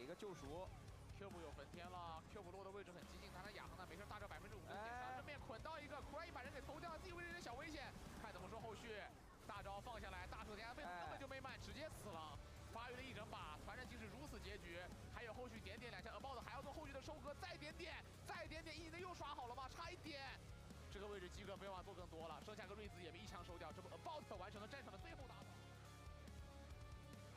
个救赎。 Q 步又分天了 ，Q 步落的位置很激进，但他雅航呢没事，大招50%的减伤，正面捆到一个，苦然一把人给投掉了，自己位置有点小危险，看怎么说后续。大招放下来，大手点被根本就没慢，直接死了。发育了一整把，团战竟是如此结局，还有后续点2枪，about 还要做后续的收割，再点点，一的又刷好了吗？差一点。这个位置鸡哥没办法做更多了，剩下个瑞兹也被1枪收掉，这不 about 完成了战场的最后打法。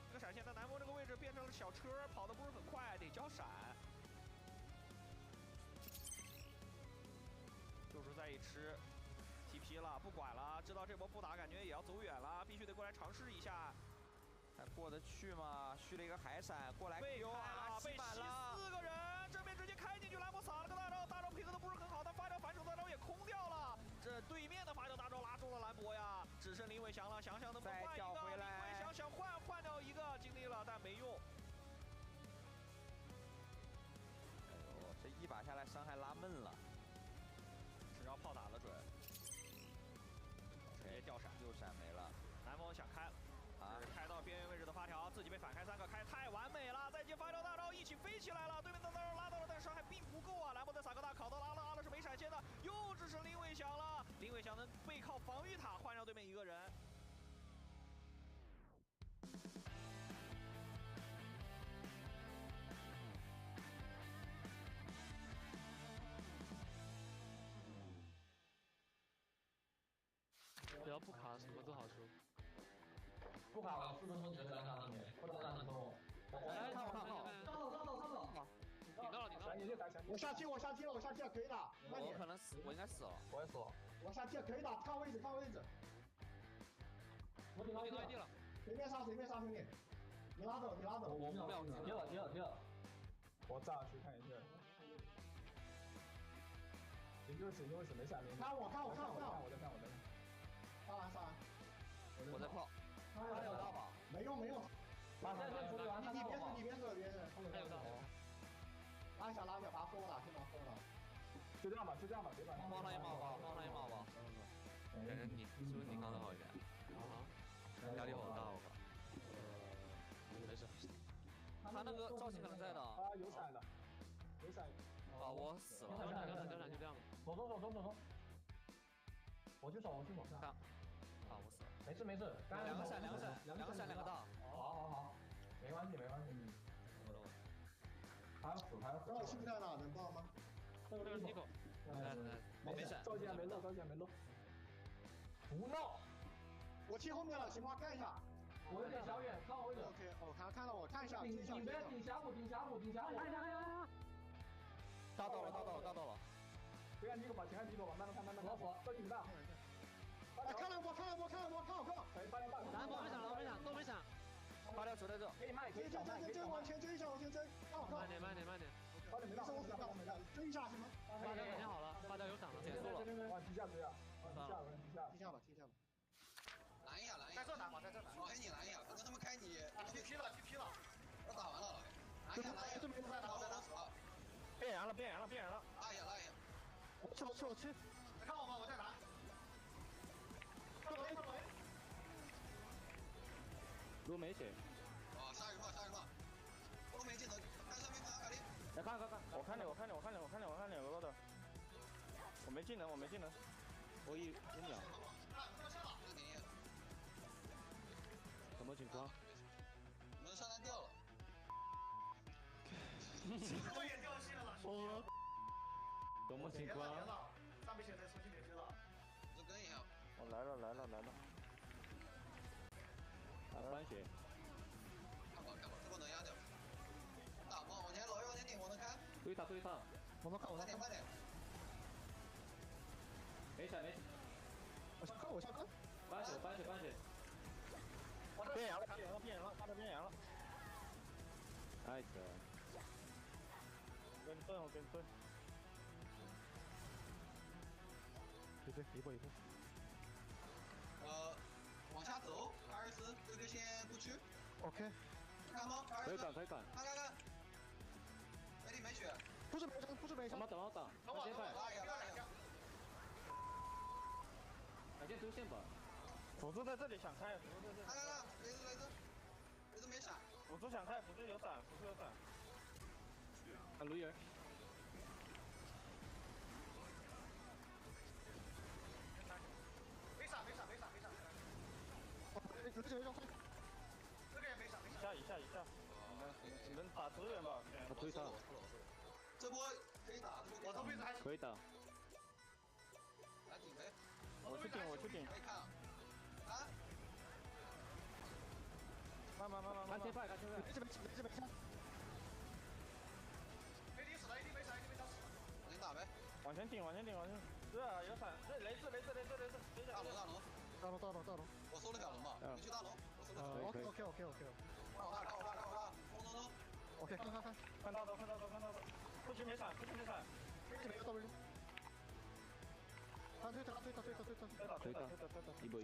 这个闪现在南风这个位置变成了小车，跑的不是很快，得交闪。就是在一吃 TP 了，不管了，知道这波不打，感觉也要走远了，必须得过来尝试一下。还过得去吗？续了一个海闪过来，被开了，被吸4个人，正面直接开进去，兰博撒了个大招，大招配合的不是很好，但发条反手大招也空掉了。这对面的发条大招拉中了兰博呀，只剩林伟翔了，想想能不能换一个？林伟翔想换掉一个，尽力了但没用。哎呦，这一把下来伤害拉闷了，只要炮打得准，直接掉闪，右闪没了。南风想开了。 开到边缘位置的发条，自己被反开3个，开太完美了！再接发条大招，一起飞起来了。对面的大招拉到了，但伤害并不够啊！兰博再撒个大，烤到阿乐是没闪现的，又只剩林伟翔了。林伟翔能背靠防御塔换掉对面1个人。只要不卡，什么都好说。 不卡了，4分钟直接单杀上面，不能单成功。来，看我，上！顶到了。我下踢了，可以的。我可能死，我应该死了。我也死了。我下踢了，可以的，看位置。我顶到地了。随便杀，兄弟。你拉走。我秒接了。我炸去看一下。行就是没闪灵。看我，我在看。杀完。我在炮。 他有大法，没用。马上就处理完，你别死，还有大法。拉一下，把他封了，就这样吧，别管。帮他一马吧。你是不是你刚才好一点？压力好大，我靠。没事。他那个赵鑫可能在的。有闪。啊，我死了。交闪就这样吧。走。我去守。看。啊，我死了。没事。两个闪2个大。好，没关系。还要死。赵鑫在哪？能报吗？这个一口。没闪。赵鑫没漏。不闹。我切后面了，情况看一下。我有点小远，看我位置。OK，看到我看一下。顶峡谷。看一下。大到了。别按低头吧，前按低头吧，慢慢看。老虎，都挺大。看了我，看我。南风没闪，都没闪。发条守在这。可以慢，争，往前追一下。慢点。发条没到，我没到，追一下行吗？发条肯定好了，发条有闪了，结束了。往地下追啊！踢下吧。拦一下。在这打吧，我给你拦一下，反正他们开你。TP 了。我打完了，拦一下。这边在打。变人了。拉一下。我去。看我吗？我在拿。都没血。杀人话。都没技能，看上面看阿里。来看，我看你额的。我没技能，我1秒。什么情况？我们上单掉了。我也掉线了。什么情况？上面写的重新连接了。就跟一下。我来了。翻血。看吧，这波能压掉。打往前老右往前顶，我能开。对他，我能看。快点。没闪。我上坑。翻血。变人了，发到边缘了。nice。我跟你蹲。一步。往下走，24这个先不去。OK。看吗？可以赶。看。没力没血。不是没伤。等我打。拉一下。赶紧出线吧。辅助在这里想开，看，雷子没闪。辅助想开，辅助有闪。看卢岩。没闪。一下，你们打资源吧。我推他。这波可以打，我这辈子还可以打。来顶呗。我去顶。可以看啊。啊？慢。看贴派。没事。AD 死了，AD 没闪，往前打呗。往前顶。是啊，有闪，雷子。大龙。我收了小龙吧，你们去大龙，我收了小龙。OK。看我大，冲。OK， 看到。不许没闪。没有 W。他推他，一波。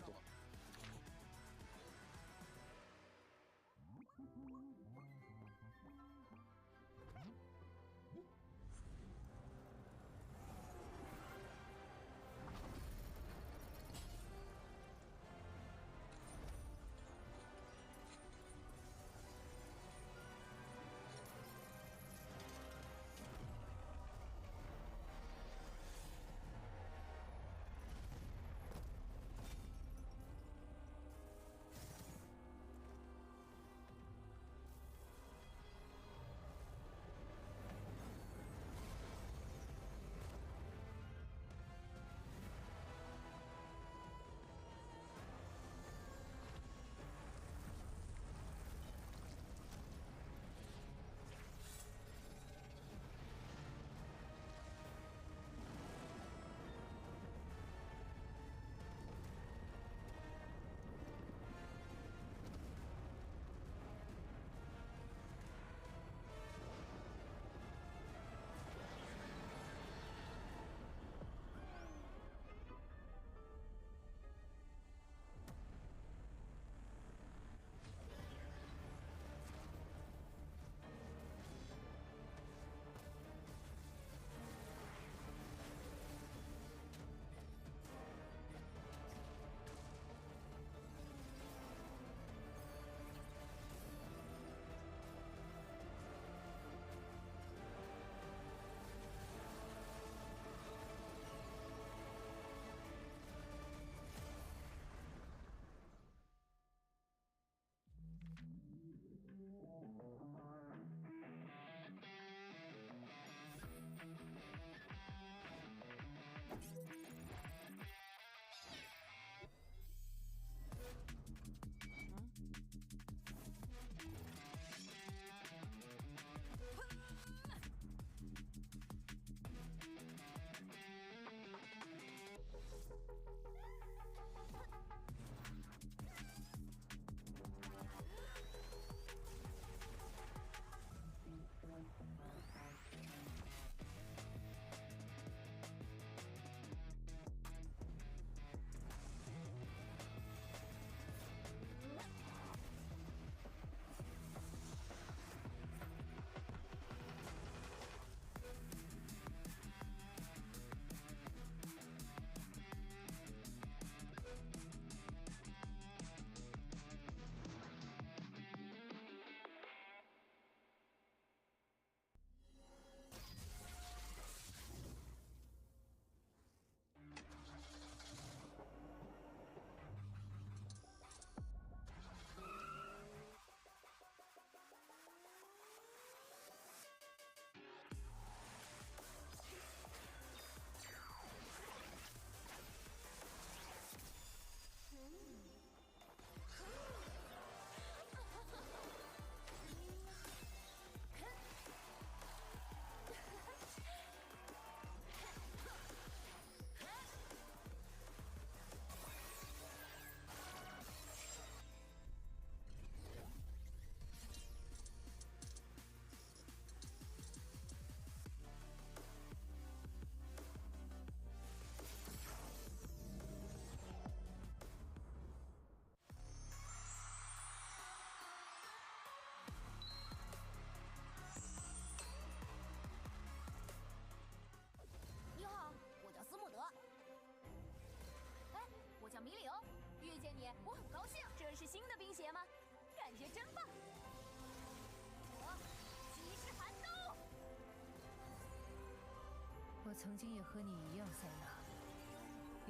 曾经也和你一样，塞纳，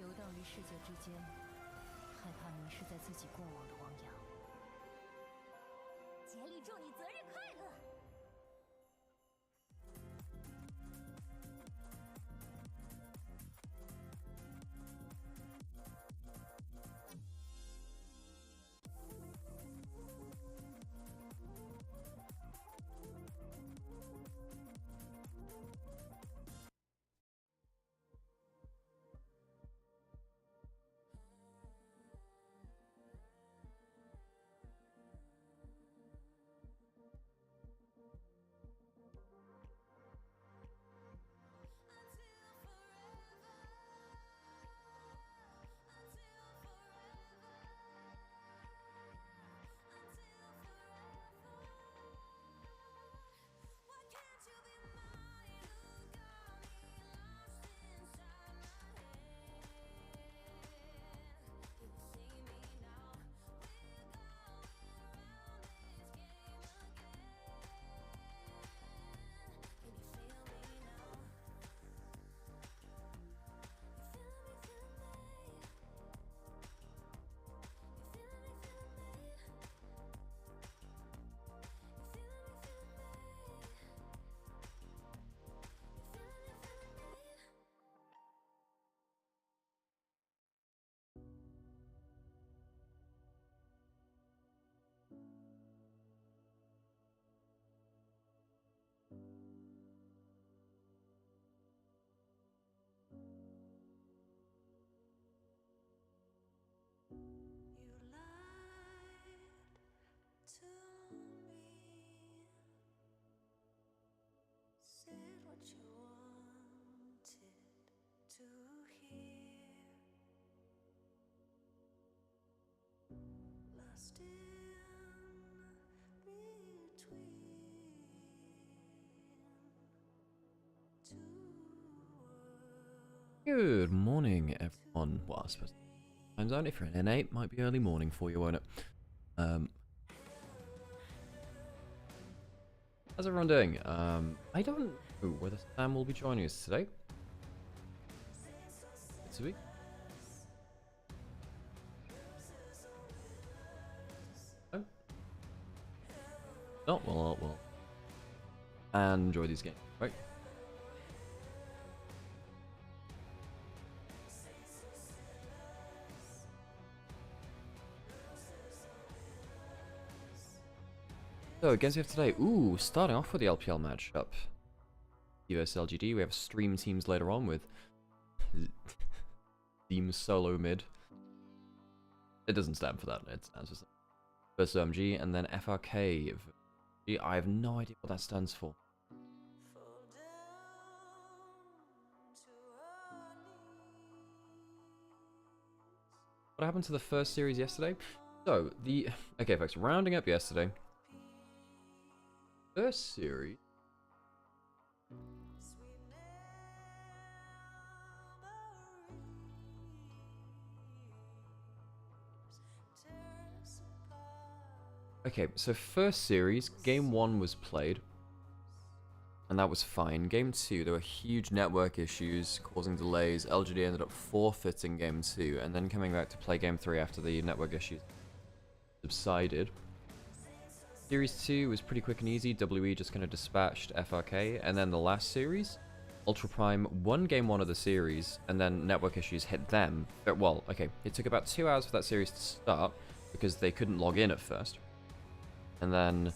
游荡于世界之间，害怕迷失在自己过往的汪洋。杰里祝你择日快乐。Good morning, everyone. Well, I suppose time zone. If you're an N8, might be early morning for you, won't it? How's everyone doing? I don't know whether Sam will be joining us today. This week. No? Oh, well. And enjoy these games, right? So, against you today, ooh, starting off with the LPL matchup. US LGD, we have stream teams later on with Team Solo Mid. It doesn't stand for that, it stands for versus OMG, and then FRK. I have no idea what that stands for. What happened to the first series yesterday? So, okay folks, rounding up yesterday. First series. Okay, so first series, game 1 was played. And that was fine. Game 2, there were huge network issues causing delays. LGD ended up forfeiting game 2 and then coming back to play game 3 after the network issues subsided. Series 2 was pretty quick and easy. WE just kind of dispatched FRK. And then the last series, Ultra Prime won game 1 of the series, and then network issues hit them. But, well, okay, it took about 2 hours for that series to start because they couldn't log in at first. And then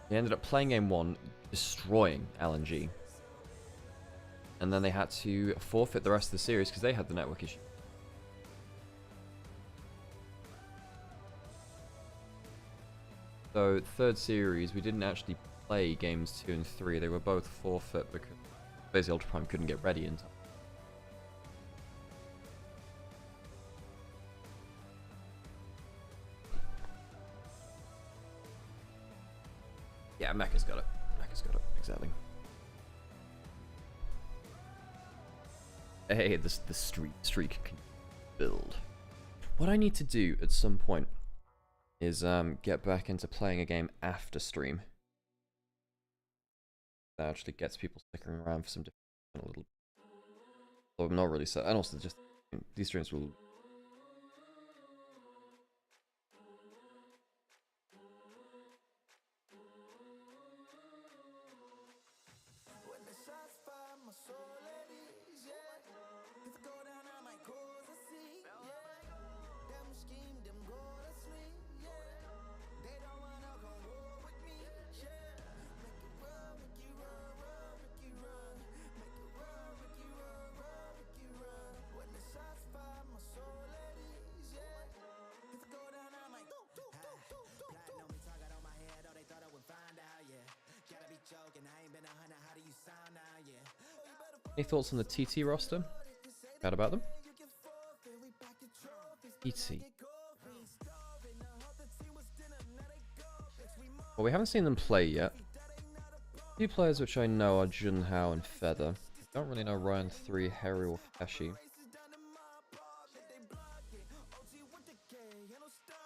they ended up playing game 1, destroying LNG. And then they had to forfeit the rest of the series because they had the network issue. So, third series, we didn't actually play games 2 and 3. They were both forfeit because basically Ultra Prime couldn't get ready in time. Yeah, Mecha's got it. Mecha's got it, exactly. Hey, the streak can build. What I need to do at some point is get back into playing a game after stream. That actually gets people sticking around for some different a little. So I'm not really set, and also just these streams will. Any thoughts on the TT roster? Heard about them? TT. Well, we haven't seen them play yet. A few players which I know are Junhao and Feather. Don't really know Ryan 3, Harry, or Feshi.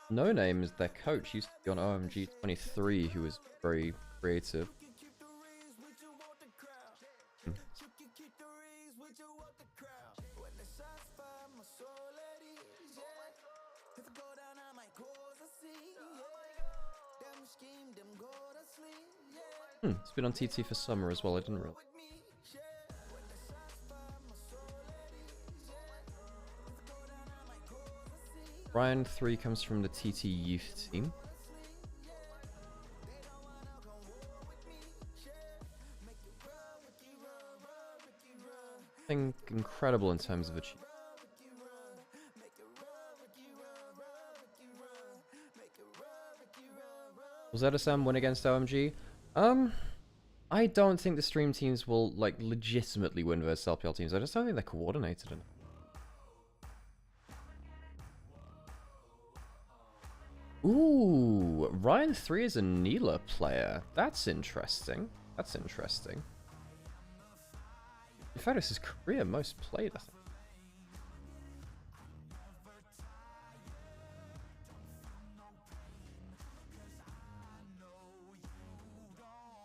No Name is their coach. Used to be on OMG 23, who was very creative. It's been on TT for summer as well, I didn't realize. Ryan 3 comes from the TT youth team. Nothing incredible in terms of achievement. Will ZSM win against OMG? I don't think the stream teams will, like, legitimately win versus LPL teams. I just don't think they're coordinated enough. Ooh, Ryan 3 is a Neela player. That's interesting. That's interesting. In fact, it's his career most played, I think.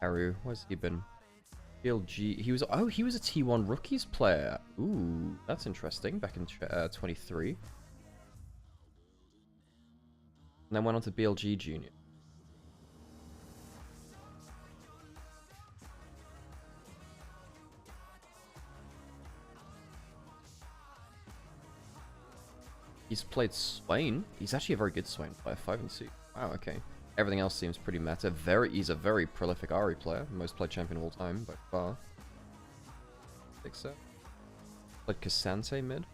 Haru, where's he been? LG, he was a T1 Rookies player. Ooh, that's interesting. Back in 23. And then went on to BLG Junior. He's played Swain. He's actually a very good Swain player. 5 and 2. Wow, okay. Everything else seems pretty meta. He's a very prolific Ahri player. Most played champion of all time, by far. Big set. Played Cassante mid.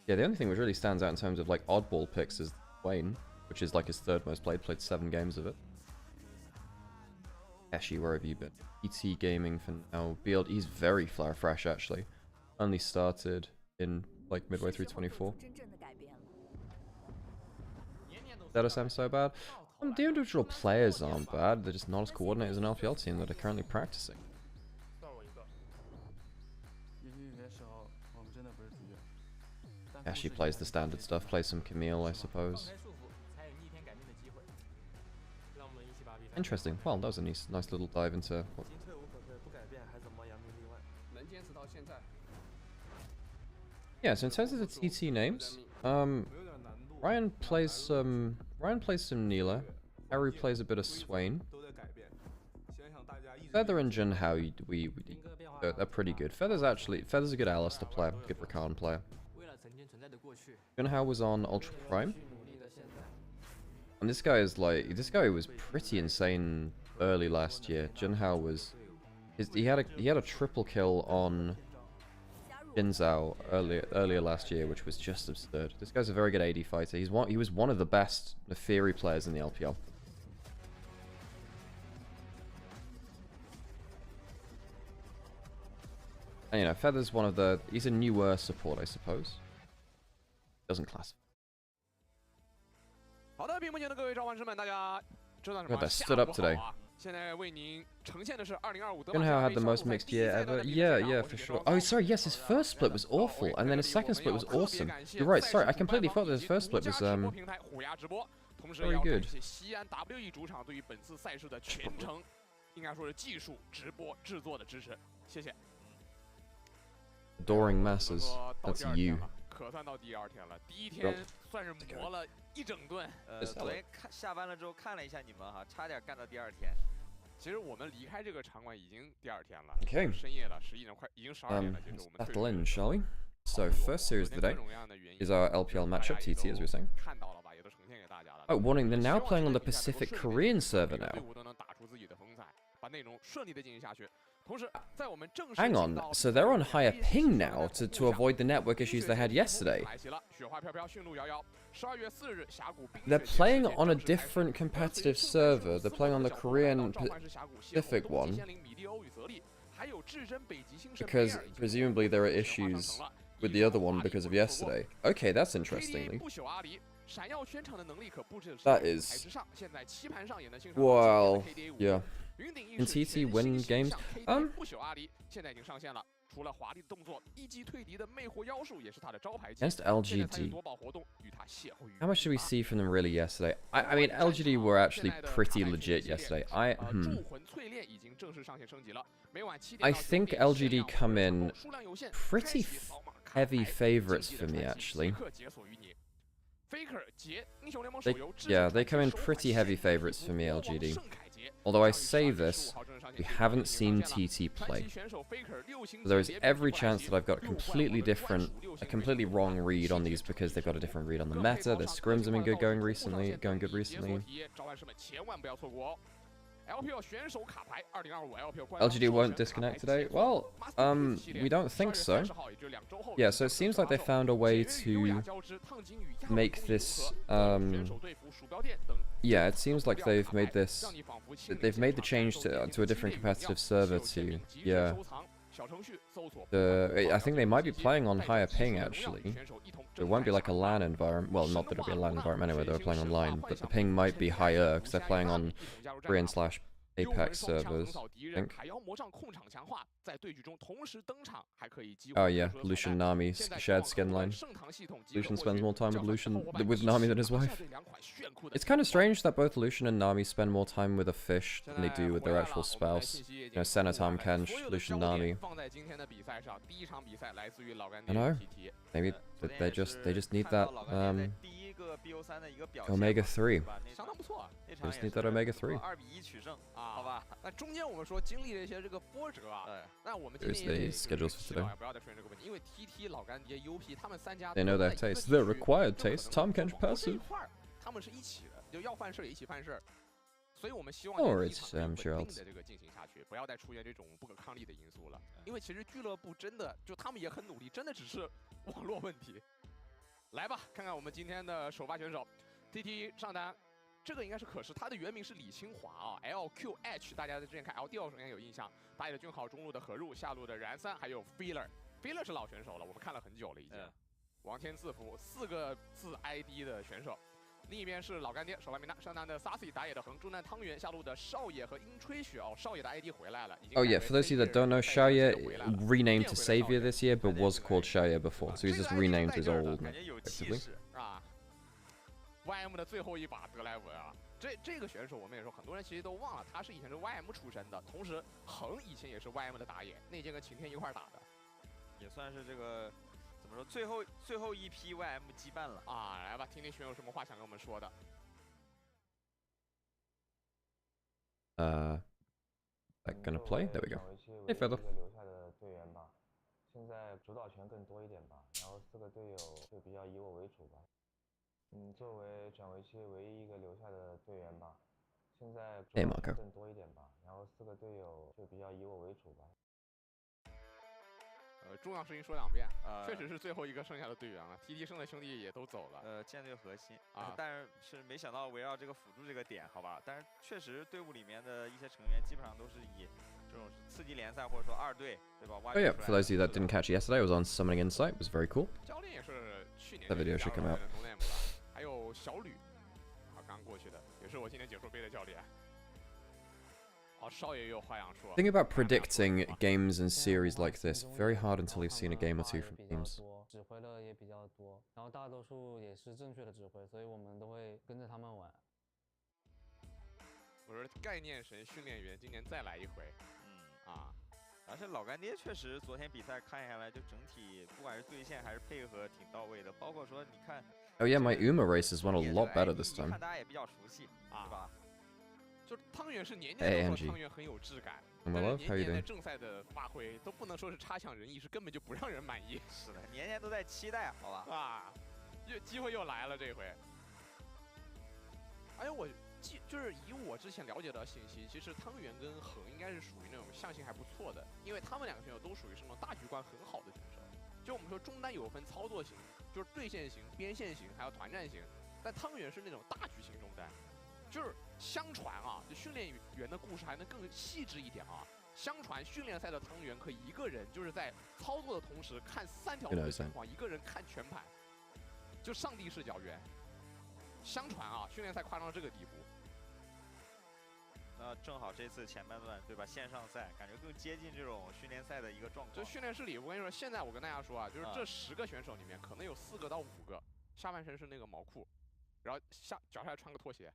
Yeah, the only thing which really stands out in terms of like oddball picks is Wayne, which is like his third most played. Played 7 games of it. Eshi, where have you been? ET Gaming for now. BLD, he's very flower fresh actually. Only started in like midway through 24. ZSM so bad? The individual players aren't bad, they're just not as coordinated as an LPL team that are currently practicing. Yeah, she plays the standard stuff, plays some Camille, I suppose. Interesting. Well, that was a nice little dive into... Yeah, so in terms of the TT names, Ryan plays some Neela. Harry plays a bit of Swain. Feather and Junhao, they're pretty good. Feather's a good Alistar player, good Rakan player. Junhao was on Ultra Prime. And this guy was pretty insane early last year. Junhao was, he had a triple kill on Jinzhao earlier last year, which was just absurd. This guy's a very good AD fighter. He was one of the best Neferi players in the LPL. And you know, Feather's he's a newer support, I suppose. Doesn't classify. God, that stood up today. Junhao had the most mixed year ever. Yeah, for sure. Oh, sorry, yes, his first split was awful, and then his second split was awesome. You're right, sorry, I completely thought that his first split was, very good. 应该说是技术、直播、制作的支持，谢谢。 Adoring masses. That's you. 可算到第2天了，第1天算是磨了1整顿。昨天下班了之后看了一下你们哈，差点干到第2天。其实我们离开这个场馆已经第2天了， Okay. 深夜了，11点快，已经12点了。其实我们 battle in, shall we? So first series of the day is our LPL matchup, TT, as we were saying. 看到了吧，也都呈现给大家了。 Oh, warning! They're now playing on the Pacific Korean server now. 队伍都能打出自己的风采，把内容顺利的进行下去。 Hang on, so they're on higher ping now to avoid the network issues they had yesterday. They're playing on a different competitive server. They're playing on the Korean Pacific one. Because presumably there are issues with the other one because of yesterday. Okay, that's interesting. That is... Well, yeah. Can TT win games? Against LGD. How much did we see from them really yesterday? I mean, LGD were actually pretty legit yesterday. I think LGD come in pretty heavy favorites for me, actually. They come in pretty heavy favorites for me, LGD. Although I say this, we haven't seen TT play. So there is every chance that I've got a completely wrong read on these because they've got a different read on the meta. Their scrims have been good going recently. LGD won't disconnect today? Well, we don't think so. Yeah, so it seems like they found a way to make this, yeah, it seems like they've made the change to a different competitive server to, yeah. I think they might be playing on higher ping, actually. It won't be like a LAN environment. Well, not that it'll be a LAN environment anyway, they're playing online, but the ping might be higher because they're playing on Korean/Apex servers, I think. Oh yeah, Lucian Nami shared skin line. Lucian spends more time with Nami than his wife. It's kind of strange that both Lucian and Nami spend more time with a fish than they do with their actual spouse. You know, Senna, Tam Kench, Lucian Nami. I know. Maybe they just need that Omega 3. They just need that Omega 3. Here's the schedules for today. They know their taste. Their required taste. Tom Kench passive. Or it's Gerald. 不要再出现这种不可抗力的因素了，因为其实俱乐部真的就他们也很努力，真的只是网络问题。来吧，看看我们今天的首发选手 ，TT 上单，这个应该是可视，他的原名是李清华啊 ，LQH， 大家在之前看 LDL 应该有印象，打野的俊豪，中路的何入，下路的燃三，还有 Feeler 是老选手了，我们看了很久了已经。王天字符4个字 ID 的选手。 另一边是老干爹，首发名单，上单的 Sassy 打野的横，中单汤圆，下路的少爷和樱吹雪哦，少爷的 ID 回来了。Oh yeah, for those of you that don't know, Xiaoye renamed to Savior this year, but was called Xiaoye before, so he's just renamed his old name, effectively. 啊 ，YM 的最后一把德莱文啊，这个选手我们也说，很多人其实都忘了，他是以前是 YM 出身的，同时横以前也是 YM 的打野，那届跟晴天一块打的，也算是这个。 怎么说？最后一批 YM 羁绊了啊！来吧，听听选手有什么话想跟我们说的。They're gonna play. There we go. Hey, Feather. 留下的队员吧，现在主导权更多一点吧，然后4个队友就比较以我为主吧。作为转为期唯一一个留下的队员吧，现在主导权更多一点吧，然后4个队友就比较以我为主吧。 重要事情说2遍，确实是最后一个剩下的队员了。TT 剩的兄弟也都走了。舰队核心啊，但是没想到围绕这个辅助这个点，好吧？但是确实队伍里面的一些成员基本上都是以这种次级联赛或者说2队，对吧 ？Oh yeah, for those of you that didn't catch it yesterday, I was on Summoning Insight. It was very cool. 教练也是去年 That video should come out. 还有小吕，啊，刚过去的，也是我今天解说杯的教练。 Think about predicting games and series like this. Very hard until you've seen a game or two from teams. 指挥的也比较多，然后大多数也是正确的指挥，所以我们都会跟着他们玩。我说概念神训练员今年再来一回。而且老干爹确实昨天比赛看下来，就整体不管是对线还是配合挺到位的，包括说你看。Oh yeah, my Uma races went a lot better this time. 看大家也比较熟悉，对吧？就汤圆是年年都说汤圆很有质感，但是年年在正赛的发挥都不能说是差强人意，是根本就不让人满意。是的，年年都在期待，好吧？机会又来了这回。而且我就是以我之前了解到信息，其实汤圆跟恒应该是属于那种象性还不错的，因为他们两个选手都属于是那种大局观很好的选手。就我们说中单有分操作型，就是对线型、边线型，还有团战型，但汤圆是那种大局型中单。就是相传啊，就训练员的故事还能更细致一点啊。相传训练赛的汤圆可以一个人就是在操作的同时看3条路的情况，一个人看全盘，就上帝视角员。相传啊，训练赛夸张到这个地步。那正好这次前半段对吧，线上赛感觉更接近这种训练赛的一个状况。就训练室里，我跟你说，现在我跟大家说啊，就是这10个选手里面，可能有4个到5个下半身是那个毛裤，然后脚下穿个拖鞋。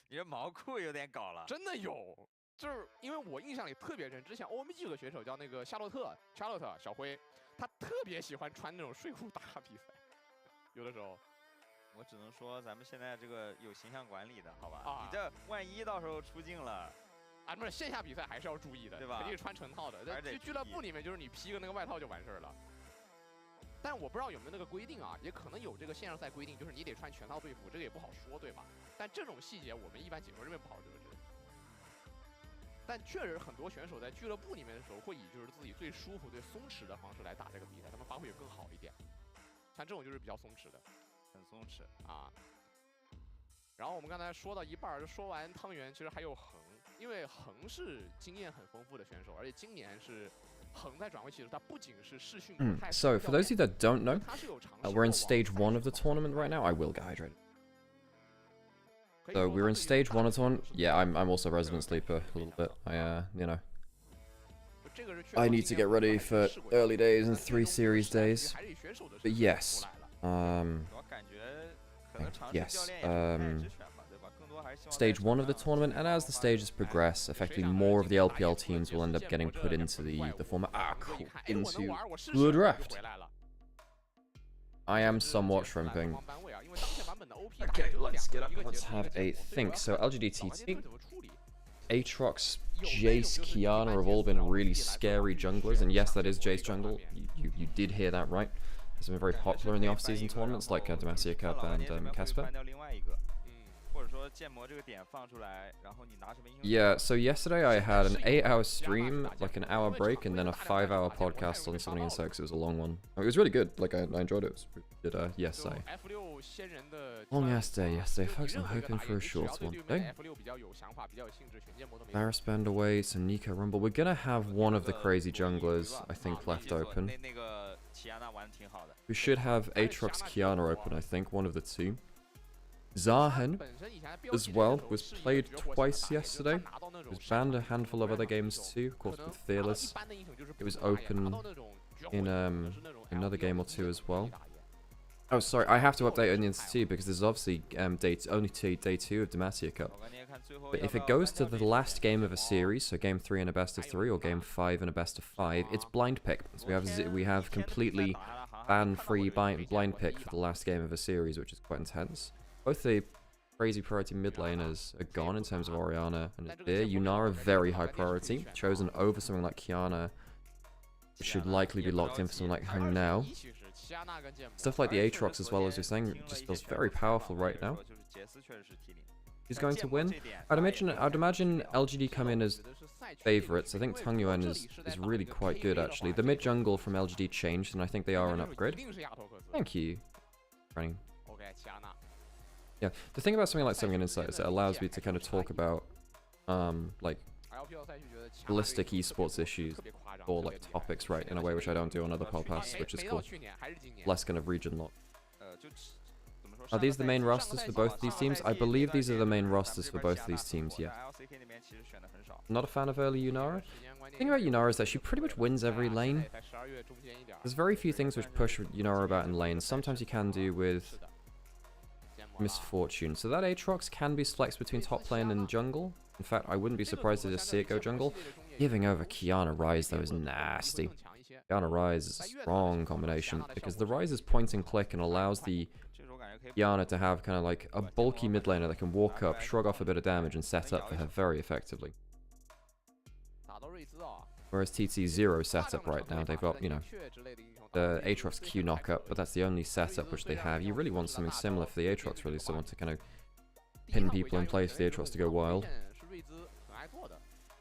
你这毛裤有点搞了，真的有，就是因为我印象里特别深，之前 OMG 有个选手叫那个夏洛特小辉，他特别喜欢穿那种睡裤打比赛，有的时候。我只能说咱们现在这个有形象管理的，好吧？你这万一到时候出镜了，不是线下比赛还是要注意的，对吧？肯定是穿成套的。在俱乐部里面就是你披个那个外套就完事儿了。但我不知道有没有那个规定啊，也可能有这个线上赛规定，就是你得穿全套队服，这个也不好说，对吧？但这种细节我们一般解说认为不好得知。但确实很多选手在俱乐部里面的时候，会以就是自己最舒服、最松弛的方式来打这个比赛，他们发挥也更好一点。像这种就是比较松弛的。很松弛啊，然后我们刚才说到一半，就说完汤圆，其实还有恒，因为恒是经验很丰富的选手，而且今年是恒在转会期的时候，他不仅是试训。So for those of you that don't know, we're in stage 1 of the tournament right now. I will get hydrated. So we're in stage 1 of the tournament. Yeah, I'm also a resident sleeper a little bit. You know. I need to get ready for early days and 3 series days. But yes. Yes. Stage 1 of the tournament, and as the stages progress, effectively more of the LPL teams will end up getting put into the format. Cool. Into the draft. I am somewhat shrimping. Okay, let's get up. Let's have a think. So LGD, Aatrox, Jace, Kiana have all been really scary junglers, and yes, that is Jace jungle. You did hear that right. Has been very popular in the off-season tournaments like Demacia Cup and Casper. Yeah, so yesterday I had an 8-hour stream, like an hour break, and then a 5-hour podcast on Summoning Insects. It was a long one. It was really good. Like I enjoyed it. It was good. Yesterday. Long ass day yesterday, folks. I'm hoping for a short one today. Varus band away, so Nico Rumble. We're gonna have one of the crazy junglers, I think, left open. We should have Aatrox Kiana open, I think, one of the two. Zahen, as well, was played twice yesterday. It was banned a handful of other games too, of course with Fearless. It was open in another game or two as well. Oh, sorry, I have to update Onions too because there's obviously day 2 of Demacia Cup. But if it goes to the last game of a series, so game 3 in a best of 3 or game 5 in a best of 5, it's blind pick. So we have completely ban-free blind pick for the last game of a series, which is quite intense. Both the crazy priority mid laners are gone in terms of Orianna and Azir. Yunara very high priority, chosen over something like Kiana, which should likely be locked in for something like Hung now. Stuff like the Aatrox as well, as you're saying, just feels very powerful right now. Who's going to win? I'd imagine LGD come in as favourites. I think Tung Yuan is really quite good actually. The mid jungle from LGD changed, and I think they are an upgrade. Thank you, Running. Yeah, the thing about something like Summoning Insight is it allows me to kind of talk about like holistic esports issues or like topics, right, in a way which I don't do on other podcasts, which is cool. Less kind of region lock. Are these the main rosters for both of these teams? I believe these are the main rosters for both of these teams, yeah. Not a fan of early Yunara. The thing about Yunara is that she pretty much wins every lane. There's very few things which push Yunara about in lanes. Sometimes you can do with Misfortune. So that Aatrox can be flexed between top lane and jungle. In fact, I wouldn't be surprised to just see it go jungle. Giving over Kiana Rise, though, is nasty. Kiana Rise is a strong combination, because the Rise is point and click and allows the Kiana to have kind of like a bulky mid laner that can walk up, shrug off a bit of damage, and set up for her very effectively. Whereas TT's 0 setup right now, they've got, you know, the Aatrox Q knockup, but that's the only setup which they have. You really want something similar for the Aatrox, really, someone to kind of pin people in place for the Aatrox to go wild.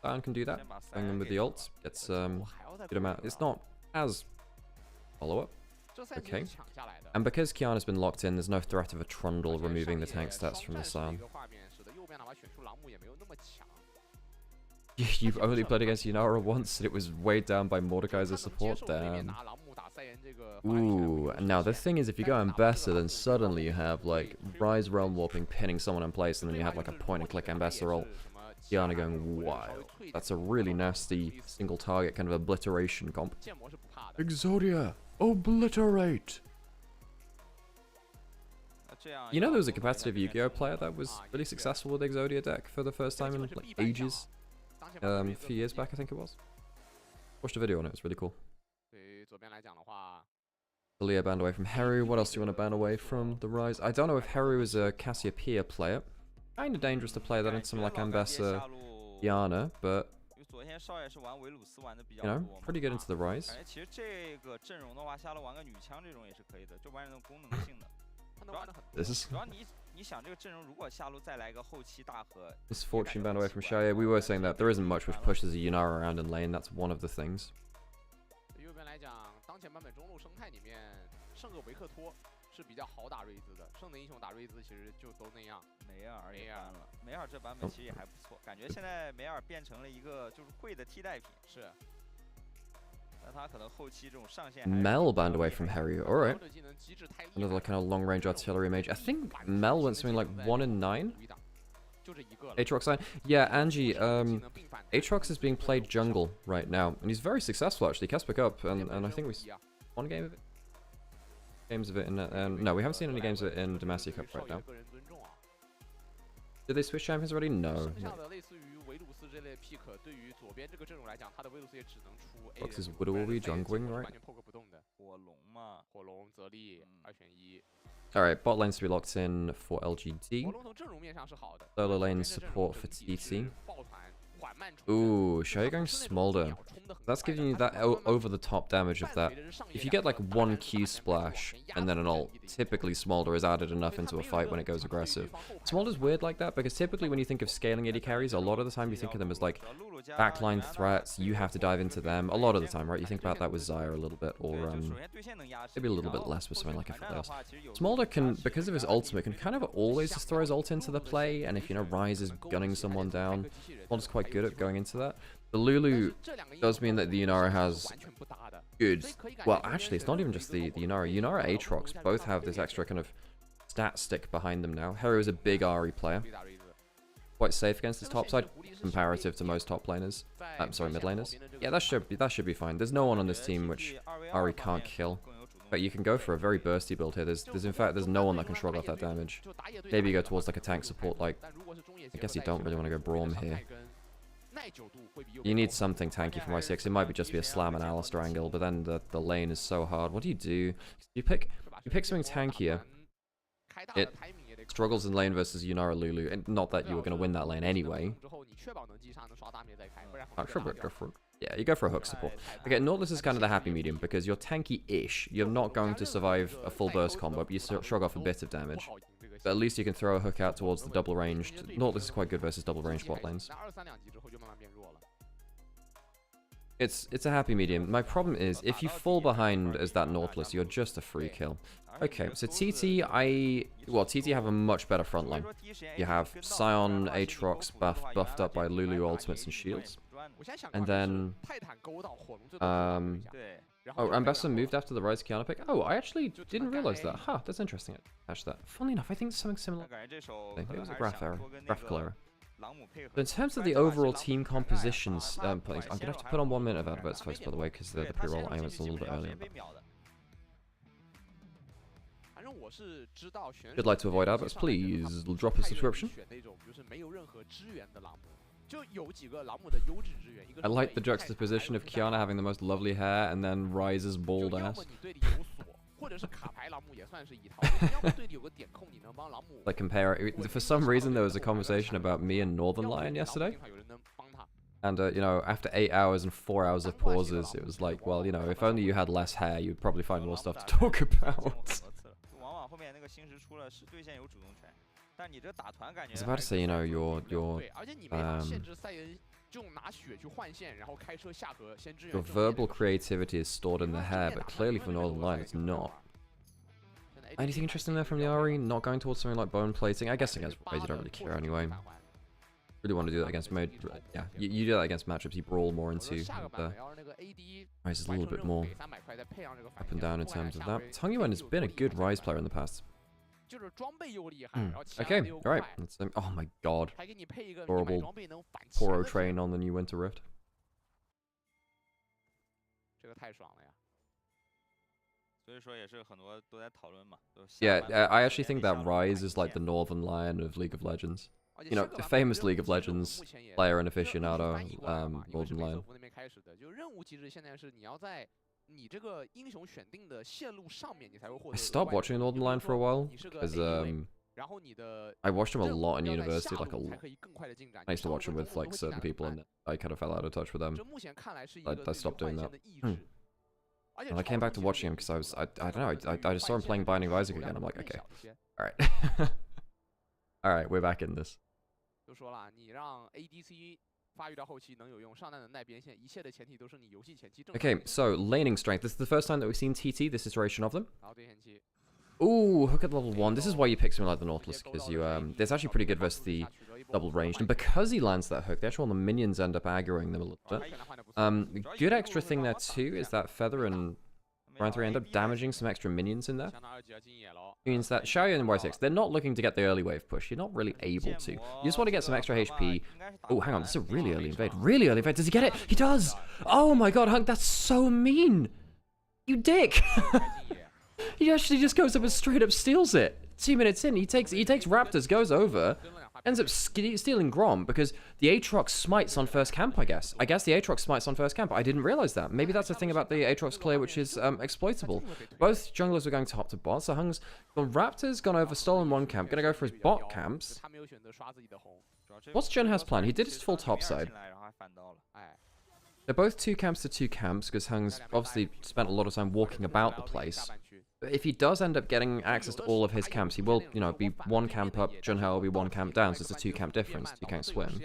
Dion can do that, bang them with the ult, gets good amount. It's not as follow-up. Okay. And because Kiana's been locked in, there's no threat of a Trundle removing the tank stats from the Sion. You've only played against Yunara once, and it was weighed down by Mordecai as a support. Damn. Ooh, and now the thing is, if you go Ambassador, then suddenly you have like Rise Realm Warping pinning someone in place, and then you have like a point and click Ambassador ult. Kiana going wild. That's a really nasty single target kind of obliteration comp. Exodia, obliterate! You know, there was a competitive Yu-Gi-Oh player that was really successful with Exodia deck for the first time in like ages. A few years back, I think it was. Watched a video on it, it was really cool. Talia banned away from Heru. What else do you want to ban away from the Rise? I don't know if Heru is a Cassiopeia player. Kind of dangerous to play that into something like Ambessa Yana, but you know, pretty good into the Rise. This is Misfortune banned away from Shaya. We were saying that there isn't much which pushes a Yunara around in lane. That's one of the things. Mel banned away from Heru. Alright. Another kind of long range artillery mage. I think Mel went something like 1 in 9. Aatrox line. Yeah, Angie, Aatrox is being played jungle right now. And he's very successful actually. Casper Cup, and I think we one game of it. Games of it in no, we haven't seen any games of it in Demacia Cup right now. Did they switch champions already? No. Fox is Widowry jungling, right? Alright, bot lane's to be locked in for LGD. Solo lane support for TT. Ooh, Shaya going Smolder. That's giving you that over-the-top damage of that. If you get like one Q splash and then an ult, typically Smolder is added enough into a fight when it goes aggressive. Smolder's weird like that because typically when you think of scaling AD carries, a lot of the time you think of them as like backline threats, you have to dive into them. A lot of the time, right? You think about that with Xayah a little bit, or maybe a little bit less with something like FRK. Smolder can, because of his ultimate, can kind of always just throw his ult into the play, and if, you know, Ryze is gunning someone down, Smolder's quite good at going into that. The Lulu does mean that the Yunara has good... Well, actually, it's not even just the Yunara. Yunara Aatrox both have this extra kind of stat stick behind them now. Heru is a big Ahri player. Quite safe against his top side, comparative to most top laners. I'm sorry, mid laners. Yeah, that should be fine. There's no one on this team which Ahri can't kill. But you can go for a very bursty build here. In fact, there's no one that can shrug off that damage. Maybe you go towards like a tank support, like... I guess you don't really want to go Braum here. You need something tanky from Y6. It might just be a Slam and Alistar angle, but then the lane is so hard. What do? You pick something tankier. It struggles in lane versus Yunara Lulu, and not that you were going to win that lane anyway. Yeah, you go for a hook support. Okay, Nautilus is kind of the happy medium, because you're tanky-ish. You're not going to survive a full burst combo, but you shrug off a bit of damage. But at least you can throw a hook out towards the double ranged. Nautilus is quite good versus double ranged bot lanes. It's a happy medium. My problem is, if you fall behind as that Nautilus, you're just a free kill. Okay, so TT, TT have a much better front line. You have Sion, Aatrox buffed up by Lulu ultimates and shields. And then... oh, Ambassador moved after the Rise Kiana pick? Oh, I actually didn't realize that. Huh, that's interesting. Catch that. Funnily enough, I think something similar. I think it was a graphical error. But in terms of the overall team compositions, I'm going to have to put on 1 minute of adverts first, by the way, because the pre-roll I was a little bit earlier. 正我是知道选 If you'd like to avoid adverts, please drop a subscription. 选那种就是没有任何支援的朗姆，就有几个朗姆的优质支援。一个 I like the juxtaposition of Kiana having the most lovely hair and then Rise's bald ass. 你队里有锁，或者是卡牌朗姆也算是一套。要么队里有个点控，你能帮朗姆。Like compare, for some reason there was a conversation about me and Northern Lion yesterday. And, you know, after 8 hours and 4 hours of pauses, it was like, well, you know, if only you had less hair, you'd probably find more stuff to talk about. I was about to say, you know, your verbal creativity is stored in the hair, but clearly for Northern Lion it's not. Anything interesting there from the Ari? Not going towards something like bone plating? I guess against Raze you don't really care anyway. Really want to do that against yeah, you do that against matchups you brawl more into. Ryze is a little bit more up and down in terms of that. ThunderTalk has been a good Ryze player in the past. Okay, alright. Oh my god. Horrible Poro train on the new Winter Rift. Yeah, I actually think that Ryze is like the Northern Lion of League of Legends. You know, the famous League of Legends player and aficionado, Northern Lion. I stopped watching Northern Lion for a while, because I watched him a lot in university, like a lot. I used to watch him with like certain people and I kind of fell out of touch with them. I stopped doing that. And I came back to watching him because I don't know, I just saw him playing Binding of Isaac again. I'm like, okay, alright. Alright, we're back in this. Okay, so laning strength. This is the first time that we've seen TT, this iteration of them. Ooh, hook at level 1. This is why you pick something like the Nautilus, because you there's actually pretty good versus the double ranged. And because he lands that hook, the minions end up aggroing them a little bit. Good extra thing there too is that Feather and Round 3 end up damaging some extra minions in there. Means that Xiaoyan and Y6, they're not looking to get the early wave push. You're not really able to. You just want to get some extra HP. Oh, hang on, this is a really early invade. Really early invade. Does he get it? He does! Oh my god, Hunk, that's so mean! You dick! He actually just goes up and straight up steals it. 2 minutes in, he takes Raptors, goes over, ends up stealing Grom because the Aatrox smites on first camp, I guess. I guess the Aatrox smites on first camp. I didn't realize that. Maybe that's a thing about the Aatrox clear which is exploitable. Both junglers were going top to bot, so Hung's gone Raptors, gone over, stolen one camp, gonna go for his bot camps. What's Junhao's plan? He did his full top side. They're both 2 camps to 2 camps because Hung's obviously spent a lot of time walking about the place. But if he does end up getting access to all of his camps, he will, you know, be 1 camp up, Junhao will be 1 camp down, so it's a 2 camp difference. You can't swim.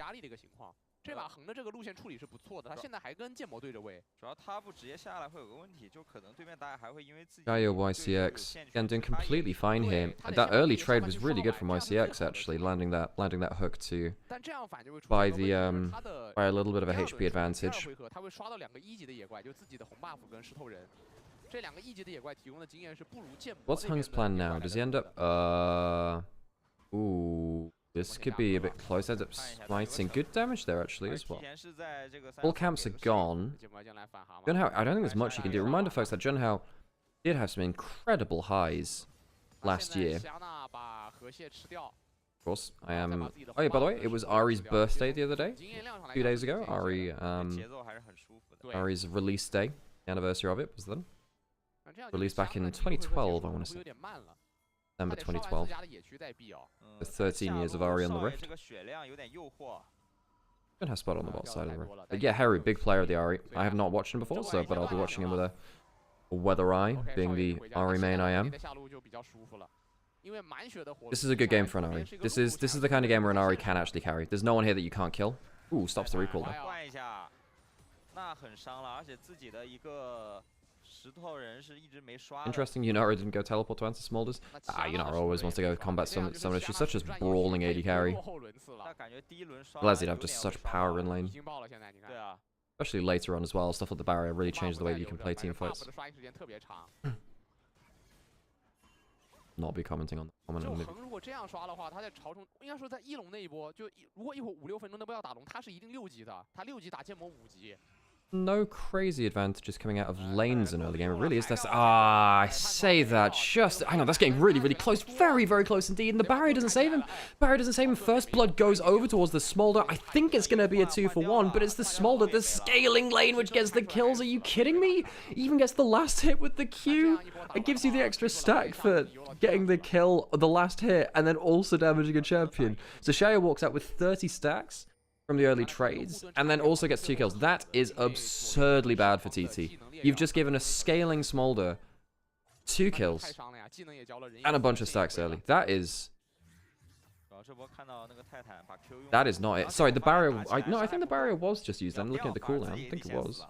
Gaio YCX, again doing completely fine here. That early trade was really good from YCX actually, landing that hook to by a little bit of a HP advantage. What's Hung's plan now? Does he end up ooh, this could be a bit close. Ends up smiting. Good damage there actually as well. All camps are gone. Junhao, I don't think there's much he can do. Reminder folks that Junhao did have some incredible highs last year. Of course, I am. Oh yeah, by the way, it was Ari's birthday the other day, 2 days ago. Ari's release day, the anniversary of it was then. Released back in 2012, I want to say. December 2012. The 13 years of Ari on the Rift. Don't have Spot on the bot side of the Rift. But yeah, Harry, big player of the Ari. I have not watched him before, but I'll be watching him with a weather eye, being the Ari main I am. This is a good game for an Ari. This is the kind of game where an Ari can actually carry. There's no one here that you can't kill. Ooh, stops the recall there. Interesting, Yunara didn't go teleport to answer Smolders. Yunara always wants to go combat some issues, such as brawling AD carry. Glad have just such power in lane. Especially later on as well, stuff like the barrier really changed the way that you can play team fights. Not be commenting on that comment. no crazy advantages coming out of lanes in early game. It really is this. I say that just. Hang on, that's getting really, really close. Very, very close indeed. And the barrier doesn't save him. Barrier doesn't save him. First blood goes over towards the Smolder. I think it's going to be a 2-for-1, but it's the Smolder, the scaling lane, which gets the kills. Are you kidding me? Even gets the last hit with the Q. It gives you the extra stack for getting the kill, the last hit, and then also damaging a champion. So Shaya walks out with 30 stacks from the early trades, and then also gets 2 kills. That is absurdly bad for TT. You've just given a scaling Smolder 2 kills and a bunch of stacks early. That is not it. Sorry, the barrier. No, I think the barrier was just used. I'm looking at the cooldown. I think it was.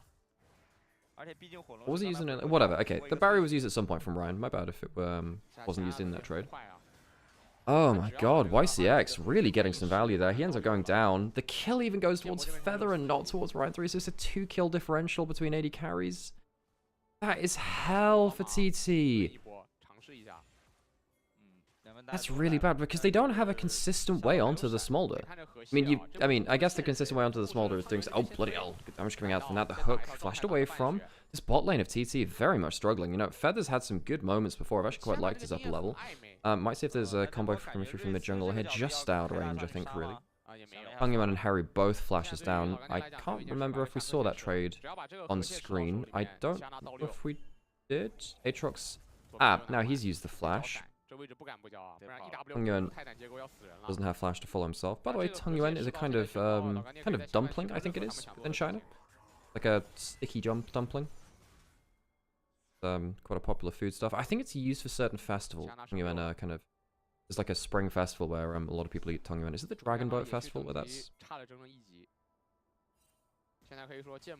Or was it used in whatever? Okay, the barrier was used at some point from Ryan. My bad if it wasn't used in that trade. Oh my god, YCX really getting some value there. He ends up going down. The kill even goes towards Feather and not towards Ryan 3, so it's a 2-kill differential between 80 carries. That is hell for TT. That's really bad because they don't have a consistent way onto the Smolder. I guess the consistent way onto the Smolder is doing. Oh bloody hell! Good damage coming out from that. The hook flashed away from this bot lane of TT. Very much struggling. You know, Feather's had some good moments before. I've actually quite liked his upper level. Might see if there's a combo coming through from the jungle here. Just out of range, I think. Really. Nymaera and Harry both flashes down. I can't remember if we saw that trade on screen. I don't know if we did. Aatrox. Now he's used the flash. Tungyuan doesn't have flash to follow himself. By the way, Tungyuan is a kind of dumpling, I think it is, in China. Like a sticky dumpling. Quite a popular food stuff. I think it's used for certain festivals. Tungyuan kind of... There's like a spring festival where a lot of people eat Tungyuan. Is it the Dragon Boat Festival where that's...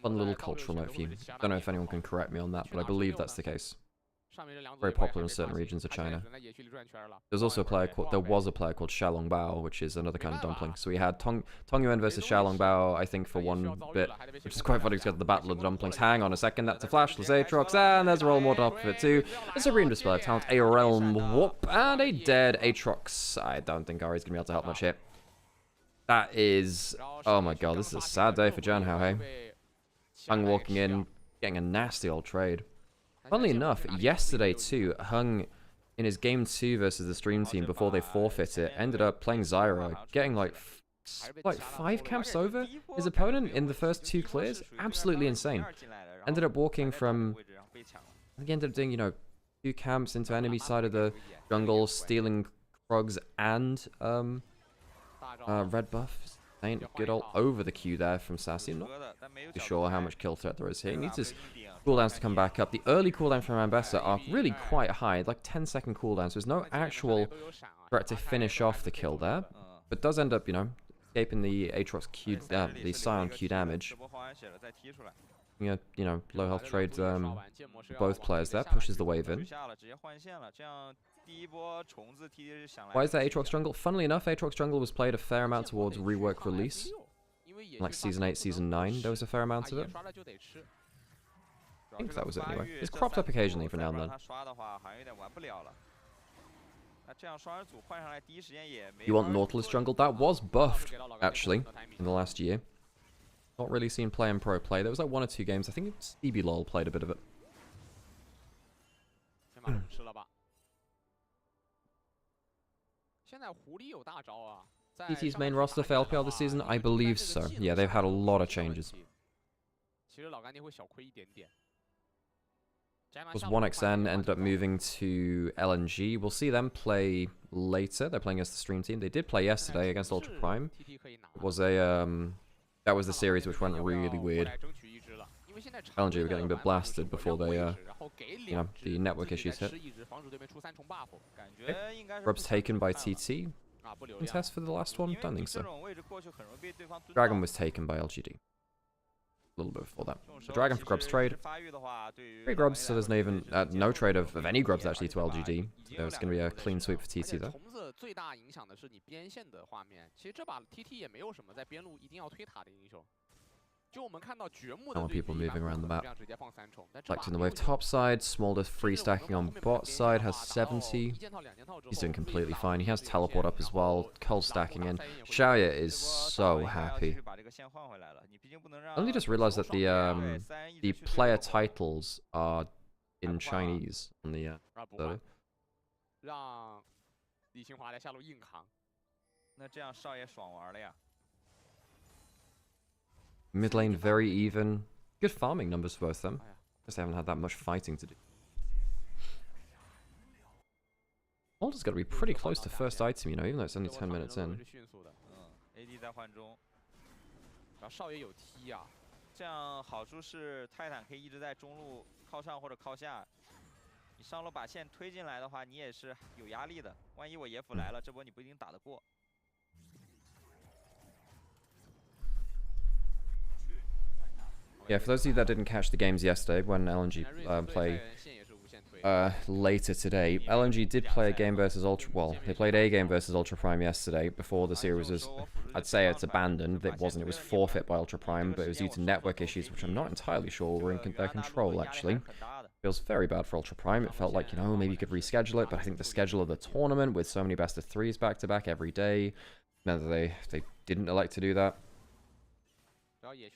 Fun little cultural note for you. Don't know if anyone can correct me on that, but I believe that's the case. Very popular in certain regions of China. There was a player called Xiaolongbao, which is another kind of dumpling. So we had Tungyuan versus Xiaolongbao, I think, for one bit, which is quite funny to get the Battle of the Dumplings. Hang on a second, that's a flash. Let's Aatrox, and there's a roll more top of it too. A Supreme Display of Talent, a Realm Whoop, and a dead Aatrox. I don't think Ari's gonna be able to help much here. That is, oh my god, this is a sad day for Janhao, hey? Hung walking in, getting a nasty old trade. Funnily enough, yesterday too, Hung, in his game 2 versus the stream team before they forfeit it, ended up playing Zyra, getting like 5 camps over his opponent in the first 2 clears. Absolutely insane. Ended up walking from, he ended up doing, you know, 2 camps into enemy side of the jungle, stealing Krugs and red buff. Good old over the Q there from Sassy. I'm not too sure how much kill threat there is here. He needs his cooldowns to come back up. The early cooldowns from Ambessa are really quite high, like 10-second cooldowns. So there's no actual threat to finish off the kill there, but does end up, you know, escaping the Aatrox Q, the Scion Q damage. You know, low health trades both players there, pushes the wave in. Why is that Aatrox jungle? Funnily enough, Aatrox jungle was played a fair amount towards rework release. Like Season 8, Season 9, there was a fair amount of it. I think that was it anyway. It's cropped up occasionally for now and then. You want Nautilus jungle? That was buffed, actually, in the last year. Not really seen play and pro play. There was like 1 or 2 games. I think Stevie Lol played a bit of it. TT's main roster for LPL this season? I believe so. Yeah, they've had a lot of changes. Was 1XN, ended up moving to LNG. We'll see them play later. They're playing against the stream team. They did play yesterday against Ultra Prime. It was a that was the series which went really weird. LNG were getting a bit blasted before they you know, the network issues hit. Okay. Grub's taken by TT. Contest for the last one? Don't think so. Dragon was taken by LGD. A little bit before that. So Dragon for Grub's trade. 3 Grubs, so there's no even no trade of any Grubs actually to LGD. So there's going to be a clean sweep for TT though. More people moving around the map. Collecting the wave top side. Smolder free stacking on bot side. Has 70. He's doing completely fine. He has teleport up as well. Cole stacking in. Xiaoya is so happy. only just realized that the player titles are in Chinese on the server. 让李清华来下路硬扛。那这样少爷爽玩了呀。 Mid lane very even. Good farming numbers for both of them. Just haven't had that much fighting to do. Alder's got to be pretty close to first item, you know, even though it's only 10 minutes in. AD 在换中，然后少爷有踢啊，这样好处是泰坦可以一直在中路靠上或者靠下。你上路把线推进来的话，你也是有压力的。万一我野辅来了，这波你不一定打得过。 Yeah, for those of you that didn't catch the games yesterday, when LNG played later today, LNG did play a game versus Ultra. Well, they played a game versus Ultra Prime yesterday before the series was. I'd say it's abandoned. It wasn't. It was forfeit by Ultra Prime, but it was due to network issues, which I'm not entirely sure were in their control. Actually, feels very bad for Ultra Prime. It felt like, you know, maybe you could reschedule it, but I think the schedule of the tournament with so many best of threes back to back every day meant that they didn't elect to do that.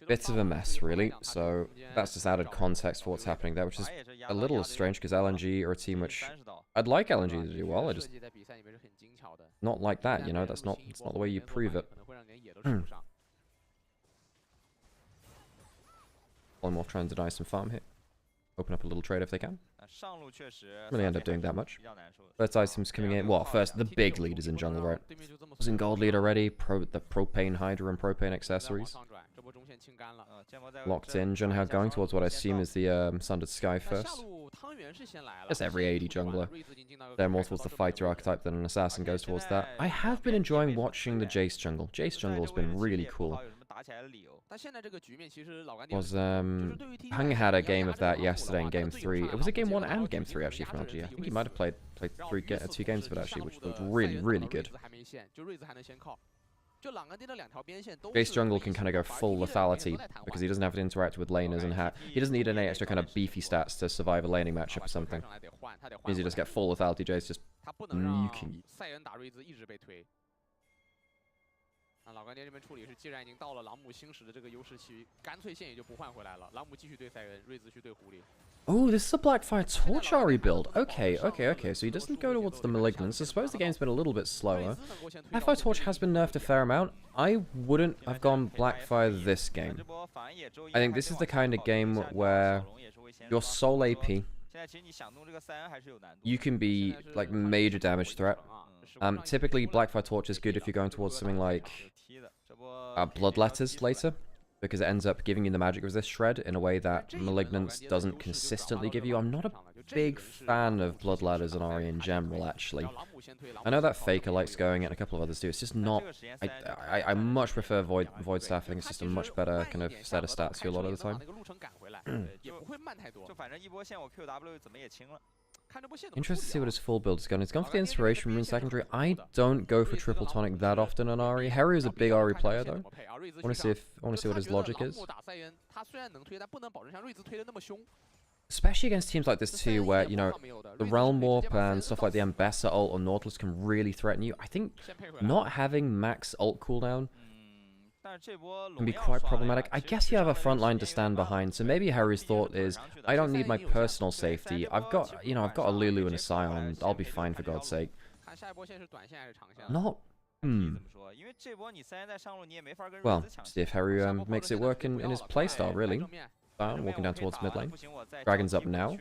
Bit of a mess, really, so that's just added context for what's happening there, which is a little strange because LNG are a team which I'd like LNG to do well. I just not like that, you know. It's not the way you prove it. Polymorph trying to deny some farm hit. Open up a little trade if they can. Really end up doing that much. First items coming in. Well, first, the big leaders in jungle, right? Was in gold lead already. The propane Hydra and propane accessories. Locked in. Junhao going towards what I assume is the Sundered Sky first. Just every AD jungler. They're more towards the fighter archetype than an assassin goes towards that. I have been enjoying watching the Jace jungle. Jace jungle has been really cool. Was Hung had a game of that yesterday in game 3. It was a game 1 and game 3 actually from LG. I think he might have played 2 games of it actually, which looked really good. Jace jungle can kind of go full lethality because he doesn't have to interact with laners and he doesn't need any extra kind of beefy stats to survive a laning matchup or something. Means you just get full lethality. Jace just nuking. 老干爹这边处理是，既然已经到了朗姆星矢的这个优势区，干脆线也就不换回来了。朗姆继续对塞恩，瑞兹去对狐狸。Oh, this is a Blackfire Torch Ari build. Okay. So he doesn't go towards the Malignance. I suppose the game's been a little bit slower. Blackfire Torch has been nerfed a fair amount. I wouldn't have gone Blackfire this game. I think this is the kind of game where your sole AP, you can be like major damage threat. Typically, Blackfire Torch is good if you're going towards something like Bloodletters later, because it ends up giving you the magic resist shred in a way that Malignance doesn't consistently give you. I'm not a big fan of Bloodletters and Ari in general, actually. I know that Faker likes going and a couple of others do. It's just not... I much prefer Void Staff. I think it's just a much better kind of set of stats to a lot of the time. Interested to see what his full build is going. He's gone for the Inspiration Rune secondary. I don't go for triple tonic that often on Ari. Harry is a big Ari player though. I want to see what his logic is. Especially against teams like this too, where, you know, the Realm Warp and stuff like the Ambessa ult or Nautilus can really threaten you. I think not having max ult cooldown can be quite problematic. I guess you have a front line to stand behind, so maybe Harry's thought is, I don't need my personal safety. I've got a Lulu and a Scion. I'll be fine for God's sake. Not. Well, see if Harry makes it work in his playstyle, really. Walking down towards mid lane. Dragon's up now.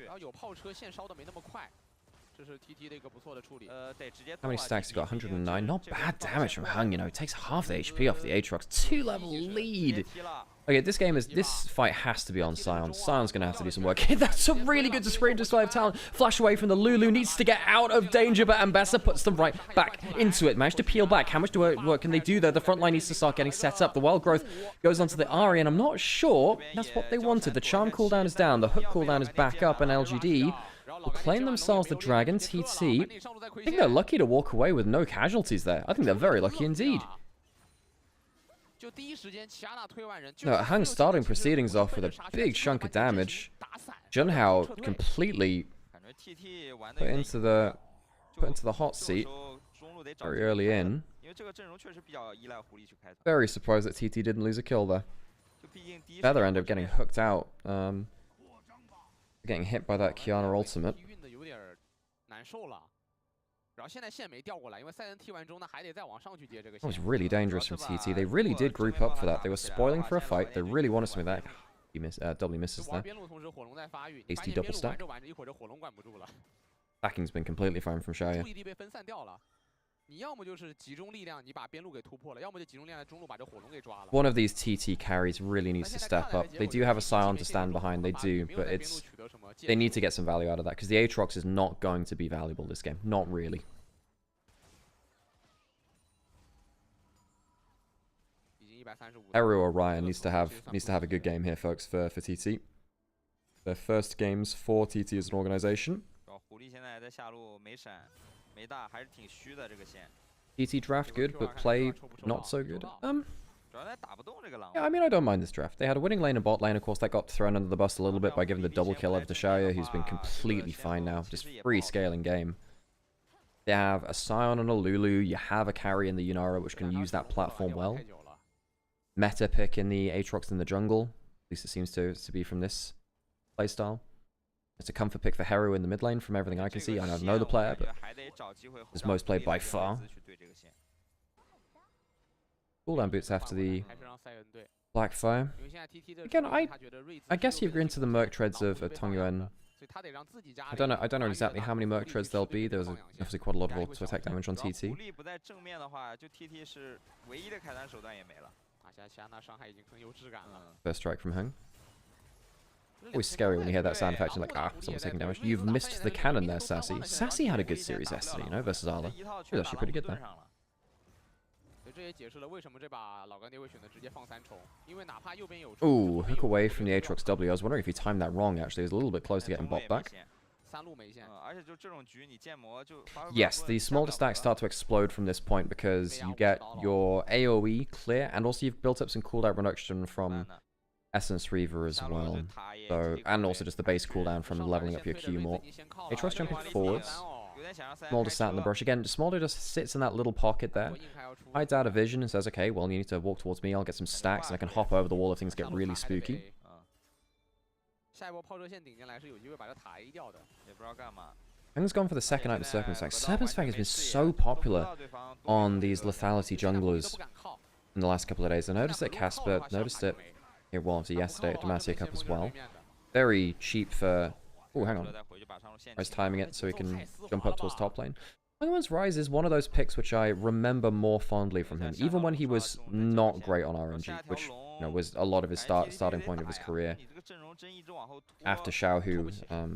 How many stacks you got? 109. Not bad damage from Hung, you know. It takes half the HP off the Aatrox. 2-level lead. Okay, this fight has to be on Scion. Scion's gonna have to do some work. That's a really good display of talent. Flash away from the Lulu. Needs to get out of danger, but Ambessa puts them right back into it. Managed to peel back. How much work can they do there? The front line needs to start getting set up. The Wild Growth goes onto the Ari, and I'm not sure that's what they wanted. The Charm cooldown is down. The Hook cooldown is back up, and LGD will claim themselves the Dragon TT. I think they're lucky to walk away with no casualties there. I think they're very lucky indeed. No, Hung starting proceedings off with a big chunk of damage. Junhao completely put into the hot seat. very early in. Very surprised that TT didn't lose a kill there. Feather ended up getting hooked out. Getting hit by that Kiana ultimate. That was really dangerous from TT. They really did group up for that. They were spoiling for a fight. They really wanted something like that. He doubly misses there. Hasty double stack. Stacking's been completely fine from Shaya. One of these TT carries really needs to step up. They do have a Scion to stand behind, they do, but they need to get some value out of that, because the Aatrox is not going to be valuable this game. Not really. Eru or Ryan needs to have a good game here, folks, for TT. Their first games for TT as an organization. TT draft good, but play not so good. Yeah, I mean, I don't mind this draft. They had a winning lane and bot lane, of course, that got thrown under the bus a little bit by giving the double kill over to Shaya, who's been completely fine now. Just free scaling game. They have a Scion and a Lulu. You have a carry in the Yunara, which can use that platform well. Meta pick in the Aatrox in the jungle. At least it seems to be from this playstyle. It's a comfort pick for Heru in the mid lane from everything I can see. I don't know the player, but it's most played by far. Cooldown boots after the Blackfire. Again, I guess you're into the Merc Treads of Tongyuan. I don't know exactly how many Merc Treads there'll be. There was obviously quite a lot of auto attack damage on TT. First strike from Hung. Always scary when you hear that sound effect. You're like, ah, someone's taking damage. You've missed the cannon there, Sassy. Sassy had a good series yesterday, you know, versus Arla. She was actually pretty good there. Ooh, hook away from the Aatrox W. I was wondering if he timed that wrong, actually. He was a little bit close to getting bot back. Yes, the smaller stacks start to explode from this point because you get your AoE clear, and also you've built up some cooldown reduction from Essence Reaver as well. So, and also just the base cooldown from leveling up your Q more. Aatrox jumping forwards. Smolder sat in the brush again. Smolder just sits in that little pocket there, hides out of vision and says, okay, well, you need to walk towards me, I'll get some stacks, and I can hop over the wall if things get really spooky. Hung's gone for the second item, Circumspect. Circumspect has been so popular on these lethality junglers in the last couple of days. I noticed it at Casper, noticed it here, well, obviously yesterday at Demacia Cup as well. Very cheap for... Oh, hang on. I was timing it so he can jump up towards top lane. Hungman's Rise is one of those picks which I remember more fondly from him, even when he was not great on RNG, which, you know, was a lot of his starting point of his career after Xiaohu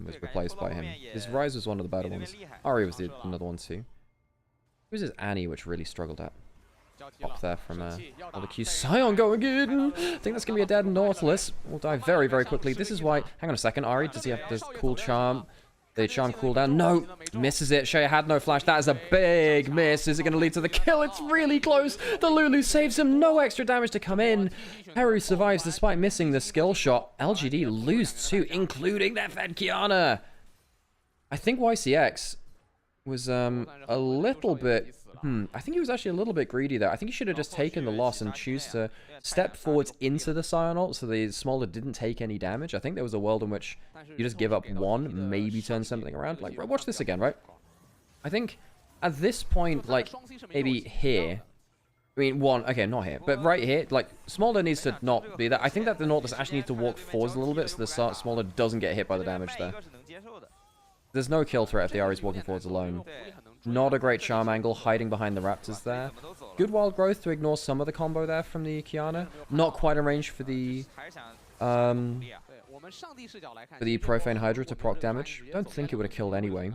was replaced by him. His Rise was one of the better ones. Ari was another one too. Who's his Annie, which really struggled at? Pop there from the Q. Scion going in! I think that's going to be a dead Nautilus. We'll die very, very quickly. This is why... Hang on a second, Ari. Does he have this cool charm? The charm cooldown? No! Misses it. Shaya had no flash. That is a big miss. Is it going to lead to the kill? It's really close. The Lulu saves him. No extra damage to come in. Heru survives despite missing the skill shot. LGD lose two, including their Fed Kiana. I think YCX was a little bit... I think he was actually a little bit greedy there. I think he should have just taken the loss and choose to step forwards into the Scion ult so the Smolder didn't take any damage. I think there was a world in which you just give up one, maybe turn something around. Like, watch this again, right? I think at this point, like, maybe here. I mean, okay, not here, but right here, like, Smolder needs to not be that. I think that the Nautilus actually needs to walk forwards a little bit so the Smolder doesn't get hit by the damage there. There's no kill threat if the Ari's walking forwards alone. Not a great charm angle, hiding behind the Raptors there. Good wild growth to ignore some of the combo there from the Kiana. Not quite in range for the Profane Hydra to proc damage. Don't think it would have killed anyway.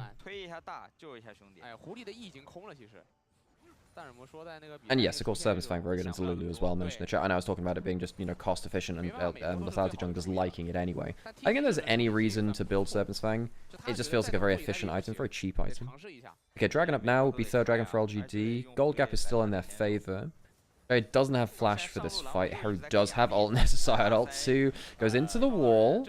And yes, of course, Servant's Fang very good into Lulu as well, mentioned in the chat. And I was talking about it being just, you know, cost efficient and lethality junglers liking it anyway. I think if there's any reason to build Servant's Fang, it just feels like a very efficient item, very cheap item. Okay, Dragon up now will be third Dragon for LGD. Gold gap is still in their favor. It doesn't have flash for this fight. Heru does have ult, necessary ult too. Goes into the wall.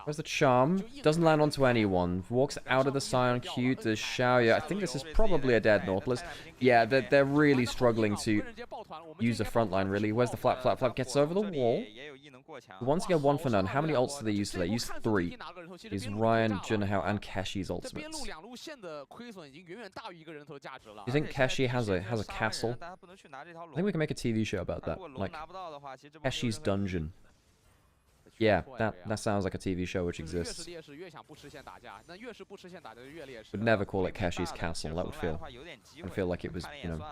Where's the charm? Doesn't land onto anyone. Walks out of the Scion Q to Xiaoya. I think this is probably a dead Nautilus. Yeah, they're really struggling to use the front line, really. Where's the flap? Flap gets over the wall. Once again, 1 for none. How many ults do they use today? Use 3. Use Ryan, Junhao, and Keshi's ultimates. Do you think Keshi has a castle? I think we can make a TV show about that. Like, Keshi's Dungeon. Yeah, that sounds like a TV show which exists. Would never call it Keshi's Castle. That would feel like it was, you know,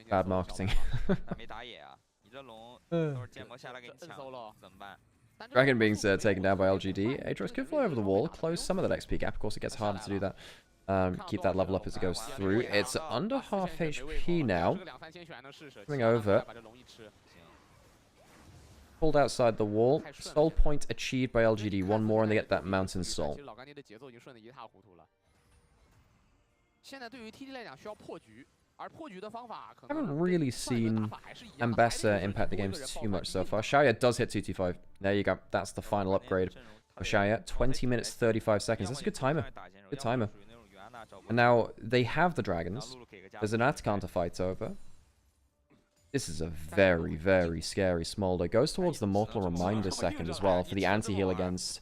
bad marketing. Dragon being taken down by LGD. Aatrox could fly over the wall, close some of that XP gap. Of course, it gets harder to do that. Keep that level up as it goes through. It's under half HP now. Coming over. Pulled outside the wall. Soul point achieved by LGD. 1 more and they get that Mountain Soul. I haven't really seen Ambassa impact the games too much so far. Xiaoya does hit 225. There you go. That's the final upgrade for Xiaoya. 20 minutes, 35 seconds. That's a good timer. Good timer. And now they have the dragons. There's an Atacant to fight over. This is a very, very scary Smolder. Goes towards the Mortal Reminder second as well for the anti-heal against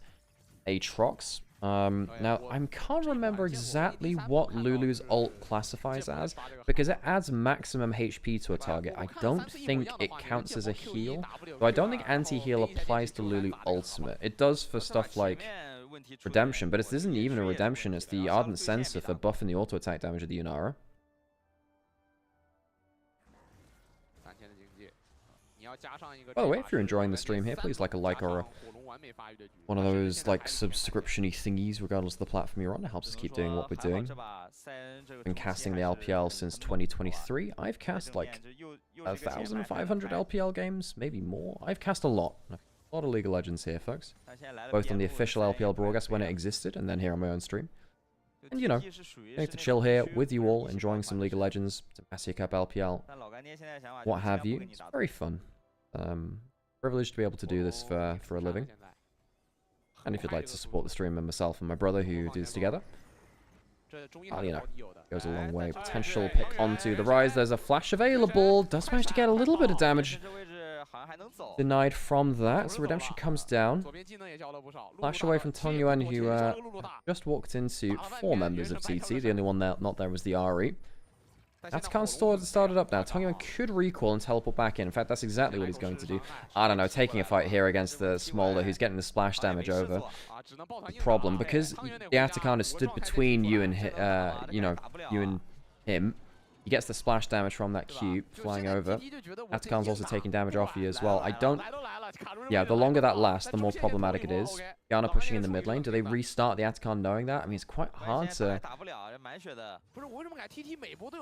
Aatrox. Now, I can't remember exactly what Lulu's ult classifies as, because it adds maximum HP to a target. I don't think it counts as a heal, so I don't think anti-heal applies to Lulu ultimate. It does for stuff like Redemption, but it isn't even a Redemption, it's the Ardent Sensor for buffing the auto-attack damage of the Yunara. By the way, if you're enjoying the stream here, please like or one of those like subscription-y thingies, regardless of the platform you're on. It helps us keep doing what we're doing. Been casting the LPL since 2023. I've cast like 1,500 LPL games, maybe more. I've cast a lot. A lot of League of Legends here, folks. Both on the official LPL broadcast when it existed, and then here on my own stream. And, you know, getting to chill here with you all, enjoying some League of Legends, Demacia Cup, LPL, what have you. It's very fun. Privileged to be able to do this for a living. And if you'd like to support the stream and myself and my brother who do this together, you know, goes a long way. Potential pick onto the rise. There's a flash available. Does manage to get a little bit of damage denied from that. So Redemption comes down. Flash away from Tong Yuan, who just walked into 4 members of TT. The only one not there was the Ari. Atacant started up now. Tong Yuan could recall and teleport back in. In fact, that's exactly what he's going to do. I don't know, taking a fight here against the Smolder, who's getting the splash damage over. The problem, because the Atacant has stood between you and him. He gets the splash damage from that Q flying over. Atacant's also taking damage off you as well. Yeah, the longer that lasts, the more problematic it is. Kiana pushing in the mid lane. Do they restart the Atacant knowing that? I mean, it's quite hard to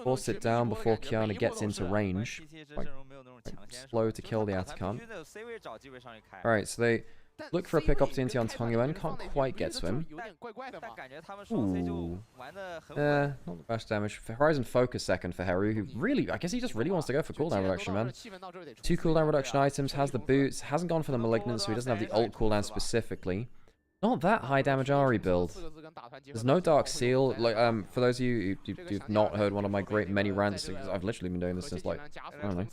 force it down before Kiana gets into range. Quite slow to kill the Atacant. Alright, so they look for a pick opportunity on Tong Yuan. Can't quite get to him. Ooh. Not the best damage. Horizon Focus second for Heru, who really, I guess he just really wants to go for cooldown reduction, man. 2 cooldown reduction items, has the boots, hasn't gone for the Malignant, so he doesn't have the ult cooldown specifically. Not that high damage Ari build. There's no Dark Seal. Like, for those of you who've not heard one of my great many rants, I've literally been doing this since like, I don't know,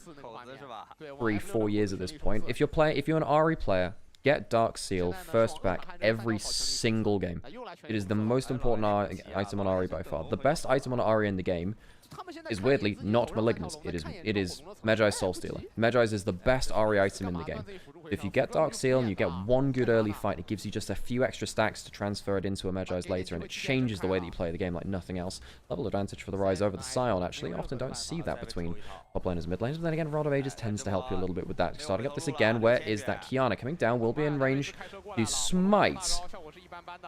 3-4 years at this point. If you're an Ari player, get Dark Seal first back every single game. It is the most important item on Ari by far. The best item on Ari in the game is weirdly not Malignant. It is Medjai's Soul Stealer. Medjai's is the best Ari item in the game. If you get Dark Seal and you get one good early fight, it gives you just a few extra stacks to transfer it into a Medjai's later, and it changes the way that you play the game like nothing else. Level advantage for the Rise over the Scion, actually. Often don't see that between top laners and mid laners, but then again, Rod of Ages tends to help you a little bit with that. Starting up this again, where is that Kiana? Coming down, will be in range to smite.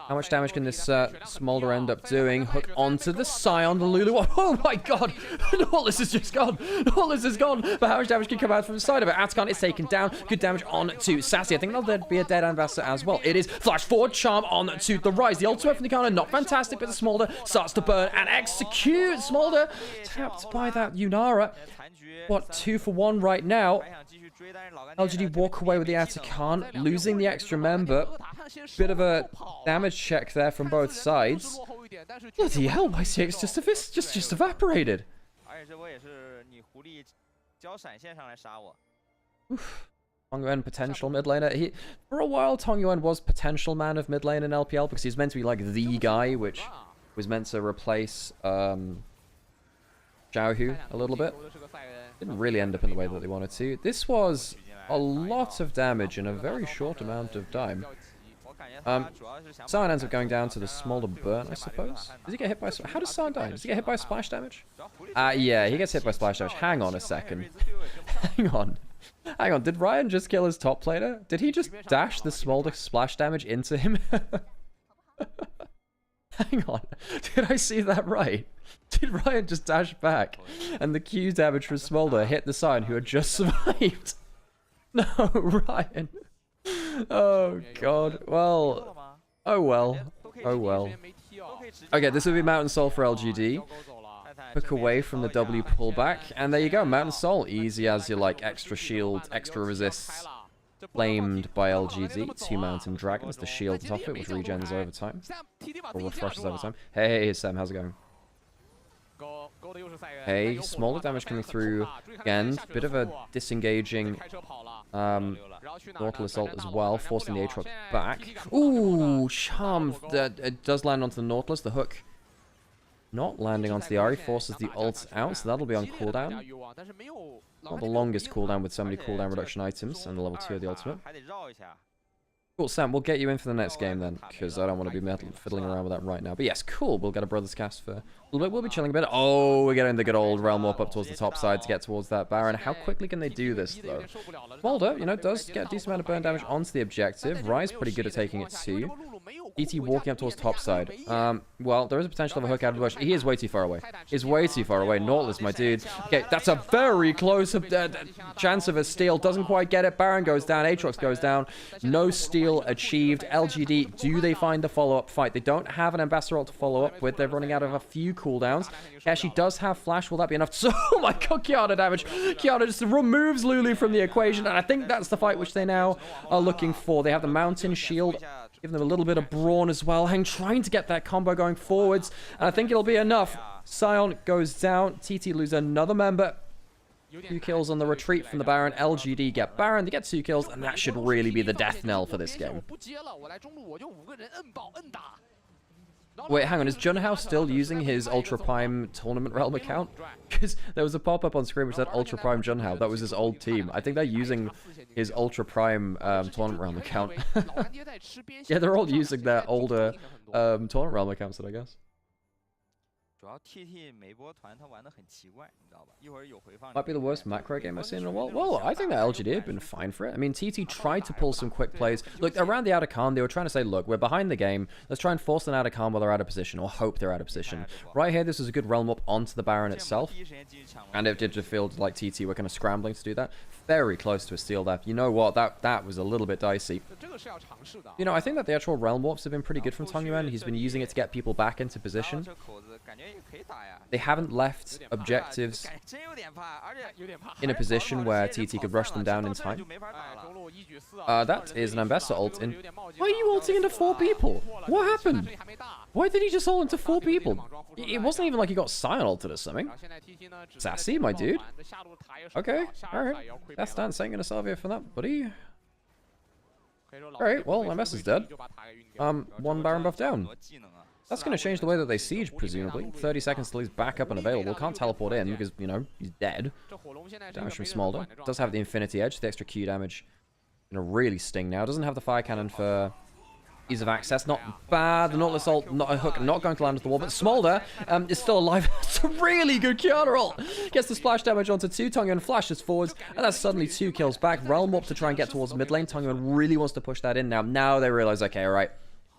How much damage can this Smolder end up doing? Hook onto the Scion, the Lulu. Oh my god! Nautilus is just gone! Nautilus is gone! But how much damage can come out from the side of it? Atacant is taken down. Good damage on to Sassy. I think there'll be a dead Ambassa as well. It is Flash Forward Charm on to the Rise. The ultimate from the counter, not fantastic, but the Smolder starts to burn and execute. Smolder tapped by that Yunara. What, 2 for 1 right now? LGD walk away with the Atacant, losing the extra member. Bit of a damage check there from both sides. Bloody hell, my CX just evaporated. Oof. Tongyuan potential mid laner. For a while, Tongyuan was potential man of mid lane in LPL because he's meant to be like the guy, which was meant to replace Xiaohu a little bit. Didn't really end up in the way that they wanted to. This was a lot of damage in a very short amount of time. Sion ends up going down to the smaller burn, I suppose. Does he get hit by... How does Sion die? Does he get hit by splash damage? Yeah, he gets hit by splash damage. Hang on a second. Hang on. Hang on, did Ryan just kill his top laner? Did he just dash the smolder splash damage into him? Hang on. Did I see that right? Did Ryan just dash back and the Q damage from Smolder hit the Sion who had just survived? No, Ryan. Oh, God. Well. Oh, well. Oh, well. Okay, this will be Mountain Soul for LGD. Took away from the W pullback. And there you go. Mountain Soul. Easy as your, like, extra shield, extra resists. Flamed by LGD. 2 Mountain Dragons. The shield top it, which regens over time. Or refreshes over time. Hey, Sam, how's it going? Hey, smaller damage coming through again. Bit of a disengaging Nautilus ult as well, forcing the Aatrox back. Ooh, charm. It does land onto the Nautilus. The hook not landing onto the Ahri forces the ult out, so that'll be on cooldown. Not the longest cooldown with so many cooldown reduction items, and the level 2 of the ultimate. Cool, Sam, we'll get you in for the next game then, because I don't want to be fiddling around with that right now. But yes, cool, we'll get a Brothers cast for a little bit. We'll be chilling a bit. Oh, we're getting the good old Realm Warp up towards the top side to get towards that Baron. How quickly can they do this, though? Smolder, you know, does get a decent amount of burn damage onto the objective. Rise pretty good at taking it too. DT walking up towards top side. Well, there is a potential of a hook out of the bush. He is way too far away. He's way too far away. Nautilus, my dude. Okay, that's a very close chance of a steal. Doesn't quite get it. Baron goes down. Aatrox goes down. No steal achieved. LGD, do they find the follow-up fight? They don't have an Ambassador ult to follow up with. They're running out of a few cooldowns. Keshi does have flash. Will that be enough? So, oh my god, Kiana damage. Kiana just removes Lulu from the equation, and I think that's the fight which they now are looking for. They have the Mountain Shield. Giving them a little bit of brawn as well. Hang trying to get that combo going forwards. And I think it'll be enough. Sion goes down. TT lose another member. 2 kills on the retreat from the Baron. LGD get Baron. They get 2 kills. And that should really be the death knell for this game. Wait, hang on. Is Junhao still using his Ultra Prime Tournament Realm account? Because there was a pop-up on screen which said Ultra Prime Junhao. That was his old team. I think they're using his Ultra Prime Tournament Realm account. Yeah, they're all using their older Tournament Realm accounts, I guess. Might be the worst macro game I've seen in a while. Well, I think that LGD have been fine for it. I mean, TT tried to pull some quick plays. Look, around the Atacant, they were trying to say, look, we're behind the game. Let's try and force an Atacant while they're out of position, or hope they're out of position. Right here, this is a good realm up onto the Baron itself. And it did just feel like TT were kind of scrambling to do that. Very close to a steal there. You know what? That was a little bit dicey. You know, I think that the actual realm warps have been pretty good from Tongyuan. He's been using it to get people back into position. They haven't left objectives in a position where TT could rush them down in time. That is an Ambassador ult in... Why are you ulting into 4 people? What happened? Why did he just ult into 4 people? It wasn't even like he got Sion ulted or something. Sassy, my dude. Okay, alright. That's stance ain't gonna salve you for that, buddy. Alright, well, MS is dead. 1 Baron buff down. That's going to change the way that they siege, presumably. 30 seconds till he's back up and available. Can't teleport in because, you know, he's dead. Damage from Smolder. Does have the Infinity Edge. The extra Q damage going to really sting now. Doesn't have the Fire Cannon for ease of access. Not bad. The Nautilus ult, not a hook, not going to land at the wall. But Smolder is still alive. It's a really good Kiana ult. Gets the splash damage onto 2. Tongyuan flashes forwards. And that's suddenly 2 kills back. Realm up to try and get towards mid lane. Tongyuan really wants to push that in now. Now they realize, okay, all right.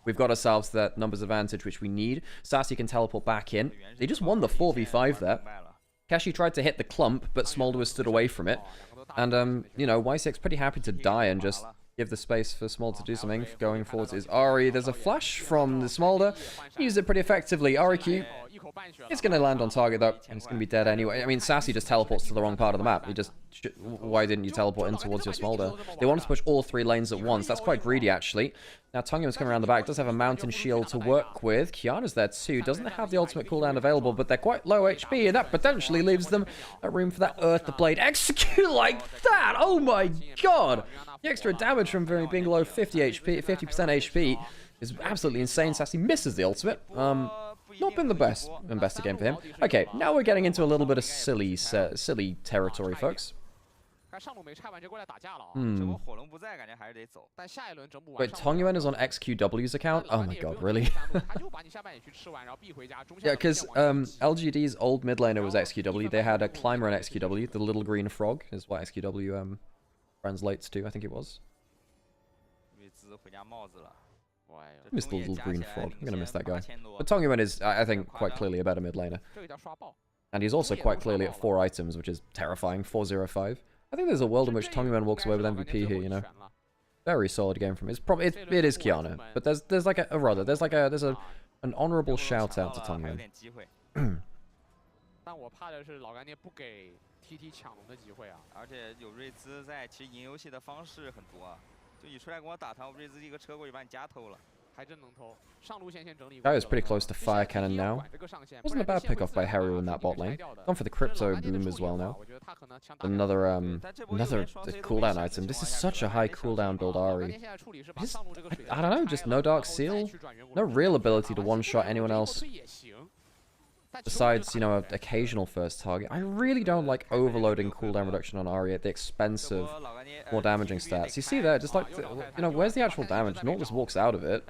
We've got ourselves that numbers advantage which we need. Sassy can teleport back in. They just won the 4v5 there. Keshi tried to hit the clump, but Smolder was stood away from it. And, you know, Y6 pretty happy to die and just give the space for Smolder to do something. Going forwards is Ari. There's a flash from the Smolder. Use it pretty effectively. Ari Q. It's going to land on target though, and it's going to be dead anyway. I mean, Sassy just teleports to the wrong part of the map. He just... Why didn't you teleport in towards your Smolder? They wanted to push all 3 lanes at once. That's quite greedy, actually. Now, Tongue's coming around the back. Does have a mountain shield to work with. Kiana's there too. Doesn't have the ultimate cooldown available, but they're quite low HP, and that potentially leaves them a room for that Earth the Blade. Execute like that! Oh my god! The extra damage from being below 50 HP, 50% HP is absolutely insane. Sassy misses the ultimate. Not been the best invested game for him. Okay, now we're getting into a little bit of silly territory, folks. Wait, Tongyuan is on XQW's account? Oh my god, really? Yeah, because LGD's old mid laner was XQW. They had a climber in XQW. The little green frog is what XQW translates to, I think it was. I missed the little green frog. I'm going to miss that guy. But Tongyuan is, I think, quite clearly a better mid laner. And he's also quite clearly at 4 items, which is terrifying. 405. I think there's a world in which Tongyuan walks away with MVP here, you know. Very solid game from him. It is Kiana, but there's an honorable shout out to Tongyuan. 但我怕的是老干爹不给 TT 抢龙的机会啊！而且有瑞兹在，其实赢游戏的方式很多啊。就你出来跟我打团，我瑞兹一个车过去把你家偷了，还真能偷。上路线先整理。That is pretty close to Fire Cannon now. Wasn't a bad pick off by Harry in that bot lane. Gone for the Crypto Boom as well now. Another cooldown item. This is such a high cooldown build, Ari. I don't know, just no Dark Seal, no real ability to one-shot anyone else. Besides, you know, an occasional first target. I really don't like overloading cooldown reduction on Ari at the expense of more damaging stats. You see there, just like, you know, where's the actual damage? Nautilus walks out of it.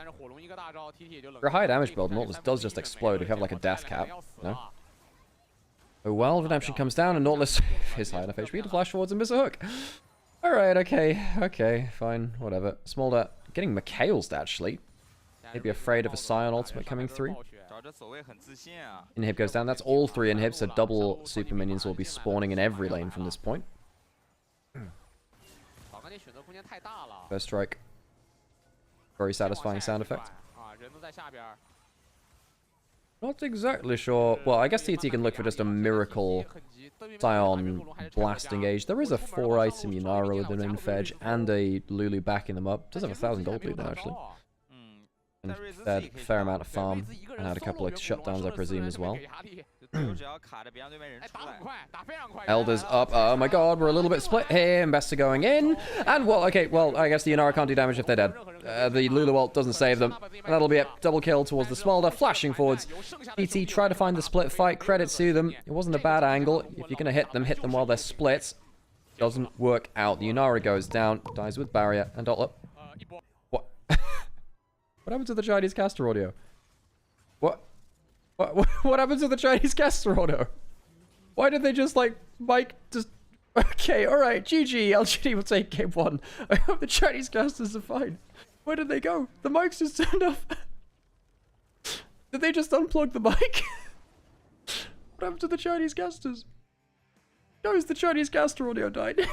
For a high damage build, Nautilus does just explode if you have like a death cap, you know? Oh well, Redemption comes down and Nautilus is high enough HP to flash forwards and miss a hook. Alright, okay, fine, whatever. Smolder getting McHale'd actually. Maybe afraid of a Scion ultimate coming through. Inhib goes down. That's all 3 inhibs, so double super minions will be spawning in every lane from this point. First strike. Very satisfying sound effect. Not exactly sure. Well, I guess TT can look for just a miracle Scion blast engage. There is a 4-item Yunara with an Infedge and a Lulu backing them up. Does have 1,000 gold lead now, actually. And a fair amount of farm, and had a couple of shutdowns, I presume, as well. Elder's up. Oh my god, we're a little bit split here. Investor going in. And, well, okay, well, I guess the Yunara can't do damage if they're dead. The Lulu ult doesn't save them. And that'll be it. Double kill towards the Smolder, flashing forwards. ET try to find the split fight. Credit to them. It wasn't a bad angle. If you're going to hit them while they're split. Doesn't work out. The Yunara goes down, dies with barrier, and Dotler. What? What happened to the Chinese caster audio? What happened to the Chinese caster audio? Why did they just, like, Mike just... Okay, alright, GG, LGD will take game 1. I hope the Chinese casters are fine. Where did they go? The mics just turned off. Did they just unplug the mic? What happened to the Chinese casters? Guys, the Chinese caster audio died.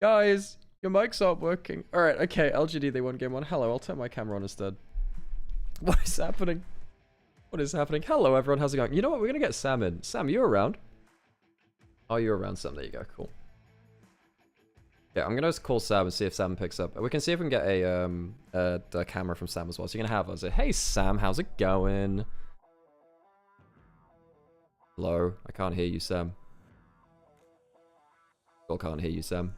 Guys... Your mics aren't working. Alright, okay, LGD, they won game 1. Hello, I'll turn my camera on instead. What is happening? What is happening? Hello, everyone, how's it going? You know what, we're gonna get Sam in. Sam, you around? Oh, you're around, Sam, there you go, cool. Yeah, I'm gonna just call Sam and see if Sam picks up. We can see if we can get a camera from Sam as well. So you're gonna have us. Hey, Sam, how's it going? Hello, I can't hear you, Sam. Still can't hear you, Sam.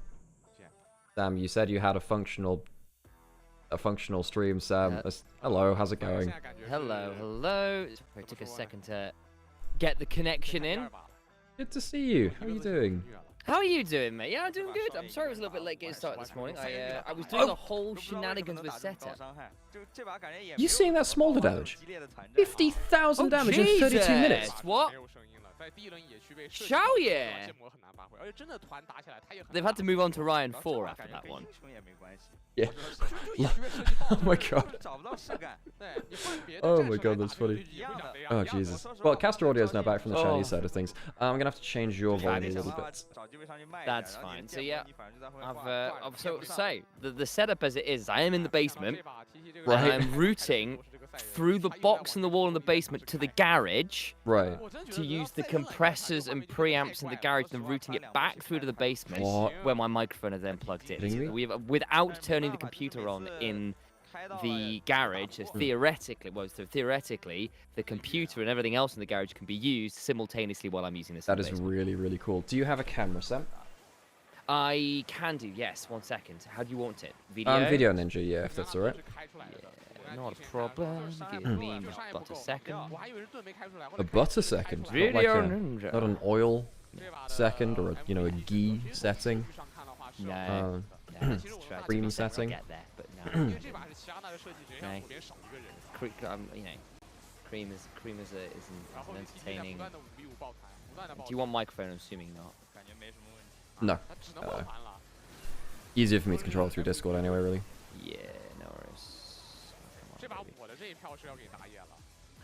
Sam, you said you had a functional stream, Sam. Hello, how's it going? Hello. It took a second to get the connection in. Good to see you. How are you doing? How are you doing, mate? Yeah, I'm doing good. I'm sorry it was a little bit late getting started this morning. I was doing the whole shenanigans with setup. You seeing that Smolder damage? 50,000 damage in 32 minutes. What? Shall ya? They've had to move on to Ryan 4 after that one. Yeah. Oh my god. Oh my god, that's funny. Oh Jesus. Well, Caster Audio is now back from the Chinese side of things. I'm gonna have to change your volume a little bit. That's fine. So yeah, I've sort of say the setup as it is. I am in the basement. Right. And I'm routing through the box in the wall in the basement to the garage. Right. To use the compressors and preamps in the garage, then routing it back through to the basement where my microphone is then plugged in. So without turning the computer on in the garage, so theoretically, the computer and everything else in the garage can be used simultaneously while I'm using this. That is really, really cool. Do you have a camera, Sam? I can do, yes. 1 second. How do you want it? Video? Video Ninja, yeah, if that's alright. Yeah, not a problem. Give me but a second. A butter second? Video not, Ninja. Not an oil second or a ghee setting? No. Cream setting? Get there, but no. Okay. Cream is an entertaining. Do you want microphone? I'm assuming not. No. Easier for me to control through Discord anyway, really. Yeah, no worries.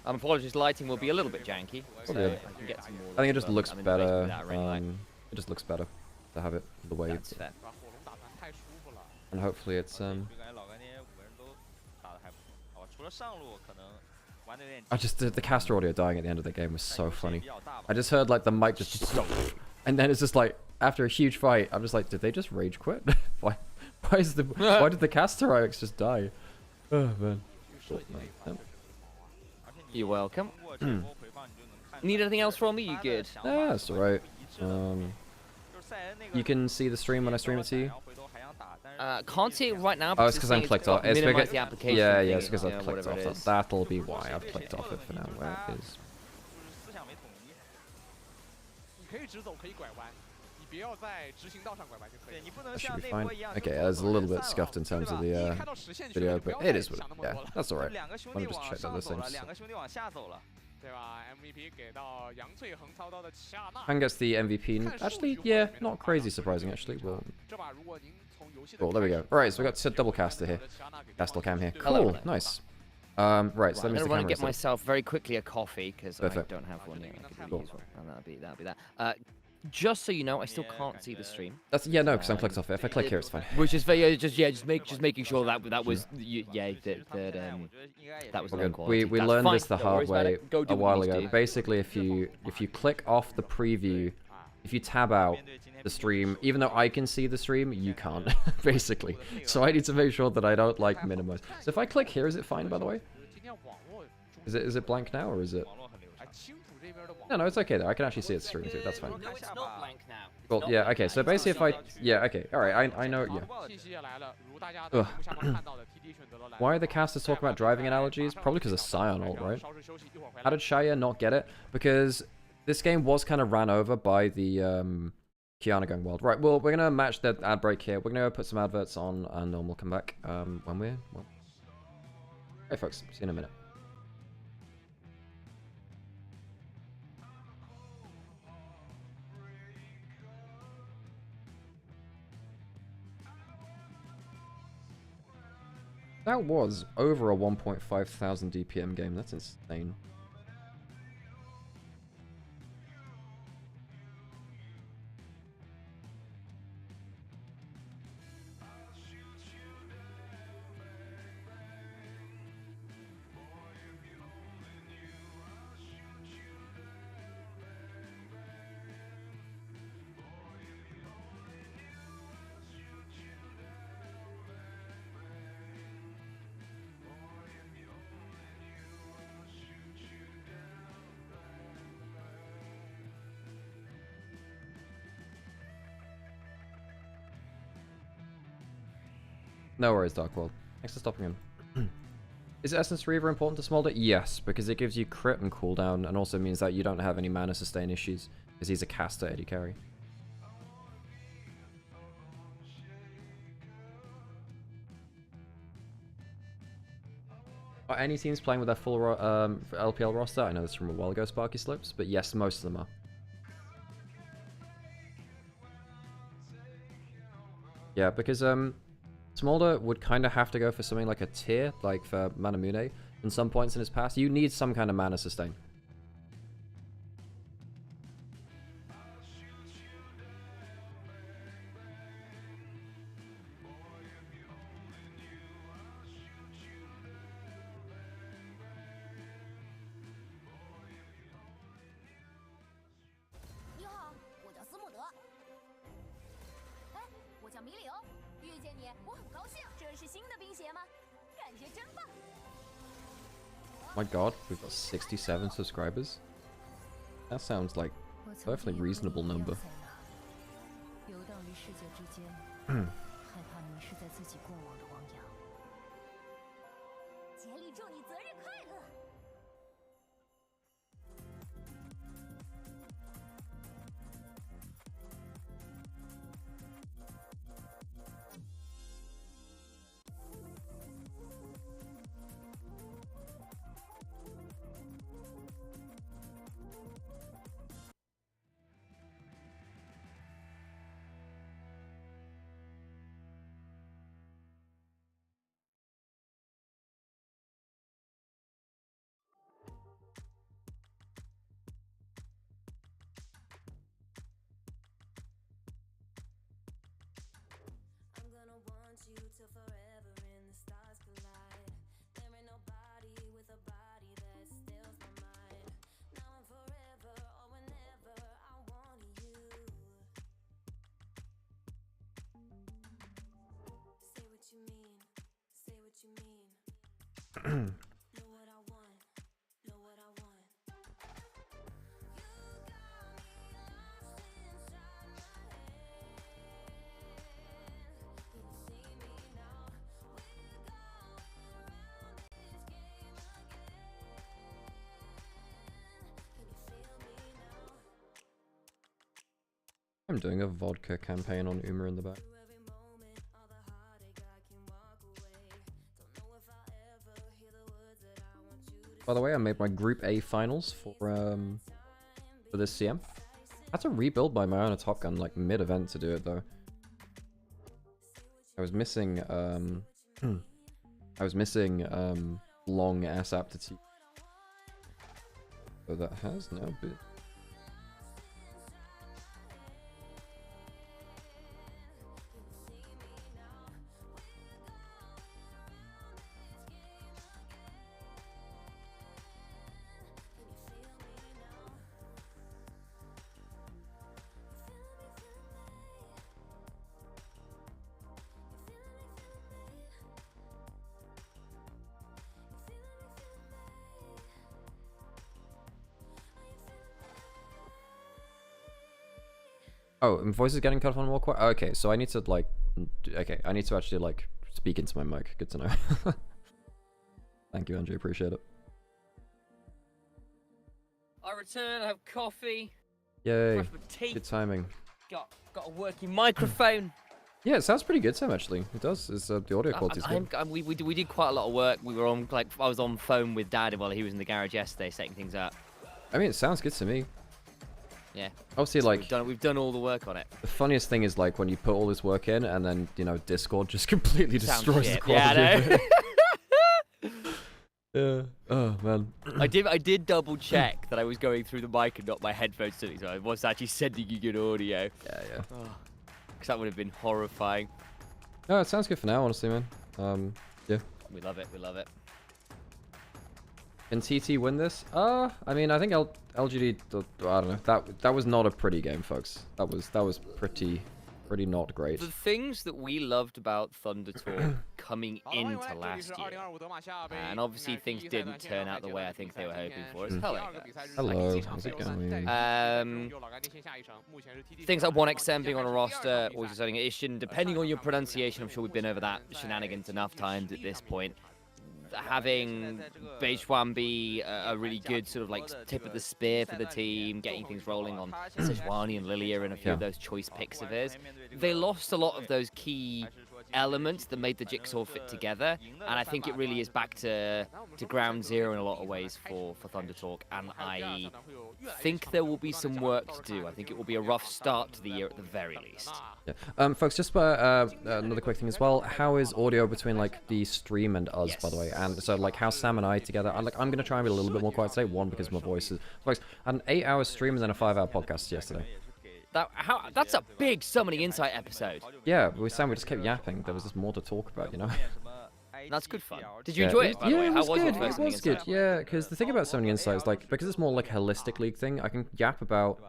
Apologies, lighting will be a little bit janky. So yeah. I can get some more. I think it just looks better. It just looks better to have it the way. That's fair. And hopefully it's I just the caster audio dying at the end of the game was so funny. I just heard like the mic just and then it's just like after a huge fight, I'm just like, did they just rage quit? why did the caster IX just die? Oh man. You're welcome. Need anything else from me? You good? Yeah, that's alright. You can see the stream when I stream it to you. Can't see it right now. Oh, it's because I'm clicked off. It's because yeah, it's because I've clicked off. That'll be why I've clicked off it for now. Where it is. That should be fine. Okay, it's a little bit scuffed in terms of the video, but it is what yeah, that's alright. Let me just check that this thing's... Han gets the MVP. Actually, yeah, not crazy surprising actually. Well, oh, there we go. Alright, so we got double caster here. Castle cam here. Cool, nice. Right, so let me I'm gonna get myself very quickly a coffee because I don't have one yet. Cool. And that'll be that. Just so you know, I still can't see the stream. That's no, because I'm clicked off it. If I click here, it's fine. Which is just making sure that was that was good. We learned this the hard way a while ago. Basically, if you click off the preview, if you tab out the stream, even though I can see the stream, you can't. Basically, so I need to make sure that I don't like minimize. So if I click here, is it fine? By the way, is it blank now or is it? No, it's okay though. I can actually see it streaming too. That's fine. No, it's not blank now. Well, yeah, okay. So basically, if okay, all right. I know. Yeah. Ugh. Why are the casters talking about driving analogies? Probably because of Scion ult, right? How did Shaya not get it? Because this game was kind of ran over by the Kiana going wild. Right. Well, we're gonna match that ad break here. We're gonna put some adverts on, and then we'll come back when we're Hey, folks. See you in a minute. That was over a 1.5 thousand DPM game. That's insane. No worries, Darkworld. Thanks for stopping him. Is Essence Reaver important to Smolder? Yes, because it gives you crit and cooldown, and also means that you don't have any mana sustain issues, because he's a caster AD carry. Are any teams playing with their full LPL roster? I know this from a while ago, Sparky Slopes, but yes, most of them are. Yeah, because Smolder would kind of have to go for something like a tier, like for Manamune, in some points in his past. You need some kind of mana sustain. My god, we've got 67 subscribers. That sounds like a perfectly reasonable number. I'm doing a vodka campaign on Uma in the back. By the way, I made my Group A finals for this CM. I had to rebuild my Nymaera Top Gun like mid-event to do it though. I was missing long ass aptitude. So that has now been. Oh, and voice is getting cut off on more quiet. Okay, so I need to like, I need to actually like speak into my mic. Good to know. Thank you, Andrew. Appreciate it. I return. I have coffee. Yay! Brush my teeth. Good timing. Got a working microphone. Yeah, it sounds pretty good, Sam. Actually, it does. It's the audio quality is good. We did quite a lot of work. We were on I was on phone with Dad while he was in the garage yesterday, setting things up. I mean, it sounds good to me. Yeah. Obviously, so like we've done all the work on it. The funniest thing is like when you put all this work in, and then Discord just completely destroys the quality. Yeah, I know. Yeah. Oh man. I did double check that I was going through the mic and not my headphones, so I was actually sending you good audio. Yeah, yeah. Because that would have been horrifying. No, it sounds good for now, honestly, man. Yeah. We love it. We love it. Can TT win this? I mean, I think LGD. I don't know. That was not a pretty game, folks. That was pretty not great. The things that we loved about ThunderTalk coming into last year, and obviously things didn't turn out the way I think they were hoping for. Hello, how's it going? Things like 1XM being on a roster, or just an issue, depending on your pronunciation, I'm sure we've been over that shenanigans enough times at this point. Having Bejuan be a really good sort of like tip of the spear for the team, getting things rolling on Sejuani and Lilia and a few of those choice picks of his. They lost a lot of those key elements that made the jigsaw fit together, and I think it really is back to ground zero in a lot of ways for ThunderTalk, and think there will be some work to do. I think it will be a rough start to the year at the very least. Yeah. Folks, just another quick thing as well. How is audio between like the stream and us, by the way? And so like how Sam and I together. I'm gonna try and be a little bit more quiet today. One, because my voice is. Folks, I had an 8-hour stream and then a 5-hour podcast yesterday. That's a big Summoning Insight episode. Yeah, we just kept yapping. There was just more to talk about, you know. That's good fun. Did you enjoy it, by the way? How was your first It was good, yeah, because the thing about Summoning Insight is, like, because it's more like a holistic league thing, I can yap about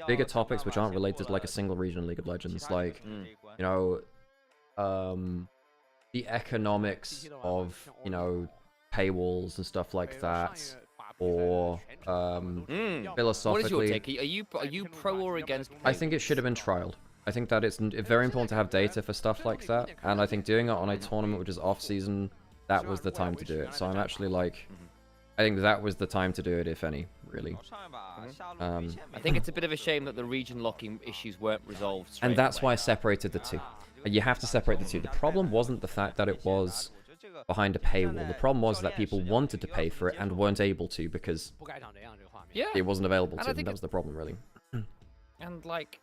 bigger topics which aren't related to, like, a single region in League of Legends, like, you know, the economics of, you know, paywalls and stuff like that, or, philosophically... What is your take? Are you pro or against paywalls? I think it should have been trialed. I think that it's very important to have data for stuff like that, and I think doing it on a tournament which is off-season, that was the time to do it. So I'm actually like, I think that was the time to do it, if any, really. I think it's a bit of a shame that the region locking issues weren't resolved. And that's why I separated the two. You have to separate the two. The problem wasn't the fact that it was behind a paywall. The problem was that people wanted to pay for it and weren't able to because it wasn't available to them. That was the problem, really. And like...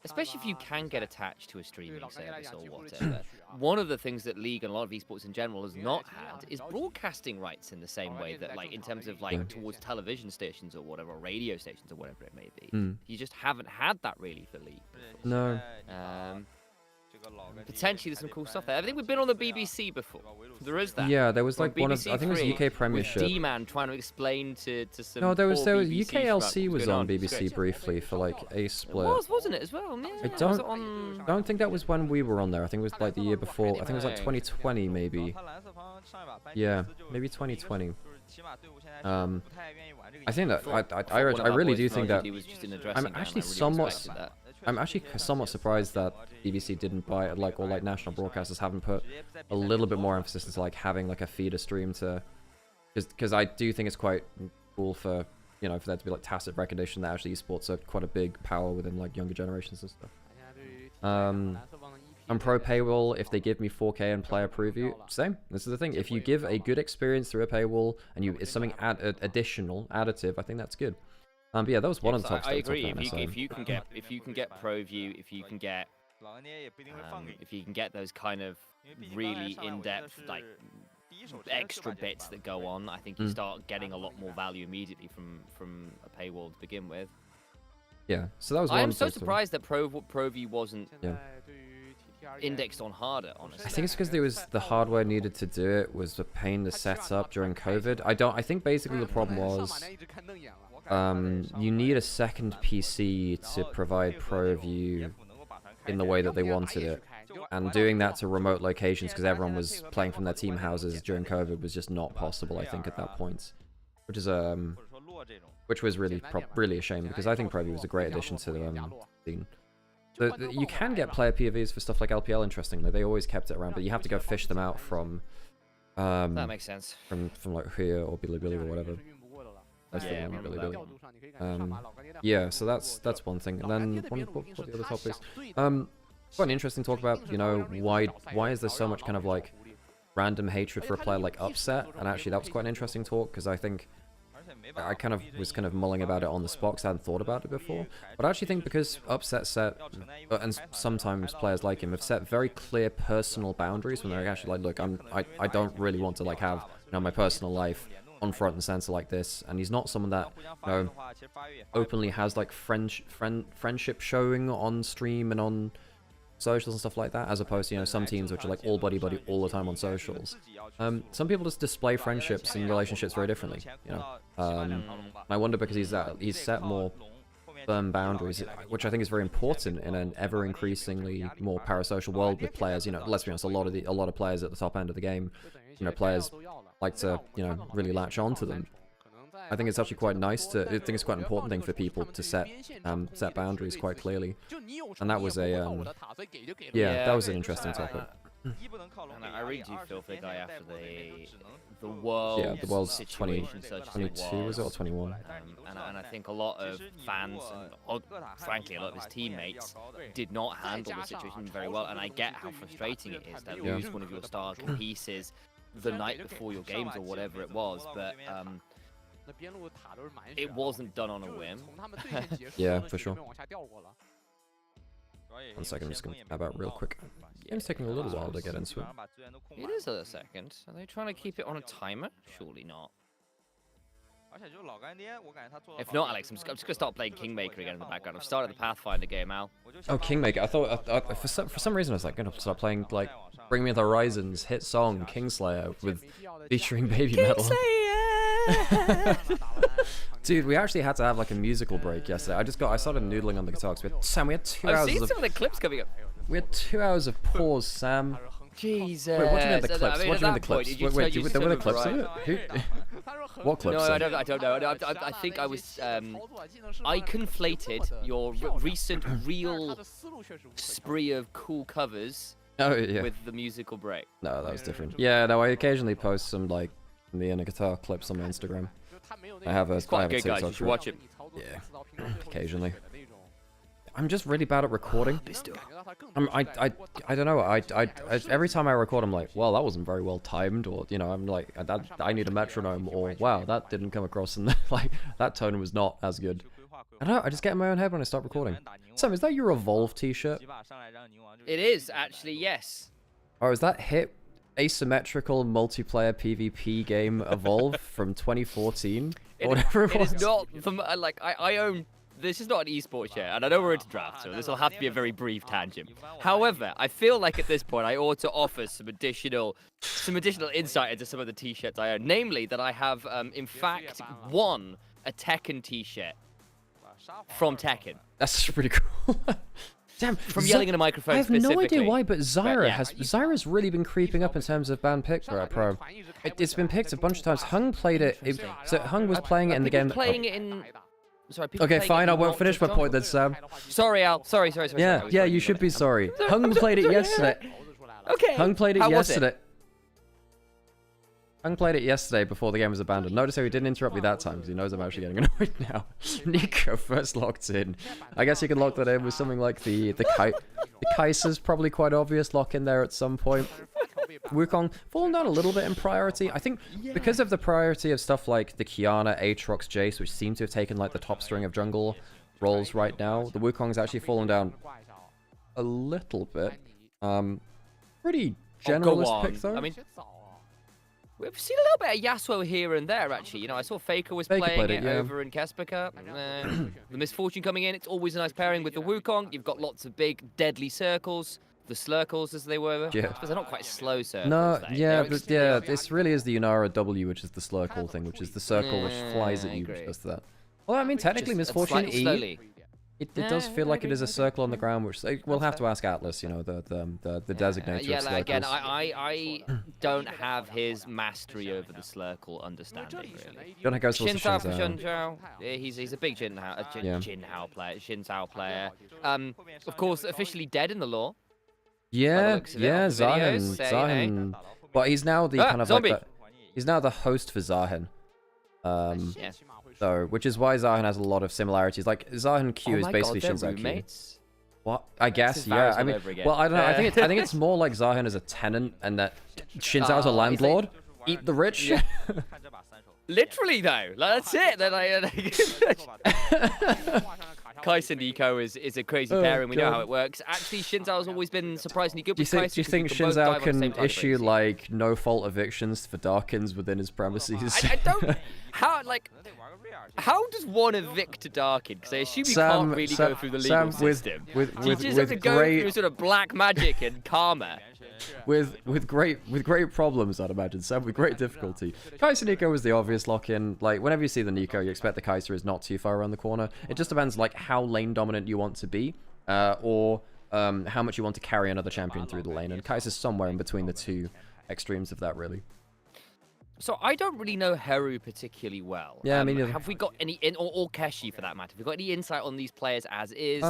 especially if you can get attached to a streaming service or whatever. One of the things that League and a lot of esports in general has not had is broadcasting rights in the same way that, like, in terms of, like, towards television stations or whatever, or radio stations or whatever it may be. You just haven't had that really for League. No. Potentially there's some cool stuff there. I think we've been on the BBC before. There is that. Yeah, there was like one of, I think it was UK Premiership. With D-Man trying to explain to some. No, there was UKLC was on BBC briefly for like a split. It wasn't it as well? Yeah, I don't think that was when we were on there. I think it was like the year before. I think it was like 2020 maybe. Yeah, maybe 2020. I think that I really do think that I'm actually somewhat surprised that BBC didn't buy it, like, or like national broadcasters haven't put a little bit more emphasis into like having like a feeder stream to, because I do think it's quite cool for, you know, for there to be like tacit recognition that actually esports are quite a big power within like younger generations and stuff. I'm pro paywall if they give me 4K and player preview. Same. This is the thing. If you give a good experience through a paywall and it's something additive, I think that's good. But yeah, that was one of the topics. I agree. If you can get pro view, if you can get those kind of really in-depth, like, extra bits that go on, I think you start getting a lot more value immediately from a paywall to begin with. Yeah. So that was one. I am so surprised that pro view wasn't indexed on harder, honestly. I think it's because there was the hardware needed to do it was a pain to set up during COVID. I think basically the problem was you need a second PC to provide pro view in the way that they wanted it, and doing that to remote locations because everyone was playing from their team houses during COVID was just not possible, I think, at that point, which was really a shame, because I think pro view was a great addition to the scene. You can get player POVs for stuff like LPL, interestingly. They always kept it around, but you have to go fish them out from that makes sense. From like here or Bilibili or whatever. Yeah, so that's one thing. And then what the other topics? Quite an interesting talk about, you know, why is there so much kind of like random hatred for a player like Upset? And actually that was quite an interesting talk, because I think I was mulling about it on the spot because I hadn't thought about it before. But I actually think because Upset set, and sometimes players like him have set very clear personal boundaries when they're actually like, look, I don't really want to like have, you know, my personal life on front and center like this. And he's not someone that, you know, openly has like friendship showing on stream and on socials and stuff like that, as opposed to, you know, some teams which are like all buddy all the time on socials. Some people just display friendships and relationships very differently, you know. I wonder because he's set more firm boundaries, which I think is very important in an ever increasingly more parasocial world with players. You know, let's be honest, a lot of players at the top end of the game, you know, players like to, you know, really latch on to them. I think it's actually quite nice to. I think it's quite an important thing for people to set boundaries quite clearly, and that was a that was an interesting topic. And I really do feel for the guy after the world's 2022 was it, or 21? And I think a lot of fans and frankly a lot of his teammates did not handle the situation very well, and I get how frustrating it is to lose one of your star pieces the night before your games or whatever it was, but it wasn't done on a whim. Yeah, for sure. 1 second, I'm just gonna tab out real quick. Game's taking a little while to get into it. It is a second. Are they trying to keep it on a timer? Surely not. If not, Alex, I'm just gonna start playing Kingmaker again in the background. I've started the Pathfinder game, Al. Oh, Kingmaker. I thought for some reason I was like gonna start playing like Bring Me the Horizon's hit song Kingslayer with featuring Baby Metal. Dude, we actually had to have like a musical break yesterday. I started noodling on the guitar because we had 2 hours. I've seen some of the clips coming up. We had 2 hours of pause, Sam. Jesus. Wait, what do you mean the clips? What do you mean the clips? Wait, there were the clips of it? What clips? No, I don't know. I think I was. I conflated your recent real spree of cool covers with the musical break. No, that was different. Yeah, no, I occasionally post some like me and a guitar clips on my Instagram. I have a. It's quite good, guys. You should watch it. Yeah, occasionally. I'm just really bad at recording. I don't know. Every time I record, I'm like, well, that wasn't very well timed, or you know, I'm like, I need a metronome, or wow, that didn't come across, and like that tone was not as good. I don't know. I just get in my own head when I start recording. Sam, is that your Evolve T-shirt? It is actually, yes. Or is that hit asymmetrical multiplayer PvP game Evolve from 2014 or whatever it was? It is not. Like I own. This is not an esports yet, and I know we're into draft, so this will have to be a very brief tangent. However, I feel like at this point I ought to offer some additional insight into some of the t-shirts I own. Namely, that I have, in fact, won a Tekken t-shirt from Tekken. That's pretty cool. Damn, from yelling in a microphone. I have no idea why, but Zyra's really been creeping up in terms of band pick pro. It's been picked a bunch of times. Hung played it. So Hung was playing it in the game. Playing it in. Sorry, okay, fine. I won't finish my point then, Sam. Sorry, Al. Sorry. Yeah, you should be sorry. Hung played it yesterday. Okay. Hung played it yesterday. Was it? Hung played it yesterday before the game was abandoned. Notice how he didn't interrupt me that time because he knows I'm actually getting annoyed now. Nico first locked in. I guess you can lock that in with something like the Kaiser's probably quite obvious. Lock in there at some point. Wukong fallen down a little bit in priority. I think because of the priority of stuff like the Kiana, Aatrox, Jace, which seem to have taken like the top string of jungle roles right now, the Wukong's actually fallen down a little bit. Pretty generalist pick though. I mean, we've seen a little bit of Yasuo here and there, actually. You know, I saw Faker was playing it over in Kespika. The Misfortune coming in, it's always a nice pairing with the Wukong. You've got lots of big, deadly circles. The Slurkles, as they were. Yeah. Because they're not quite slow circles. No, this really is the Yunara W, which is the Slurkle thing, which is the circle which flies at you, which does that. Well, I mean, technically, Misfortune E, it does feel like it is a circle on the ground, which we'll have to ask Atlas, you know, the designator of Slurkles. Again, I don't have his mastery over the Slurkle understanding, really. Don't go to Shinzao. He's a big Jin Hao player. Of course, officially dead in the lore. Yeah, Zahen. But he's now the kind of like he's now the host for Zahen. So, which is why Zahen has a lot of similarities. Like Zahen Q is basically Shinzao Q. What? I guess, yeah. I mean, well, I don't know. I think it's more like Zahen is a tenant and that Shinzao's a landlord. Eat the rich. Yeah. Literally though, like, that's it. Kai'Sa Nico is a crazy pairing. We know how it works. Actually, Shinzao's always been surprisingly good with Kai'Sa. Do you think Shinzao can issue like no-fault evictions for Darkins within his premises? I don't. How does one evict a Darkin? Because I assume you can't really go through the legal system. You just have to go through sort of black magic and karma. With great problems, I'd imagine. Sam, with great difficulty. Kai'Sa Nico is the obvious lock-in. Like, whenever you see the Nico, you expect the Kai'Sa is not too far around the corner. It just depends, like, how lane dominant you want to be, or how much you want to carry another champion through the lane. And Kai'Sa's somewhere in between the two extremes of that, really. So I don't really know Heru particularly well. Yeah, I mean, have we got any or Keshi for that matter? Have we got any insight on these players as is?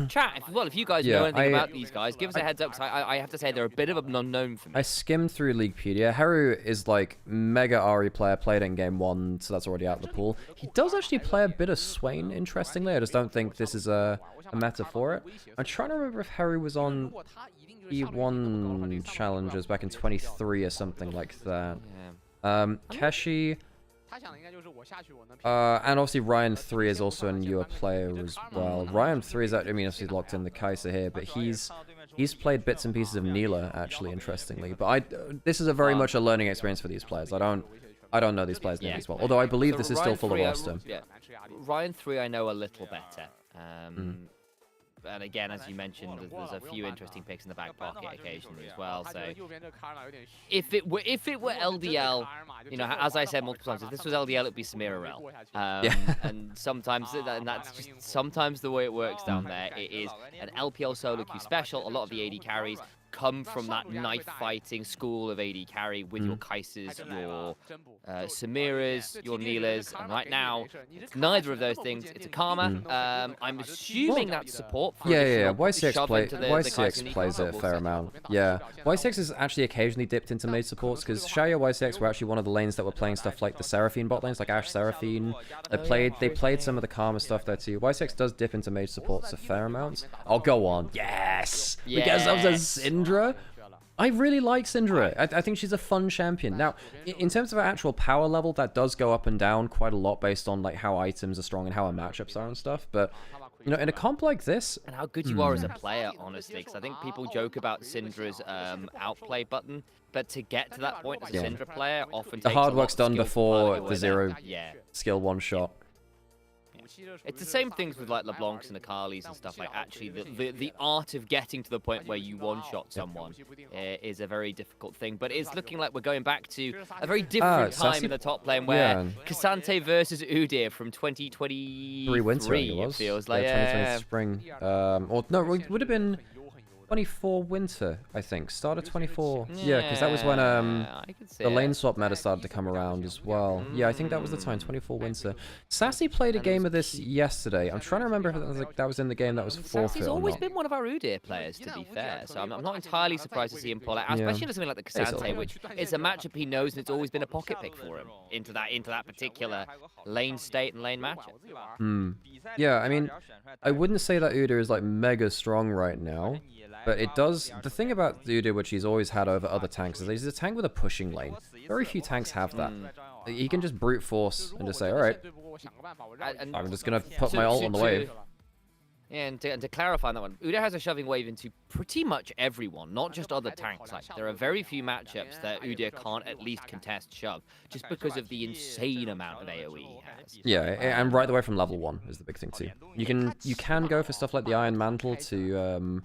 Chat, if you guys know anything about these guys, give us a heads up. Because I have to say they're a bit of an unknown for me. I skimmed through Leaguepedia. Heru is like mega Ahri player, played in game 1, so that's already out of the pool. He does actually play a bit of Swain, interestingly. I just don't think this is a meta for it. I'm trying to remember if Heru was on E1 challenges back in 23 or something like that. Keshi, And obviously Ryan 3 is also a newer player as well. Ryan 3 is actually, I mean, obviously locked in the Kaiser here, but he's played bits and pieces of Nila, actually, interestingly. But this is a very much a learning experience for these players. I don't know these players as well. Although I believe this is still full of roster. Yeah. Ryan 3 I know a little better. And again, as you mentioned, there's a few interesting picks in the back pocket occasionally as well. So if it were LDL, you know, as I said multiple times, if this was LDL, it'd be Smirarel. And sometimes that's just sometimes the way it works down there. It is an LPL solo queue special. A lot of the AD carries come from that knife fighting school of AD carry with your Kaisers, your Samiras, your Nilas, and right now it's neither of those things. It's a Karma. I'm assuming that's support. For YCX plays it a fair amount. Yeah, YCX has actually occasionally dipped into mid supports because Xiaoya YCX were actually one of the lanes that were playing stuff like the Seraphine bot lanes, like Ashe Seraphine. They played some of the Karma stuff there too. YCX does dip into mage supports a fair amount. Oh, go on, yes, we get ourselves a Syndra. I really like Syndra. I think she's a fun champion. Now, in terms of her actual power level, that does go up and down quite a lot based on like how items are strong and how her matchups are and stuff. But you know, in a comp like this, and how good you are as a player, honestly, because I think people joke about Syndra's outplay button, but to get to that point as a Syndra player, often the hard work's done before the zero skill one shot. It's the same things with like LeBlancs and Akalis and stuff. Like actually, the art of getting to the point where you one-shot someone is a very difficult thing. But it's looking like we're going back to a very different time in the top lane where K'Sante versus Udyr from 2023 winter, it feels like 2020 spring. Or no, it would have been 24 winter, I think. Start of 24. Yeah, because that was when the lane swap meta started to come around as well. Yeah, I think that was the time, 24 winter. Sassy played a game of this yesterday. I'm trying to remember if that was in the game that was forfeit Sassy's always been one of our Udyr players, to be fair. So I'm not entirely surprised to see him pull out, especially into something like the K'Sante, which is a matchup he knows and it's always been a pocket pick for him into that particular lane state and lane matchup. Yeah, I mean, I wouldn't say that Udyr is like mega strong right now. But it does, the thing about Udyr, which he's always had over other tanks, is he's a tank with a pushing lane. Very few tanks have that. He can just brute force and just say, alright, I'm just going to put my ult on the wave. And to clarify that one, Udyr has a shoving wave into pretty much everyone, not just other tanks. Like, there are very few matchups that Udyr can't at least contest shove, just because of the insane amount of AoE he has. Yeah, and right away from level 1 is the big thing too. You can go for stuff like the Iron Mantle to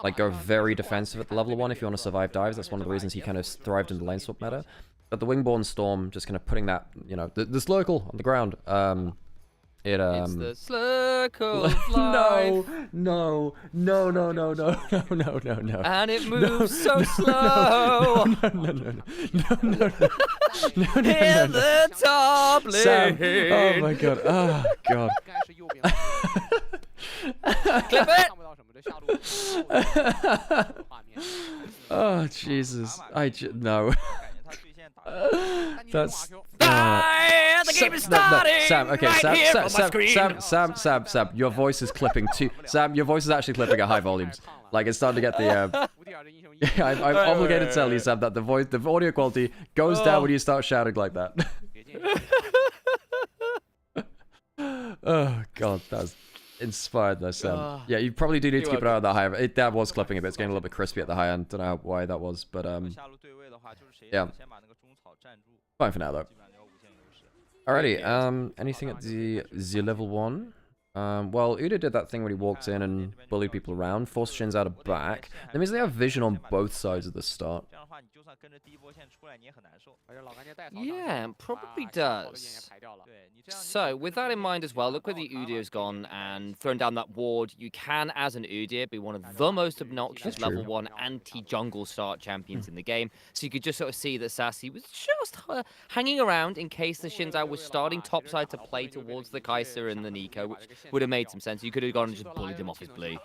like go very defensive at the level 1 if you want to survive dives. That's one of the reasons he kind of thrived in the lane swap meta. But the Wingborne Storm, just kind of putting that, you know, the Slurkle on the ground. It's the circle of life. No. And it moves so slow. No. In the top lane. Sam. Oh my god. Oh god. Clip it. Oh Jesus. No. That's the game is starting. Sam, okay, right Sam, your voice is clipping too. Sam, your voice is actually clipping at high volumes. Like it's starting to get the. I'm obligated to tell you, Sam, that the audio quality goes down when you start shouting like that. Oh god, that's inspired though, Sam. Yeah, you probably do need to keep an eye on that high. That was clipping a bit. It's getting a little bit crispy at the high end. Don't know why that was, but yeah. Fine for now though. Alrighty, anything at the level 1? Well, Udyr did that thing when he walked in and bullied people around, forced Shins out of back. That means they have vision on both sides of the start. Yeah, probably does. So, with that in mind as well, look where the Udyr's gone and thrown down that ward. You can, as an Udyr, be one of the most obnoxious level 1 anti-jungle start champions in the game. So you could just sort of see that Sassy was just hanging around in case the Shinzao was starting topside to play towards the Kaiser and the Nico, which would have made some sense. You could have gone and just bullied him off his blue.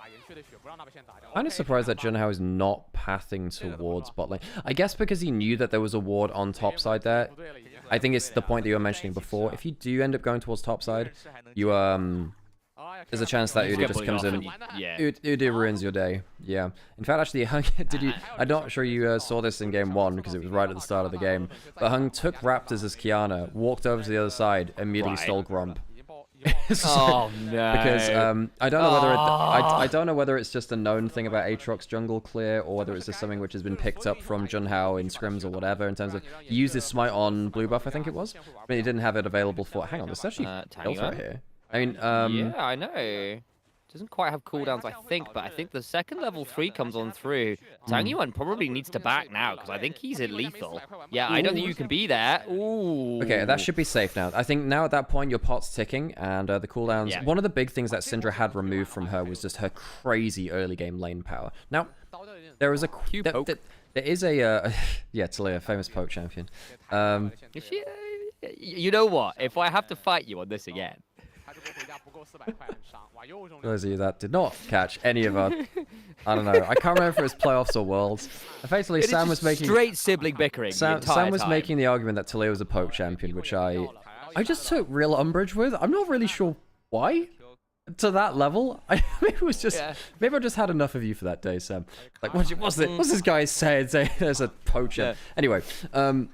I'm just surprised that Junhao is not pathing towards bot lane. I guess because he knew that there was a ward on topside there. I think it's the point that you were mentioning before. If you do end up going towards topside, you there's a chance that Udi just comes in. Yeah. Udi ruins your day. Yeah. In fact, actually, Hung, I'm not sure you saw this in game 1 because it was right at the start of the game. But Hung took Raptors as Kiana, walked over to the other side, immediately stole Grump. Oh no! Because I don't know whether I don't know whether it's just a known thing about Aatrox jungle clear, or whether it's just something which has been picked up from Junhao in scrims or whatever. In terms of he used his smite on blue buff, I think it was, but he didn't have it available for. Hang on, there's actually health right here. I mean, yeah, I know. Doesn't quite have cooldowns, I think, but I think the second level 3 comes on through. Tang Yuan probably needs to back now, because I think he's at lethal. Yeah, I don't think you can be there. Ooh. Okay, that should be safe now. I think now at that point, your pot's ticking, and the cooldowns... Yeah. One of the big things that Syndra had removed from her was just her crazy early game lane power. Now, there is a... There is a... yeah, Talia, famous poke champion. You know what? If I have to fight you on this again... For those of you that did not catch any of our, I don't know, I can't remember if it was playoffs or worlds. Effectively, Sam was making straight sibling bickering. Sam was making the argument that Talia was a poke champion, which I just took real umbrage with. I'm not really sure why. To that level, maybe it was just maybe I just had enough of you for that day, Sam. Like, what's this guy saying? There's a poacher. Anyway, so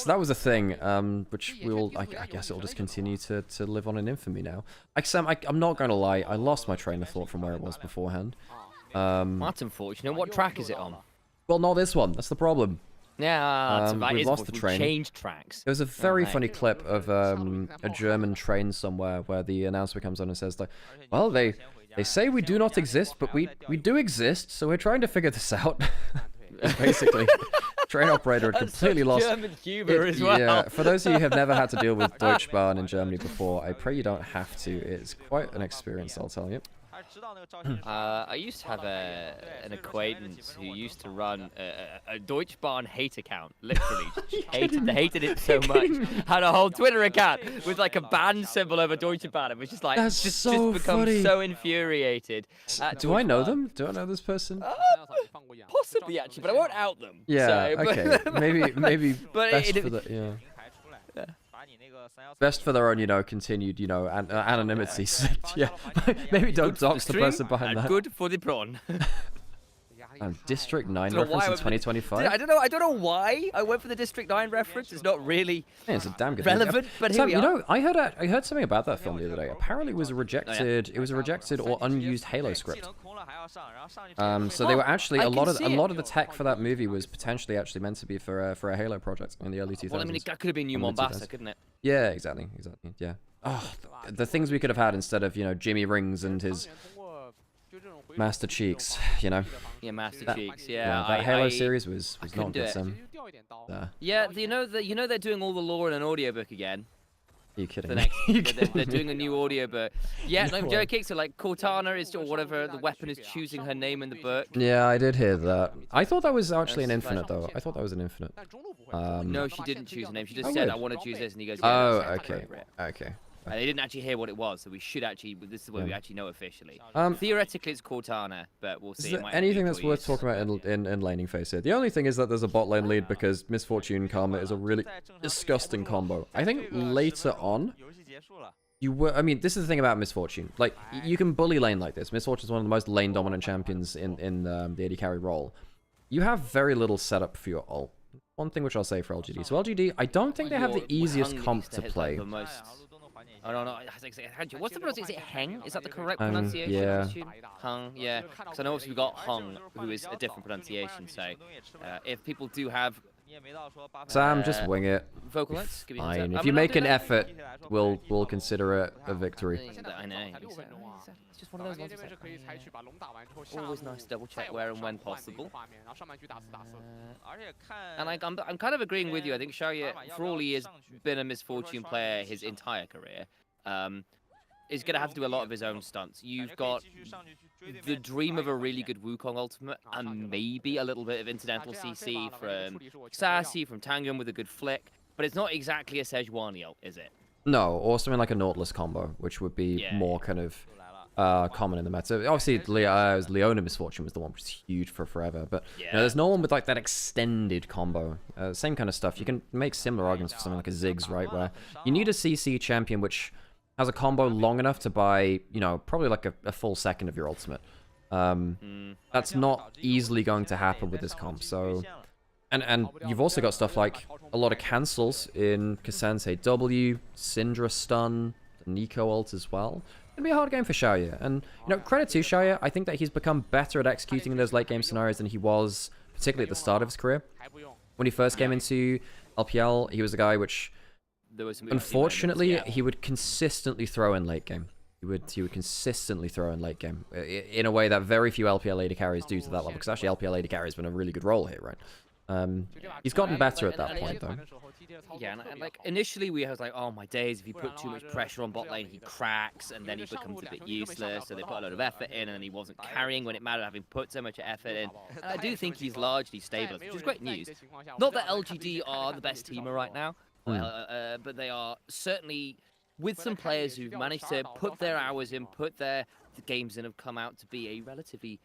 that was a thing, which we will. I guess it will just continue to live on in infamy now. Sam, I'm not going to lie. I lost my train of thought from where it was beforehand. That's unfortunate. What track is it on? Well, not this one. That's the problem. Yeah, we've lost the train. Changed tracks. There was a very funny clip of a German train somewhere where the announcer comes on and says, like, well, they say we do not exist, but we do exist, so we're trying to figure this out. Basically, train operator had completely lost. German humor as well. Yeah, for those of you who have never had to deal with Deutschbahn in Germany before, I pray you don't have to. It's quite an experience, I'll tell you. I used to have an acquaintance who used to run a Deutschbahn hate account, literally. hated it so much. Had a whole Twitter account with like a ban symbol over Deutschbahn. It was just like, just become so infuriated. Do I know them? Do I know this person? Possibly, actually, but I won't out them. Yeah, so, okay. Maybe but best for the, yeah. Best for their own, continued, anonymity. Yeah, maybe don't dox the person behind that. Good for the prawn. District 9 reference in 2025. I don't know why I went for the District 9 reference. It's not really it's a damn good relevant, but here we are. I heard something about that film the other day. Apparently, it was a rejected. It was a rejected or unused Halo script. So they were actually a lot of the tech for that movie was potentially actually meant to be for a Halo project in the early 2000s. Well, I mean, it could have been New Mombasa, couldn't it? Yeah, exactly. Yeah. Oh, the things we could have had instead of Jimmy Rings and his Master Cheeks, Yeah, Master Cheeks. Yeah, that Halo series was not good. Yeah, you know they're doing all the lore in an audiobook again. Are you kidding? They're doing a new audiobook. Yeah, like Joe Kicks are like Cortana is or whatever the weapon is choosing her name in the book. Yeah, I did hear that. I thought that was actually an infinite though. I thought that was an infinite. No, she didn't choose a name. She just said, "I want to choose this," and he goes, "Oh, okay, okay." They didn't actually hear what it was, so we should actually. This is what we actually know officially. Theoretically, it's Cortana, but we'll see. Is there anything that's worth talking about in laning phase here? The only thing is that there's a bot lane lead because Misfortune Karma is a really disgusting combo. I think later on, I mean, this is the thing about Misfortune. Like, you can bully lane like this. Misfortune is one of the most lane dominant champions in the AD carry role. You have very little setup for your ult. One thing which I'll say for LGD. So LGD, I don't think they have the easiest comp to play. I don't know. What's the pronunciation? Is it Heng? Is that the correct pronunciation? Yeah. Hung, yeah. Because I know obviously we've got Hung, who is a different pronunciation. So if people do have... Sam, just wing it. Vocal notes? Fine. If you make an effort, we'll consider it a victory. I know. It's just one of those ones. Always nice to double check where and when possible. And I'm kind of agreeing with you. I think Xiaoye, for all he has been a Misfortune player his entire career, is going to have to do a lot of his own stunts. You've got the dream of a really good Wukong ultimate and maybe a little bit of incidental CC from Sassy, from Tangyun with a good flick, but it's not exactly a Sejuani ult, is it? No, or something like a Nautilus combo, which would be more kind of common in the meta. Obviously, Leona Misfortune was the one which was huge for forever, but there's no one with like that extended combo. Same kind of stuff. You can make similar arguments for something like a Ziggs, right, where you need a CC champion which has a combo long enough to buy, you know, probably like a full second of your ultimate. That's not easily going to happen with this comp, so... And you've also got stuff like a lot of cancels in K'Sante W, Syndra stun, the Nico ult as well. It's gonna be a hard game for Xiaoye, and you know, credit to Xiaoye, I think that he's become better at executing in those late game scenarios than he was, particularly at the start of his career. When he first came into LPL, he was a guy which, unfortunately, he would consistently throw in late game. He would consistently throw in late game in a way that very few LPL AD carries do to that level. Because actually, LPL AD carry has been a really good role here, right? He's gotten better at that point, though. Yeah, and like initially we was like, oh my days, if you put too much pressure on bot lane, he cracks, and then he becomes a bit useless. So they put a lot of effort in, and he wasn't carrying when it mattered, having put so much effort in. And I do think he's largely stable, which is great news. Not that LGD are the best teamer right now, but they are certainly with some players who've managed to put their hours in, put their games in, have come out to be a relatively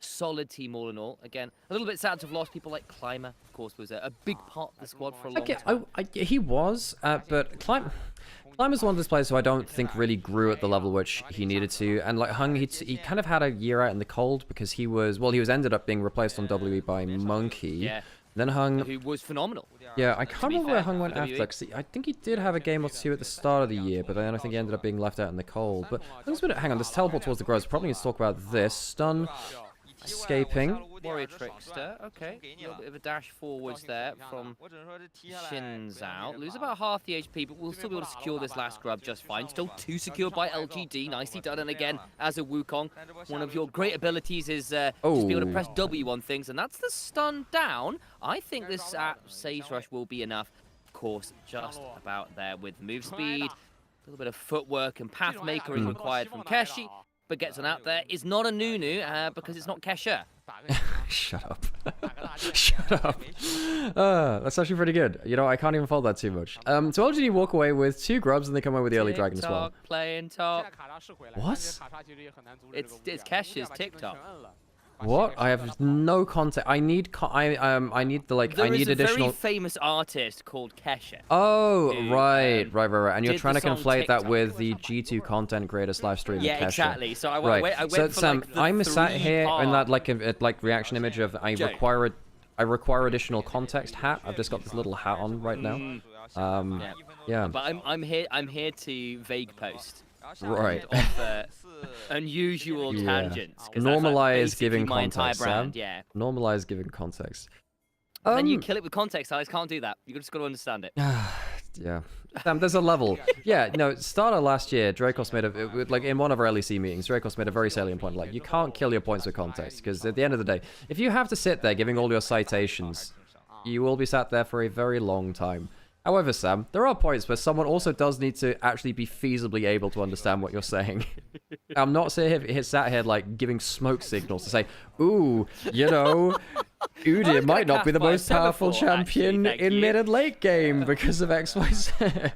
solid team all in all. Again, a little bit sad to have lost people like Climber, of course, was a big part of the squad for a long time. He was, but Climber's one of those players who I don't think really grew at the level which he needed to. And like Hung, he kind of had a year out in the cold because he was ended up being replaced on WE by Monkey. Yeah. Then Hung, who was phenomenal. Yeah, I can't remember where Hung went after. Cause I think he did have a game or two at the start of the year, but then I think he ended up being left out in the cold. But hang on, this teleport towards the Groves. Probably need to talk about this stun. Escaping. Warrior Trickster, okay. A little bit of a dash forwards there from Shins out. Lose about half the HP, but we'll still be able to secure this last grub just fine. Still 2 secured by LGD. Nicely done. And again, as a Wukong, one of your great abilities is just be able to press W on things, and that's the stun down. I think this Sage Rush will be enough. Of course, just about there with move speed. A little bit of footwork and path maker is required from Keshi. But gets on out there is not a Nunu because it's not Kesha. Shut up. Shut up. That's actually pretty good. You know, I can't even fault that too much. So LGD walk away with 2 grubs and they come away with the early dragon as well. Playing top. What? It's Kesha's TikTok. What? I have no context. I need I need the I need additional. There is a very famous artist called Kesha. Oh, right. And you're trying to conflate that with the G2 content creator live stream. Yeah, Kesha. exactly. So I went for so Sam, like I'm sat here in that like reaction image of I require additional context hat. I've just got this little hat on right now. Yeah. But I'm here to vague post. Right. Offer unusual tangents. Normalize giving context, Sam. Yeah. Normalize giving context. Then you kill it with context. I just can't do that. You just got to understand it. Yeah. Sam, there's a level. Yeah, no, starter last year, Dracos made in one of our LEC meetings, Dracos made a very salient point. Like, you can't kill your points with context, because at the end of the day, if you have to sit there giving all your citations, you will be sat there for a very long time. However, Sam, there are points where someone also does need to actually be feasibly able to understand what you're saying. I'm not sat here like giving smoke signals to say, ooh, you know, Udyr might not be the most powerful champion in mid and late game because of XYZ.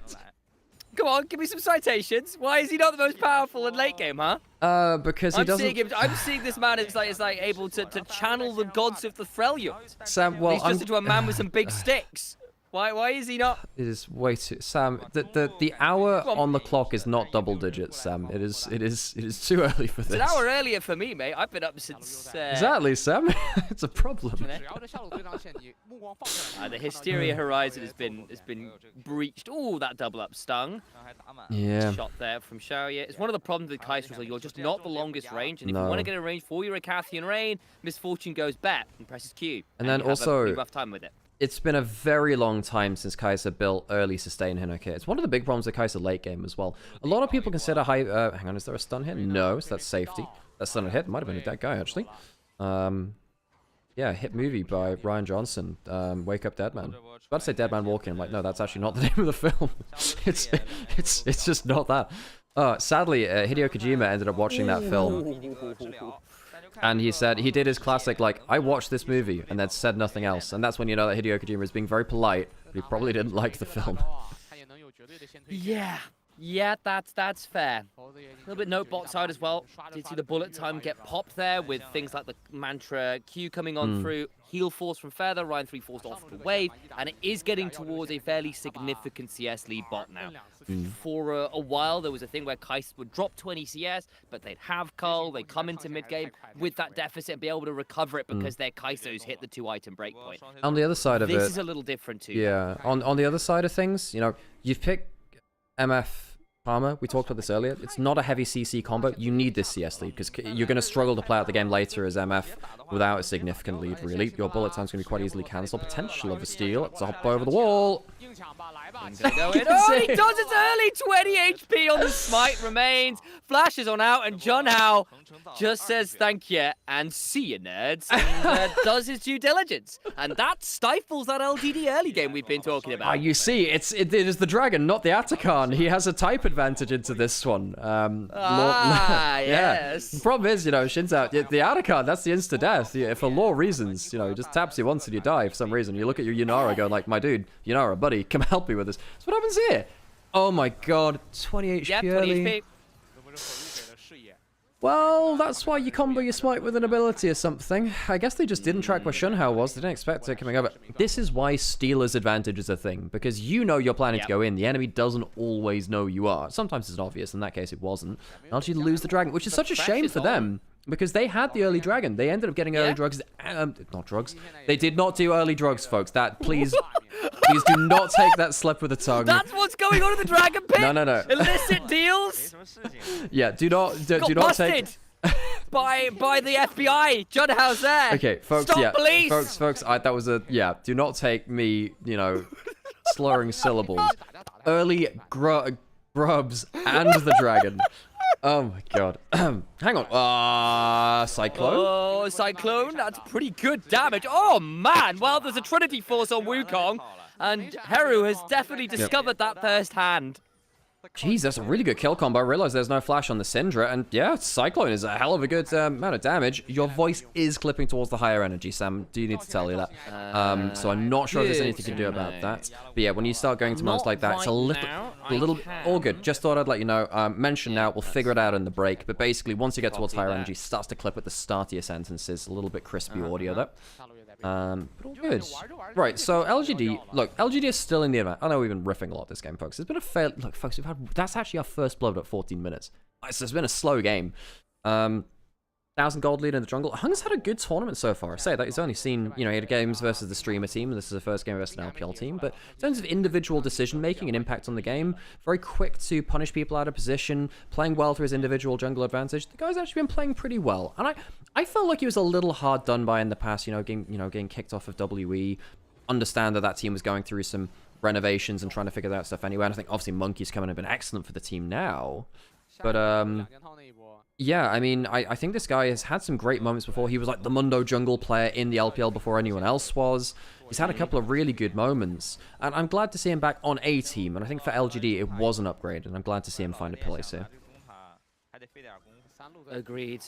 Come on, give me some citations. Why is he not the most powerful in late game, huh? Because he doesn't... I'm seeing this man is like able to channel the gods of the Freljord. Sam, well, he's just into a man with some big sticks. Why is he not? It is way too... Sam, the hour on the clock is not double digits, Sam. It is too early for this. It's an hour earlier for me, mate. I've been up since... Exactly, Sam. It's a problem. The Hysteria Horizon has been breached. Ooh, that double up stung. Yeah. Shot there from Xiaoye. It's one of the problems with Kai'Sa. You're just not the longest range, and if you want to get a range for your Acathian Rain, Misfortune goes bet and presses Q. And then also... have a pretty rough time with it. It's been a very long time since Kai'Sa built early sustain Hinnock. It's one of the big problems with Kai'Sa late game as well. A lot of people consider high... hang on, is there a stun hit? No, so that's safety. That stun hit might have been a dead guy, actually. Yeah, hit movie by Ryan Johnson. Wake Up Dead Man. I was about to say Dead Man Walking. I'm like, no, that's actually not the name of the film. it's just not that. Sadly, Hideo Kojima ended up watching that film. And he said, he did his classic, like, I watched this movie, and then said nothing else. And that's when you know that Hideo Kojima is being very polite, but he probably didn't like the film. Yeah. Yeah, that's fair. A little bit note bot side as well. Did see the bullet time get popped there with things like the Mantra Q coming on through. Heal force from Feather, Ryan 3 forced off the wave, and it is getting towards a fairly significant CS lead bot now. For a while, there was a thing where Kai'Sa would drop 20 CS, but they'd have Cull, they'd come into mid-game with that deficit and be able to recover it because their Kai'Sa's hit the 2-item breakpoint. On the other side of this it... is a little different too. Yeah, on the other side of things, you know, you've picked MF Palmer, we talked about this earlier. It's not a heavy CC combo. You need this CS lead because you're going to struggle to play out the game later as MF without a significant lead, really. Your bullet time's going to be quite easily cancelled. Potential of a steal. It's a hop over the wall. Oh, he does it early! 20 HP on the smite remains. Flashes on out, and John Howe just says thank you and see you, nerds, and does his due diligence. And that stifles that LGD early game we've been talking about. You see, it is the dragon, not the Atakan. He has a type advantage into this one. Yes. The problem is, you know, Shinzao, the Atakan, that's the insta-death. Yeah, for lore reasons, you know, he just taps you once and you die for some reason. You look at your Yunara going like, my dude, Yunara, buddy, come help me with this. That's what happens here. Oh my god, 20 HP early. 20 HP. Well, that's why you combo your smite with an ability or something. I guess they just didn't track where Shunhao was. They didn't expect it coming over. This is why Stealer's advantage is a thing, because you know you're planning to go in. The enemy doesn't always know you are. Sometimes it's obvious. In that case, it wasn't. Now you lose the dragon, which is such a shame for them, because they had the early dragon. They ended up getting early drugs. Not drugs. They did not do early drugs, folks. That, please... Please do not take that slip with the tongue. That's what's going on in the Dragon Pit. No. Illicit deals. Yeah, do not take. by the FBI. John Howe's there. Okay, folks. Stop police. Folks. That was a do not take me. You know, slurring syllables. Early grubs and the dragon. Oh my god. Hang on. Cyclone? Oh, Cyclone. That's pretty good damage. Oh man. Well, there's a Trinity Force on Wukong. And Heru has definitely discovered that firsthand. Jeez, that's a really good kill combo. I realize there's no flash on the Syndra. And yeah, Cyclone is a hell of a good amount of damage. Your voice is clipping towards the higher energy, Sam. Do you need to tell you that? So I'm not sure if there's anything you can do about that. But yeah, when you start going to modes like that, it's a little all good. Just thought I'd let you know. Mention now, we'll figure it out in the break. But basically, once you get towards higher energy, it starts to clip at the start of your sentences. A little bit crispy audio there. But all good. Right, so LGD, look, LGD is still in the event. I know we've been riffing a lot this game, folks. It's been a fair, look, folks, that's actually our first blow at 14 minutes. It's been a slow game. 1,000 gold lead in the jungle. Hung's had a good tournament so far. I say that he's only seen, you know, 8 games versus the streamer team, and this is the first game versus an LPL team. But in terms of individual decision-making and impact on the game, very quick to punish people out of position, playing well through his individual jungle advantage. The guy's actually been playing pretty well. And I felt like he was a little hard done by in the past, getting kicked off of WE. Understand that team was going through some renovations and trying to figure that stuff anyway. And I think obviously Monkey's coming and been excellent for the team now. But yeah, I mean, I think this guy has had some great moments before. He was like the Mundo jungle player in the LPL before anyone else was. He's had a couple of really good moments. And I'm glad to see him back on a team. And I think for LGD, it was an upgrade. And I'm glad to see him find a place here. Agreed.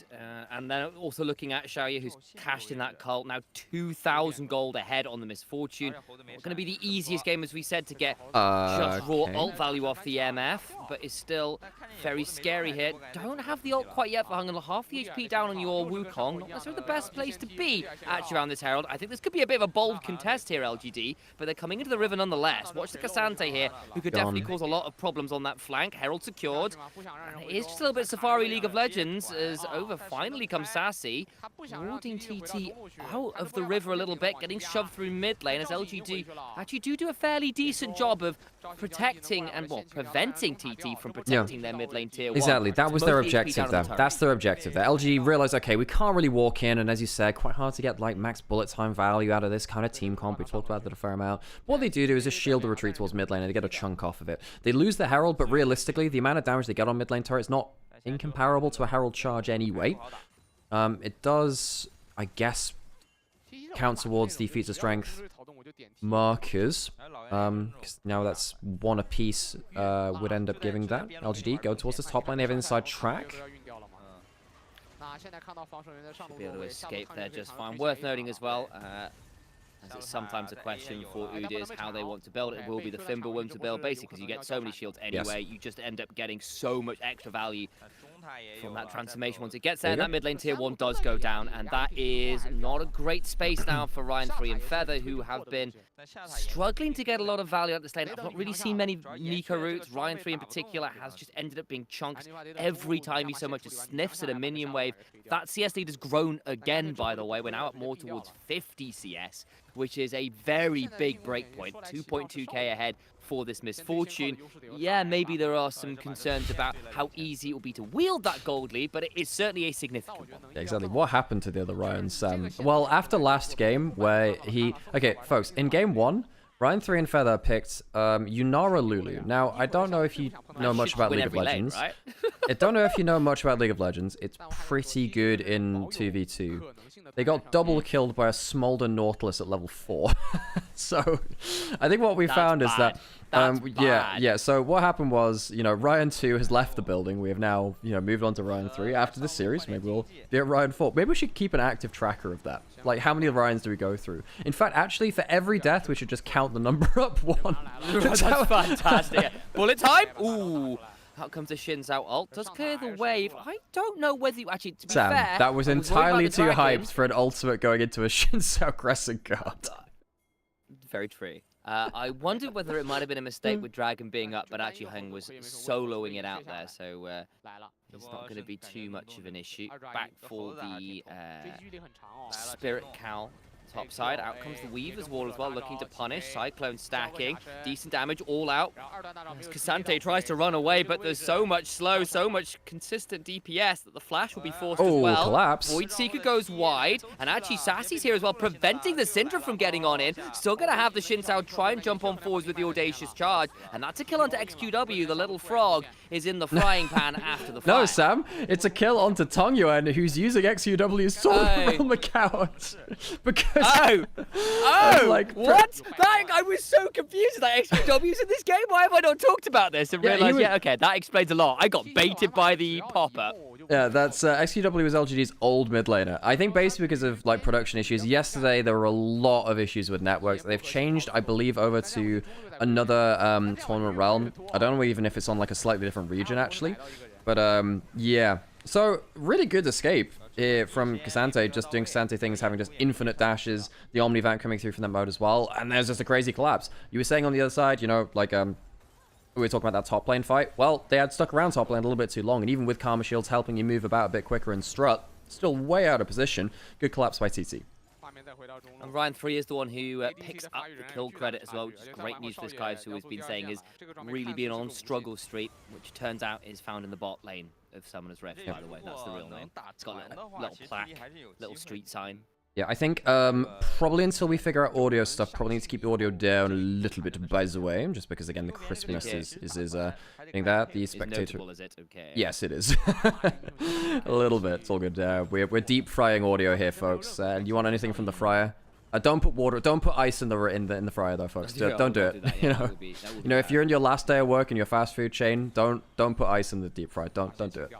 And then also looking at Xiaoye, who's cashed in that cult. Now 2,000 gold ahead on the Misfortune. Going to be the easiest game, as we said, to get just raw ult value off the MF. But it's still very scary here. Don't have the ult quite yet for Hung, and half the HP down on your Wukong. Not necessarily the best place to be, actually, around this Herald. I think this could be a bit of a bold contest here, LGD. But they're coming into the river nonetheless. Watch the Cassante here, who could definitely cause a lot of problems on that flank. Herald secured. And it is just a little bit Safari League of Legends, as over finally comes Sassy, warding TT out of the river a little bit, getting shoved through mid lane, as LGD actually do a fairly decent job of protecting and, well, preventing TT from protecting their mid lane tier 1. Exactly, that was their objective there. That's their objective there. LG realized, okay, we can't really walk in, and as you said, quite hard to get like max bullet time value out of this kind of team comp. We talked about that a fair amount. What they do is just shield the retreat towards mid lane, and they get a chunk off of it. They lose the Herald, but realistically, the amount of damage they get on mid lane turret is not incomparable to a Herald charge anyway. It does, I guess, count towards the feats of strength markers. Because now that's 1 apiece would end up giving that. LGD go towards this top lane. They have an inside track. Should be able to escape there just fine. Worth noting as well, As it's sometimes a question for Udis how they want to build. It will be the Thimble one to build, basically, because you get so many shields anyway. You just end up getting so much extra value from that transformation once it gets there. And that mid lane tier 1 does go down, and that is not a great space now for Ryan 3 and Feather, who have been struggling to get a lot of value out this lane. I've not really seen many Mika routes. Ryan 3 in particular has just ended up being chunked every time he so much as sniffs at a minion wave. That CS lead has grown again, by the way. We're now at more towards 50 CS, which is a very big breakpoint. 2.2k ahead for this Misfortune. Yeah, maybe there are some concerns about how easy it will be to wield that gold lead, but it is certainly a significant one. Yeah, exactly. What happened to the other Ryan, Sam? Well, after last game where he... Okay, folks, in game 1, Ryan 3 and Feather picked Yunara Lulu. Now, I don't know if you know much about League of Legends. Lane, right? I don't know if you know much about League of Legends. It's pretty good in 2v2. They got double killed by a Smolder Nautilus at level 4. So, I think what we found is that... yeah, so what happened was, you know, Ryan 2 has left the building. We have now, you know, moved on to Ryan 3. After this series, maybe we'll be at Ryan 4. Maybe we should keep an active tracker of that. Like, how many Ryans do we go through? In fact, actually, for every death, we should just count the number up 1. That's fantastic. Bullet time! Ooh. Out comes a Shin's out ult. Does clear the wave. I don't know whether you actually, to be Sam, fair, that was entirely too hyped for an ultimate going into a Shin's out Crescent guard. Very true. I wondered whether it might have been a mistake with Dragon being up, but actually Hung was soloing it out there, so it's not going to be too much of an issue. Back for the Spirit Cowl. Top side, out comes the Weaver's Wall as well, looking to punish. Cyclone stacking, decent damage, all out. As Cassante tries to run away, but there's so much slow, so much consistent DPS that the flash will be forced as well. Collapse. Void Seeker goes wide, and actually Sassy's here as well, preventing the Syndra from getting on in. Still going to have the Shin Sao try and jump on forwards with the Audacious Charge, and that's a kill onto XQW. The little frog is in the frying pan after the fire. No, Sam, it's a kill onto Tong Yuan, who's using XQW's sword realm account. Because like, what? I was so confused that XQW's in this game. Why have I not talked about this and realized, okay, that explains a lot. I got baited by the popper. Yeah, that's XQW was LGD's old mid laner. I think basically because of like production issues. Yesterday there were a lot of issues with networks. They've changed, I believe, over to another tournament realm. I don't know even if it's on like a slightly different region actually, but yeah. So really good escape here from Cassante, just doing Cassante things, having just infinite dashes, the Omnivant coming through from that mode as well, and there's just a crazy collapse. You were saying on the other side, you know, like we were talking about that top lane fight. Well, they had stuck around top lane a little bit too long, and even with Karma Shields helping you move about a bit quicker and strut, still way out of position. Good collapse by TT. And Ryan 3 is the one who picks up the kill credit as well, which is great news for this guy who has been saying is really being on struggle street, which turns out is found in the bot lane of Summoner's Rift, by the way. That's the real name. It's got a little plaque, little street sign. Yeah, I think probably until we figure out audio stuff, probably need to keep the audio down a little bit by the way, just because again the crispness is doing that. The spectator. Is it? Okay. Yes, it is. A little bit. It's all good. We're deep frying audio here, folks. You want anything from the fryer? Don't put water. Don't put ice in the fryer though, folks. Don't do it. You know, if you're in your last day of work in your fast food chain, don't put ice in the deep fry. Don't do it.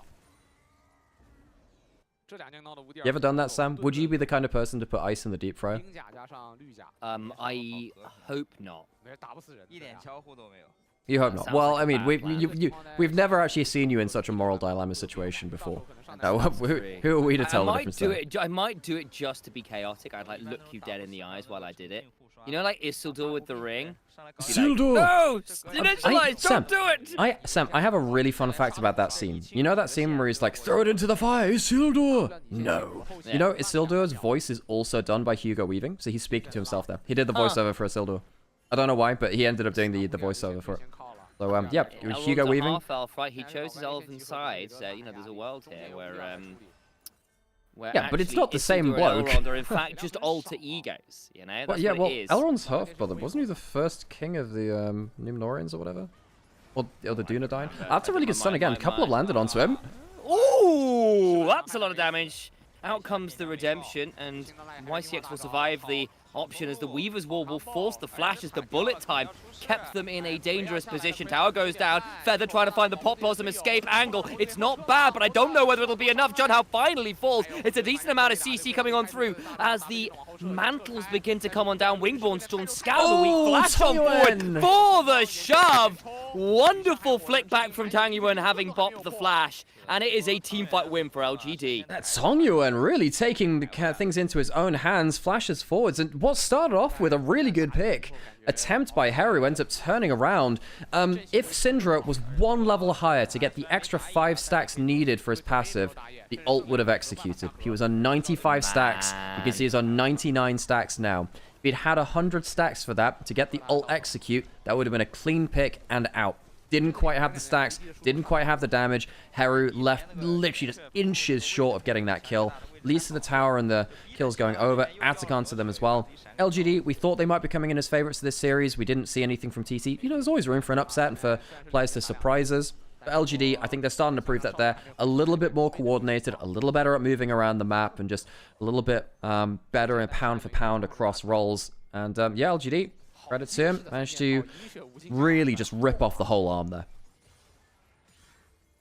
You ever done that, Sam? Would you be the kind of person to put ice in the deep fryer? I hope not. You hope not. Well, I mean, we've never actually seen you in such a moral dilemma situation before. Who are we to tell the difference there? I might do it just to be chaotic. I'd like look you dead in the eyes while I did it. You know, like Isildur with the ring? Isildur! No! Initialise! Don't do it! Sam, I have a really fun fact about that scene. You know that scene where he's like, throw it into the fire, Isildur! No. You know, Isildur's voice is also done by Hugo Weaving, so he's speaking to himself there. He did the voiceover for Isildur. I don't know why, but he ended up doing the voiceover for it. So, yeah, Hugo Weaving. Half-elf, right? He chose his elven side, so, you know, there's a world here where yeah, but it's not the same bloke. Elrond are in fact just alter egos, you know? That's what it is. Elrond's half-brother. Wasn't he the first king of the Numenoreans or whatever? Or the Dunedain? That's a really good stun again. A couple have landed onto him. Ooh, that's a lot of damage. out comes the redemption, and YCX will survive the option as the Weaver's Wall will force the flash as the bullet time kept them in a dangerous position. Tower goes down, Feather trying to find the Pop Blossom escape angle. It's not bad, but I don't know whether it'll be enough. Junhao finally falls. It's a decent amount of CC coming on through as the mantles begin to come on down. Wingborn Storm, Scout of the Week, flash on forward for the shove. Wonderful flick back from Tang Yuan having bopped the flash. And it is a teamfight win for LGD. That Song Yuan really taking the things into his own hands, flashes forwards, and what started off with a really good pick attempt by Heru ends up turning around. If Syndra was one level higher to get the extra 5 stacks needed for his passive, the ult would have executed. He was on 95 stacks. You can see he's on 99 stacks now. If he'd had 100 stacks for that to get the ult execute, that would have been a clean pick and out. Didn't quite have the stacks, didn't quite have the damage. Heru left literally just inches short of getting that kill. Leads to the tower and the kills going over. Atakan to them as well. LGD, we thought they might be coming in as favorites this series. We didn't see anything from TT. You know, there's always room for an upset and for players to surprise us. But LGD, I think they're starting to prove that they're a little bit more coordinated, a little better at moving around the map, and just a little bit better in pound for pound across roles. And yeah, LGD, credit to him, managed to really just rip off the whole arm there.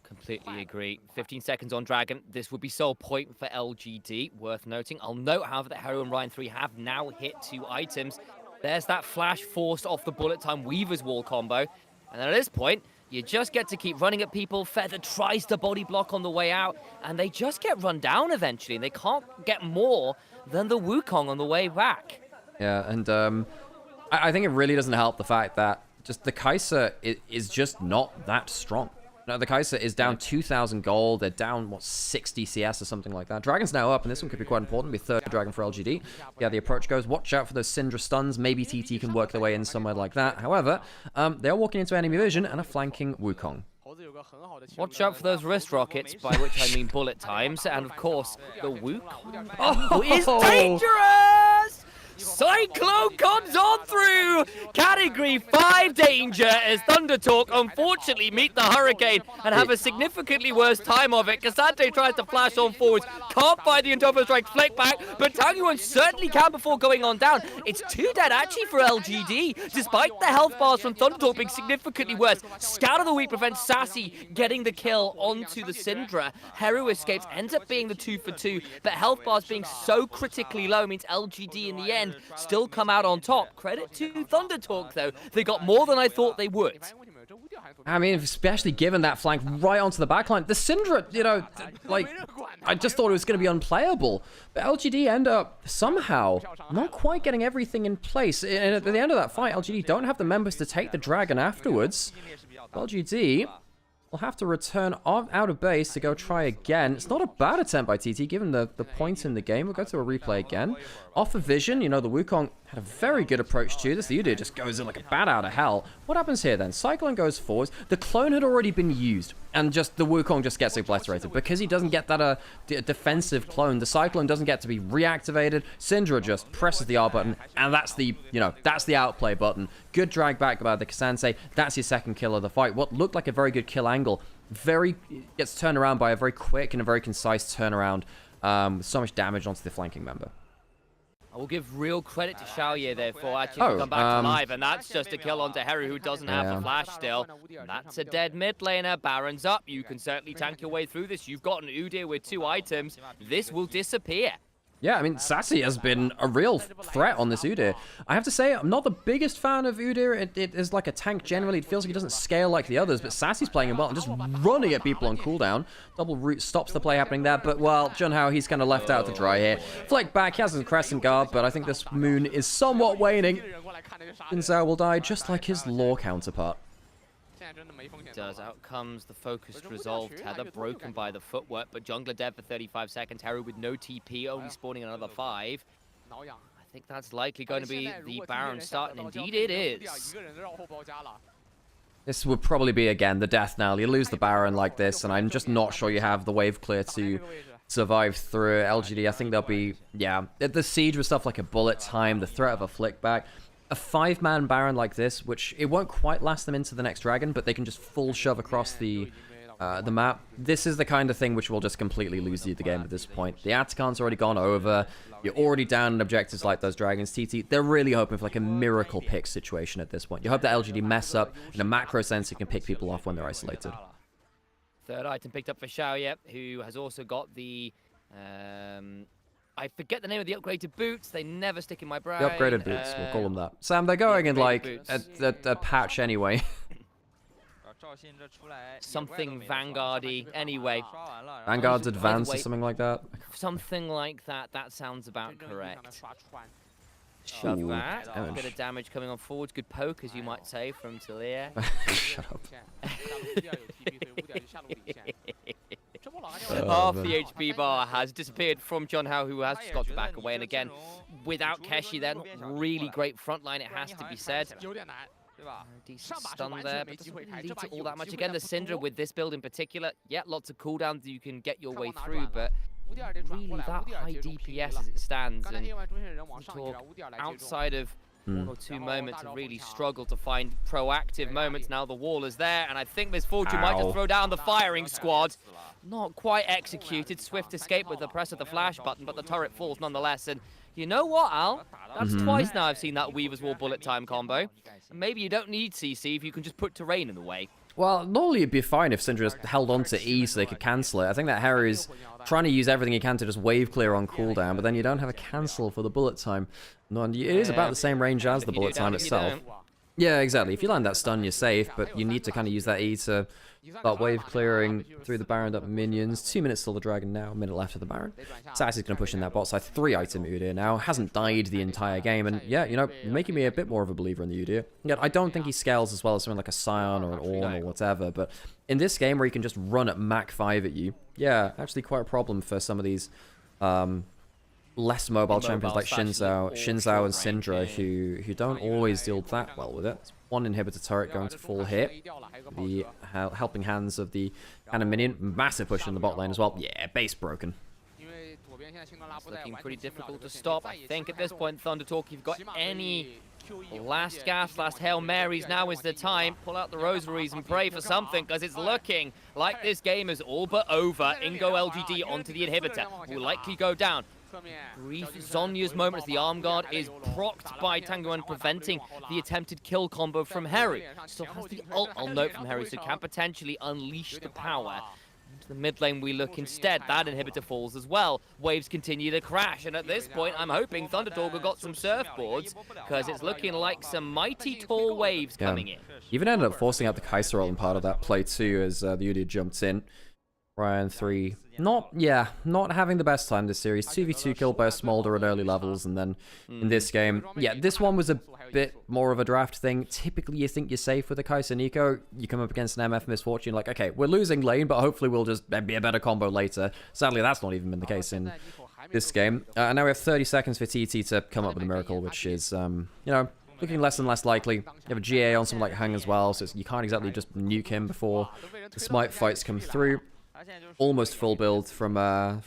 Completely agree. 15 seconds on Dragon. This would be sole point for LGD. Worth noting. I'll note, however, that Heru and Ryan 3 have now hit 2 items. There's that flash forced off the bullet time Weaver's Wall combo. And then at this point, you just get to keep running at people. Feather tries to body block on the way out, and they just get run down eventually. And they can't get more than the Wukong on the way back. Yeah, and I think it really doesn't help the fact that just the Kai'Sa is just not that strong. No, the Kai'Sa is down 2,000 gold. They're down, what, 60 CS or something like that. Dragon's now up, and this one could be quite important. Be third Dragon for LGD. Yeah, the approach goes. Watch out for those Syndra stuns. Maybe TT can work their way in somewhere like that. However, they are walking into enemy vision and are flanking Wukong. Watch out for those wrist rockets, by which I mean bullet times. And, of course, the Wukong is dangerous! Cyclone comes on through! Category 5 danger as ThunderTalk unfortunately meet the Hurricane and have a significantly worse time of it. Cassante tries to flash on forwards, can't find the Endorphin Strike flick back, but Tang Yuan certainly can before going on down. It's 2 dead actually for LGD, despite the health bars from ThunderTalk being significantly worse. Scout of the Week prevents Sassy getting the kill onto the Syndra. Heru escapes, ends up being the 2 for 2, but health bars being so critically low means LGD in the end still come out on top. Credit to ThunderTalk though, they got more than I thought they would. I mean, especially given that flank right onto the backline. The Syndra, you know, like, I just thought it was going to be unplayable. But LGD end up somehow not quite getting everything in place. And at the end of that fight, LGD don't have the members to take the Dragon afterwards. LGD will have to return out of base to go try again. It's not a bad attempt by TT, given the point in the game. We'll go to a replay again. Off of vision, you know, the Wukong had a very good approach to this. The Udyr just goes in like a bat out of hell. What happens here then? Cyclone goes forwards. The clone had already been used, and just the Wukong just gets obliterated. Because he doesn't get that defensive clone, the Cyclone doesn't get to be reactivated. Syndra just presses the R button, and that's the, you know, that's the outplay button. Good drag back by the Cassante. That's your second kill of the fight. What looked like a very good kill angle gets turned around by a very quick and a very concise turnaround with so much damage onto the flanking member. I will give real credit to Xiaoye there for actually come back to life, and that's just a kill onto Heru, who doesn't have the flash still. That's a dead mid laner. Baron's up. You can certainly tank your way through this. You've got an Udyr with 2 items. This will disappear. Yeah, I mean, Sassy has been a real threat on this Udyr. I have to say, I'm not the biggest fan of Udyr. It is like a tank generally. It feels like he doesn't scale like the others, but Sassy's playing him well and just running at people on cooldown. Double root stops the play happening there, but, well, Junhao, he's kind of left out to dry here. Flick back, he has his Crescent Guard, but I think this Moon is somewhat waning. Jinzhou will die just like his Law counterpart. Out comes the focused resolve. Tether broken by the footwork, but jungler dead for 35 seconds. Heru with no TP, only spawning another 5. I think that's likely going to be the Baron start, and indeed it is. This would probably be, again, the death knell. You lose the Baron like this, and I'm just not sure you have the wave clear to survive through LGD. I think they'll be, yeah, the siege with stuff like a bullet time, the threat of a flick back. A 5-man Baron like this, which it won't quite last them into the next Dragon, but they can just full shove across the the map, this is the kind of thing which will just completely lose you the game at this point. The Atacan's already gone over. You're already down in objectives like those Dragons. TT, they're really hoping for like a miracle pick situation at this point. You hope that LGD mess up in a macro sense. You can pick people off when they're isolated. Third item picked up for Xiaoye, who has also got the... I forget the name of the upgraded boots. They never stick in my brain. The upgraded boots, we'll call them that. Sam, they're going in like a patch anyway. Something Vanguard-y. Anyway. Vanguard's Advanced or something like that? Something like that. That sounds about correct. Shove that. A bit of damage coming on forwards. Good poke, as you might say, from Talia. Shut up. Half the HP bar has disappeared from John Howe, who has just got to back away. And again, without Keshi, then really great front line, it has to be said. Decent stun there, but doesn't really lead to all that much. Again, the Syndra with this build in particular, yeah, lots of cooldowns that you can get your way through, but really that high DPS as it stands. And talk outside of one or two moments have really struggled to find proactive moments. Now the wall is there, and I think Misfortune might just throw down the firing squad. Not quite executed. Swift escape with the press of the flash button, but the turret falls nonetheless. And you know what, Al? That's twice now I've seen that Weaver's Wall bullet time combo. And maybe you don't need CC if you can just put terrain in the way. Well, normally it'd be fine if Syndra just held on to E so they could cancel it. I think that Harry's trying to use everything he can to just wave clear on cooldown, but then you don't have a cancel for the bullet time. No, and it is about the same range as the bullet time itself. Yeah, exactly. If you land that stun, you're safe, but you need to kind of use that E to start wave clearing through the Baron up minions. 2 minutes till the Dragon now, a minute left of the Baron. Sassy's going to push in that bot side. 3-item Udyr now. Hasn't died the entire game, and yeah, you know, making me a bit more of a believer in the Udyr. Yeah, I don't think he scales as well as something like a Scion or an Ornn or whatever, but in this game where he can just run at Mach 5 at you, yeah, actually quite a problem for some of these less mobile champions like Shinzao and Syndra, who don't always deal that well with it. One inhibitor turret going to full hit. The helping hands of the cannon minion. Massive push in the bot lane as well. Yeah, base broken. It's looking pretty difficult to stop. I think at this point, ThunderTalk, you've got any last gasp, last Hail Marys, now is the time. Pull out the rosaries and pray for something, because it's looking like this game is all but over. Ingo LGD onto the inhibitor. Will likely go down. Brief Zonya's moment as the arm guard is procced by Tanguan, preventing the attempted kill combo from Harry. Still has the ult, I'll note, from Harry, so can potentially unleash the power. Into the mid lane we look instead. That inhibitor falls as well. Waves continue to crash, and at this point I'm hoping ThunderTalk have got some surfboards, because it's looking like some mighty tall waves coming in. Even ended up forcing out the Kaiser ult in part of that play too, as the Udyr jumped in. Ryan 3, not having the best time this series. 2v2 killed by a Smolder at early levels, and then in this game, yeah, this one was a bit more of a draft thing. Typically, you think you're safe with a Kaiser Nico. You come up against an MF Misfortune, like, okay, we're losing lane, but hopefully we'll just be a better combo later. Sadly, that's not even been the case in this game. And now we have 30 seconds for TT to come up with a miracle, which is, you know, looking less and less likely. You have a GA on someone like Hung as well, so you can't exactly just nuke him before the smite fights come through. Almost full build from well,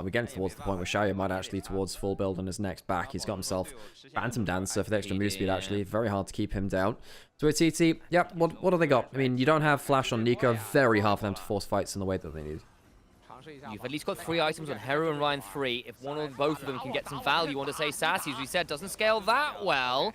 we're getting towards the point where Xiaoye might actually towards full build on his next back. He's got himself Phantom Dancer for the extra move speed, actually. Very hard to keep him down. So with TT, yep, what do they got? I mean, you don't have Flash on Nico. Very hard for them to force fights in the way that they need. You've at least got 3 items on Hero and Ryan 3. If one or both of them can get some value, you want to say Sassy, as we said, doesn't scale that well.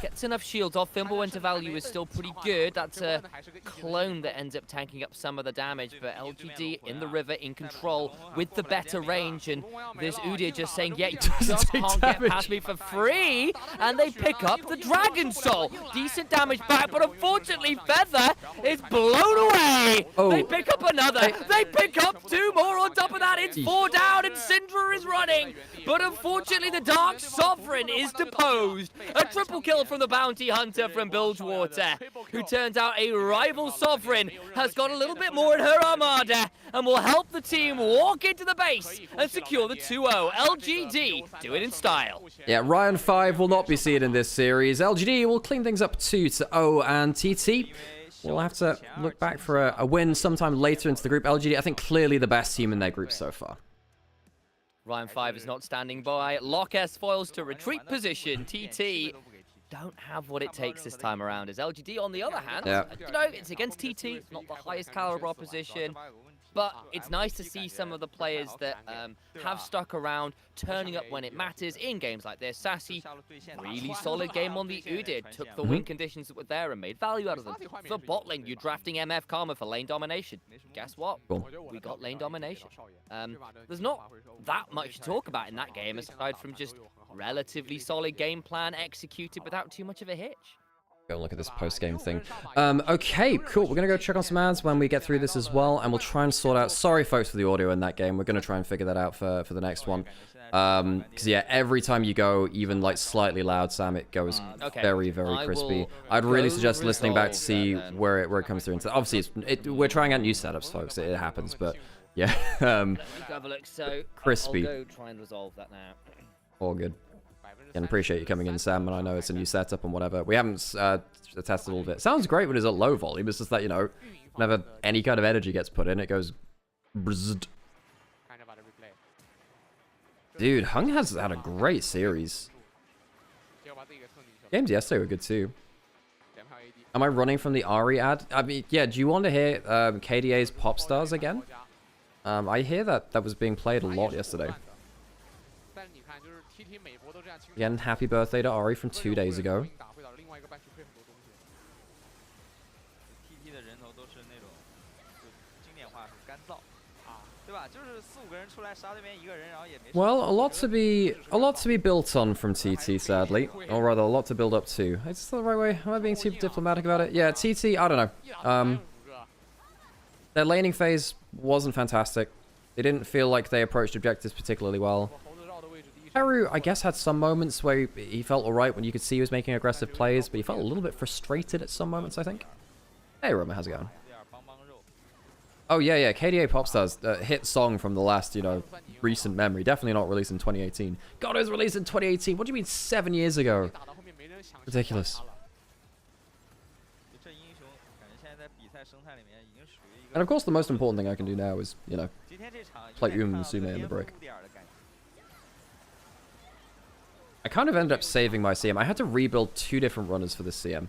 Gets enough shields off. Fimbulwinter value is still pretty good. That's a clone that ends up tanking up some of the damage, but LGD in the river, in control, with the better range, and this Udyr just saying, yeah, you just can't get past me for free, and they pick up the Dragon Soul. Decent damage back, but unfortunately Feather is blown away. They pick up another. They pick up 2 more on top of that. It's 4 down, and Syndra is running, but unfortunately the Dark Sovereign is deposed. A triple kill from the Bounty Hunter from Bilgewater, who turns out a rival Sovereign has got a little bit more in her armada and will help the team walk into the base and secure the 2-0. LGD do it in style. Yeah, Ryan 5 will not be seen in this series. LGD will clean things up 2-0, and TT will have to look back for a win sometime later into the group. LGD, I think, clearly the best team in their group so far. Ryan 5 is not standing by. Lock S foils to retreat position. TT don't have what it takes this time around. As LGD, on the other hand, Yeah. you know, it's against TT, not the highest caliber opposition. But it's nice to see some of the players that have stuck around, turning up when it matters in games like this. Sassy, really solid game on the Udid, took the win conditions that were there and made value out of them. For bot lane, you're drafting MF Karma for lane domination. Guess what? Cool. We got lane domination. There's not that much to talk about in that game, aside from just relatively solid game plan executed without too much of a hitch. Go look at this post-game thing. Okay, cool. We're going to go check on some ads when we get through this as well, and we'll try and sort out... Sorry, folks, for the audio in that game. We're going to try and figure that out for the next one. Because, yeah, every time you go, even, like, slightly loud, Sam, it goes very, very crispy. I'd really suggest listening back to see where it comes through. Obviously, we're trying out new setups, folks. It happens, but, yeah. Crispy. I'll go try and resolve that now. All good. And appreciate you coming in, Sam, and I know it's a new setup and whatever. We haven't tested all of it. Sounds great when it's at low volume. It's just that, you know, whenever any kind of energy gets put in, it goes... Bzzzt. Dude, Hung has had a great series. Games yesterday were good too. Am I running from the Ari ad? I mean, yeah, do you want to hear KDA's Pop Stars again? I hear that was being played a lot yesterday. Again, happy birthday to Ari from 2 days ago. Well, a lot to be built on from TT, sadly, or rather, a lot to build up to. Is this the right way? Am I being too diplomatic about it? Yeah, TT, I don't know. Their laning phase wasn't fantastic. They didn't feel like they approached objectives particularly well. Haru, I guess, had some moments where he felt alright when you could see he was making aggressive plays, but he felt a little bit frustrated at some moments, I think. Hey, Roma, how's it going? Oh, yeah, KDA Popstars, hit song from the last, you know, recent memory. Definitely not released in 2018. God, it was released in 2018. What do you mean 7 years ago? Ridiculous. And of course, the most important thing I can do now is, you know, play Musume in the break. I kind of ended up saving my CM. I had to rebuild 2 different runners for this CM.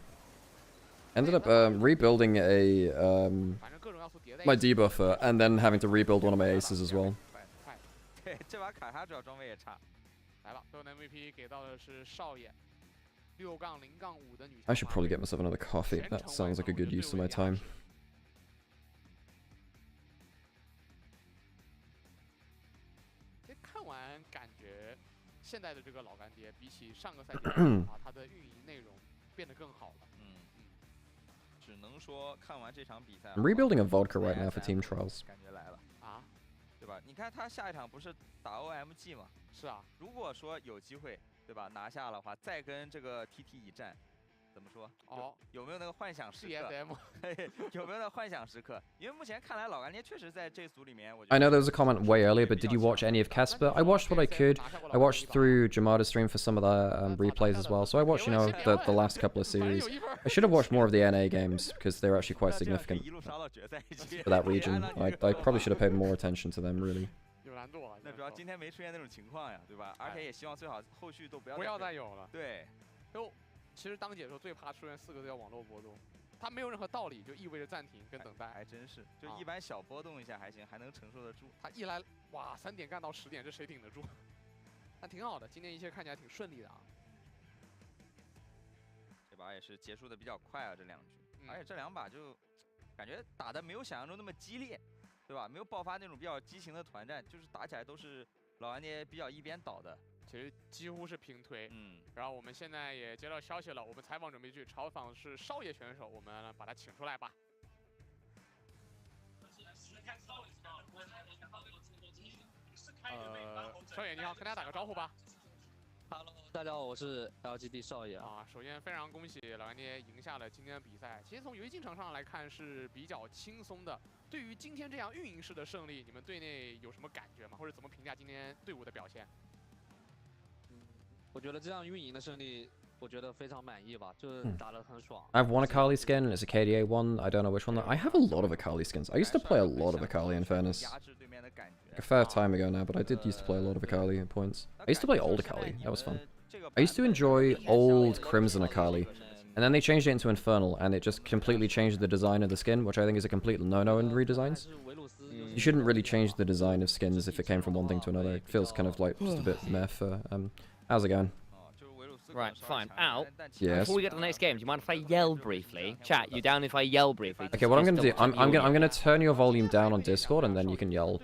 Ended up rebuilding my debuffer and then having to rebuild one of my aces as well. I should probably get myself another coffee. That sounds like a good use of my time. I'm rebuilding a vodka right now for team trials. 对吧？你看他下一场不是打 OMG 吗？是啊。如果说有机会，对吧？拿下的话，再跟这个 TT 一战，怎么说？哦，有没有那个幻想时刻？有没有那个幻想时刻？因为目前看来，老干爹确实在这组里面，我觉得。I know there was a comment way earlier, but did you watch any of Casper? I watched what I could. I watched through Jamada's stream for some of the replays as well. So I watched, you know, the last couple of series. I should have watched more of the NA games because they're actually quite significant for that region. I probably should have paid more attention to them, really. 那主要今天没出现那种情况呀，对吧？而且也希望最好后续都不要再有了。对。其实当解说最怕出现4个字叫网络波动，它没有任何道理，就意味着暂停跟等待。还真是，就一般小波动一下还行，还能承受得住。它一来，哇，3点干到10点，这谁顶得住？那挺好的，今天一切看起来挺顺利的啊。这把也是结束的比较快啊，这2局，而且这2把就感觉打的没有想象中那么激烈，对吧？没有爆发那种比较激情的团战，就是打起来都是老干爹比较一边倒的。 其实几乎是平推，然后我们现在也接到消息了，我们采访准备去嘲讽是少爷选手，我们把他请出来吧。少爷你好，跟大家打个招呼吧。Hello， 大家好，我是 LGD 少爷啊。首先非常恭喜老干爹赢下了今天的比赛。其实从游戏进程上来看是比较轻松的。对于今天这样运营式的胜利，你们队内有什么感觉吗？或者怎么评价今天队伍的表现？ 我觉得这样运营的胜利，我觉得非常满意吧，就是打得很爽。I have one Akali skin, and it's a KDA one. I don't know which one. I have a lot of Akali skins. I used to play a lot of Akali, in fairness. Like a fair time ago now, but I did used to play a lot of Akali at points. I used to play old Akali. That was fun. I used to enjoy old Crimson Akali, and then they changed it into Infernal, and it just completely changed the design of the skin, which I think is a complete no-no in redesigns. You shouldn't really change the design of skins if it came from one thing to another. It feels kind of like just a bit meh for, how's it going? Right, fine. Al, yes. Before we get to the next game, do you mind if I yell briefly? Chat, you down if I yell briefly? Okay, what I'm gonna do, I'm gonna turn your volume down on Discord, and then you can yell.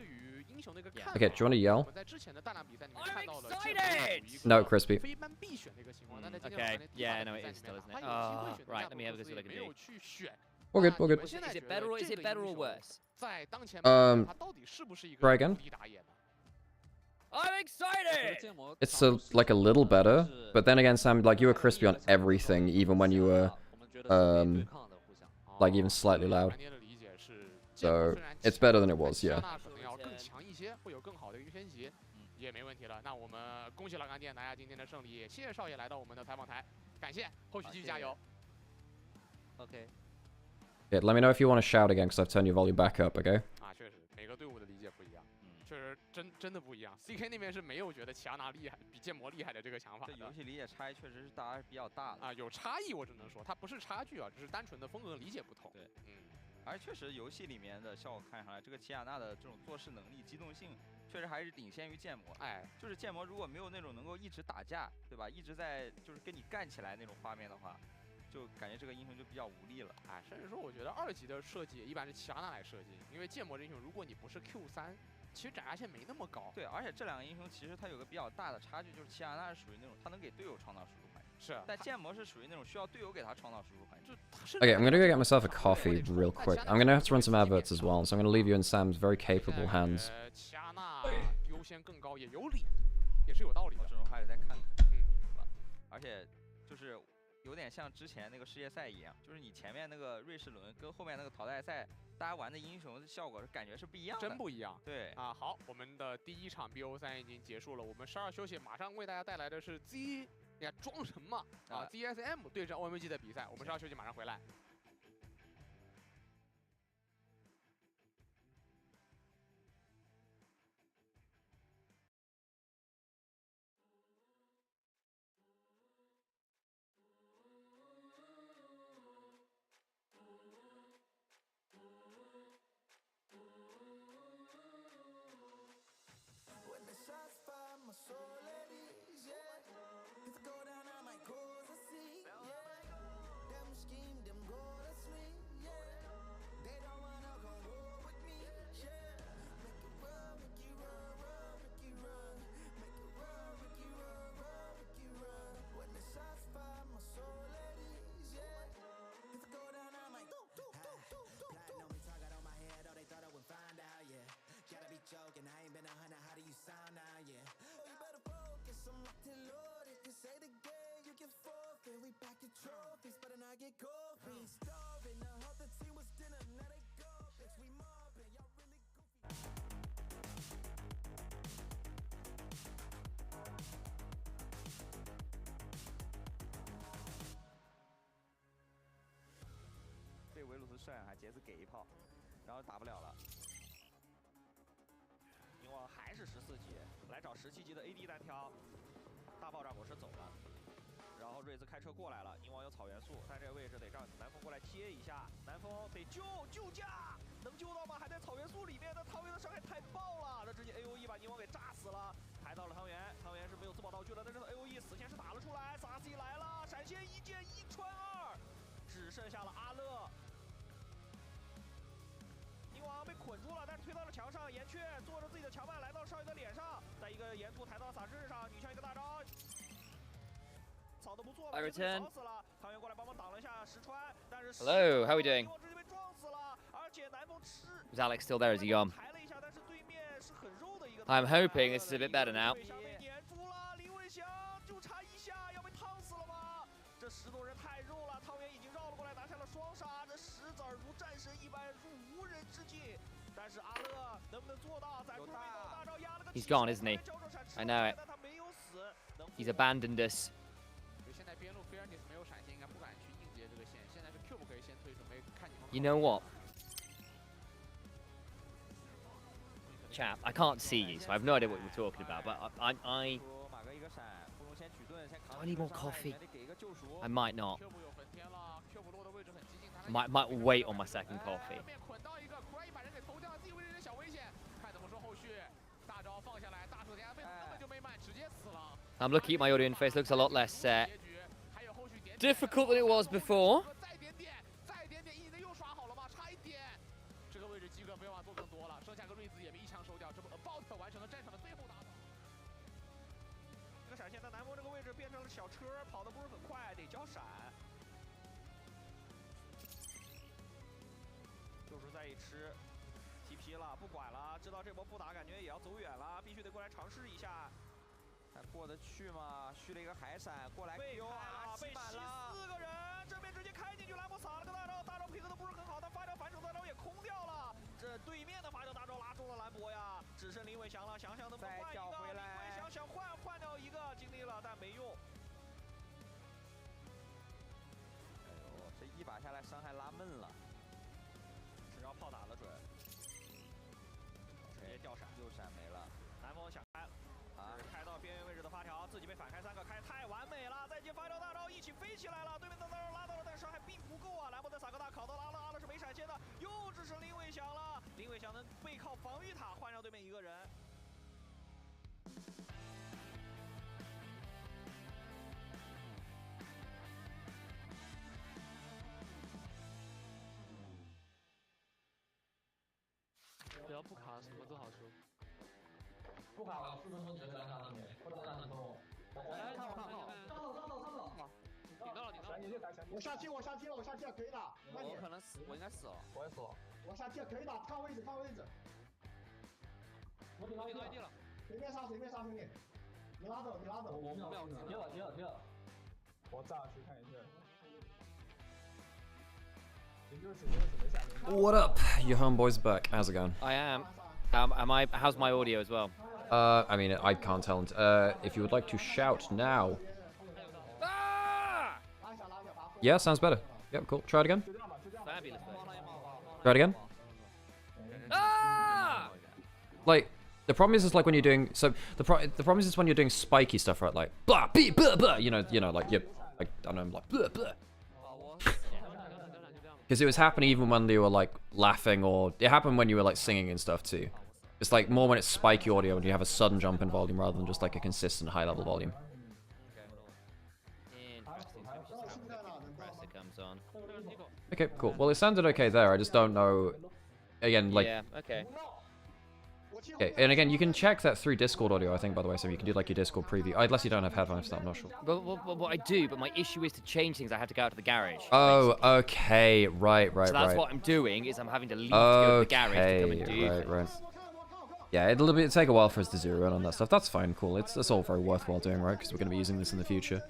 Okay, do you want to yell? I'm excited! No, Crispy. Okay, yeah, no, it is still, isn't it? Right, let me have a look at what I can do. We're good, we're good. Is it better or worse? Try again. I'm excited! It's like a little better, but then again, Sam, like you were crispy on everything, even when you were, like even slightly loud. So it's better than it was, yeah. 也没问题了。那我们恭喜老干爹拿下今天的胜利，谢谢少爷来到我们的采访台，感谢，后续继续加油。OK。Yeah, let me know if you want to shout again, because I've turned your volume back up, okay? 啊，确实，每个队伍的理解不一样，确实真的不一样。CK 那边是没有觉得奇亚娜厉害，比剑魔厉害的这个想法。这游戏理解差异确实是大家比较大的啊，有差异，我只能说它不是差距啊，只是单纯的风格理解不同。对，而确实游戏里面的效果看上来，这个奇亚娜的这种做事能力、机动性。 确实还是领先于剑魔，哎，就是剑魔如果没有那种能够一直打架，对吧？一直在就是跟你干起来那种画面的话，就感觉这个英雄就比较无力了。哎，甚至说我觉得2级的设计一般是奇亚娜来设计，因为剑魔这英雄如果你不是 Q3，其实斩压线没那么高。对，而且这两个英雄其实它有个比较大的差距，就是奇亚娜是属于那种他能给队友创造输出环境，是，但剑魔是属于那种需要队友给他创造输出环境。Okay, I'm gonna go get myself a coffee real quick. I'm gonna have to run some adverts as well, so I'm gonna leave you in Sam's very capable hands. 奇亚娜优先更高也有理，也是有道理的。这种还得再看看，是吧？而且就是有点像之前那个世界赛一样，就是你前面那个瑞士轮跟后面那个淘汰赛，大家玩的英雄的效果感觉是不一样的，真不一样。对啊，好，我们的第1场 BO3 已经结束了，我们12休息，马上为大家带来的是 你看装神嘛啊 ZSM 对阵 OMG 的比赛，我们12休息马上回来。 被维鲁斯射还杰斯给一炮，然后打不了了。宁王还是14级，来找17级的 AD 单挑，大爆炸模式走了。 然后瑞兹开车过来了，宁王有草元素，但这个位置得让南风过来贴一下。南风得救驾，能救到吗？还在草元素里面，但汤圆的伤害太爆了，这直接 AOE 把宁王给炸死了。抬到了汤圆，汤圆是没有自保道具的，但是 AOE 死线是打了出来，萨西来了，闪现一剑1穿2，只剩下了阿乐。宁王被捆住了，但是推到了墙上，岩雀坐着自己的强慢来到少爷的脸上，在一个岩突抬到洒身上，女枪一个大招。 I return. 汤圆过来帮忙挡了一下石川，但是 Hello, how are we doing? Is Alex still there? Is he gone? I'm hoping this is a bit better now. 这10多人太肉了，汤圆已经绕了过来拿下了双杀，这10子如战神一般入无人之境。但是阿乐能不能做到？在大招压了个 He's gone, isn't he? I know it. He's abandoned us. You know what? Chap, I can't see you, so I have no idea what you're talking about, but I I need more coffee. I might not. Might wait on my second coffee. I'm looking at my audio interface. Looks a lot less difficult than it was before.皮了，不管了，知道这波不打，感觉也要走远了，必须得过来尝试一下。还过得去吗？续了一个海闪，过来 Q 啊，被吸4个人，这边直接开进去，兰博撒了个大招，大招配合的不是很好，但发条反手大招也空掉了。这对面的发条大招拉住了兰博呀，只剩林伟翔了，想想能不能换一个？林伟翔想换掉一个，尽力了，但没用。哎呦，这一把下来伤害拉闷了，只要炮打得准。直接掉闪，右闪没了。南风想开，开到边缘位置的发条，自己被反开3个，开太完美了。再接发条大招一起飞起来了，对面的大招拉到了，但伤害并不够啊。兰博再撒个大烤到了阿乐是没闪现的，又只剩林伟翔了。林伟翔能背靠防御塔换掉对面一个人。只要不卡，什么都好说。不卡了，4分钟直接上上面，不打2分钟。哎，看我，顶到了。我下踢了，可以的。我可能死，我应该死了。我也死了。我下踢了，可以的，看位置。我顶到地了。随便杀，兄弟。你拉走。我没有，停了。我炸去看一下。What up? Your homeboy's back. How's it going? I am. How's my audio as well? I mean, I can't tell. If you would like to shout now. Yeah, sounds better. Yep, cool. Try it again. Fabulous. Try it again. Like, the problem is like when you're doing the problem is when you're doing spiky stuff, right? Like blah blah blah blah. You know, like you like I don't know, like blah blah. Because it was happening even when they were like laughing, or it happened when you were like singing and stuff too. It's like more when it's spiky audio and you have a sudden jump in volume rather than just like a consistent high level volume. Okay, cool. Well, it sounded okay there. I just don't know. Again, like. Yeah. Okay. Okay, and again, you can check that through Discord audio, I think, by the way, so you can do like your Discord preview. Unless you don't have headphones, I'm not sure. But I do, but my issue is to change things, I have to go out to the garage. Oh, okay, right. So that's what I'm doing, is I'm having to leave to go to the garage to come and do right. Yeah, it'll take a while for us to zero in on that stuff. That's fine, cool. It's all very worthwhile doing, right? Because we're going to be using this in the future.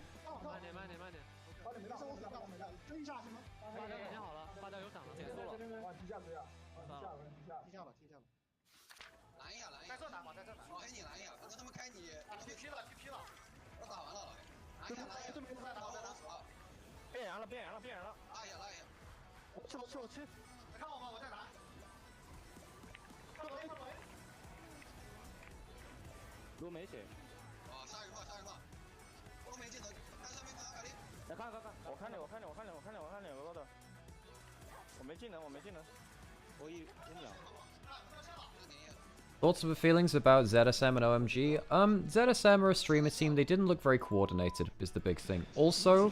Thoughts or feelings about ZSM and OMG? ZSM are a streamer team. They didn't look very coordinated, is the big thing. Also,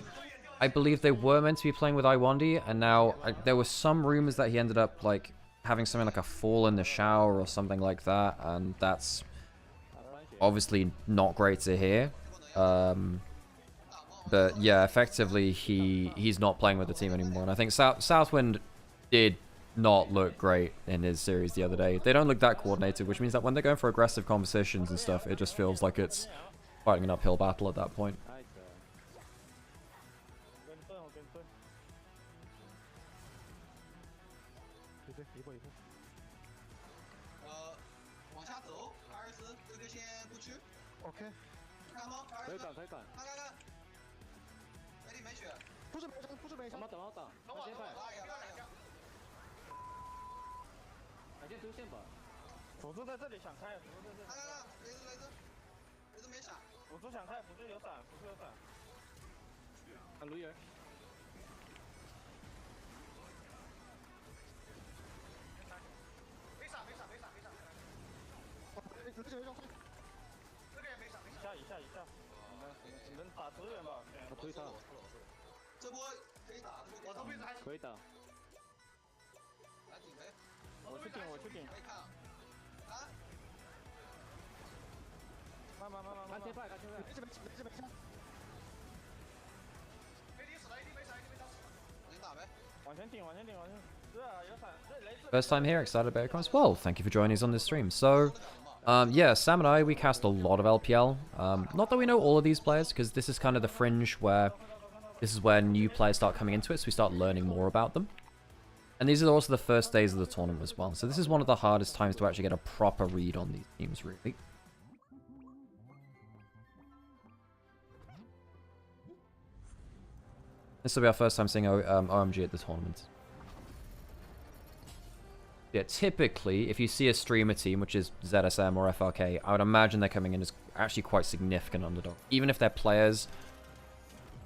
I believe they were meant to be playing with Iwandi, and now there were some rumors that he ended up like having something like a fall in the shower or something like that, and that's obviously not great to hear. But yeah, effectively he's not playing with the team anymore, and I think Southwind did not look great in his series the other day. They don't look that coordinated, which means that when they're going for aggressive competitions and stuff, it just feels like it's fighting an uphill battle at that point. 辅助想开，辅助有闪，辅助有闪。看卢人。没闪。以下。你们打支援吧。我推他。这波可以打，我这位置还可以打。来顶呗。我去顶。可以看啊。啊。慢。看贴派。没事。AD 死了，没闪。能打呗。往前顶。是啊，有闪。First time here, excited about it as well. Thank you for joining us on this stream. So, yeah, Sam and I, we cast a lot of LPL. Not that we know all of these players, because this is kind of the fringe where this is where new players start coming into it, so we start learning more about them. And these are also the first days of the tournament as well. So this is one of the hardest times to actually get a proper read on these teams, really. This will be our first time seeing OMG at the tournament. Yeah, typically, if you see a streamer team, which is ZSM or FRK, I would imagine they're coming in as actually quite significant underdog. Even if their players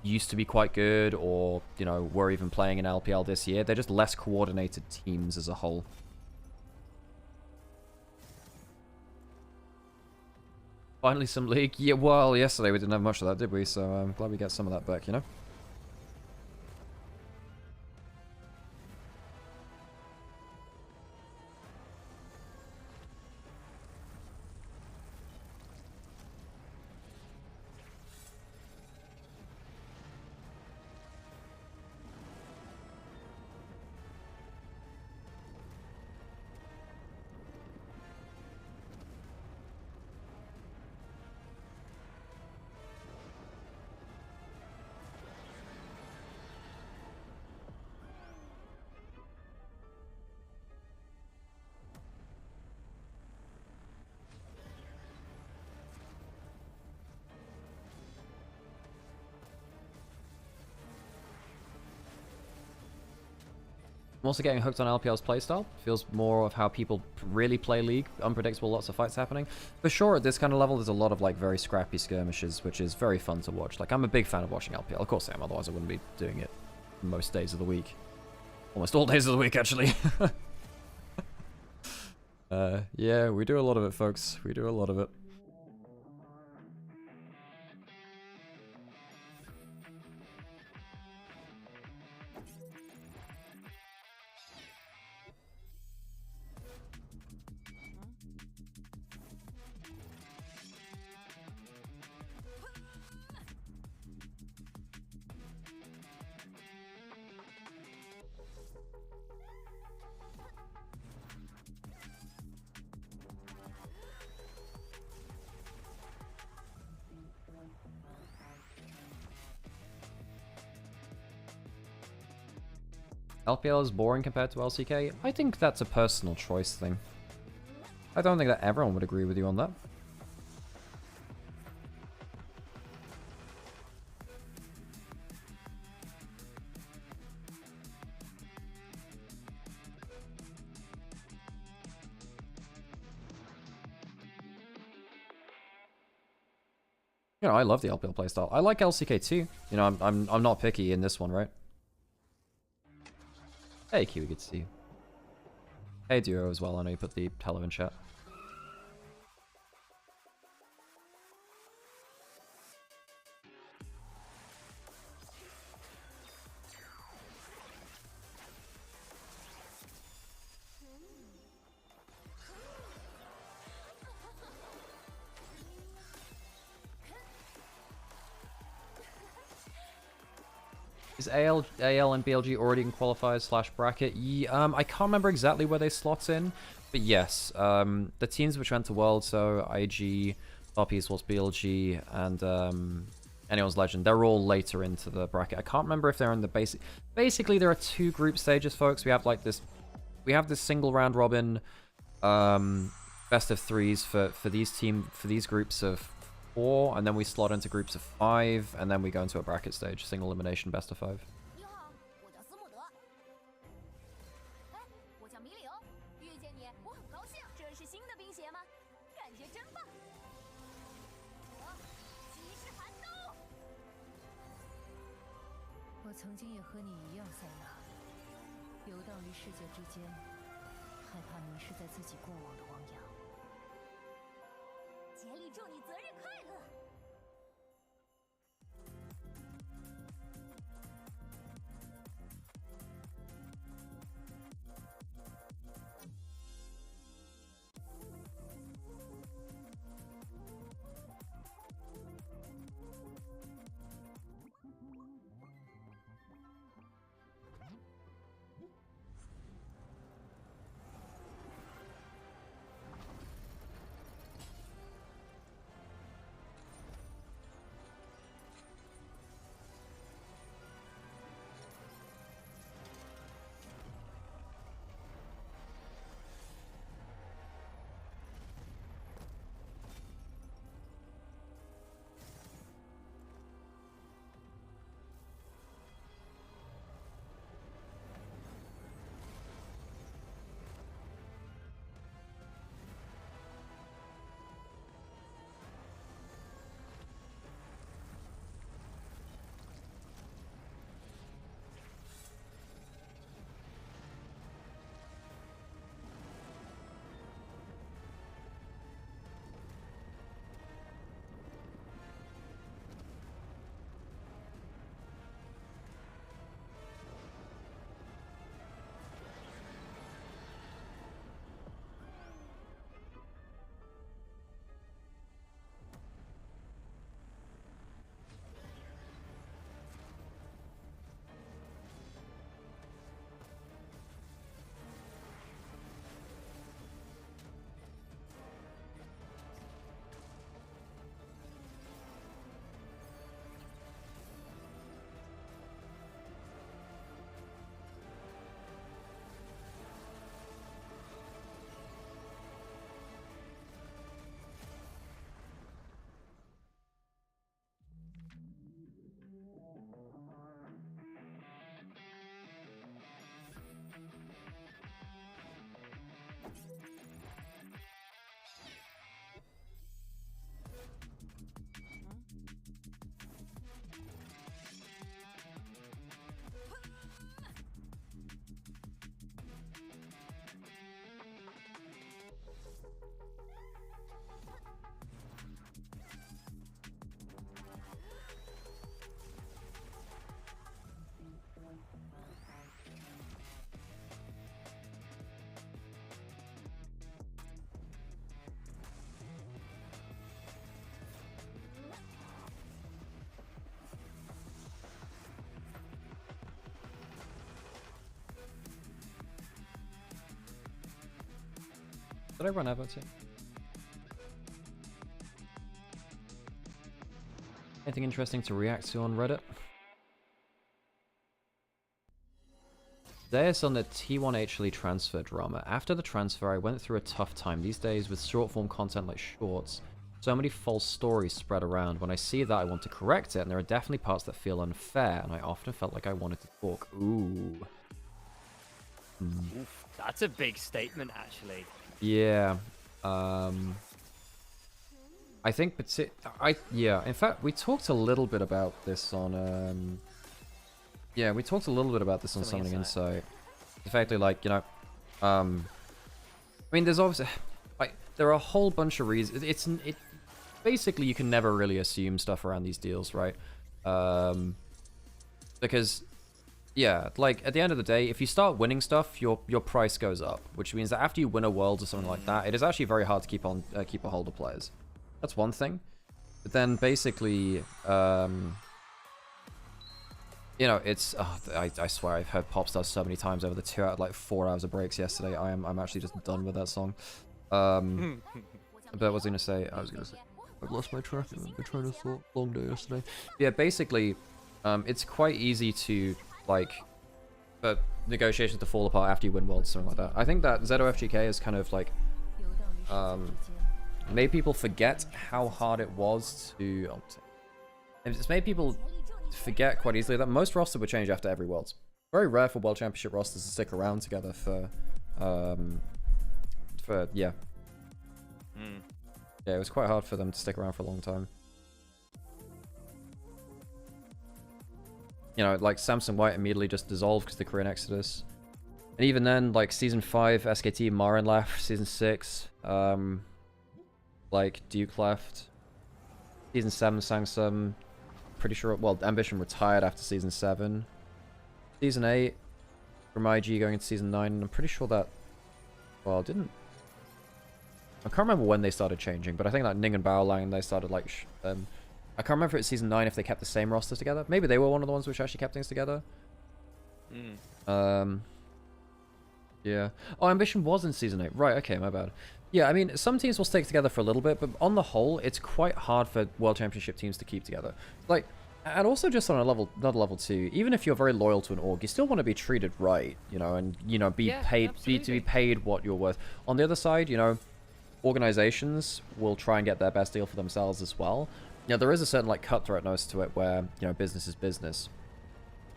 used to be quite good or, you know, were even playing in LPL this year, they're just less coordinated teams as a whole. Finally some League. Yeah, well, yesterday we didn't have much of that, did we? So I'm glad we get some of that back, you know? I'm also getting hooked on LPL's playstyle. Feels more of how people really play League. Unpredictable, lots of fights happening. For sure, at this kind of level, there's a lot of like very scrappy skirmishes, which is very fun to watch. Like, I'm a big fan of watching LPL. Of course I am, otherwise I wouldn't be doing it most days of the week. Almost all days of the week, actually. Yeah, we do a lot of it, folks. We do a lot of it. LPL is boring compared to LCK? I think that's a personal choice thing. I don't think that everyone would agree with you on that. You know, I love the LPL playstyle. I like LCK too. You know, I'm not picky in this one, right? Hey, Kiwi, good to see you. Hey, Duo as well. I know you put the hello in chat. Is AL and BLG already in qualifiers / bracket? I can't remember exactly where they slot in, but yes, the teams which went to World, so IG, Top Esports, BLG, and Anyone's Legend, they're all later into the bracket. I can't remember if they're in the basic. Basically, there are 2 group stages, folks. We have like this. We have this single round robin, best of 3s for these groups of 4, and then we slot into groups of 5, and then we go into a bracket stage, single elimination, best of 5. 曾经也和你一样，塞纳，游荡于世界之间，害怕迷失在自己过往的汪洋。竭力祝你择日快乐。Did I run out of it? Anything interesting to react to on Reddit? There's on the T1H transfer drama. After the transfer, I went through a tough time. These days, with short-form content like shorts, so many false stories spread around. When I see that, I want to correct it, and there are definitely parts that feel unfair, and I often felt like I wanted to talk. Ooh. Oof, that's a big statement, actually. Yeah. I think in fact, we talked a little bit about this on, we talked a little bit about this on Summoning Insight. Effectively, like, you know, I mean, there's obviously, like, there are a whole bunch of reasons. Basically, you can never really assume stuff around these deals, right? Because, yeah, like, at the end of the day, if you start winning stuff, your price goes up, which means that after you win a Worlds or something like that, it is actually very hard to keep a hold of players. That's one thing. But then, basically, you know, it's... I swear, I've heard Popstars so many times over the 2 out of, like, 4 hours of breaks yesterday. I'm actually just done with that song. But what was I going to say? I've lost my track. I've been trying to thought. Long day yesterday. Yeah, basically, it's quite easy to, like, for negotiations to fall apart after you win Worlds, something like that. I think that ZOFGK is kind of, like, made people forget how hard it was to... It's made people forget quite easily that most rosters would change after every Worlds. Very rare for World Championship rosters to stick around together for yeah. Yeah, it was quite hard for them to stick around for a long time. you know, like Samson White immediately just dissolved because of the Korean Exodus. And even then, like season 5, SKT, Marin left. Season 6, like Duke left. Season 7, Sangsum, pretty sure, well, Ambition retired after season 7. Season 8, from IG going into season 9, and I'm pretty sure that, well, didn't. I can't remember when they started changing, but I think that Ning and Baolang, they started like, I can't remember if it's season 9 if they kept the same roster together. Maybe they were one of the ones which actually kept things together. Yeah. Oh, Ambition was in season 8. Right, okay, my bad. Yeah, I mean, some teams will stick together for a little bit, but on the whole, it's quite hard for World Championship teams to keep together. Like, and also just on another level too, even if you're very loyal to an org, you still want to be treated right, you know, and, you know, be paid what you're worth. On the other side, you know, organizations will try and get their best deal for themselves as well. You know, there is a certain, like, cutthroatness to it where, you know, business is business.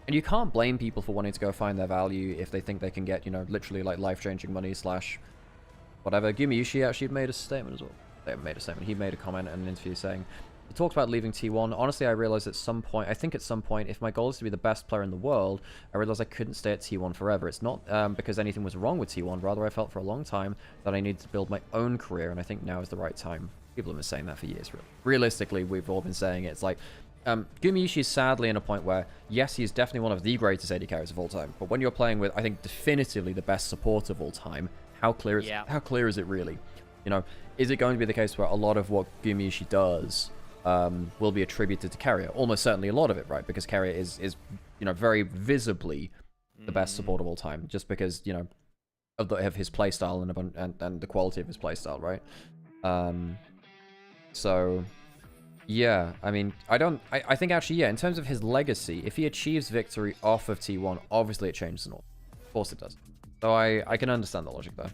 And you can't blame people for wanting to go find their value if they think they can get, you know, literally, like, life-changing money slash whatever. Gumiyushi actually made a statement as well. They haven't made a statement. He made a comment in an interview saying, he talked about leaving T1. Honestly, I realized at some point, I think at some point, if my goal is to be the best player in the world, I realized I couldn't stay at T1 forever. It's not because anything was wrong with T1. Rather, I felt for a long time that I needed to build my own career, and I think now is the right time. People have been saying that for years, really. Realistically, we've all been saying it. It's like, Gumiyushi is sadly in a point where, yes, he's definitely one of the greatest AD carries of all time, but when you're playing with, I think, definitively the best support of all time, how clear is it really? You know, is it going to be the case where a lot of what Gumiyushi does will be attributed to Carrier? Almost certainly a lot of it, right? Because Carrier is you know, very visibly the best support of all time, just because, you know, of his playstyle and the quality of his playstyle, right? So yeah, I mean, I think actually, yeah, in terms of his legacy, if he achieves victory off of T1, obviously it changes and all. Of course it does. So I can understand the logic there.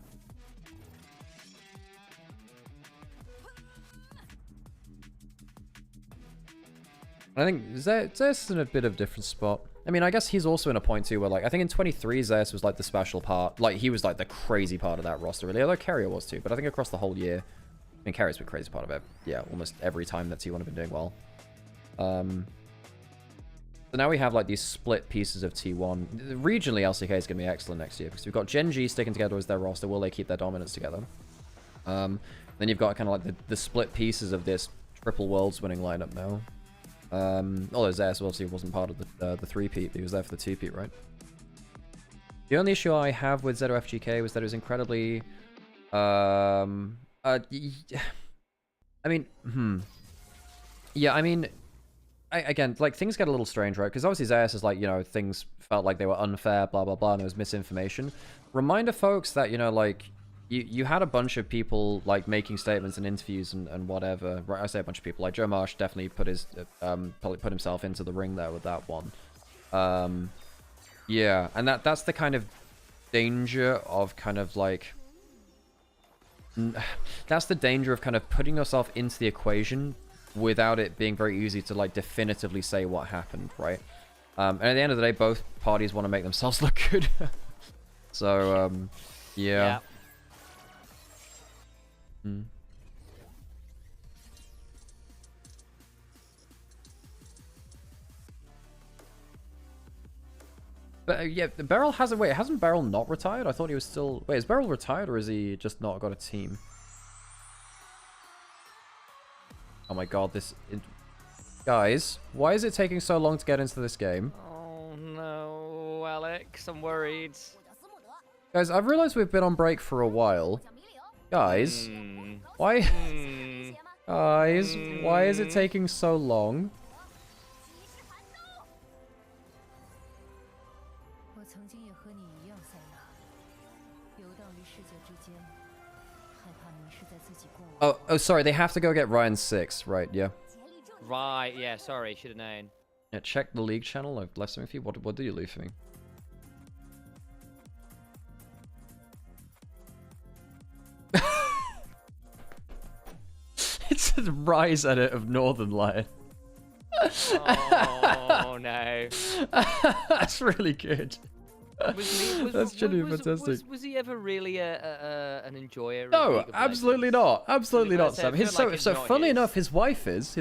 I think Zeus is in a bit of a different spot. I mean, I guess he's also in a point too where, like, I think in 23, Zeus was like the special part. Like, he was like the crazy part of that roster, really. Although Carrier was too, but I think across the whole year, I mean, Carrier's been a crazy part of it. Yeah, almost every time that T1 have been doing well. So now we have like these split pieces of T1. Regionally, LCK is going to be excellent next year because we've got Gen G sticking together as their roster. Will they keep their dominance together? Then you've got kind of like the split pieces of this triple worlds winning lineup now. Although Zeus obviously wasn't part of the 3-peat, he was there for the 2-peat, right? The only issue I have with ZOFGK was that it was incredibly... I mean, yeah, I mean... Again, like, things get a little strange, right? Because obviously Zeus is like, you know, things felt like they were unfair, blah, blah, blah, and there was misinformation. Reminder, folks, that, you know, like, you had a bunch of people, like, making statements and interviews and whatever. Right, I say a bunch of people. Like, Joe Marsh definitely put his, put himself into the ring there with that one. Yeah, and that's the kind of danger of kind of, like... That's the danger of kind of putting yourself into the equation without it being very easy to, like, definitively say what happened, right? And at the end of the day, both parties want to make themselves look good. So, yeah. But, yeah, Beryl hasn't... Wait, hasn't Beryl not retired? I thought he was still... Wait, is Beryl retired or is he just not got a team? Oh my god, this... Guys, why is it taking so long to get into this game? Oh no, Alex, I'm worried. Guys, I've realized we've been on break for a while. Guys, why... Guys, why is it taking so long? Oh, sorry, they have to go get Ryan 6, right, yeah. Right, yeah, sorry, should have known. Yeah, check the league channel, I've left something for you. What do you leave for me? It's a Rise edit of Northern Lion. Oh, no. That's really good. That's genuinely fantastic. Was he ever really an enjoyer? No, absolutely not. Absolutely not, Sam. So funnily enough, his wife is.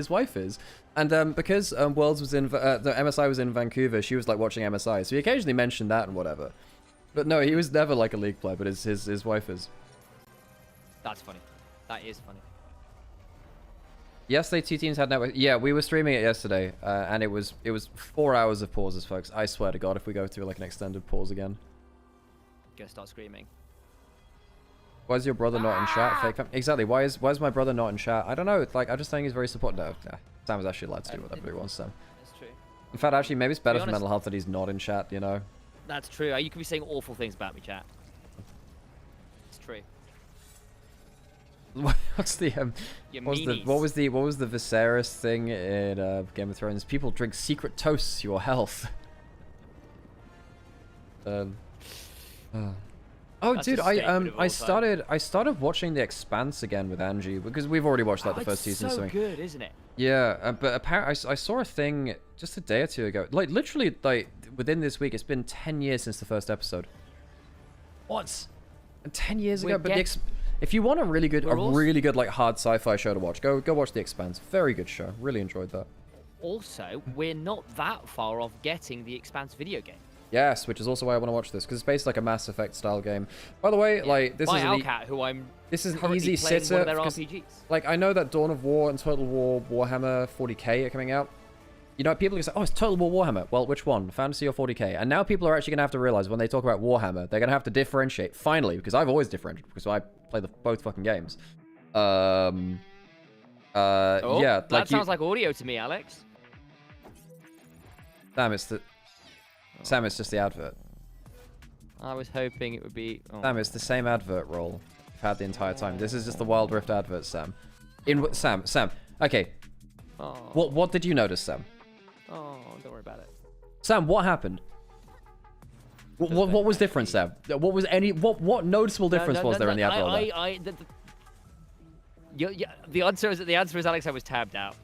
And because Worlds was in, the MSI was in Vancouver, she was like watching MSI. So he occasionally mentioned that and whatever. But no, he was never like a League player, but his wife is. That's funny. That is funny. Yesterday, 2 teams had network. Yeah, we were streaming it yesterday, and it was 4 hours of pauses, folks. I swear to God, if we go through like an extended pause again. Gonna start screaming. Why is your brother not in chat? Fake fam exactly. Why is my brother not in chat? I don't know. It's like I'm just saying he's very supportive. No, yeah. Sam is actually allowed to do whatever he wants. Sam. That's true. In fact, actually, maybe it's better for mental health that he's not in chat. You know. That's true. You could be saying awful things about me, chat. It's true. What's the what was the Viserys thing in Game of Thrones? People drink secret toasts to your health. Oh, dude, I started watching The Expanse again with Angie because we've already watched like the first season. It's so good, isn't it? Yeah, but apparently I saw a thing just a day or two ago. Like literally, like within this week, it's been 10 years since the first episode. What? 10 years ago, but if you want a really good like hard sci-fi show to watch, go watch The Expanse. Very good show. Really enjoyed that. Also, we're not that far off getting the Expanse video game. Yes, which is also why I want to watch this because it's based like a Mass Effect style game. By the way, like this is an easy sitter. Like I know that Dawn of War and Total War Warhammer 40k are coming out. You know, people can say, "Oh, it's Total War Warhammer." Well, which one, Fantasy or 40k? And now people are actually going to have to realize when they talk about Warhammer, they're going to have to differentiate finally because I've always differentiated because I play both fucking games. Yeah, that sounds like audio to me, Alex. Damn, Sam, it's just the advert. I was hoping it would be... Sam, it's the same advert role we've had the entire time. This is just the Wild Rift advert, Sam. Sam. Okay. Oh. What did you notice, Sam? Oh, don't worry about it. Sam, what happened? What was different, Sam? What noticeable difference was there in the advert? The answer is Alex, I was tabbed out.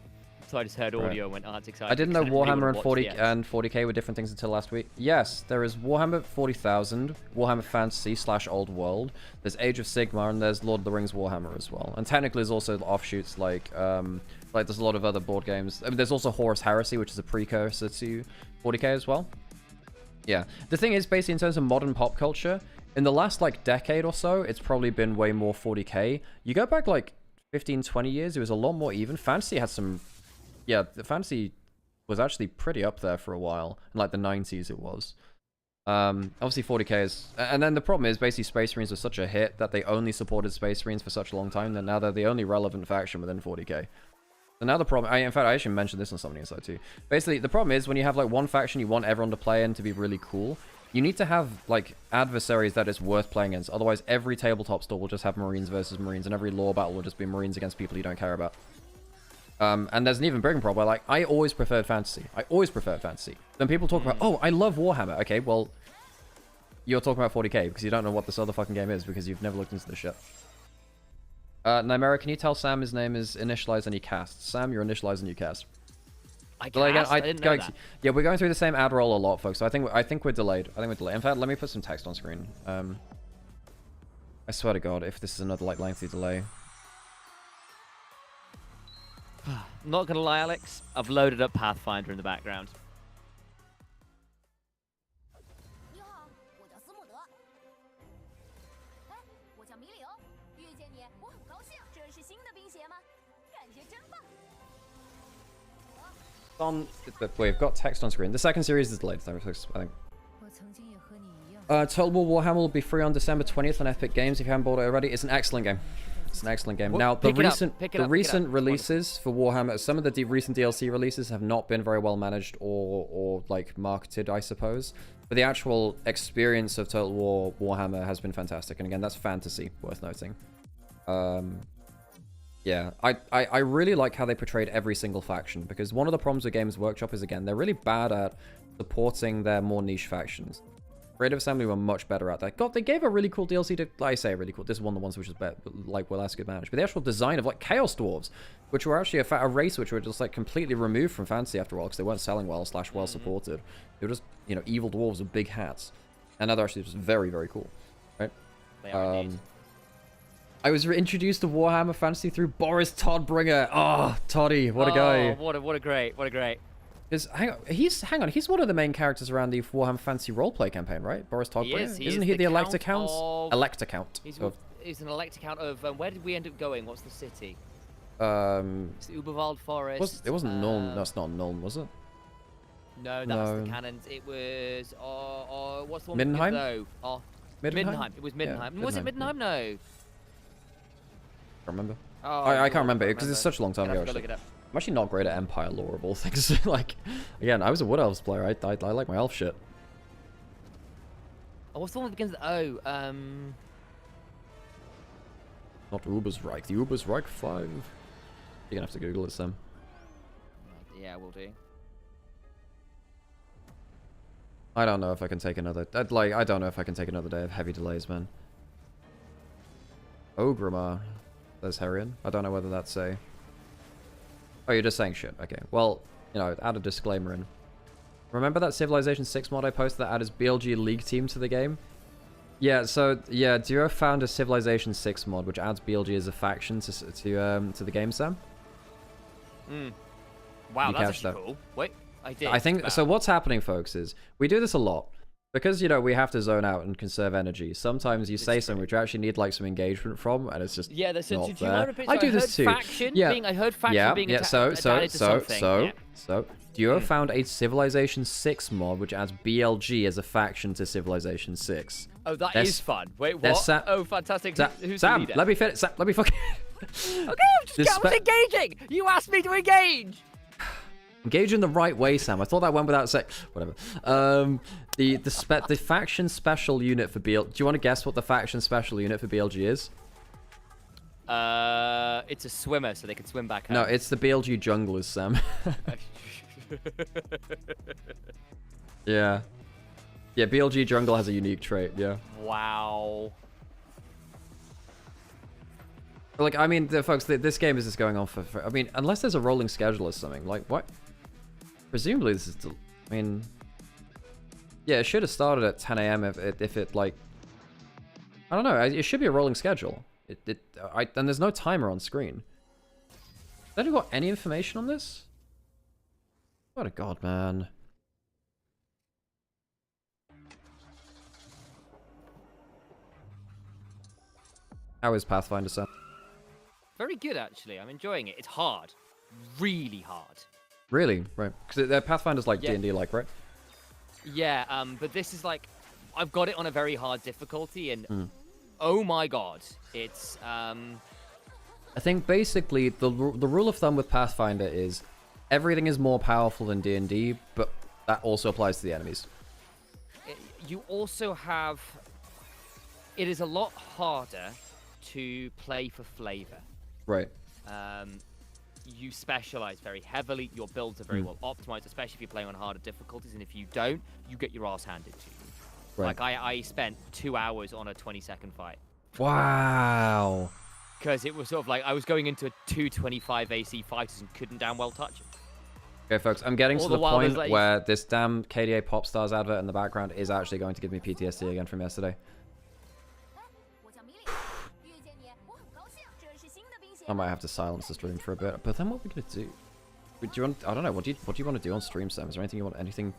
So I just heard audio and went, oh, that's exciting. I didn't know Warhammer and 40k were different things until last week. Yes, there is Warhammer 40,000, Warhammer Fantasy / Old World. There's Age of Sigmar, and there's Lord of the Rings Warhammer as well. And technically there's also offshoots like there's a lot of other board games. I mean, there's also Horus Heresy, which is a precursor to 40k as well. Yeah. The thing is, basically in terms of modern pop culture, in the last like decade or so, it's probably been way more 40k. You go back like 15, 20 years, it was a lot more even. Fantasy had some... Yeah, the Fantasy was actually pretty up there for a while. In like the 90s it was. Obviously 40k is... And then the problem is basically Space Marines were such a hit that they only supported Space Marines for such a long time that now they're the only relevant faction within 40k. So now the problem... in fact, I actually mentioned this on something inside too. Basically, the problem is when you have like one faction you want everyone to play in to be really cool, you need to have like adversaries that it's worth playing against. Otherwise, every tabletop store will just have Marines versus Marines, and every lore battle will just be Marines against people you don't care about. And there's an even bigger problem. Like, I always preferred Fantasy. Then people talk about, oh, I love Warhammer. Okay, well, you're talking about 40k because you don't know what this other fucking game is because you've never looked into this shit. Nymaera, can you tell Sam his name is Initialise and he casts? Sam, you're Initialise and you cast. I didn't know that. Yeah, we're going through the same ad roll a lot, folks. So I think we're delayed. In fact, let me put some text on screen. I swear to God, if this is another like lengthy delay. Not gonna lie, Alex, I've loaded up Pathfinder in the background. We've got text on screen. The second series is delayed, I think. Total War Warhammer will be free on December 20th on Epic Games if you haven't bought it already. It's an excellent game. Now, the recent releases for Warhammer, some of the recent DLC releases have not been very well managed or like marketed, I suppose. But the actual experience of Total War Warhammer has been fantastic. And again, that's fantasy, worth noting. Yeah, I really like how they portrayed every single faction, because one of the problems with Games Workshop is, again, they're really bad at supporting their more niche factions. Creative Assembly were much better at that. God, they gave a really cool DLC to... I say really cool. This is one of the ones which is better, like, well, that's good managed. But the actual design of, like, Chaos Dwarves, which were actually a race which were just, like, completely removed from Fantasy after all, because they weren't selling well / well supported. They were just, you know, evil dwarves with big hats. And now they're actually just very, very cool, right? They are indeed. I was introduced to Warhammer Fantasy through Boris Todbringer. Oh, Toddy, what a guy! What a great. Because hang on, he's one of the main characters around the Warhammer Fantasy roleplay campaign, right? Boris Todbringer. He Isn't is he the Count Elector Count? Elector Count. He's an Elector Count of where did we end up going? What's the city? It's the Uberwald Forest. It wasn't Nuln. That's not Nuln, was it? No, that's the cannons. It was what's the one? Middenheim? Oh, Middenheim? It was Middenheim. Yeah, Was it Middenheim? No. I can't remember. Oh, I can't remember because it's such a long time ago. Look it up. I'm actually not great at Empire lore of all things. Like, again, I was a Wood Elves player. I like my elf shit. Oh, what's the one that begins with O? Not Ubersreich. The Ubersreich 5. You're gonna have to Google it, Sam. Yeah, we'll do. I don't know if I can take another. I don't know if I can take another day of heavy delays, man. Ogrimmar. There's Herion. I don't know whether that's a. Oh, you're just saying shit. Okay. Well, you know, add a disclaimer in. Remember that Civilization 6 mod I posted that added BLG League team to the game? Yeah, so, yeah, Duo found a Civilization 6 mod which adds BLG as a faction to the game, Sam. Wow, you that's catch actually cool. Wait, I did. I think, so what's happening, folks, is we do this a lot. Because, you know, we have to zone out and conserve energy. Sometimes you say something which you actually need, like, some engagement from, and it's just do you know there. I do this too. I heard faction being added to something. So, Duo found a Civilization 6 mod which adds BLG as a faction to Civilization 6. Oh, that is fun. Wait, what? Oh, fantastic. Who's Sam, the leader? let me finish. Sam, let me fucking... Okay, I was engaging! You asked me to engage! Engage in the right way, Sam. I thought that went without saying. Whatever. The faction special unit for BLG. Do you want to guess what the faction special unit for BLG is? It's a swimmer, so they can swim back home. No, it's the BLG junglers, Sam. Yeah. Yeah, BLG jungle has a unique trait. Yeah. Wow. Like, I mean, folks, this game is just going on for. I mean, unless there's a rolling schedule or something. Like, what? Presumably, this is. I mean, yeah, it should have started at 10 a.m. if it like. I don't know. It should be a rolling schedule. And there's no timer on screen. Has anyone got any information on this? What a god, man. How is Pathfinder, Sam? Very good, actually. I'm enjoying it. It's hard. Really hard. Really? Right. Because Pathfinder's like D&D, like, right? Yeah, but this is like... I've got it on a very hard difficulty, and... Oh my god. It's, I think basically the rule of thumb with Pathfinder is everything is more powerful than D&D, but that also applies to the enemies. You also have... It is a lot harder to play for flavor. Right. You specialize very heavily. Your builds are very well optimized, especially if you're playing on harder difficulties. And if you don't, you get your ass handed to you. Right. Like I spent 2 hours on a 20-second fight. Wow. Because it was sort of like I was going into a 225 AC fighters and couldn't damn well touch them. Okay, folks, I'm getting to the point where this damn KDA Popstars advert in the background is actually going to give me PTSD again from yesterday. I might have to silence the stream for a bit, but then what are we gonna do? Do you want? I don't know. What do you want to do on stream, Sam? Is there anything you want? Anything?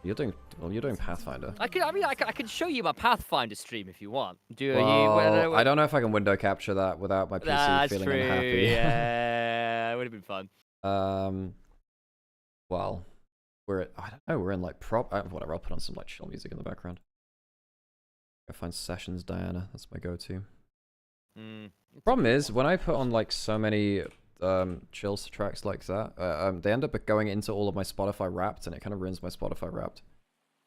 You're doing? Well, you're doing Pathfinder. I can show you my Pathfinder stream if you want. I don't know if I can window capture that without my PC feeling unhappy. Yeah, it would have been fun. Well, I don't know. We're in like whatever. I'll put on some like chill music in the background. Go find Sessions Diana. That's my go-to. Problem is, when I put on like so many chill tracks like that, they end up going into all of my Spotify Wrapped, and it kind of ruins my Spotify Wrapped.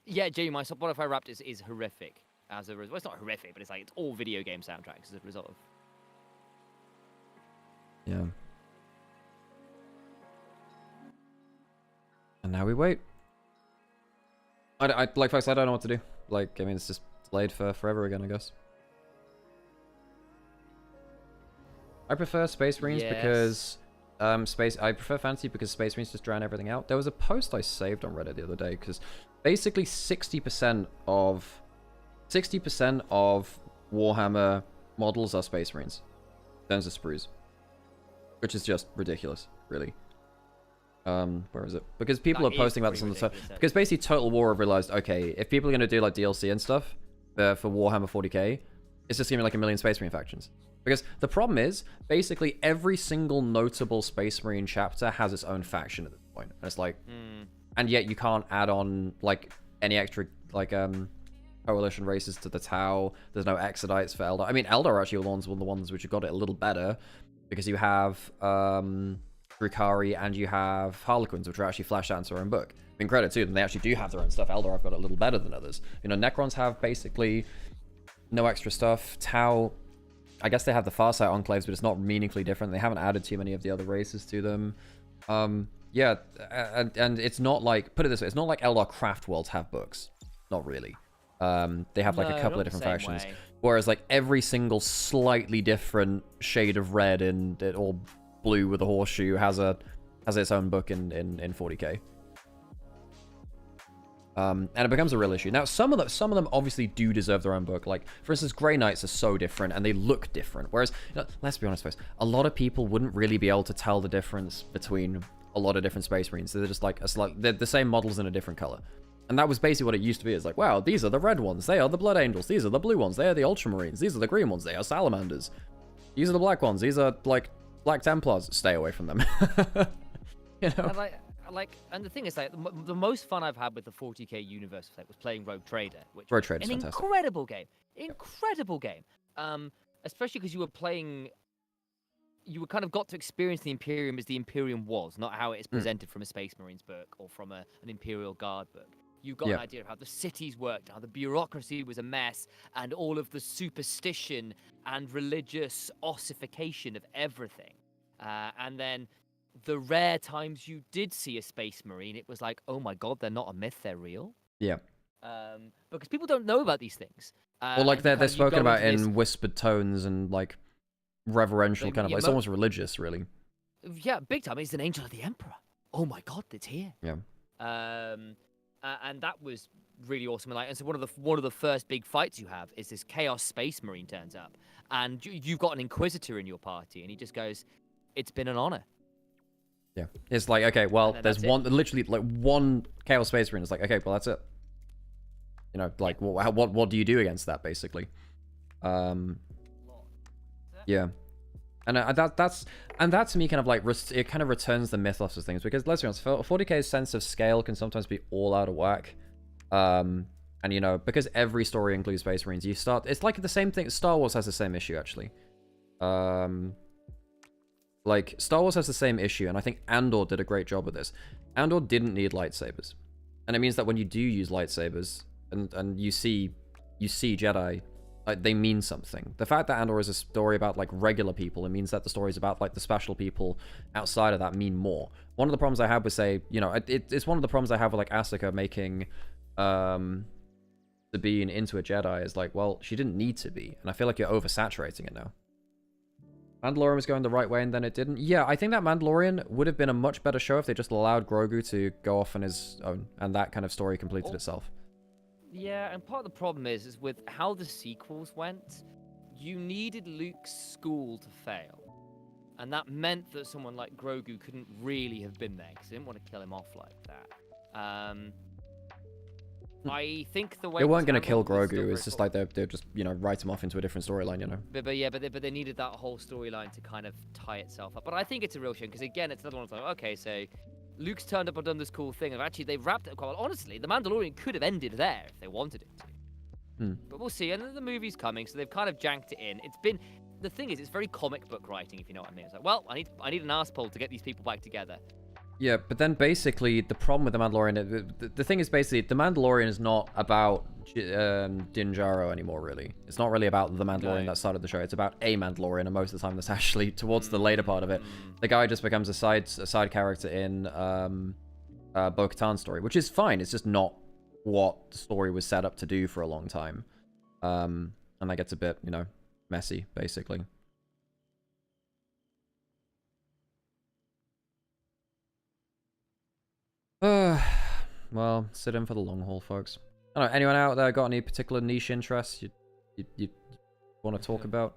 Yeah, Jamie, my Spotify Wrapped is horrific. As a result, well, it's not horrific, but it's like it's all video game soundtracks as a result of. Yeah. And now we wait. I like, folks, I don't know what to do. Like, I mean, it's just delayed for forever again, I guess. I prefer Space Marines because I prefer Fantasy because Space Marines just drown everything out. There was a post I saved on Reddit the other day because basically 60% of 60% of Warhammer models are Space Marines in terms of sprues, which is just ridiculous, really. Where is it? Because people are posting about this on the side. Because basically Total War have realized, okay, if people are going to do like DLC and stuff for Warhammer 40k, it's just going to be like a million Space Marine factions. Because the problem is, basically every single notable Space Marine chapter has its own faction at this point. And it's like, and yet you can't add on like any extra like coalition races to the Tau. There's no Exodites for Eldar. I mean, Eldar are actually one of the ones which have got it a little better, because you have Drukhari and you have Harlequins, which are actually fleshed out into their own book. I mean, credit to them, they actually do have their own stuff. Eldar have got it a little better than others. You know, Necrons have basically no extra stuff. Tau, I guess they have the Farsight Enclaves, but it's not meaningfully different. They haven't added too many of the other races to them. Yeah, and it's not like, put it this way, it's not like Eldar Craft Worlds have books. Not really. They have like a couple of different factions. Whereas like every single slightly different shade of red or blue with a horseshoe has its own book in 40k. And it becomes a real issue. Now, some of them obviously do deserve their own book. Like, for instance, Grey Knights are so different and they look different. Whereas, you know, let's be honest, folks, a lot of people wouldn't really be able to tell the difference between a lot of different Space Marines. They're just like they're the same models in a different color. And that was basically what it used to be. It's like, wow, these are the red ones. They are the Blood Angels. These are the blue ones. They are the Ultramarines. These are the green ones. They are Salamanders. These are the black ones. These are, like, Black Templars. Stay away from them. You know? And the thing is, like, the most fun I've had with the 40k universe was playing Rogue Trader, which Rogue Trader's an fantastic. Incredible game. Incredible game. Especially because you were playing... You kind of got to experience the Imperium as the Imperium was, not how it is presented from a Space Marines book or from an Imperial Guard book. You got an idea of how the cities worked, how the bureaucracy was a mess, and all of the superstition and religious ossification of everything. And then the rare times you did see a Space Marine, it was like, oh my god, they're not a myth, they're real. Yeah. Because people don't know about these things. Well, like they're spoken about in whispered tones and like reverential kind of, like, it's almost religious, really. Yeah, big time. It's an angel of the Emperor. Oh my god, it's here. Yeah. And that was really awesome. And so one of the first big fights you have is this Chaos Space Marine turns up, and you've got an Inquisitor in your party, and he just goes, "It's been an honor." Yeah, it's like, okay, well, there's literally like one Chaos Space Marine. It's like, okay, well, that's it. You know, like, what do you do against that, basically? Yeah. And that to me kind of like it kind of returns the mythos of things, because let's be honest, 40k's sense of scale can sometimes be all out of whack. And you know, because every story includes Space Marines, it's like the same thing. Star Wars has the same issue, actually. Like, Star Wars has the same issue, and I think Andor did a great job with this. Andor didn't need lightsabers, and it means that when you do use lightsabers and you see Jedi, like, they mean something. The fact that Andor is a story about like regular people, it means that the stories about like the special people outside of that mean more. One of the problems I have with, say, you know, it's one of the problems I have with like Asuka making Sabine into a Jedi is like, well, she didn't need to be, and I feel like you're oversaturating it now. Mandalorian was going the right way and then it didn't. Yeah, I think that Mandalorian would have been a much better show if they just allowed Grogu to go off on his own and that kind of story completed itself. Yeah, and part of the problem is with how the sequels went, you needed Luke's school to fail. And that meant that someone like Grogu couldn't really have been there, because they didn't want to kill him off like that. I think the way... They weren't going to kill Grogu, it's just like they'll just, you know, write him off into a different storyline, you know? But they needed that whole storyline to kind of tie itself up. But I think it's a real shame, because again, it's another one of like, okay, so Luke's turned up and done this cool thing, and actually they've wrapped it quite well. Honestly, The Mandalorian could have ended there if they wanted it to. But we'll see, and then the movie's coming, so they've kind of janked it in. It's been... The thing is, it's very comic book writing, if you know what I mean. It's like, well, I need an arsehole to get these people back together. Yeah, but then basically the problem with The Mandalorian, the thing is basically The Mandalorian is not about Din Djarin anymore, really. It's not really about the Mandalorian that started the show. It's about a Mandalorian, and most of the time that's actually towards the later part of it. The guy just becomes a side character in Bo-Katan's story, which is fine. It's just not what the story was set up to do for a long time. And that gets a bit, you know, messy, basically. Well, sit in for the long haul, folks. I don't know, anyone out there got any particular niche interests you want to talk about?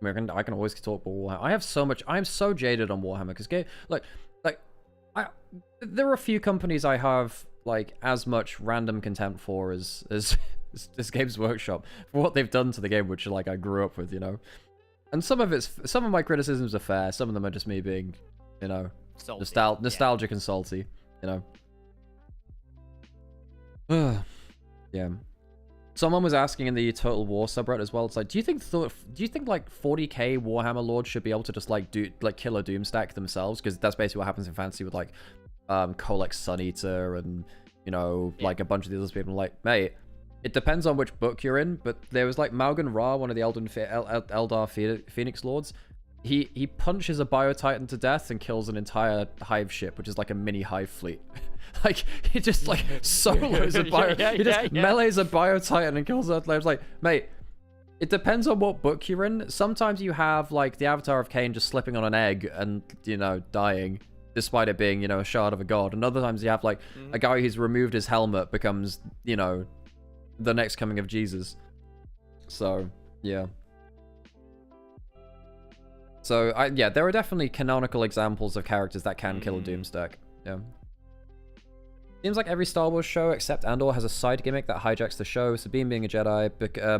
I mean, I can always talk about Warhammer. I have so much. I'm so jaded on Warhammer because there are a few companies I have like as much random contempt for as Games Workshop for what they've done to the game, which like I grew up with, you know. And some of my criticisms are fair. Some of them are just me being, you know, nostalgic and salty, you know. Yeah. Someone was asking in the Total War subreddit as well. It's like, do you think like 40k Warhammer lords should be able to just like kill a Doomstack themselves? Because that's basically what happens in fantasy with like Kolek Sun Eater and, you know, like a bunch of these other people. Like, mate, it depends on which book you're in. But there was like Malgan Ra, one of the Eldar Phoenix lords. He punches a Biotitan to death and kills an entire hive ship, which is like a mini hive fleet. Like, he just like solos a he just melees a Biotitan and kills it. Like, mate, it depends on what book you're in. Sometimes you have like the Avatar of Cain just slipping on an egg and, you know, dying, despite it being, you know, a shard of a god. And other times you have like a guy who's removed his helmet becomes, you know, the next coming of Jesus. So yeah. So yeah, there are definitely canonical examples of characters that can kill a Doomstack. Yeah. Seems like every Star Wars show except Andor has a side gimmick that hijacks the show. Sabine being a Jedi,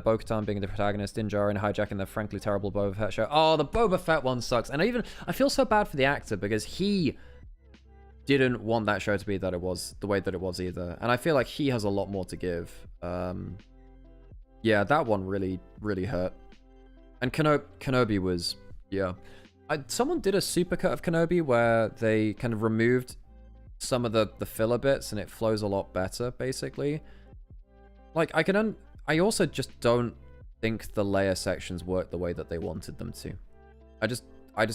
Bo-Katan being the protagonist, Din Djarin hijacking the frankly terrible Boba Fett show. Oh, the Boba Fett one sucks. And I feel so bad for the actor because he didn't want that show to be the way that it was either. And I feel like he has a lot more to give. Yeah, that one really, really hurt. And Kenobi was, yeah. Someone did a supercut of Kenobi where they kind of removed some of the filler bits and it flows a lot better, basically. Like, I also just don't think the Leia sections worked the way that they wanted them to. I just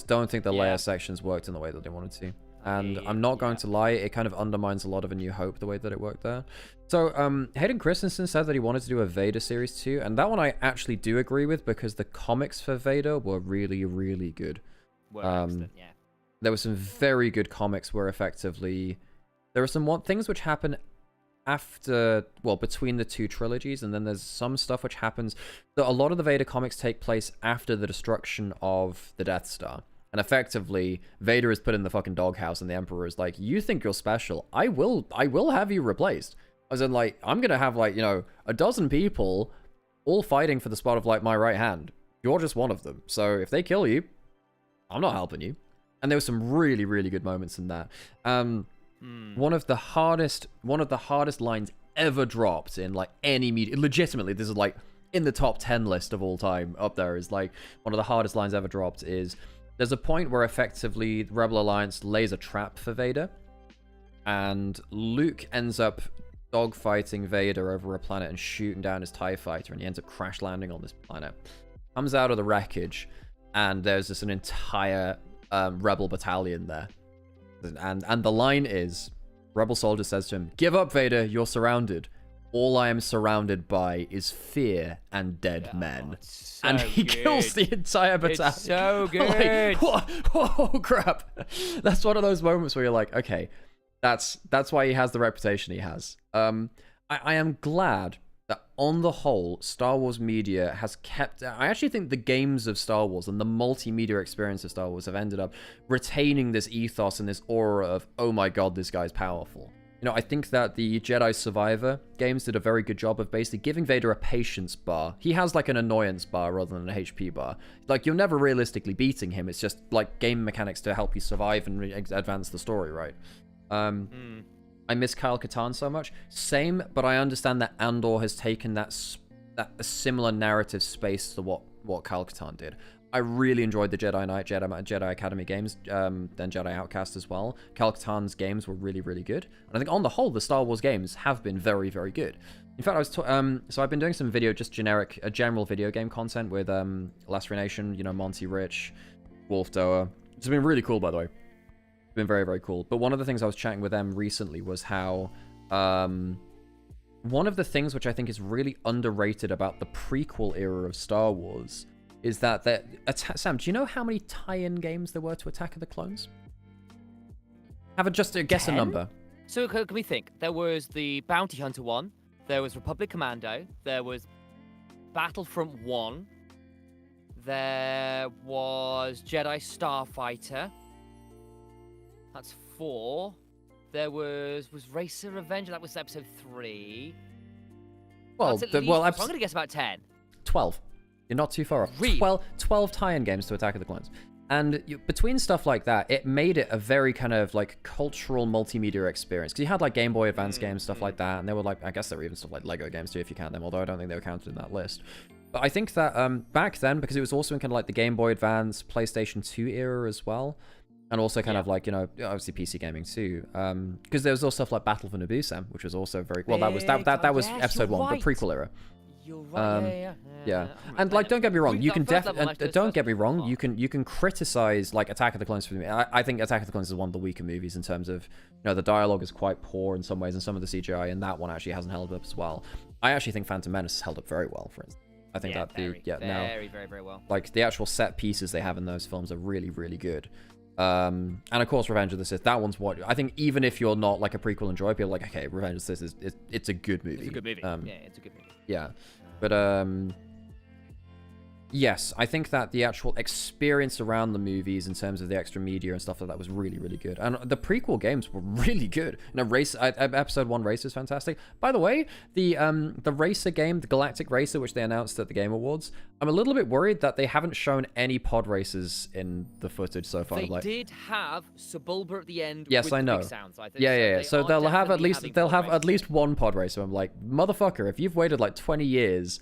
don't think the Leia sections worked in the way that they wanted to. And I'm not going to lie, it kind of undermines a lot of A New Hope, the way that it worked there. So, Hayden Christensen said that he wanted to do a Vader series too, and that one I actually do agree with because the comics for Vader were really, really good. Excellent, yeah. There were some very good comics where effectively there are some things which happen after, well, between the two trilogies, and then there's some stuff which happens. A lot of the Vader comics take place after the destruction of the Death Star. And effectively, Vader is put in the fucking doghouse, and the Emperor is like, "You think you're special? I will have you replaced." As in, like, I'm gonna have, like, you know, a dozen people all fighting for the spot of, like, my right hand. You're just one of them. So if they kill you, I'm not helping you. And there were some really, really good moments in that. One of the hardest lines ever dropped in, like, any media. Legitimately, this is, like, in the top 10 list of all time up there, is, like, one of the hardest lines ever dropped is, there's a point where effectively Rebel Alliance lays a trap for Vader, and Luke ends up dogfighting Vader over a planet and shooting down his TIE fighter, and he ends up crash landing on this planet. Comes out of the wreckage, and there's just an entire Rebel battalion there. And the line is, Rebel soldier says to him, "Give up, Vader, you're surrounded. All I am surrounded by is fear and dead men." So and he kills the entire battalion. It's so good. Like, whoa, crap. That's one of those moments where you're like, okay, that's why he has the reputation he has. I am glad that on the whole, Star Wars media has kept... I actually think the games of Star Wars and the multimedia experience of Star Wars have ended up retaining this ethos and this aura of, oh my god, this guy's powerful. You know, I think that the Jedi Survivor games did a very good job of basically giving Vader a patience bar. He has like an annoyance bar rather than an HP bar. Like, you're never realistically beating him. It's just like game mechanics to help you survive and advance the story, right? I miss Kyle Katarn so much. Same, but I understand that Andor has taken that similar narrative space to what Kyle Katarn did. I really enjoyed the Jedi Knight, Jedi Academy games, then Jedi Outcast as well. Kyle Katarn's games were really, really good. And I think on the whole, the Star Wars games have been very, very good. In fact, so I've been doing some general video game content with Last Nation, you know, Monty Rich, Wolf Doer. It's been really cool, by the way. It's been very, very cool. But one of the things I was chatting with them recently was how one of the things which I think is really underrated about the prequel era of Star Wars is that Sam, do you know how many tie-in games there were to Attack of the Clones? Guess 10? a number. So can we think? There was the Bounty Hunter one There was Republic Commando. There was Battlefront 1. There was Jedi Starfighter. That's 4. There was Racer Revenge. That was episode 3. Well, I'm going to guess about 10. 12. You're not too far off. Really? 12 tie-in games to Attack of the Clones. And between stuff like that, it made it a very kind of like cultural multimedia experience. Because you had like Game Boy Advance games, stuff like that, and they were like, I guess there were even stuff like Lego games too, if you count them, although I don't think they were counted in that list. But I think that back then, because it was also in kind of like the Game Boy Advance, PlayStation 2 era as well, and also kind of like, you know, obviously PC gaming too, because there was also stuff like Battle for Naboo, which was also very well. That was episode 1, but prequel era. You're right. Yeah, and like, don't get me wrong, you can definitely don't get me wrong. You can criticize like Attack of the Clones for me. I think Attack of the Clones is one of the weaker movies in terms of, you know, the dialogue is quite poor in some ways, and some of the CGI in that one actually hasn't held up as well. I actually think Phantom Menace has held up very well, for instance. I think that very well. Like the actual set pieces they have in those films are really, really good. And of course, Revenge of the Sith. That one's what I think. Even if you're not like a prequel enjoyer, you're like, okay, Revenge of the Sith it's a good movie. It's a good movie. Yeah, it's a good movie. Yeah, but yes, I think that the actual experience around the movies in terms of the extra media and stuff like that was really, really good. And the prequel games were really good. You know, episode 1 Racer is fantastic. By the way, the Racer game, the Galactic Racer, which they announced at the Game Awards, I'm a little bit worried that they haven't shown any pod races in the footage so far. They did have Sebulba at the end. Yes, with I know. Big sounds, I think. Yeah. So they'll have at least one pod racer. I'm like, motherfucker, if you've waited like 20 years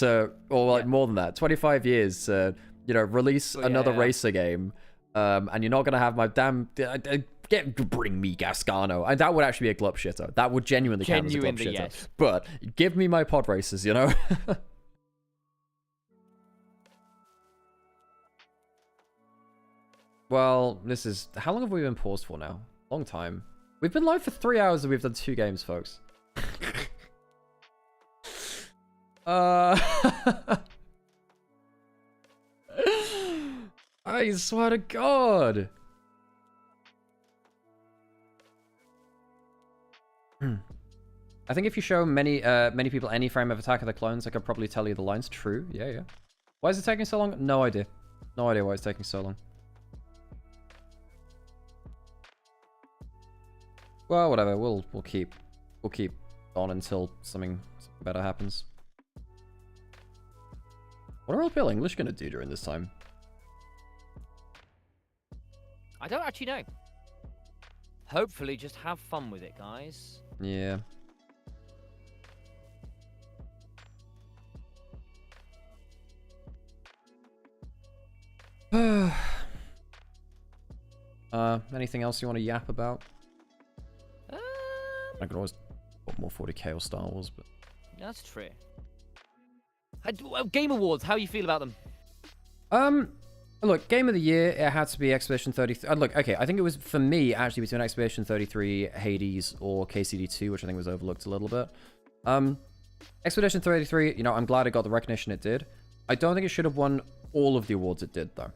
or like more than that, 25 years to, you know, release another racer game, and you're not gonna have my damn bring me Gascano, and that would actually be a glup shitter. That would genuinely count as a glup shitter. Yes. But give me my pod racers, you know. Well, this is, how long have we been paused for now? Long time. We've been live for 3 hours and we've done 2 games, folks. I swear to God. I think if you show many people any frame of Attack of the Clones, I could probably tell you the lines. True. Yeah. Why is it taking so long? No idea. No idea why it's taking so long. Well, whatever. We'll keep on until something better happens. What are LPL English gonna do during this time? I don't actually know. Hopefully, just have fun with it, guys. Yeah. Anything else you want to yap about? I could always put more 40k or Star Wars, but that's true. Game Awards, how you feel about them? Look, Game of the Year, it had to be Expedition 33. Look, okay, I think it was, for me, actually between Expedition 33, Hades, or KCD2, which I think was overlooked a little bit. Expedition 33, you know, I'm glad it got the recognition it did. I don't think it should have won all of the awards it did, though.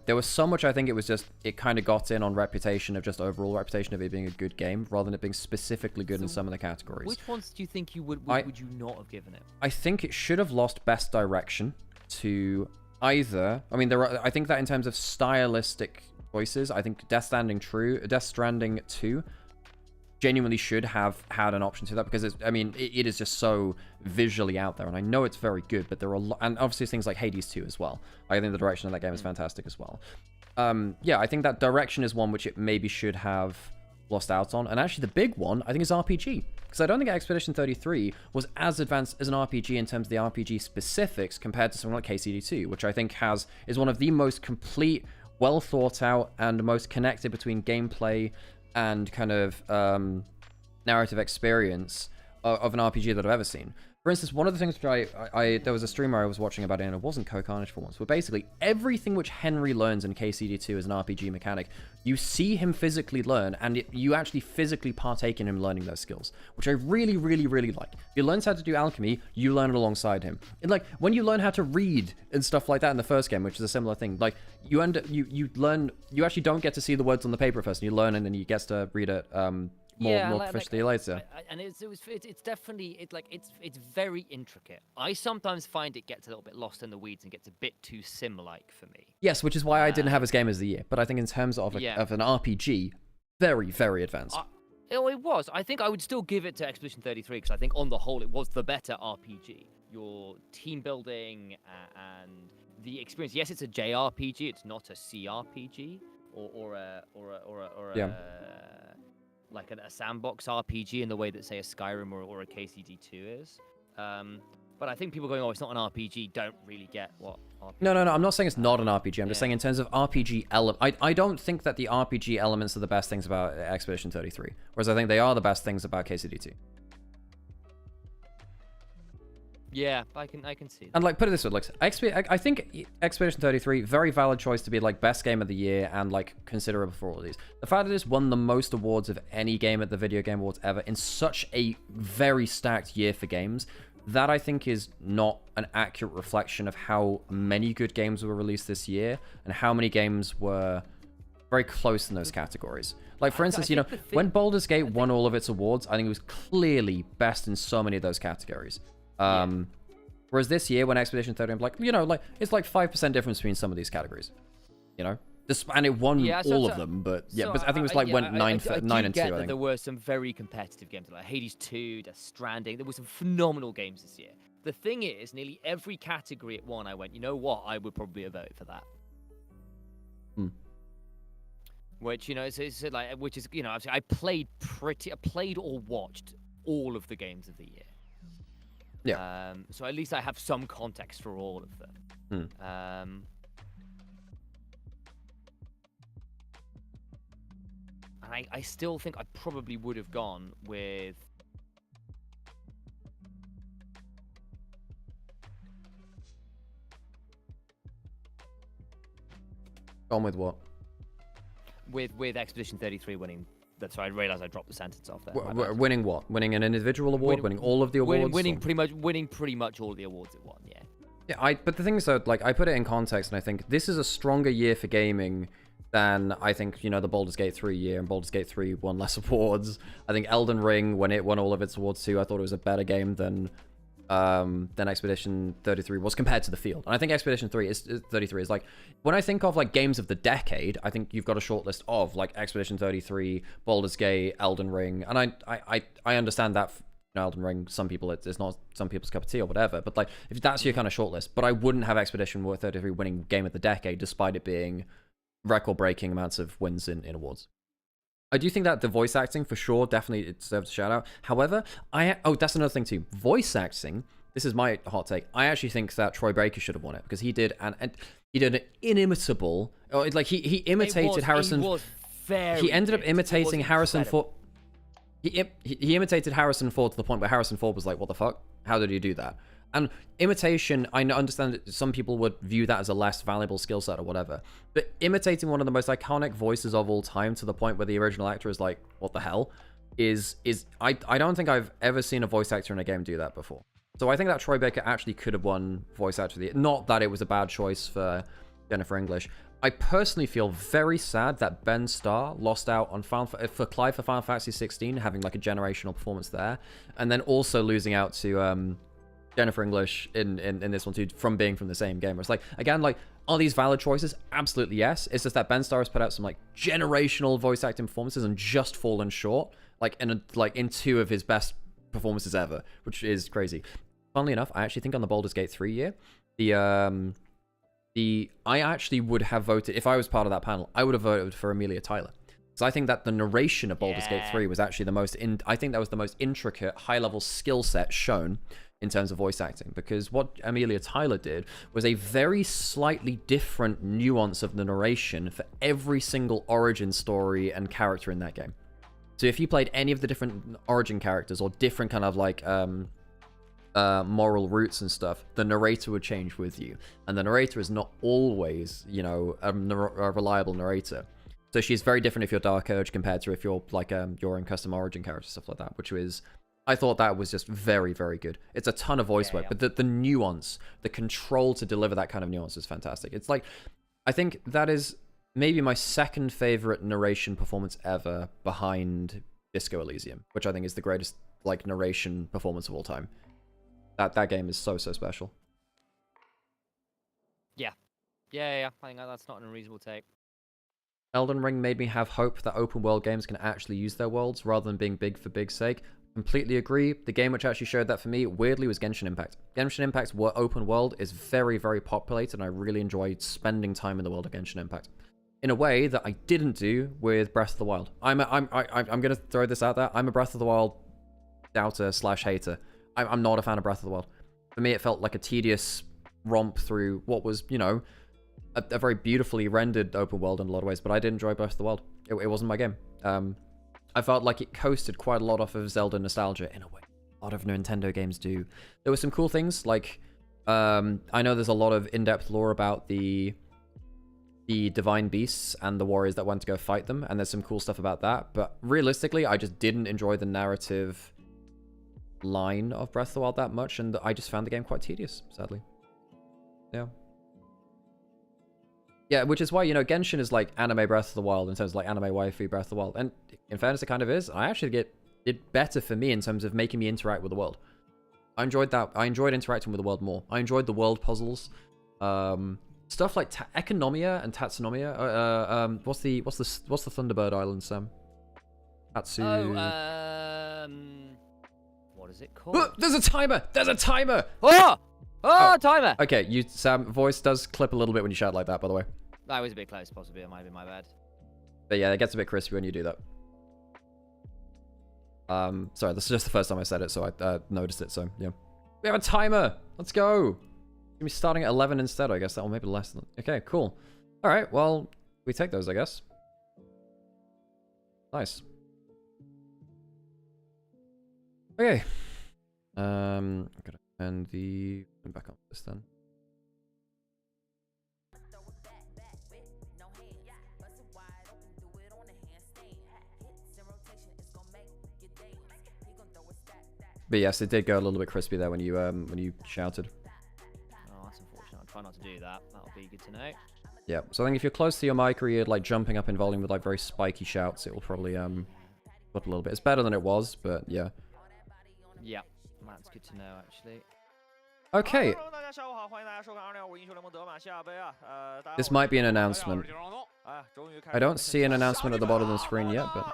There was so much, I think it was just, it kind of got in on reputation of just overall reputation of it being a good game, rather than it being specifically good in some of the categories. Which ones do you think you would you not have given it? I think it should have lost Best Direction to either, I mean, I think that in terms of stylistic choices, I think Death Stranding 2 genuinely should have had an option to that, because it is just so visually out there, and I know it's very good, but there are and obviously things like Hades 2 as well. I think the direction of that game is fantastic as well. Yeah, I think that direction is one which it maybe should have lost out on, and actually the big one I think is RPG, because I don't think Expedition 33 was as advanced as an RPG in terms of the RPG specifics compared to something like KCD2, which I think is one of the most complete, well thought out, and most connected between gameplay and kind of narrative experience of an RPG that I've ever seen. For instance, one of the things which there was a streamer I was watching about it, and it wasn't Co-Carnage for once, but basically everything which Henry learns in KCD2 as an RPG mechanic, you see him physically learn, and you actually physically partake in him learning those skills, which I really, really, really like. If he learns how to do alchemy, you learn it alongside him. And like, when you learn how to read and stuff like that in the first game, which is a similar thing, like, you actually don't get to see the words on the paper first, and you learn, and then you get to read it more proficiently later. And it's definitely it's very intricate. I sometimes find it gets a little bit lost in the weeds and gets a bit too sim-like for me. Yes, which is why I didn't have as Game of the Year. But I think in terms of an RPG, very, very advanced. It was. I think I would still give it to Expedition 33 because I think on the whole it was the better RPG. Your team building and the experience. Yes, it's a JRPG. It's not a CRPG or a like a sandbox RPG in the way that say a Skyrim or a KCD2 is. But I think people going, oh, it's not an RPG, don't really get what RPG No, I'm not saying it's not an RPG. I'm just saying in terms of RPG element, I don't think that the RPG elements are the best things about Expedition 33, whereas I think they are the best things about KCD2. Yeah, I can see that. And like, put it this way, like, I think Expedition 33, very valid choice to be like best game of the year and like considerable for all of these. The fact that it's won the most awards of any game at the Video Game Awards ever in such a very stacked year for games, that I think is not an accurate reflection of how many good games were released this year and how many games were very close in those categories. Like, for instance, you know, when Baldur's Gate won all of its awards, I think it was clearly best in so many of those categories. Whereas this year, when Expedition 30, I'm like, you know, like, it's like 5% difference between some of these categories, you know? And it won all of them, but yeah, but I think it was like went 9 and 2. I think there were some very competitive games like Hades 2, Death Stranding. There were some phenomenal games this year. The thing is, nearly every category it won, I went, you know what? I would probably have voted for that. Which, you know, it's like, which is, you know, I played or watched all of the games of the year. Yeah. So at least I have some context for all of them. And I still think I probably would have gone with... Gone with what? With Expedition 33 winning... That's why I realized I dropped the sentence off there. Winning what? Winning an individual award? Winning all of the awards? Winning pretty much all the awards it won, yeah. Yeah, but the thing is, though, like, I put it in context, and I think this is a stronger year for gaming than, I think, you know, the Baldur's Gate 3 year, and Baldur's Gate 3 won less awards. I think Elden Ring, when it won all of its awards too, I thought it was a better game than Expedition 33 was compared to the field. And I think Expedition 33 is like, when I think of like games of the decade, I think you've got a short list of like Expedition 33, Baldur's Gate, Elden Ring, and I understand that, you know, Elden Ring, some people it's not some people's cup of tea or whatever, but like if that's your kind of short list, but I wouldn't have Expedition 33 winning game of the decade despite it being record-breaking amounts of wins in awards. I do think that the voice acting, for sure, definitely it deserves a shout out. However, that's another thing too. Voice acting, this is my hot take. I actually think that Troy Baker should have won it because he did an inimitable, like he imitated Harrison. He ended up imitating Harrison Ford. He imitated Harrison Ford to the point where Harrison Ford was like, "What the fuck? How did you do that?" And imitation, I understand that some people would view that as a less valuable skill set or whatever, but imitating one of the most iconic voices of all time to the point where the original actor is like, what the hell, I don't think I've ever seen a voice actor in a game do that before. So I think that Troy Baker actually could have won voice actor of the year. Not that it was a bad choice for Jennifer English. I personally feel very sad that Ben Starr lost out on for Clive for Final Fantasy 16, having like a generational performance there, and then also losing out to Jennifer English in this one too, from being from the same game. It's like, again, like, are these valid choices? Absolutely yes. It's just that Ben Starr has put out some like generational voice acting performances and just fallen short, like in two of his best performances ever, which is crazy. Funnily enough, I actually think on the Baldur's Gate 3 year, I actually would have voted, if I was part of that panel, I would have voted for Amelia Tyler. Because I think that the narration of Baldur's Gate 3 was actually I think that was the most intricate, high-level skill set shown in terms of voice acting, because what Amelia Tyler did was a very slightly different nuance of the narration for every single origin story and character in that game. So if you played any of the different origin characters or different kind of like moral roots and stuff, the narrator would change with you, and the narrator is not always, you know, a reliable narrator. So she's very different if you're Dark Urge compared to if you're like your own custom origin character, stuff like that, which was, I thought that was just very, very good. It's a ton of voice work, but the nuance, the control to deliver that kind of nuance is fantastic. It's like, I think that is maybe my second favorite narration performance ever behind Disco Elysium, which I think is the greatest like narration performance of all time. That game is so special. Yeah. I think that's not an unreasonable take. Elden Ring made me have hope that open world games can actually use their worlds rather than being big for big's sake. Completely agree. The game which actually showed that for me, weirdly, was Genshin Impact. Genshin Impact's open world is very, very populated, and I really enjoyed spending time in the world of Genshin Impact. In a way that I didn't do with Breath of the Wild. I'm gonna throw this out there. I'm a Breath of the Wild doubter / hater. I'm not a fan of Breath of the Wild. For me, it felt like a tedious romp through what was, you know, a very beautifully rendered open world in a lot of ways, but I did enjoy Breath of the Wild. It wasn't my game. I felt like it coasted quite a lot off of Zelda nostalgia in a way. A lot of Nintendo games do. There were some cool things, like, I know there's a lot of in-depth lore about the divine beasts and the warriors that went to go fight them, and there's some cool stuff about that, but realistically, I just didn't enjoy the narrative line of Breath of the Wild that much, and I just found the game quite tedious, sadly. Yeah, which is why, you know, Genshin is like anime Breath of the Wild in terms of like anime waifu Breath of the Wild. And in fairness, it kind of is. I actually did better for me in terms of making me interact with the world. I enjoyed that. I enjoyed interacting with the world more. I enjoyed the world puzzles. Stuff like Economia and Tatsunomia. What's the Thunderbird Island, Sam? Tatsu. What is it called? Oh, there's a timer! There's a timer! Oh, timer! Okay, Sam, voice does clip a little bit when you shout like that, by the way. That was a bit close, possibly. It might be my bad. But yeah, it gets a bit crispy when you do that. Sorry, this is just the first time I said it, so I noticed it, so yeah. We have a timer! Let's go! Gonna be starting at 11 instead, I guess. That will maybe less than... Okay, cool. Alright, well, we take those, I guess. Nice. Okay. I'm gonna turn the... back on this then. But yes, it did go a little bit crispy there when you shouted. Oh, that's unfortunate. I'll try not to do that. That'll be good to know. Yeah, so I think if you're close to your mic or you're like jumping up in volume with like very spiky shouts, it will probably up a little bit. It's better than it was, but yeah. Yeah, that's good to know actually. Okay. This might be an announcement. I don't see an announcement at the bottom of the screen yet, but...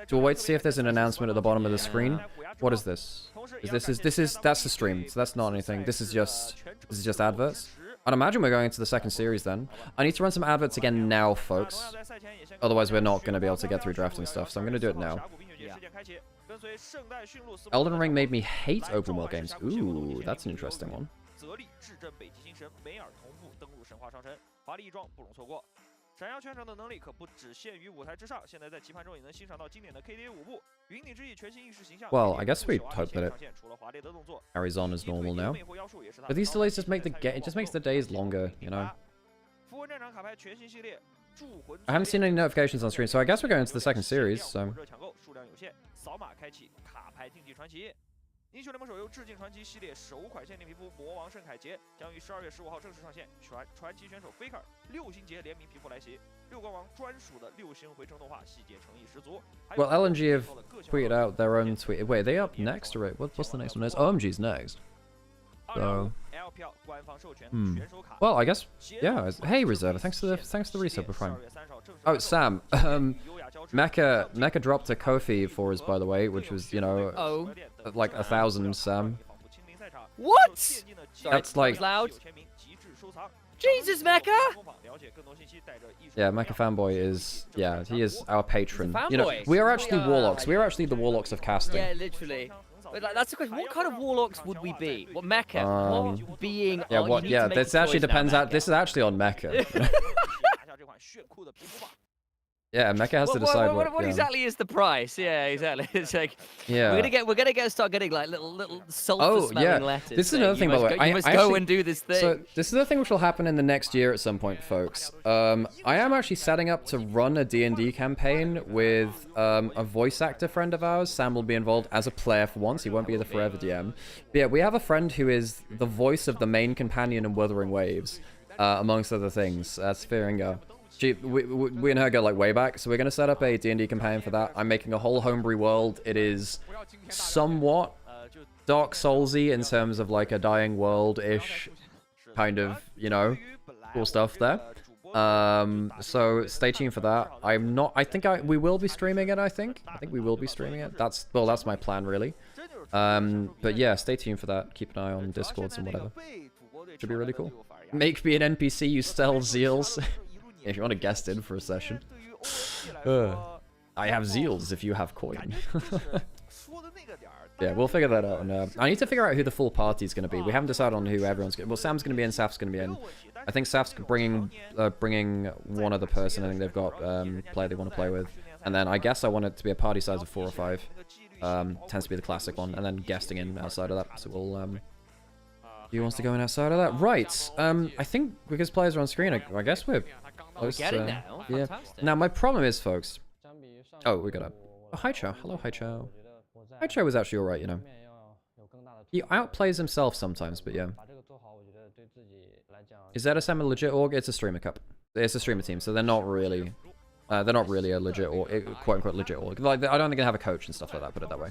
So we'll wait to see if there's an announcement at the bottom of the screen. What is this? That's the stream, so that's not anything. This is just adverts. I'd imagine we're going into the second series then. I need to run some adverts again now, folks. Otherwise we're not going to be able to get through drafting stuff, so I'm going to do it now. Yeah. Elden Ring made me hate open world games. Ooh, that's an interesting one. Well, I guess we hope that it carries on as normal now. But these delays just make it just makes the days longer, you know. I haven't seen any notifications on screen, so I guess we're going into the second series, so... Well, LNG have tweeted out their own tweet. Wait, are they up next? Or what's the next one? It's OMG's next. So... Well, I guess, yeah. Hey, Reserve, thanks to the resub for Prime. Oh, Sam, Mecha dropped a Kofi for us, by the way, which was, you know, like 1,000, Sam. What? That's like... loud. Jesus, Mecha! Yeah, Mecha Fanboy is, yeah, he is our patron. You know, we are actually warlocks. We are actually the warlocks of casting. Yeah, literally. But that's the question. What kind of warlocks would we be? What Mecha? What being? Yeah, what? Yeah, this actually depends. This is actually on Mecha. Yeah, Mecha has to decide what exactly is the price. Yeah, exactly. It's like we're gonna start getting like little sulfur-smelling letters. This is another thing, by the way. You must go and do this thing. So this is the thing which will happen in the next year at some point, folks. I am actually setting up to run a D&D campaign with a voice actor friend of ours. Sam will be involved as a player for once. He won't be the forever DM. But yeah, we have a friend who is the voice of the main companion in Wuthering Waves, amongst other things. That's Fearinga. we and her go like way back, so we're gonna set up a D&D campaign for that. I'm making a whole homebrew world. It is somewhat Dark Soulsy in terms of like a dying world-ish kind of, you know, cool stuff there. So stay tuned for that. I think we will be streaming it. I think we will be streaming it. That's my plan really. But yeah, stay tuned for that. Keep an eye on Discords and whatever. Should be really cool. Make me an NPC. You sell Zeals. If you want to guest in for a session. I have Zeals if you have coin. Yeah, we'll figure that out. And, I need to figure out who the full party is going to be. We haven't decided on who everyone's going to... Well, Sam's going to be in, Saf's going to be in. I think Saf's bringing one other person. I think they've got player they want to play with. And then I guess I want it to be a party size of 4 or 5. Tends to be the classic one. And then guesting in outside of that. So we'll... Who wants to go in outside of that? Right. I think because players are on screen, I guess we're close. We're getting there. Oh, yeah. fantastic. Now, my problem is, folks... Oh, we got up. Oh, hi, Cho. Hello, hi, Cho. Hi, Cho was actually alright, you know. He outplays himself sometimes, but yeah. Is ZSM a legit org? It's a streamer cup. It's a streamer team, so they're not really a legit or quote-unquote legit org. Like, I don't think they have a coach and stuff like that, put it that way.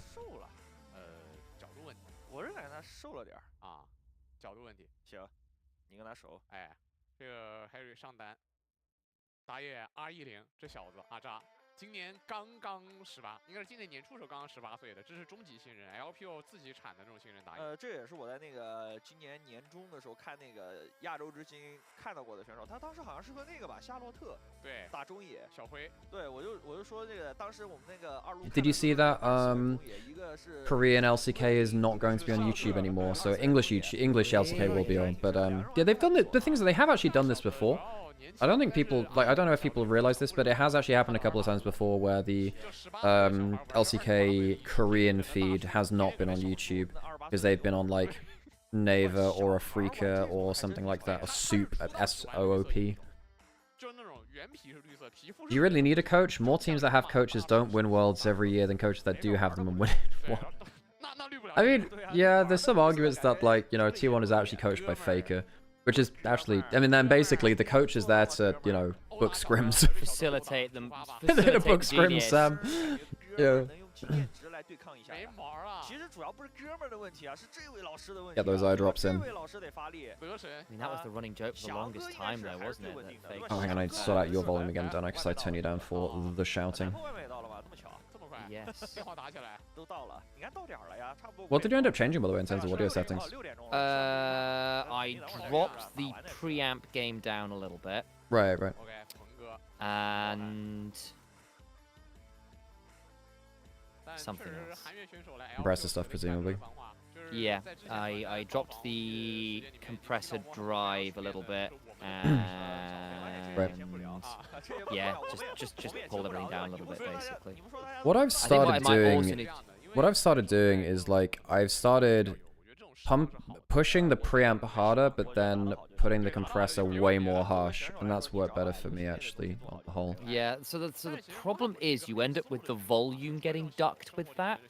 今年刚刚18，应该是今年年初的时候刚刚18岁的，这是中级新人 ，LPO 自己产的这种新人打野。这也是我在那个今年年中的时候看那个亚洲之星看到过的选手，他当时好像是和那个吧夏洛特对打中野小辉。对，我就说这个当时我们那个二路。Did you see that? Korean LCK is not going to be on YouTube anymore, so English LCK will be on. But yeah, they've done the things that they have actually done this before. I don't think people, like, I don't know if people realize this, but it has actually happened a couple of times before where the LCK Korean feed has not been on YouTube because they've been on, like, Neva or Afrika or something like that, or Soup at SOOP. Do you really need a coach? More teams that have coaches don't win Worlds every year than coaches that do have them and win one. I mean, yeah, there's some arguments that, like, you know, T1 is actually coached by Faker. Which is actually, I mean, then basically the coach is there to, you know, book scrims. Facilitate them. Facilitate book scrims, Sam. Yeah. Get those eye drops in. I mean, that was the running joke for the longest time there, wasn't it? Oh, hang on, I need to sort out your volume again, don't I? Because I turn you down for the shouting. Yes. What did you end up changing, by the way, in terms of audio settings? I dropped the preamp game down a little bit. Right. And something else. Compressor stuff, presumably. Yeah, I dropped the compressor drive a little bit, and yeah, just pulled everything down a little bit, basically. What I've started doing is, like, I've started pushing the preamp harder, but then putting the compressor way more harsh, and that's worked better for me, actually, on the whole. Yeah, so the problem is you end up with the volume getting ducked with that.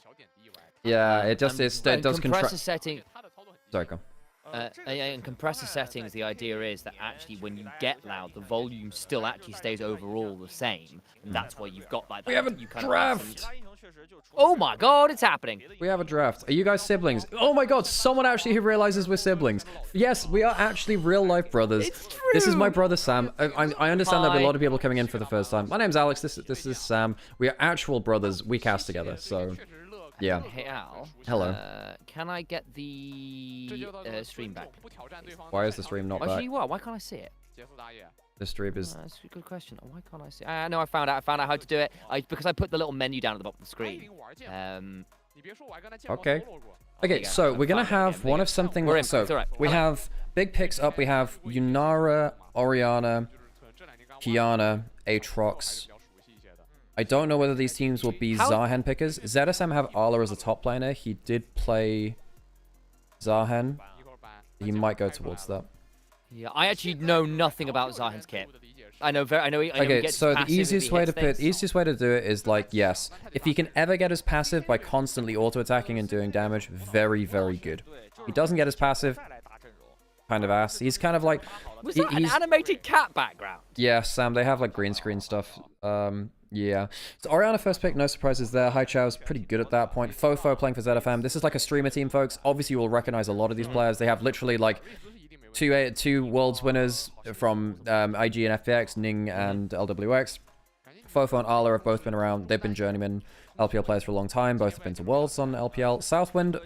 Yeah, it does compressor setting. Sorry, go. In compressor settings, the idea is that actually when you get loud, the volume still actually stays overall the same, and that's why you've got like that. We have a draft! Oh my god, it's happening! We have a draft. Are you guys siblings? Oh my god, someone actually who realizes we're siblings. Yes, we are actually real-life brothers. It's true! This is my brother Sam. I understand there'll be a lot of people coming in for the first time. My name's Alex, this is Sam. We are actual brothers. We cast together, so... Yeah. Hey Al. Hello. Can I get the stream back? Why is the stream not back? Actually, what? Why can't I see it? The stream is... That's a good question. Why can't I see it? No, I found out how to do it. Because I put the little menu down at the bottom of the screen. Okay. Okay, so we're gonna have one of something... We're in. So, it's all right. we have big picks up. We have Yunara, Oriana, Kiana, Aatrox. I don't know whether these teams will be Zahen pickers. ZSM have Arla as a top laner. He did play Zahen. He might go towards that. Yeah, I actually know nothing about Zahen's kit. I know. Okay, so the easiest way to do it is, like, yes, if he can ever get his passive by constantly auto attacking and doing damage, very, very good. He doesn't get his passive. kind of ass. He's kind of like... Was that an animated cat background? Yeah, Sam, they have like green screen stuff. Yeah. So Orianna first pick, no surprises there. Hai Chao's pretty good at that point. Fofo playing for ZSM. This is like a streamer team, folks. Obviously, you will recognize a lot of these players. They have literally like two Worlds winners from IG and FPX, Ning and LWX. Fofo and Arla have both been around. They've been journeyman LPL players for a long time. Both have been to Worlds on LPL. Southwind,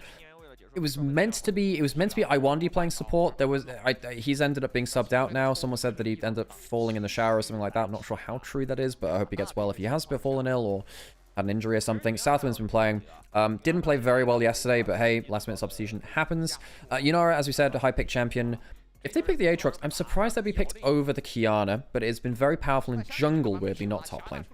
it was meant to be Iwandi playing support. He's ended up being subbed out now. Someone said that he ended up falling in the shower or something like that. I'm not sure how true that is, but I hope he gets well if he has been fallen ill or had an injury or something. Southwind's been playing. Didn't play very well yesterday, but hey, last minute substitution happens. Nymaera, as we said, a high pick champion. If they pick the Aatrox, I'm surprised they'd be picked over the Kiana, but it's been very powerful in jungle, weirdly, not top lane.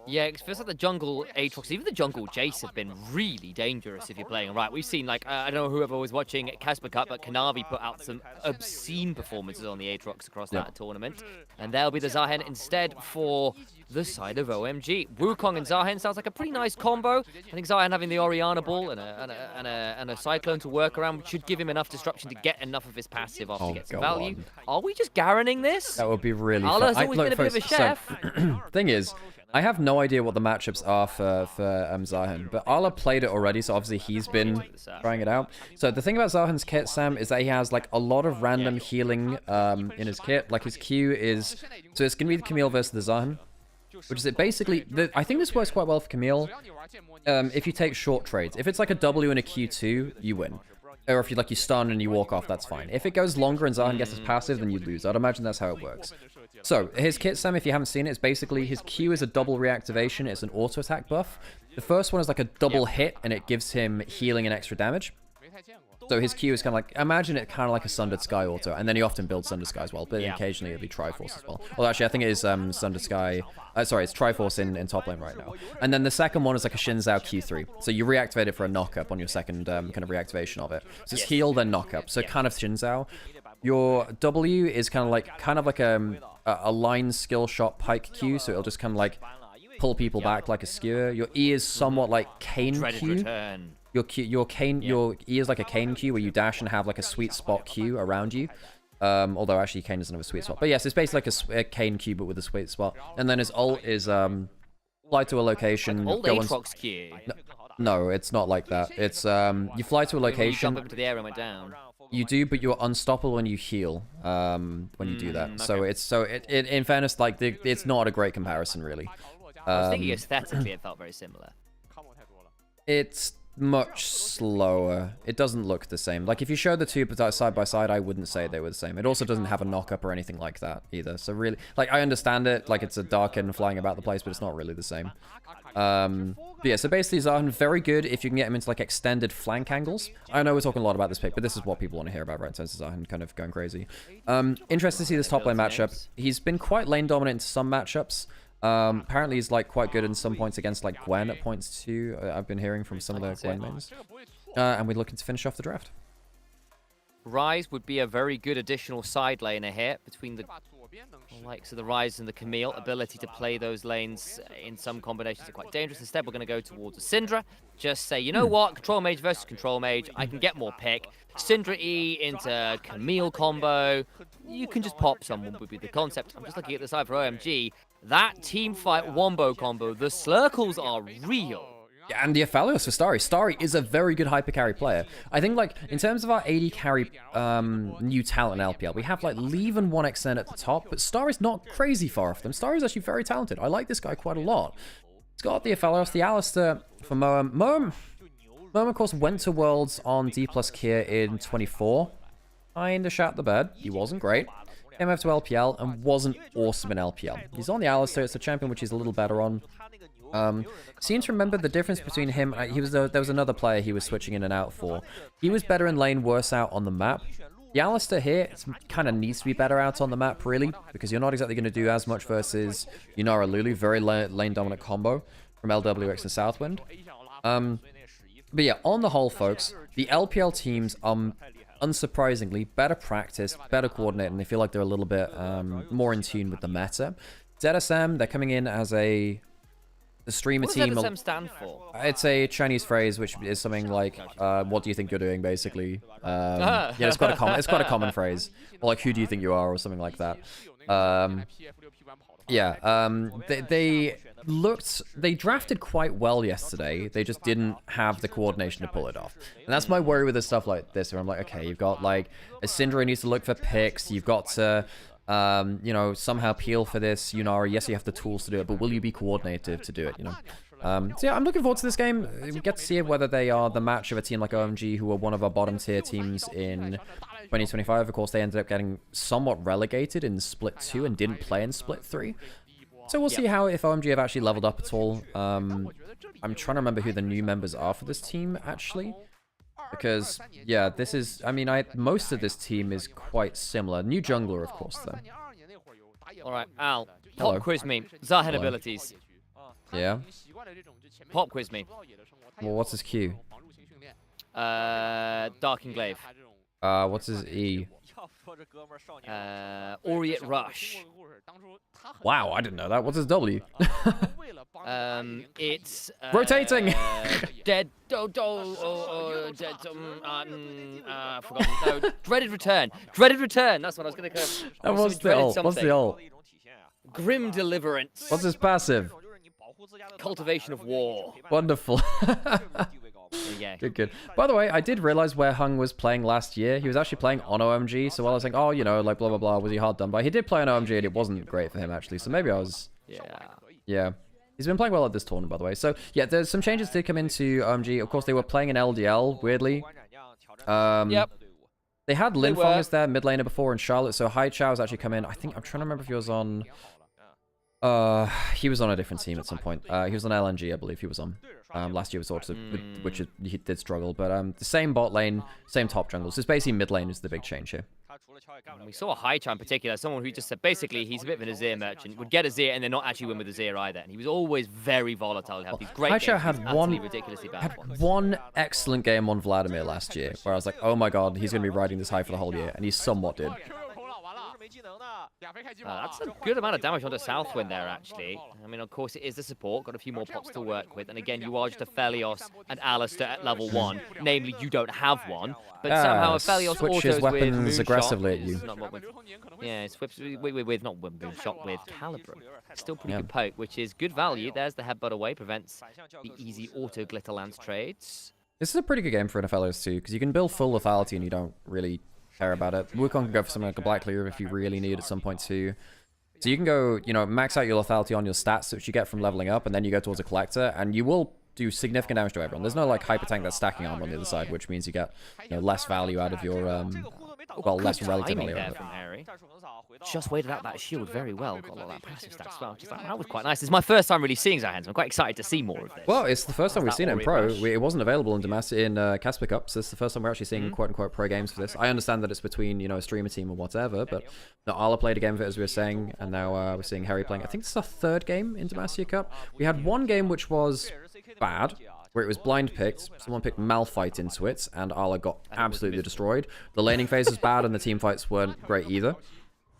Yeah, it feels like the jungle Aatrox, even the jungle Jace have been really dangerous if you're playing right. We've seen, like, I don't know whoever was watching Casper Cup, but Kanavi put out some obscene performances on the Aatrox across that tournament. And there'll be the Zahen instead for the side of OMG. Wukong and Zahen sounds like a pretty nice combo. I think Zahen having the Orianna ball and a Cyclone to work around should give him enough disruption to get enough of his passive off to get some value. Are we just Garaning this? That would be really fun. Allah's always been a bit of a chef. So, thing is, I have no idea what the matchups are for Zahen, but Arla played it already, so obviously he's been trying it out. So the thing about Zahen's kit, Sam, is that he has like a lot of random healing in his kit. Like his Q is, so it's gonna be the Camille versus the Zahen, which is it basically. I think this works quite well for Camille. If you take short trades, if it's like a W and a Q2, you win. Or if you stun and you walk off, that's fine. If it goes longer and Zahen gets his passive, then you lose. I'd imagine that's how it works. So, his kit, Sam, if you haven't seen it, is basically his Q is a double reactivation. It's an auto attack buff. The first one is like a double hit, and it gives him healing and extra damage. So his Q is kind of like, imagine it kind of like a Sundered Sky auto, and then he often builds Sundered Sky as well, but occasionally it'll be Triforce as well. Well, actually, I think it is Sundered Sky, sorry, it's Triforce in top lane right now. And then the second one is like a Shinzao Q3. So you reactivate it for a knock-up on your second kind of reactivation of it. So it's heal, then knock-up, so kind of Shinzao. Your W is kind of like a line skill shot pike Q, so it'll just kind of like pull people back like a skewer. Your E is somewhat like Kane Q. Your E is like a Kane Q where you dash and have like a sweet spot Q around you. Although actually Kane doesn't have a sweet spot. But yes, it's basically like a Kane Q but with a sweet spot. And then his ult is fly to a location. Old Aatrox Q. No, it's not like that. It's you fly to a location. You jump up into the air and went down. You do, but you're unstoppable when you heal when you do that. Okay. So in fairness, like it's not a great comparison really. I was thinking aesthetically it felt very similar. It's much slower. It doesn't look the same. Like if you show the two side by side, I wouldn't say they were the same. It also doesn't have a knock-up or anything like that either. So really, like I understand it, like it's a Darkin flying about the place, but it's not really the same. But yeah, so basically Zahen, very good if you can get him into like extended flank angles. I know we're talking a lot about this pick, but this is what people want to hear about, right? In terms of Zahen kind of going crazy. Interested to see this top lane matchup. He's been quite lane dominant in some matchups. Apparently he's like quite good in some points against like Gwen at points too. I've been hearing from some of the Gwen mains. And we're looking to finish off the draft. Ryze would be a very good additional side laner here between the likes of the Ryze and the Camille. Ability to play those lanes in some combinations are quite dangerous. Instead, we're going to go towards a Syndra. Just say, you know what? Control Mage versus Control Mage. I can get more pick. Syndra E into Camille combo. You can just pop someone would be the concept. I'm just looking at the side for OMG. That team fight wombo combo. The Slurkles are real. Yeah, and the Aphelios for Starry. Starry is a very good hyper carry player. I think, like, in terms of our AD carry new talent in LPL, we have, like, Leave and 1xN at the top, but Starry's not crazy far off them. Starry's actually very talented. I like this guy quite a lot. He's got the Aphelios, the Alistair for Moem. Moem, of course, went to Worlds on D+ Kier in 24. Kinda shat the bed. He wasn't great. Came over to LPL and wasn't awesome in LPL. He's on the Alistair. It's a champion which he's a little better on. Seem to remember the difference between him. There was another player he was switching in and out for. He was better in lane, worse out on the map. The Alistair here kind of needs to be better out on the map, really, because you're not exactly going to do as much versus Yunara Lulu. Very lane dominant combo from LWX and Southwind. But yeah, on the whole, folks, the LPL teams are unsurprisingly better practiced, better coordinated, and they feel like they're a little bit more in tune with the meta. ZSM, they're coming in as a the streamer what team. What does ZSM stand for? It's a Chinese phrase which is something like, "What do you think you're doing?" Basically, yeah, it's quite a common phrase. Or like, "Who do you think you are?" or something like that. They drafted quite well yesterday. They just didn't have the coordination to pull it off. And that's my worry with this stuff like this, where I'm like, okay, you've got like a Syndra needs to look for picks. You've got to, you know, somehow peel for this Yunara. Yes, you have the tools to do it, but will you be coordinated to do it? You know. So yeah, I'm looking forward to this game. We get to see whether they are the match of a team like OMG, who are one of our bottom tier teams in 2025. Of course, they ended up getting somewhat relegated in Split 2 and didn't play in Split 3. So we'll see how if OMG have actually leveled up at all. I'm trying to remember who the new members are for this team, actually. Because, yeah, this is... I mean, most of this team is quite similar. New jungler, of course, though. Alright, Al, pop quiz me. Zahen abilities. Yeah? Pop quiz me. Well, what's his Q? Dark Englaive. What's his E? Aureate Rush. Wow, I didn't know that. What's his W? It's rotating. Dead. Forgotten. No, Dreaded Return. Dreaded Return. That's what I was gonna. And what's the ult? What's the ult? Grim Deliverance. What's his passive? Cultivation of War. Wonderful. Yeah. Good. By the way, I did realize where Hung was playing last year. He was actually playing on OMG, so while I was saying, oh, you know, like, blah, blah, blah, was he hard done by? He did play on OMG, and it wasn't great for him, actually, so maybe I was... Yeah. He's been playing well at this tournament, by the way. So, yeah, there's some changes did come into OMG. Of course, they were playing in LDL, weirdly. Yep. They had Linfong as their mid laner before, and Charlotte, so Hai Chao's actually come in. I think, I'm trying to remember if he was on... he was on a different team at some point. He was on LNG, I believe he was on. Last year was also, which he did struggle, but the same bot lane, same top jungle. So it's basically mid lane is the big change here. We saw Haicha in particular, someone who just said basically he's a bit of an Azir merchant, would get Azir and then not actually win with Azir either. And he was always very volatile. He'd have these great Haicha games, had one excellent game on Vladimir last year, where I was like, oh my god, he's going to be riding this high for the whole year, and he somewhat did. That's a good amount of damage onto Southwind there, actually. I mean, of course, it is the support. Got a few more pops to work with. And again, you are just a Felios and Alistair at level 1. Namely, you don't have one. But somehow a Felios switches autos weapons with aggressively at you. Yeah, switches with not Moonshot, with Calibra. Still pretty good poke, which is good value. There's the headbutt away. Prevents the easy auto glitter lance trades. This is a pretty good game for an Felios too, because you can build full lethality and you don't really... care about it. Wukong can go for something like a Black Cleaver if you really need at some point too. So you can go, you know, max out your lethality on your stats, which you get from leveling up, and then you go towards a collector, and you will do significant damage to everyone. There's no like hyper tank that's stacking armor on the other side, which means you get, you know, less value out of your well, less relative value out of it. Just waited out that shield very well. Got a lot of that passive stack as well. Just like, that was quite nice. It's my first time really seeing Zahen, so I'm quite excited to see more of this. Well, it's the first time we've seen it in pro. It wasn't available in Demacia in Casper Cup, so it's the first time we're actually seeing quote-unquote pro games for this. I understand that it's between, you know, a streamer team or whatever, but no, Arla played a game of it, as we were saying, and now we're seeing Harry playing. I think this is our third game in Demacia Cup. We had one game which was bad, where it was blind picked. Someone picked Malphite into it, and Arla got absolutely destroyed. The laning phase was bad, and the team fights weren't great either.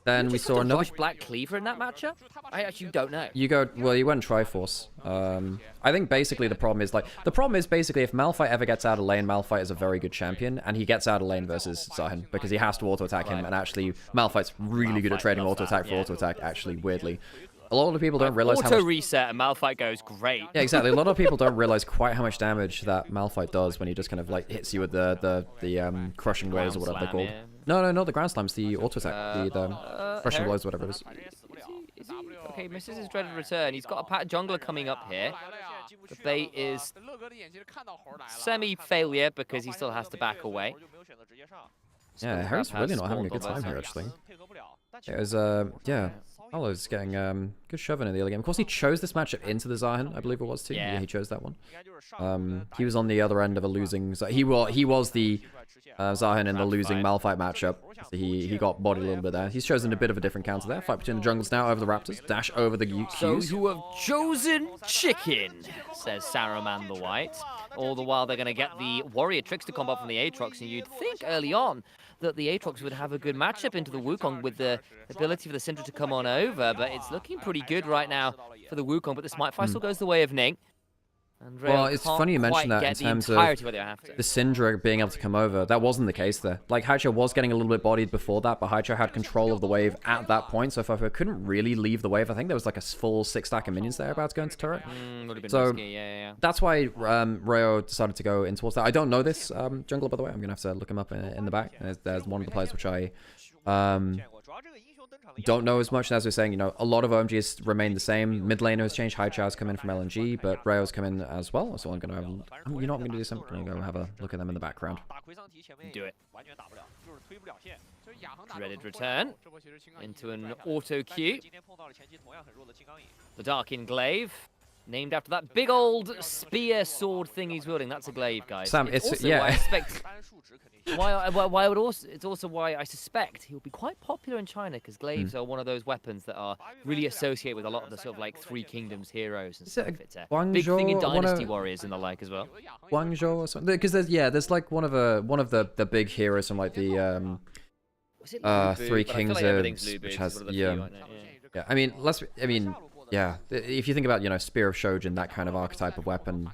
Then we saw another Black Cleaver in that matchup. I actually don't know. You went Triforce. I think basically the problem is basically if Malphite ever gets out of lane, Malphite is a very good champion, and he gets out of lane versus Zahen because he has to auto attack him, and actually Malphite's really good at trading auto attack for auto attack. Actually, weirdly. A lot of people don't realize how much... reset and Malphite goes great. Yeah, exactly. A lot of people don't realize quite how much damage that Malphite does when he just kind of like hits you with the crushing blows or whatever they're called. Yeah. No, not the ground slams, the auto attack, the crushing blows, whatever it is. Is he? Okay, misses his dreaded return. He's got a jungler coming up here. The bait is semi-failure because he still has to back away. Yeah, Harry's really not having a good time here, actually. It was, yeah. Arla's getting good shoving in the early game. Of course, he chose this matchup into the Zahen, I believe it was too. Yeah, he chose that one. He was on the other end of a losing... He was the Zahen in the losing Malphite matchup. So he got bodied a little bit there. He's chosen a bit of a different counter there. Fight between the jungles now over the Raptors. Dash over the Qs. Those who have chosen chicken, says Saruman the White. All the while they're going to get the Warrior Trickster combo from the Aatrox, and you'd think early on that the Aatrox would have a good matchup into the Wukong with the ability for the Syndra to come on over, but it's looking pretty good right now for the Wukong, but the Smite Fire still goes the way of Ning. And well, it's funny you mention that in terms of the Syndra being able to come over. That wasn't the case there. Like, Haicho was getting a little bit bodied before that, but Haicho had control of the wave at that point, so FRK couldn't really leave the wave. I think there was like a full 6 stack of minions there about to go into turret. So risky, that's why Rayo decided to go in towards that. I don't know this jungler, by the way. I'm going to have to look him up in the back. There's one of the players which I don't know as much. And as we're saying, you know, a lot of OMGs remain the same. Mid laner has changed. Haicho's come in from LNG, but Rayo's come in as well. So I'm going to have, you know what I'm going to do? So I'm going to go have a look at them in the background. Do it. Dreaded return into an auto queue. The Dark Englaive. Named after that big old spear sword thing he's wielding. That's a glaive, guys. Sam, it's yeah. Why I expect, why I would also, it's also why I suspect he'll be quite popular in China, because glaives are one of those weapons that are really associated with a lot of the sort of like Three Kingdoms heroes and stuff. It's a big thing in Dynasty Warriors and the like as well. Guangzhou or something. Because there's like one of the big heroes from like the Three Kingdoms, which has yeah. I mean, yeah, if you think about, you know, Spear of Shojin, that kind of archetype of weapon,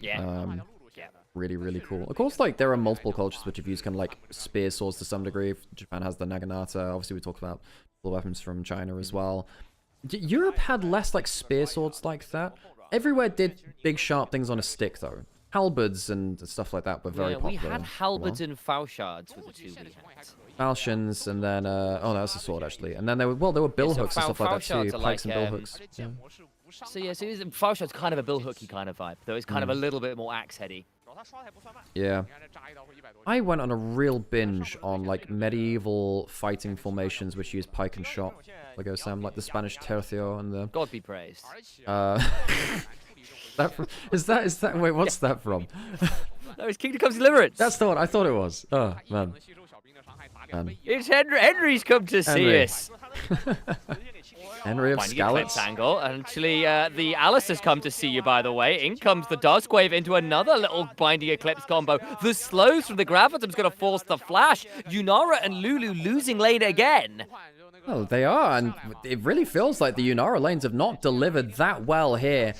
really, really cool. Of course, like, there are multiple cultures which have used kind of like spear swords to some degree. Japan has the Naginata. Obviously, we talked about the weapons from China as well. Europe had less like spear swords like that. Everywhere did big sharp things on a stick, though. Halberds and stuff like that were very popular. We had halberds and falshards with the two we had. Falchions, and then oh, that was a sword actually, and then there were billhooks and stuff like that too, pikes and billhooks. Yeah. So yeah, so falchard's kind of a billhooky kind of vibe, though it's kind of a little bit more axe heady. Yeah, I went on a real binge on like medieval fighting formations which use pike and shot, like I was saying, like the Spanish tercio and the. God be praised. Is that? Wait, what's that from? No, it's Kingdom Comes Deliverance. That's the one. I thought it was. Oh man. It's Henry's come to see us. Henry of Scallops. Angle. Actually, the Alice has come to see you, by the way. In comes the Duskwave into another little Binding Eclipse combo. The slows from the Gravatom's going to force the flash. Yunara and Lulu losing lane again. Oh, they are, and it really feels like the Yunara lanes have not delivered that well here.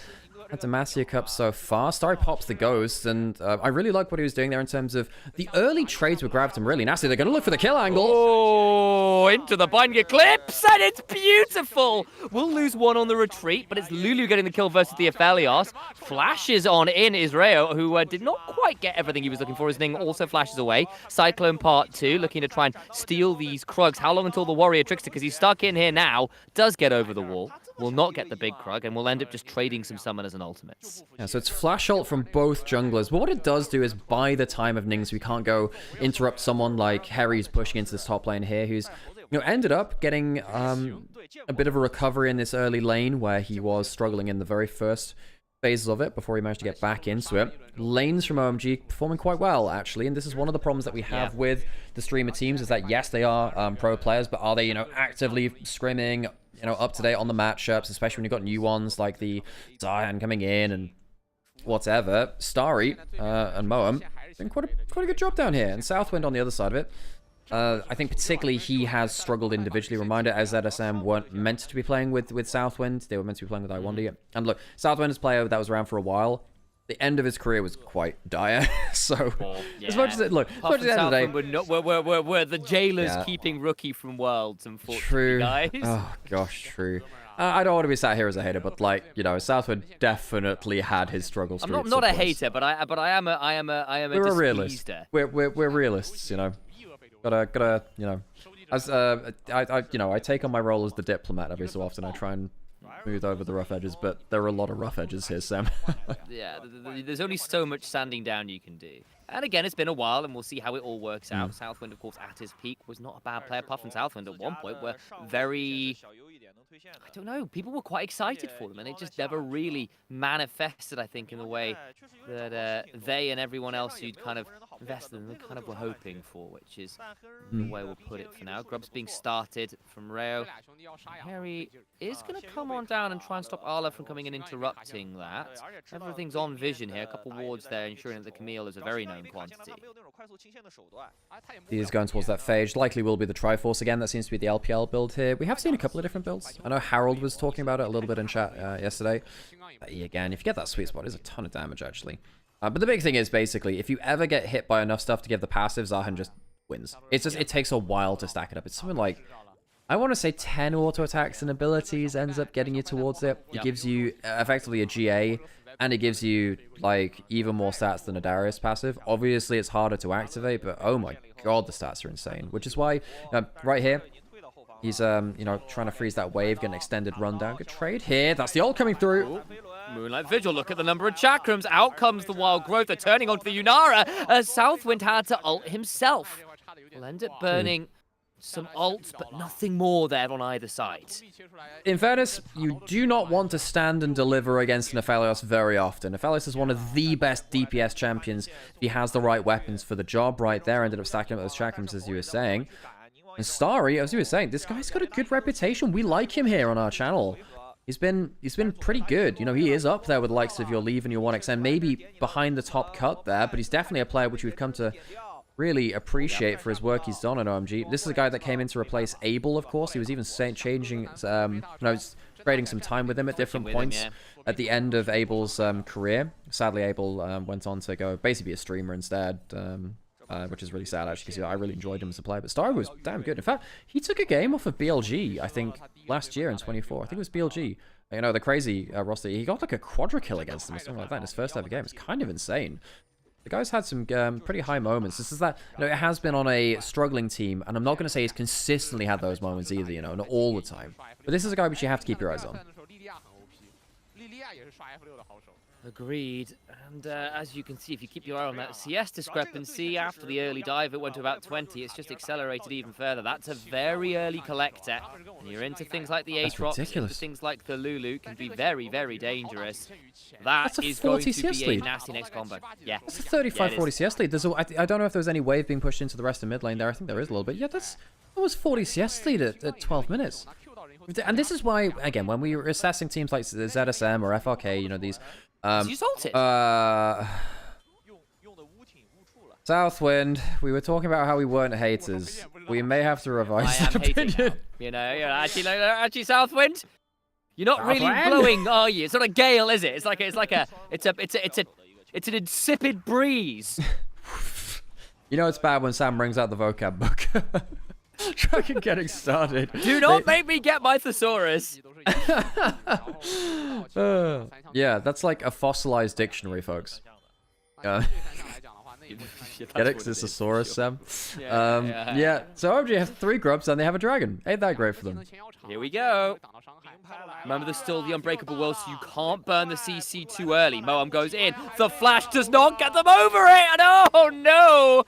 At Demacia Cup so far. Starry pops the Ghost, and I really like what he was doing there in terms of the early trades with Gravatom. Really nasty. They're going to look for the kill angle. Oh, into the Binding Eclipse, and it's beautiful. We'll lose one on the retreat, but it's Lulu getting the kill versus the Aphelios. Flashes on in Israel, who did not quite get everything he was looking for. His Ning also flashes away. Cyclone Part 2, looking to try and steal these Krugs. How long until the Warrior Trickster, because he's stuck in here now, does get over the wall. Will not get the big Krug, and we'll end up just trading some summoners and ultimates. Yeah, so it's flash ult from both junglers. But what it does do is buy the time of Ning, so we can't go interrupt someone like Harry's pushing into this top lane here, who's, you know, ended up getting a bit of a recovery in this early lane where he was struggling in the very first phases of it before he managed to get back into it. Lanes from OMG performing quite well, actually, and this is one of the problems that we have with the streamer teams, is that yes, they are pro players, but are they, you know, actively scrimming, you know, up to date on the matchups, especially when you've got new ones like the Zion coming in and whatever. Starry and Moam doing quite a good job down here, and Southwind on the other side of it. I think particularly he has struggled individually. Reminder, as ZSM weren't meant to be playing with Southwind. They were meant to be playing with iWonder. And look, Southwind is a player that was around for a while. The end of his career was quite dire. So, as much as it, look, as much as the end of the day... We're the jailers keeping Rookie from Worlds, unfortunately, true. Guys. Oh, gosh, true. I don't want to be sat here as a hater, but like, you know, Southwood definitely had his struggles. I'm not a hater, but I am a We're a realist. We're realists, you know. Gotta, you know, as I take on my role as the diplomat every so often. I try and smooth over the rough edges, but there are a lot of rough edges here, Sam. Yeah, there's only so much sanding down you can do. And again, it's been a while, and we'll see how it all works out. Southwind, of course, at his peak, was not a bad player. Puff and Southwind at one point were very... I don't know, people were quite excited for them, and it just never really manifested, I think, in the way that they and everyone else who'd kind of invested than they kind of were hoping for, which is the way we'll put it for now. Grub's being started from Rayo. Harry is going to come on down and try and stop Arla from coming and interrupting that. Everything's on vision here. A couple wards there, ensuring that the Camille is a very known quantity. He is going towards that phage. Likely will be the Triforce again. That seems to be the LPL build here. We have seen a couple of different builds. I know Harold was talking about it a little bit in chat yesterday. Again, if you get that sweet spot, it's a ton of damage, actually. But the big thing is, basically, if you ever get hit by enough stuff to give the passive, Zahan just wins. It's just, it takes a while to stack it up. It's something like, I want to say 10 auto attacks and abilities ends up getting you towards it. It gives you effectively a GA, and it gives you, like, even more stats than a Darius passive. Obviously, it's harder to activate, but oh my god, the stats are insane. Which is why, right here, he's, you know, trying to freeze that wave, get an extended rundown. Good trade here. That's the ult coming through. Moonlight Vigil, look at the number of chakrams. Out comes the Wild Growth. They're turning onto the Yunara as Southwind had to ult himself. Will end up burning some ults, but nothing more there on either side. In fairness, you do not want to stand and deliver against Nephelios very often. Nephelios is one of the best DPS champions. He has the right weapons for the job right there. Ended up stacking up those chakrams, as you were saying. And Starry, as you were saying, this guy's got a good reputation. We like him here on our channel. He's been pretty good. You know, he is up there with the likes of your Leave and your 1XM, maybe behind the top cut there, but he's definitely a player which we've come to really appreciate for his work he's done at OMG. This is a guy that came in to replace Abel, of course. He was even changing, you know, trading some time with him at different points at the end of Abel's career. Sadly, Abel went on to go basically be a streamer instead, which is really sad, actually, because I really enjoyed him as a player. But Star was damn good. In fact, he took a game off of BLG, I think, last year in 24. I think it was BLG. You know, the crazy roster. He got like a quadra kill against them or something like that in his first ever game. It's kind of insane. The guy's had some pretty high moments. This is that, you know, it has been on a struggling team, and I'm not going to say he's consistently had those moments either, you know, not all the time. But this is a guy which you have to keep your eyes on. Agreed. And as you can see, if you keep your eye on that CS discrepancy, after the early dive, it went to about 20. It's just accelerated even further. That's a very early collector. And you're into things like the Aatrox, into things like the Lulu, can be very, very dangerous. That's is going to be a nasty next combo. Yeah. That's a 35-40 CS lead. I don't know if there's any wave being pushed into the rest of mid lane there. I think there is a little bit. Yeah, that was 40 CS lead at 12 minutes. And this is why, again, when we were assessing teams like the ZSM or FRK, you know, these... Southwind, we were talking about how we weren't haters. We may have to revise that opinion. You know, actually, Southwind, you're not really blowing, are you? It's not a gale, is it? It's an insipid breeze. You know it's bad when Sam brings out the vocab book. Fucking getting started. Do not make me get my thesaurus. Yeah, that's like a fossilized dictionary, folks. Get it? 'Cause it's a thesaurus, Sam. Yeah, so OMG have 3 grubs and they have a dragon. Ain't that great for them? Here we go. Remember, there's still the Unbreakable World, so you can't burn the CC too early. Moam goes in. The flash does not get them over it. And oh no!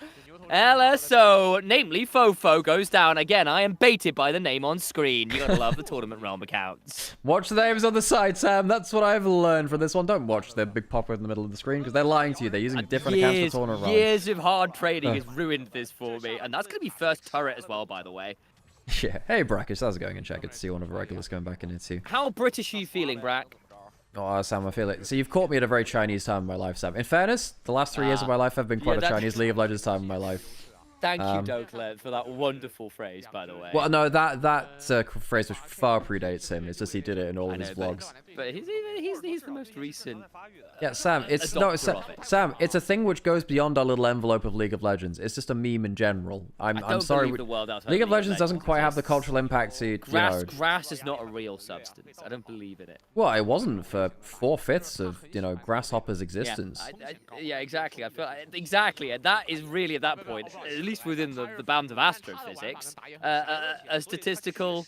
LSO, namely Fofo, goes down. Again, I am baited by the name on screen. You gotta love the Tournament Realm accounts. Watch the names on the side, Sam. That's what I've learned from this one. Don't watch the big popper in the middle of the screen, because they're lying to you. They're using different accounts for Tournament Realm. Years of hard trading has ruined this for me. And that's gonna be first turret as well, by the way. Yeah. Hey, Brackish, how's it going in chat? Good to see one of the regulars going back in here too. How British are you feeling, Brack? Oh, Sam, I feel it. So you've caught me at a very Chinese time in my life, Sam. In fairness, the last 3 years of my life have been quite a Chinese League of Legends time in my life. Thank you, Doklet, for that wonderful phrase, by the way. Well, no, that phrase which far predates him. It's just he did it in all of his vlogs. But he's the most recent. Yeah, Sam. Sam. It's a thing which goes beyond our little envelope of League of Legends. It's just a meme in general. I'm sorry. League of Legends doesn't quite have the cultural impact to grass is not a real substance. I don't believe in it. Well, it wasn't for 4/5 of Grasshopper's existence. Yeah, exactly. I feel exactly, and that is really at that point, at least within the bounds of astrophysics, a statistical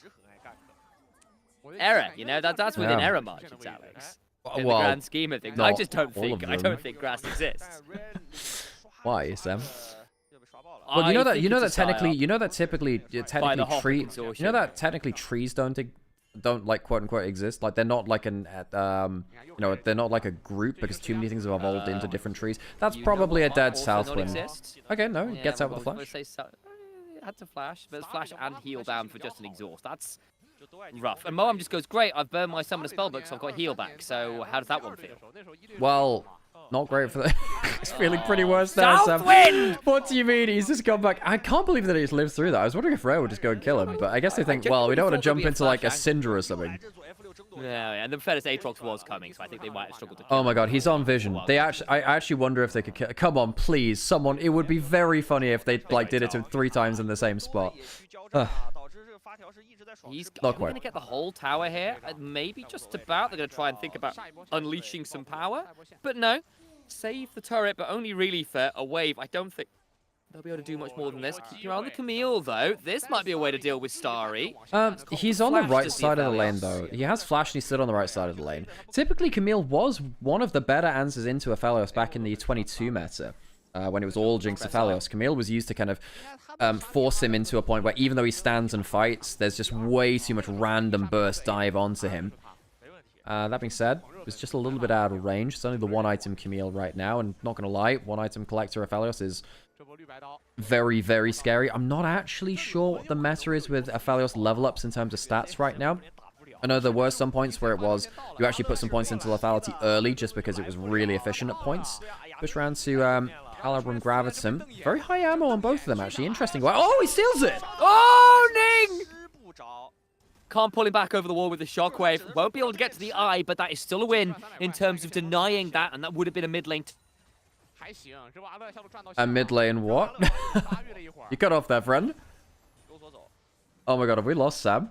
error. You know, that's within error margins, Alex. In the grand scheme of things, I just don't think grass exists. Why, Sam? Well, you know that typically trees don't don't like quote unquote exist. Like they're not like an you know, they're not like a group because too many things have evolved into different trees. That's probably a dead Southwind. Okay, no, it gets out with the flash. It had to flash, but it's flash and heal down for just an exhaust. That's rough. And Moam just goes, great, I've burned my summoner spellbook, so I've got heal back. So how does that one feel? Well, not great for the... He's feeling pretty worse now, Sam. What do you mean? He's just gone back. I can't believe that he's lived through that. I was wondering if Rare would just go and kill him, but I guess they think, well, we don't want to jump into like a Syndra or something. Yeah, and the fairness Aatrox was coming, so I think they might have struggled to kill Oh my god, he's on vision. I actually wonder if they could kill... Come on, please, someone. It would be very funny if they like did it to him 3 times in the same spot. He's going to get the whole tower here. Maybe just about. They're going to try and think about unleashing some power. But no. Save the turret, but only really for a wave. I don't think they'll be able to do much more than this. Keep your eye on the Camille, though. This might be a way to deal with Starry. He's on the right side of the lane, though. He has flash and he's stood on the right side of the lane. Typically, Camille was one of the better answers into Aphelios back in the 22 meta. When it was all Jinx Aphelios. Camille was used to kind of force him into a point where even though he stands and fights, there's just way too much random burst dive onto him. That being said, it's just a little bit out of range. It's only the 1-item Camille right now, and not going to lie, 1-item collector Aphelios is very, very scary. I'm not actually sure what the meta is with Aphelios level ups in terms of stats right now. I know there were some points where it was, you actually put some points into lethality early just because it was really efficient at points. Push round to Caliber and Graviton. Very high ammo on both of them, actually. Interesting. Oh, he steals it! Oh, Ning! Can't pull him back over the wall with the shockwave. Won't be able to get to the eye, but that is still a win in terms of denying that, and that would have been a mid lane. A mid lane what? You cut off there, friend. Oh my god, have we lost Sam?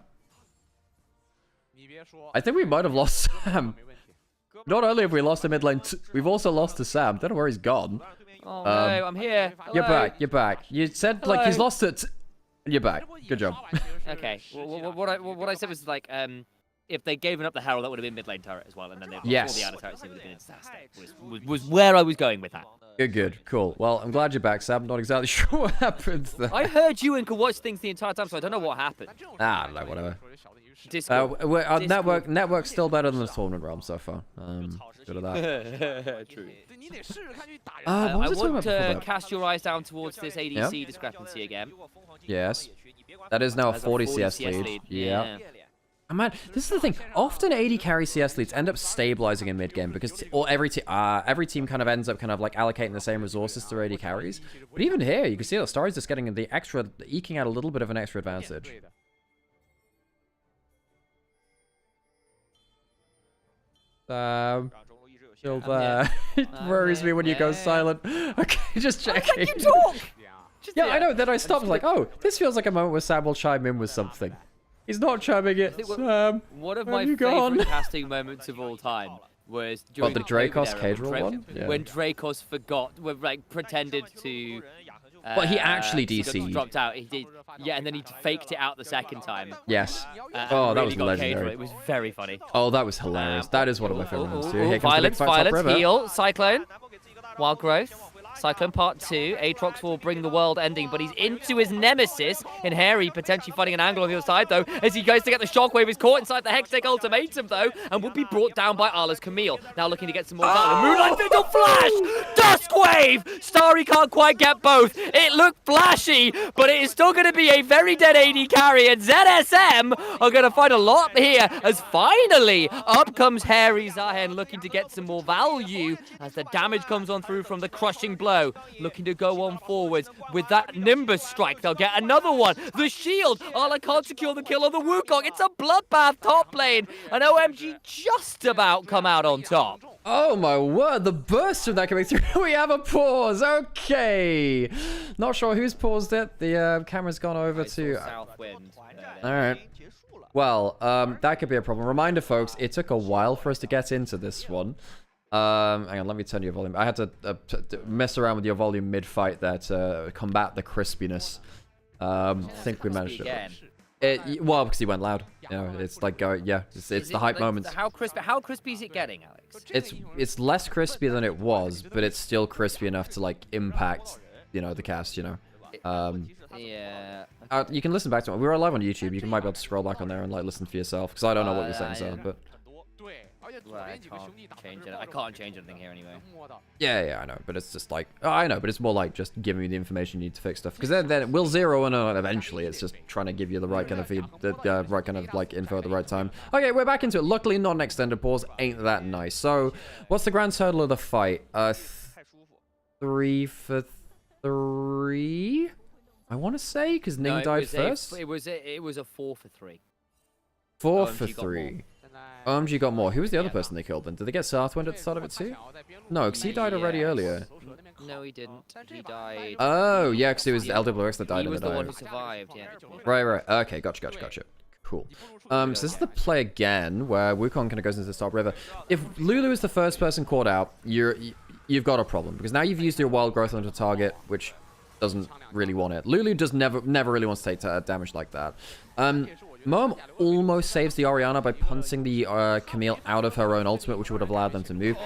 I think we might have lost Sam. Not only have we lost a mid lane, we've also lost to Sam. Don't know where he's gone. Oh no, I'm here. Hello. You're back, you're back. You said like he's lost it. You're back. Good job. Okay. Well, what I said was like, if they'd given up the Herald, that would have been mid lane turret as well, and then they all the other turrets would have been disaster. Was where I was going with that. Good, cool. Well, I'm glad you're back, Sam. Not exactly sure what happened there. I heard you and could watch things the entire time, so I don't know what happened. I don't know, whatever. Network's still better than the tournament realm so far. Good at that. True. I want to cast your eyes down towards this ADC discrepancy again. Yes. That is now a 40 CS lead. Yeah. Man, this is the thing. Often AD carry CS leads end up stabilizing in mid game because every team kind of ends up like allocating the same resources to AD carries. But even here, you can see that Starry's just getting the extra, eking out a little bit of an extra advantage. Still there. It worries me when you go silent. Okay, just checking. You talk! Yeah, I know. Then I stopped like, oh, this feels like a moment where Sam will chime in with something. He's not chiming it. Sam, one of my favorite casting moments of all time was during the Dracos Cadril one? Yeah. When Dracos pretended to... Well, he actually DC'd. Dropped out. He did, yeah, and then he faked it out the second time. Yes. Oh, that was legendary. It was very funny. Oh, that was hilarious. That is one of my favorite ones too. Here comes violence, heal, Cyclone, Wild Growth. Cyclone Part 2. Aatrox will bring the world ending, but he's into his nemesis in Harry, potentially finding an angle on the other side, though, as he goes to get the shockwave. He's caught inside the Hextech ultimatum, though, and will be brought down by Arla's Camille. Now looking to get some more value. Moonlight Vigil Flash! Duskwave! Starry can't quite get both. It looked flashy, but it is still going to be a very dead AD carry, and ZSM are going to find a lot here, as finally up comes Harry Zahen looking to get some more value as the damage comes on through from the crushing blow. Looking to go on forwards with that Nimbus strike. They'll get another one. The shield. Arla can't secure the kill on the Wukong. It's a bloodbath top lane. And OMG just about come out on top. Oh my word, the burst of that coming through. We have a pause. Okay. Not sure who's paused it. The camera's gone over to... Southwind. Alright. Well, that could be a problem. Reminder, folks, it took a while for us to get into this one. Hang on, let me turn your volume. I had to mess around with your volume mid-fight there to combat the crispiness. I think we managed it. Well, because he went loud. You know, it's like going, yeah, it's the hype moments. How crispy is it getting, Alex? It's less crispy than it was, but it's still crispy enough to like impact, you know, the cast, you know. Yeah. You can listen back to it. We were live on YouTube. You might be able to scroll back on there and like listen for yourself, because I don't know what your settings are, but. Well, I can't change it. I can't change anything here anyway. Yeah, I know, but it's just like I know, but it's more like just giving you the information you need to fix stuff. Because then it will zero in on eventually. It's just trying to give you the right kind of feed, the right kind of like info at the right time. Okay, we're back into it. Luckily, not an extended pause. Ain't that nice? So, what's the grand total of the fight? 3 for 3. I want to say because Ning died first. It was a 4 for 3. 4 for 3. OMG got more. Who was the other person they killed then? Did they get Southwind at the start of it too? No, because he died already earlier. No, he didn't. He died. Oh, yeah, because it was LWX that died. He was the one who survived, yeah. Right. Okay, gotcha. Cool. So this is the play again, where Wukong kind of goes into the top river. If Lulu is the first person caught out, you've got a problem, because now you've used your wild growth onto a target, which doesn't really want it. Lulu just never really wants to take damage like that. Mom almost saves the Orianna by punting the Camille out of her own ultimate, which would have allowed them to move.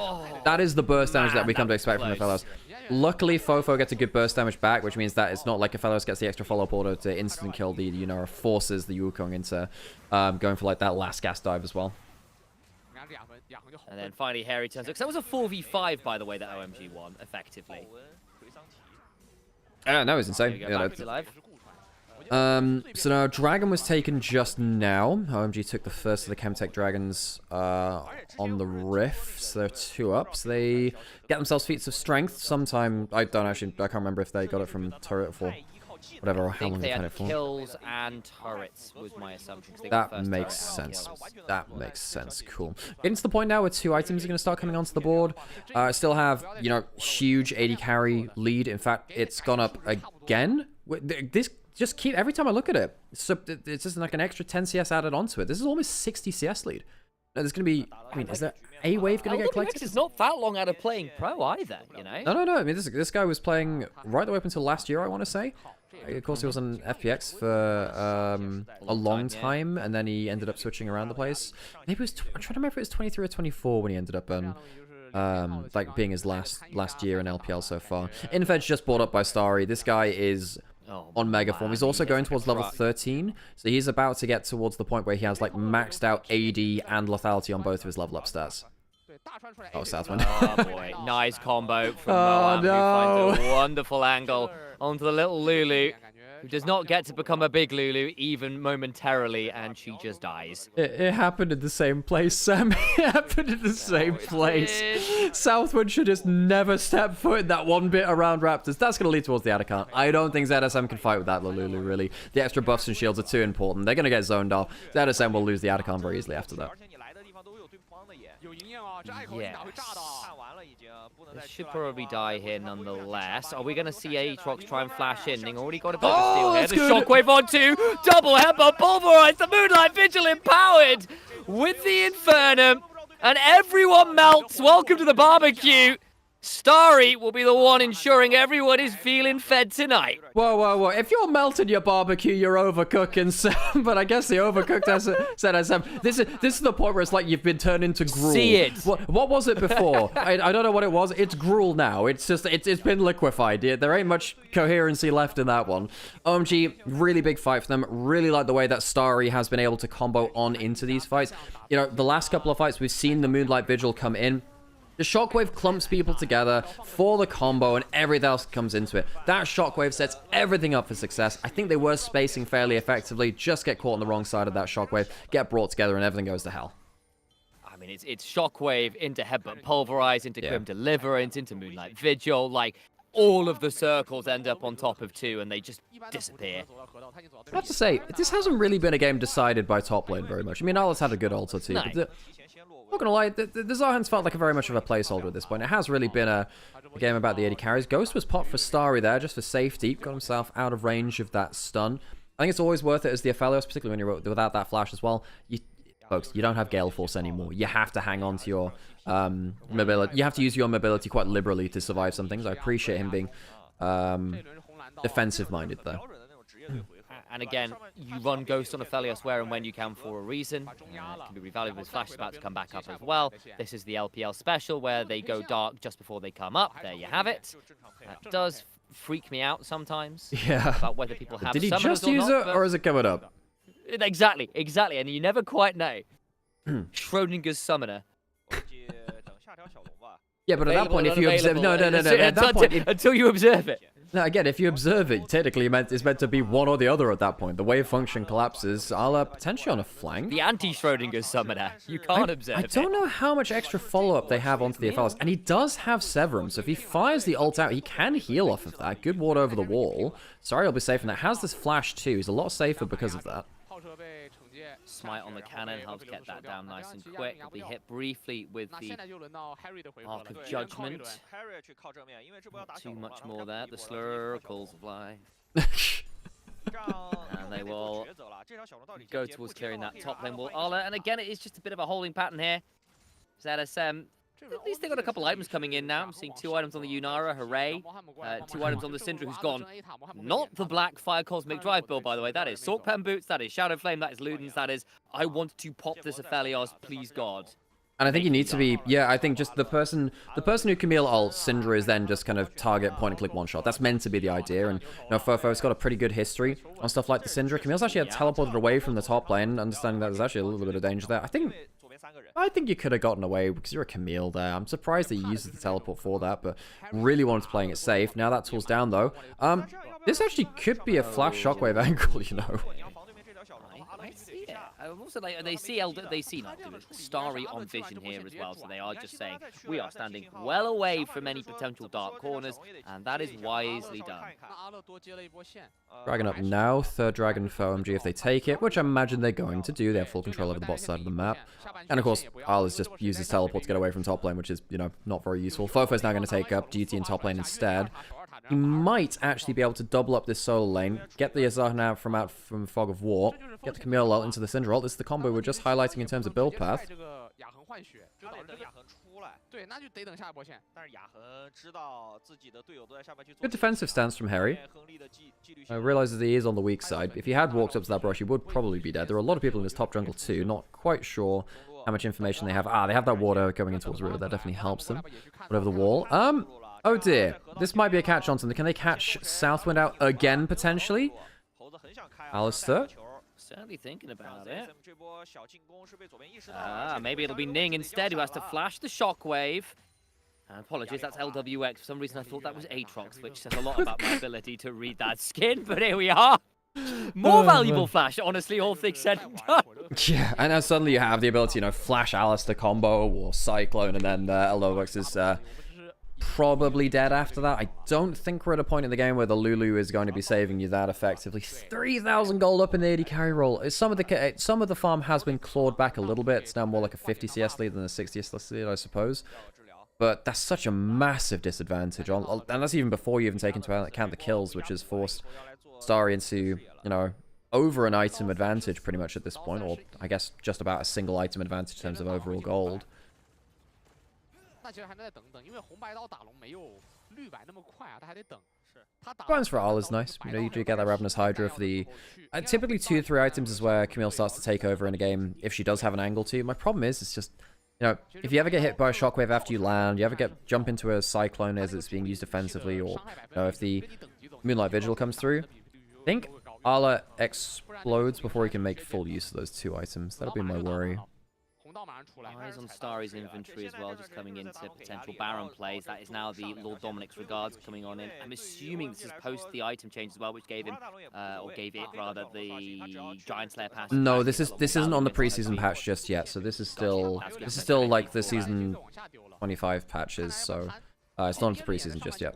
That is the burst damage that we come to expect from the fellows. Luckily, Fofo gets a good burst damage back, which means that it's not like a fellows gets the extra follow-up order to instant kill the Yunara, forces the Wukong into going for like that last gas dive as well. And then finally, Harry turns up. That was a 4v5, by the way, that OMG won, effectively. That was insane. So now Dragon was taken just now. OMG took the first of the Chemtech Dragons on the Rift. So they're 2 up. So they get themselves feats of strength sometime. I can't remember if they got it from turret or whatever, or how long they had it for. Kills and turrets was my assumption. That makes sense. That makes sense. Cool. Getting to the point now where 2 items are going to start coming onto the board. Still have, huge 80 carry lead. In fact, it's gone up again. This just every time I look at it, it's just like an extra 10 CS added onto it. This is almost 60 CS lead. There's going to be, is there a wave going to get collected? It's not that long out of playing pro either, No. I mean, this guy was playing right the way up until last year, I want to say. Of course, he was on FPX for a long time, and then he ended up switching around the place. Maybe it was, I'm trying to remember if it was 23 or 24 when he ended up like being his last year in LPL so far. Infedge just brought up by Starry. This guy is on mega form. He's also going towards level 13, so he's about to get towards the point where he has like maxed out AD and lethality on both of his level up stats. Oh, Southwind. Oh boy, nice combo from Moam, who finds a wonderful angle onto the little Lulu, who does not get to become a big Lulu even momentarily, and she just dies. It happened in the same place, Sam. It happened in the same place. Southwind should just never step foot in that one bit around Raptors. That's going to lead towards the Atacant. I don't think ZSM can fight with that Lulu, really. The extra buffs and shields are too important. They're going to get zoned off. ZSM will lose the Atacant very easily after that. Yes. This should probably die here nonetheless. Are we going to see Aatrox try and flash in? Ning already got a bit of steal here. The shockwave on 2. Double headbutt pulverized. The Moonlight Vigil empowered with the Infernum. And everyone melts. Welcome to the barbecue. Starry will be the one ensuring everyone is feeling fed tonight. Whoa. If you're melting your barbecue, you're overcooking, Sam. But I guess the overcooked ZSM. This is the point where it's like you've been turned into gruel. See it. What was it before? I don't know what it was. It's gruel now. It's just, it's been liquefied. There ain't much coherency left in that one. OMG, really big fight for them. Really like the way that Starry has been able to combo on into these fights. The last couple of fights, we've seen the Moonlight Vigil come in. The Shockwave clumps people together for the combo, and everything else comes into it. That Shockwave sets everything up for success. I think they were spacing fairly effectively. Just get caught on the wrong side of that Shockwave, get brought together, and everything goes to hell. I mean, it's Shockwave into Headbutt Pulverize, into Grim Deliverance, into Moonlight Vigil. Like, all of the circles end up on top of 2, and they just disappear. I have to say, this hasn't really been a game decided by top lane very much. I mean, Alice had a good ult or two, but not gonna lie, the Zarhan's felt like very much of a placeholder at this point. It has really been a game about the 80 carries. Ghost was popped for Starry there, just for safety. Got himself out of range of that stun. I think it's always worth it as the Aphelios, particularly when you're without that flash as well. Folks, you don't have Gale Force anymore. You have to hang on to your mobility. You have to use your mobility quite liberally to survive some things. I appreciate him being defensive-minded there. And again, you run Ghost on Aphelios where and when you can for a reason. It can be revalued with Flash is about to come back up as well. This is the LPL special where they go dark just before they come up. There you have it. That does freak me out sometimes. Yeah. About whether people have Did he summoners just use not, it, or is it coming up? Exactly, and you never quite know. Schrodinger's summoner. Yeah, but at that point, if you observe, no, at that point, until you observe it. No, again, if you observe it, technically it's meant to be one or the other at that point. The wave function collapses. I'll potentially on a flank. The anti-Schrodinger's summoner. You can't observe it. I don't know how much extra follow-up they have onto the FLs, and he does have Severum, so if he fires the ult out, he can heal off of that. Good ward over the wall. Sorry, I'll be safe in that. Has this flash too. He's a lot safer because of that. Smite on the cannon helps get that down nice and quick. He'll be hit briefly with the Arc of Judgment. Not too much more there. The circles fly. And they will go towards clearing that top lane wall. And again, it is just a bit of a holding pattern here. ZSM, at least they got a couple items coming in now. I'm seeing 2 items on the Nymaera, hooray. 2 items on the Syndra, who's gone. Not the black Fire Cosmic Drive build, by the way. That is Sorkpan Boots, that is Shadow Flame, that is Luden's, that is I want to pop this Aphelios, please God. And I think you need to be, yeah, I think just the person who Camille ult, Syndra, is then just kind of target, point and click, one shot. That's meant to be the idea, and you know, Furfo's got a pretty good history on stuff like the Syndra. Camille's actually teleported away from the top lane, understanding that there's actually a little bit of danger there. I think you could have gotten away because you're a Camille there. I'm surprised that he uses the teleport for that, but really wanted to playing it safe. Now that tool's down though. This actually could be a flash shockwave angle, you know. I see it. Also, they see Starry on vision here as well, so they are just saying we are standing well away from any potential dark corners, and that is wisely done. Dragon up now, 3rd dragon for OMG if they take it, which I imagine they're going to do. They have full control over the bot side of the map. And of course, Arla's just uses teleport to get away from top lane, which is, you know, not very useful. Fofo's now going to take up duty in top lane instead. He might actually be able to double up this solo lane, get the Azahna out from Fog of War, get the Camille ult into the Syndra ult. This is the combo we're just highlighting in terms of build path. Good defensive stance from Harry. I realise that he is on the weak side. If he had walked up to that brush, he would probably be dead. There are a lot of people in his top jungle too, not quite sure how much information they have. They have that water going in towards river. That definitely helps them. Whatever the wall. Oh dear. This might be a catch on something. Can they catch Southwind out again, potentially? Alistair? Certainly thinking about it. Maybe it'll be Ning instead who has to flash the shockwave. Apologies, that's LWX. For some reason I thought that was Aatrox, which says a lot about my ability to read that skin, but here we are. More valuable flash, honestly, all things said and done. Yeah, and now suddenly you have the ability, you know, flash Alistair combo or Cyclone, and then LWX is probably dead after that. I don't think we're at a point in the game where the Lulu is going to be saving you that effectively. 3,000 gold up in the 80 carry roll. Some of the farm has been clawed back a little bit. It's now more like a 50 CS lead than a 60 CS lead, I suppose. But that's such a massive disadvantage, and that's even before you even take into account the kills, which has forced Starry into, you know, over an item advantage pretty much at this point, or I guess just about a single item advantage in terms of overall gold. Balance for Arla is nice. You know, you do get that Ravenous Hydra for the... typically 2 or 3 items is where Camille starts to take over in a game if she does have an angle to. My problem is, it's just... You know, if you ever get hit by a shockwave after you land, you ever jump into a cyclone as it's being used defensively, or you know, if the Moonlight Vigil comes through, I think Arla explodes before he can make full use of those 2 items. That'll be my worry. Eyes on Starry's inventory as well, just coming into potential Baron plays. That is now the Lord Dominic's Regards coming on in. I'm assuming this is post the item change as well, which gave him, or gave it rather, the Giant Slayer pass. No, this isn't on the preseason patch just yet. So this is still like the season 25 patches. So it's not on the preseason just yet.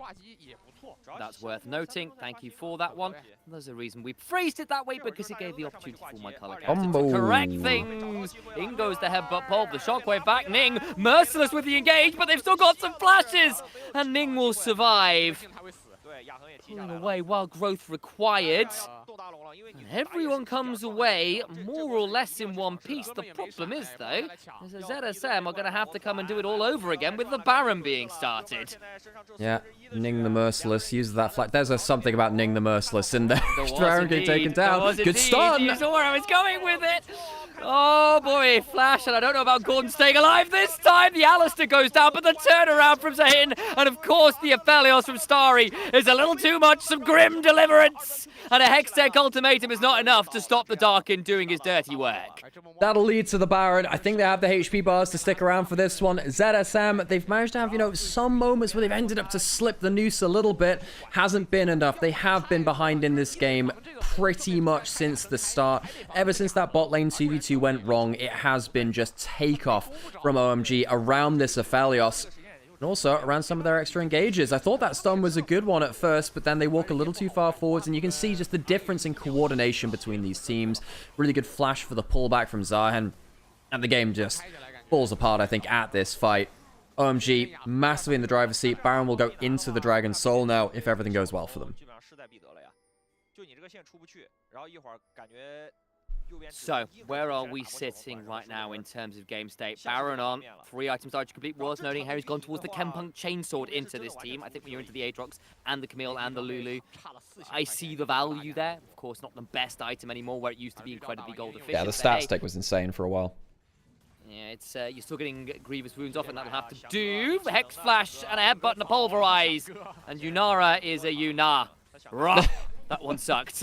That's worth noting. Thank you for that one. There's a reason we phrased it that way, because it gave the opportunity for my color character to correct things. In goes the headbutt pole, the shockwave back. Ning, merciless with the engage, but they've still got some flashes. And Ning will survive. Pulling away while growth required. Everyone comes away more or less in one piece. The problem is, though, is the ZSM are going to have to come and do it all over again with the Baron being started. Yeah, Ning the Merciless uses that flag. There's something about Ning the Merciless in there. Baron getting taken down. Good stun. You saw where I was going with it. Oh boy, Flash, and I don't know about Gordon staying alive this time. The Alistair goes down, but the turnaround from Zahin, and of course the Aphelios from Starry is a little too much. Some grim deliverance, and a Hextech ultimatum is not enough to stop the Darkin doing his dirty work. That'll lead to the Baron. I think they have the HP bars to stick around for this one. ZSM, they've managed to have, you know, some moments where they've ended up to slip the noose a little bit. Hasn't been enough. They have been behind in this game pretty much since the start. Ever since that bot lane 2v2 went wrong, it has been just takeoff from OMG around this Aphelios. And also around some of their extra engages. I thought that stun was a good one at first, but then they walk a little too far forwards, and you can see just the difference in coordination between these teams. Really good flash for the pullback from Zahin. And the game just falls apart, I think, at this fight. OMG massively in the driver's seat. Baron will go into the Dragon's Soul now if everything goes well for them. So, where are we sitting right now in terms of game state? Baron on, 3 items are to complete. Worth noting, Harry's gone towards the Kempunk Chainsword into this team. I think when you're into the Aatrox and the Camille and the Lulu, I see the value there. Of course, not the best item anymore, where it used to be incredibly gold efficient. Yeah, the stat stick was insane for a while. Yeah, it's you're still getting grievous wounds off, and that'll have to do. Hex Flash and a headbutt and a Pulverize. And Yunara is a Yuna. Rah! That one sucked.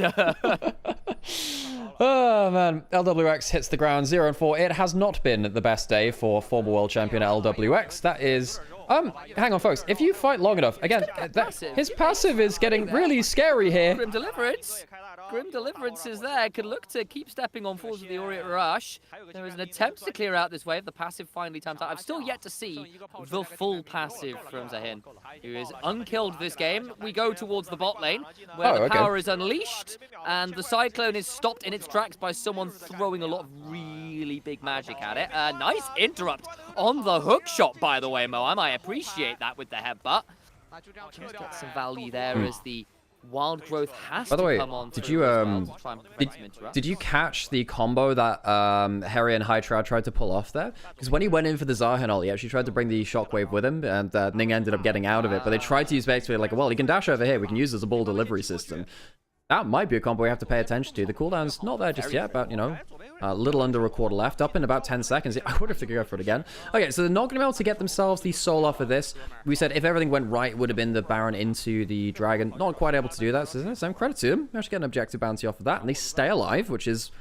Oh man, LWX hits the ground 0-4. It has not been the best day for former world champion LWX. That is... hang on folks, if you fight long enough, again, his passive is getting really scary here. Grim Deliverance. Grim Deliverance is there. Could look to keep stepping on forwards with the Aureate Rush. There is an attempt to clear out this wave. The passive finally times out. I've still yet to see the full passive from Zahin, who is unkilled this game. We go towards the bot lane, where the power is unleashed, and the Cyclone is stopped in its tracks by someone throwing a lot of really big magic at it. Nice interrupt on the hook shot, by the way, Moam. I appreciate that with the headbutt. Just got some value there as the Wild Growth has By the way, to come on. did you catch the combo that Harry and Hytrad tried to pull off there? Because when he went in for the Zahin ult, he actually tried to bring the shockwave with him, and Ning ended up getting out of it. But they tried to use basically like, well, he can dash over here. We can use this as a ball delivery system. That might be a combo we have to pay attention to. The cooldown's not there just yet, but, you know, a little under a quarter left. Up in about 10 seconds. I would have to go for it again. Okay, so they're not going to be able to get themselves the soul off of this. We said if everything went right, it would have been the Baron into the Dragon. Not quite able to do that, so some credit to them. They actually get an objective bounty off of that, and they stay alive, which is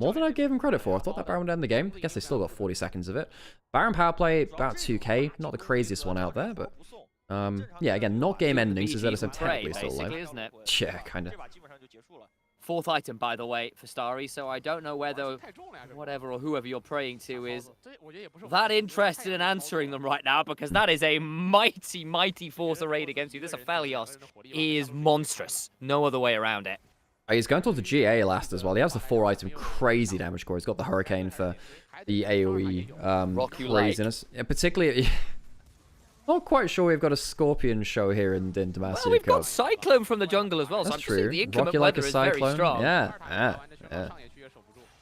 more than I gave them credit for. I thought that Baron would end the game. I guess they still got 40 seconds of it. Baron power play, about 2k. Not the craziest one out there, but... yeah, again, not game ending, so ZSM technically still alive. Isn't it? Yeah, kind of. 4th item, by the way, for Starry, so I don't know whether whatever or whoever you're praying to is that interested in answering them right now, because that is a mighty, mighty force arrayed against you. This Aphelios is monstrous. No other way around it. He's going towards the GA last as well. He has the 4-item crazy damage core. He's got the Hurricane for the AoE craziness. Yeah, particularly... Not quite sure we've got a Scorpion show here in Demacia. Well, we've got Cyclone from the jungle as well, so that's I'm true. The increment Rocky like a weather Cyclone. Is very strong. Yeah.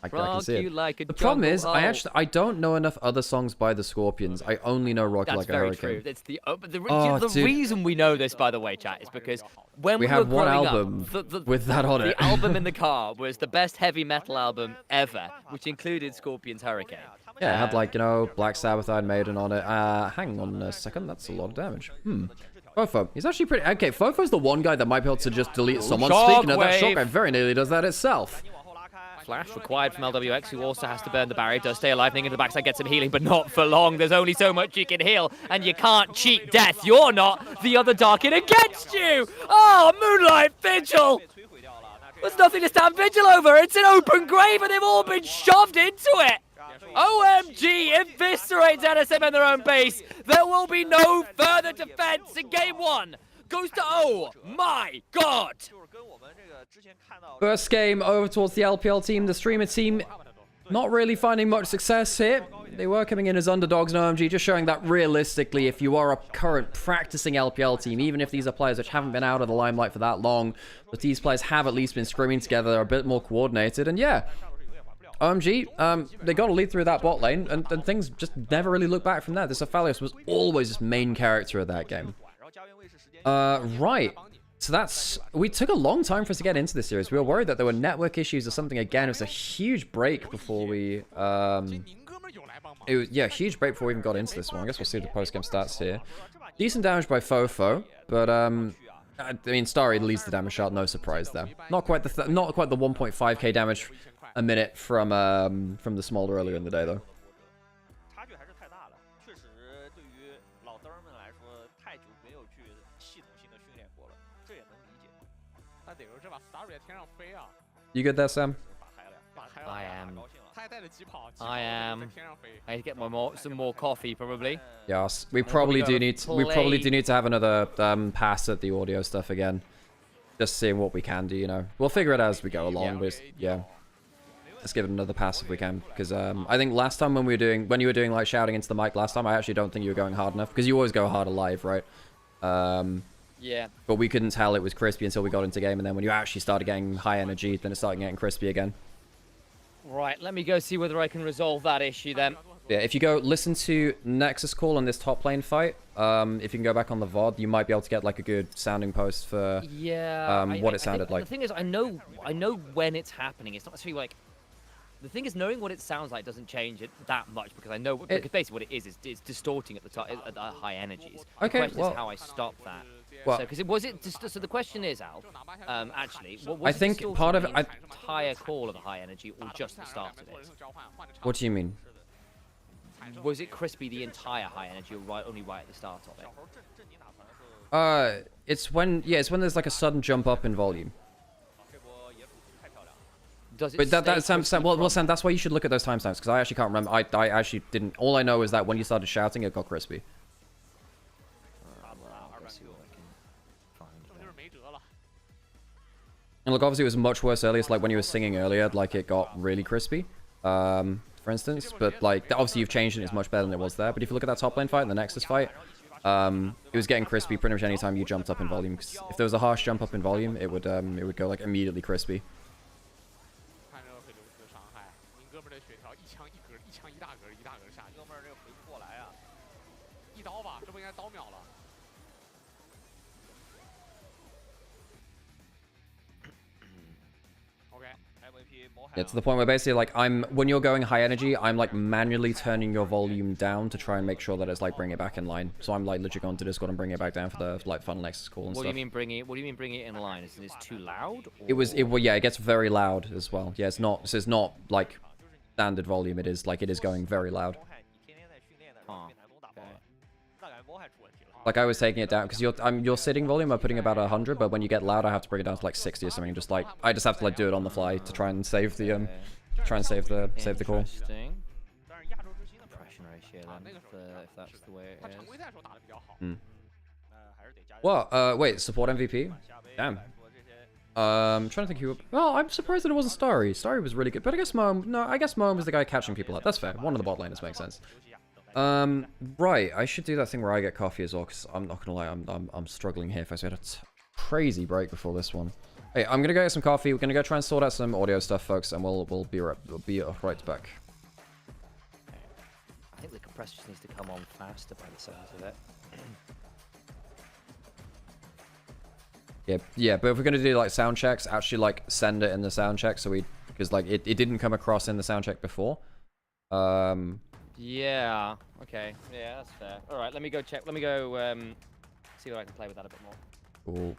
I can see it. Like the problem is, I don't know enough other songs by the Scorpions. I only know Rocky Like a Hurricane. That's very true. The reason we know this, by the way, chat, is because when we have were one growing album up, with that on it. The album in the car was the best heavy metal album ever, which included Scorpion's Hurricane. Yeah, it had like, you know, Black Sabbath, Iron Maiden on it. Hang on a second, that's a lot of damage. Fofo, he's actually pretty... Okay, Fofo's the one guy that might be able to just delete someone. Speaking of that, Shockwave very nearly does that itself. Flash required from LWX, who also has to burn the barrier. Does stay alive, Ning into the backside, gets some healing, but not for long. There's only so much you can heal, and you can't cheat death. You're not the other Darkin against you! Oh, Moonlight Vigil! There's nothing to stand vigil over. It's an open grave, and they've all been shoved into it! OMG eviscerates ZSM in their own base. There will be no further defense in game 1. Goes to oh my god. First game over towards the LPL team. The streamer team not really finding much success here. They were coming in as underdogs in OMG, just showing that realistically, if you are a current practicing LPL team, even if these are players which haven't been out of the limelight for that long, but these players have at least been scrimming together, they're a bit more coordinated, and yeah, OMG, they got a lead through that bot lane, and things just never really look back from there. This Aphelios was always this main character of that game. Right. So we took a long time for us to get into this series. We were worried that there were network issues or something again. It was a huge break before we, huge break before we even got into this one. I guess we'll see the post-game stats here. Decent damage by Fofo, but, I mean, Starry leads the damage chart, no surprise there. Not quite the 1.5k damage a minute from the Smolder earlier in the day, though. You good there, Sam? I am. I need to get some more coffee, probably. Yes, we probably do need to have another pass at the audio stuff again. Just seeing what we can do, you know. We'll figure it out as we go along, but yeah. Let's give it another pass if we can, because I think last time when you were doing like shouting into the mic last time, I actually don't think you were going hard enough, because you always go harder live, right? Yeah. But we couldn't tell it was crispy until we got into game, and then when you actually started getting high energy, then it started getting crispy again. Right, let me go see whether I can resolve that issue then. Yeah, if you go listen to Nexus call on this top lane fight, if you can go back on the VOD, you might be able to get like a good sounding post for what it sounded like. The thing is, I know when it's happening. It's not necessarily like... The thing is, knowing what it sounds like doesn't change it that much, because I know because basically what it is it's distorting at the high energies. Okay, the question is how I stop that. Well, so the question is, Al, actually, I think part of it, the entire call of the high energy, or just the start of it? What do you mean? Was it crispy the entire high energy, or only right at the start of it? It's when there's like a sudden jump up in volume. But Sam, that's why you should look at those timestamps, because I actually can't remember. I actually didn't. All I know is that when you started shouting, it got crispy. And look, obviously it was much worse earlier. It's like when you were singing earlier, like it got really crispy, for instance. But like, obviously you've changed it. It's much better than it was there. But if you look at that top lane fight and the Nexus fight, it was getting crispy pretty much any time you jumped up in volume. Because if there was a harsh jump up in volume, it would go like immediately crispy. Yeah, to the point where basically, like, when you're going high energy, I'm, like, manually turning your volume down to try and make sure that it's, like, bring it back in line. So I'm, like, literally going to Discord and bring it back down for the, like, Funnel Nexus call and stuff. What do you mean bring it in line? Is it too loud? Or? Yeah, it gets very loud as well. Yeah, it's not, like, standard volume. It is going very loud. Like, I was taking it down, because your sitting volume, I'm putting about 100, but when you get loud, I have to bring it down to, like, 60 or something, and just, like, I just have to, like, do it on the fly to try and save the, save the call. Interesting. Compression ratio, then, if that's the way it is. Well, wait, support MVP? Damn. I'm trying to think who... Well, I'm surprised that it wasn't Starry. Starry was really good, but I guess Moem was the guy catching people up. That's fair. One of the bot laners makes sense. Right, I should do that thing where I get coffee as well, because I'm not gonna lie, I'm struggling here. First, we had a crazy break before this one. Hey, I'm gonna go get some coffee. We're gonna go try and sort out some audio stuff, folks, and we'll be right back. I think the compressor just needs to come on faster by the sounds of it. Yeah, but if we're gonna do like sound checks, actually like send it in the sound check, so because like it didn't come across in the sound check before. Yeah. Okay. Yeah, that's fair. All right. Let me go check. Let me go see if I can play with that a bit more. Cool.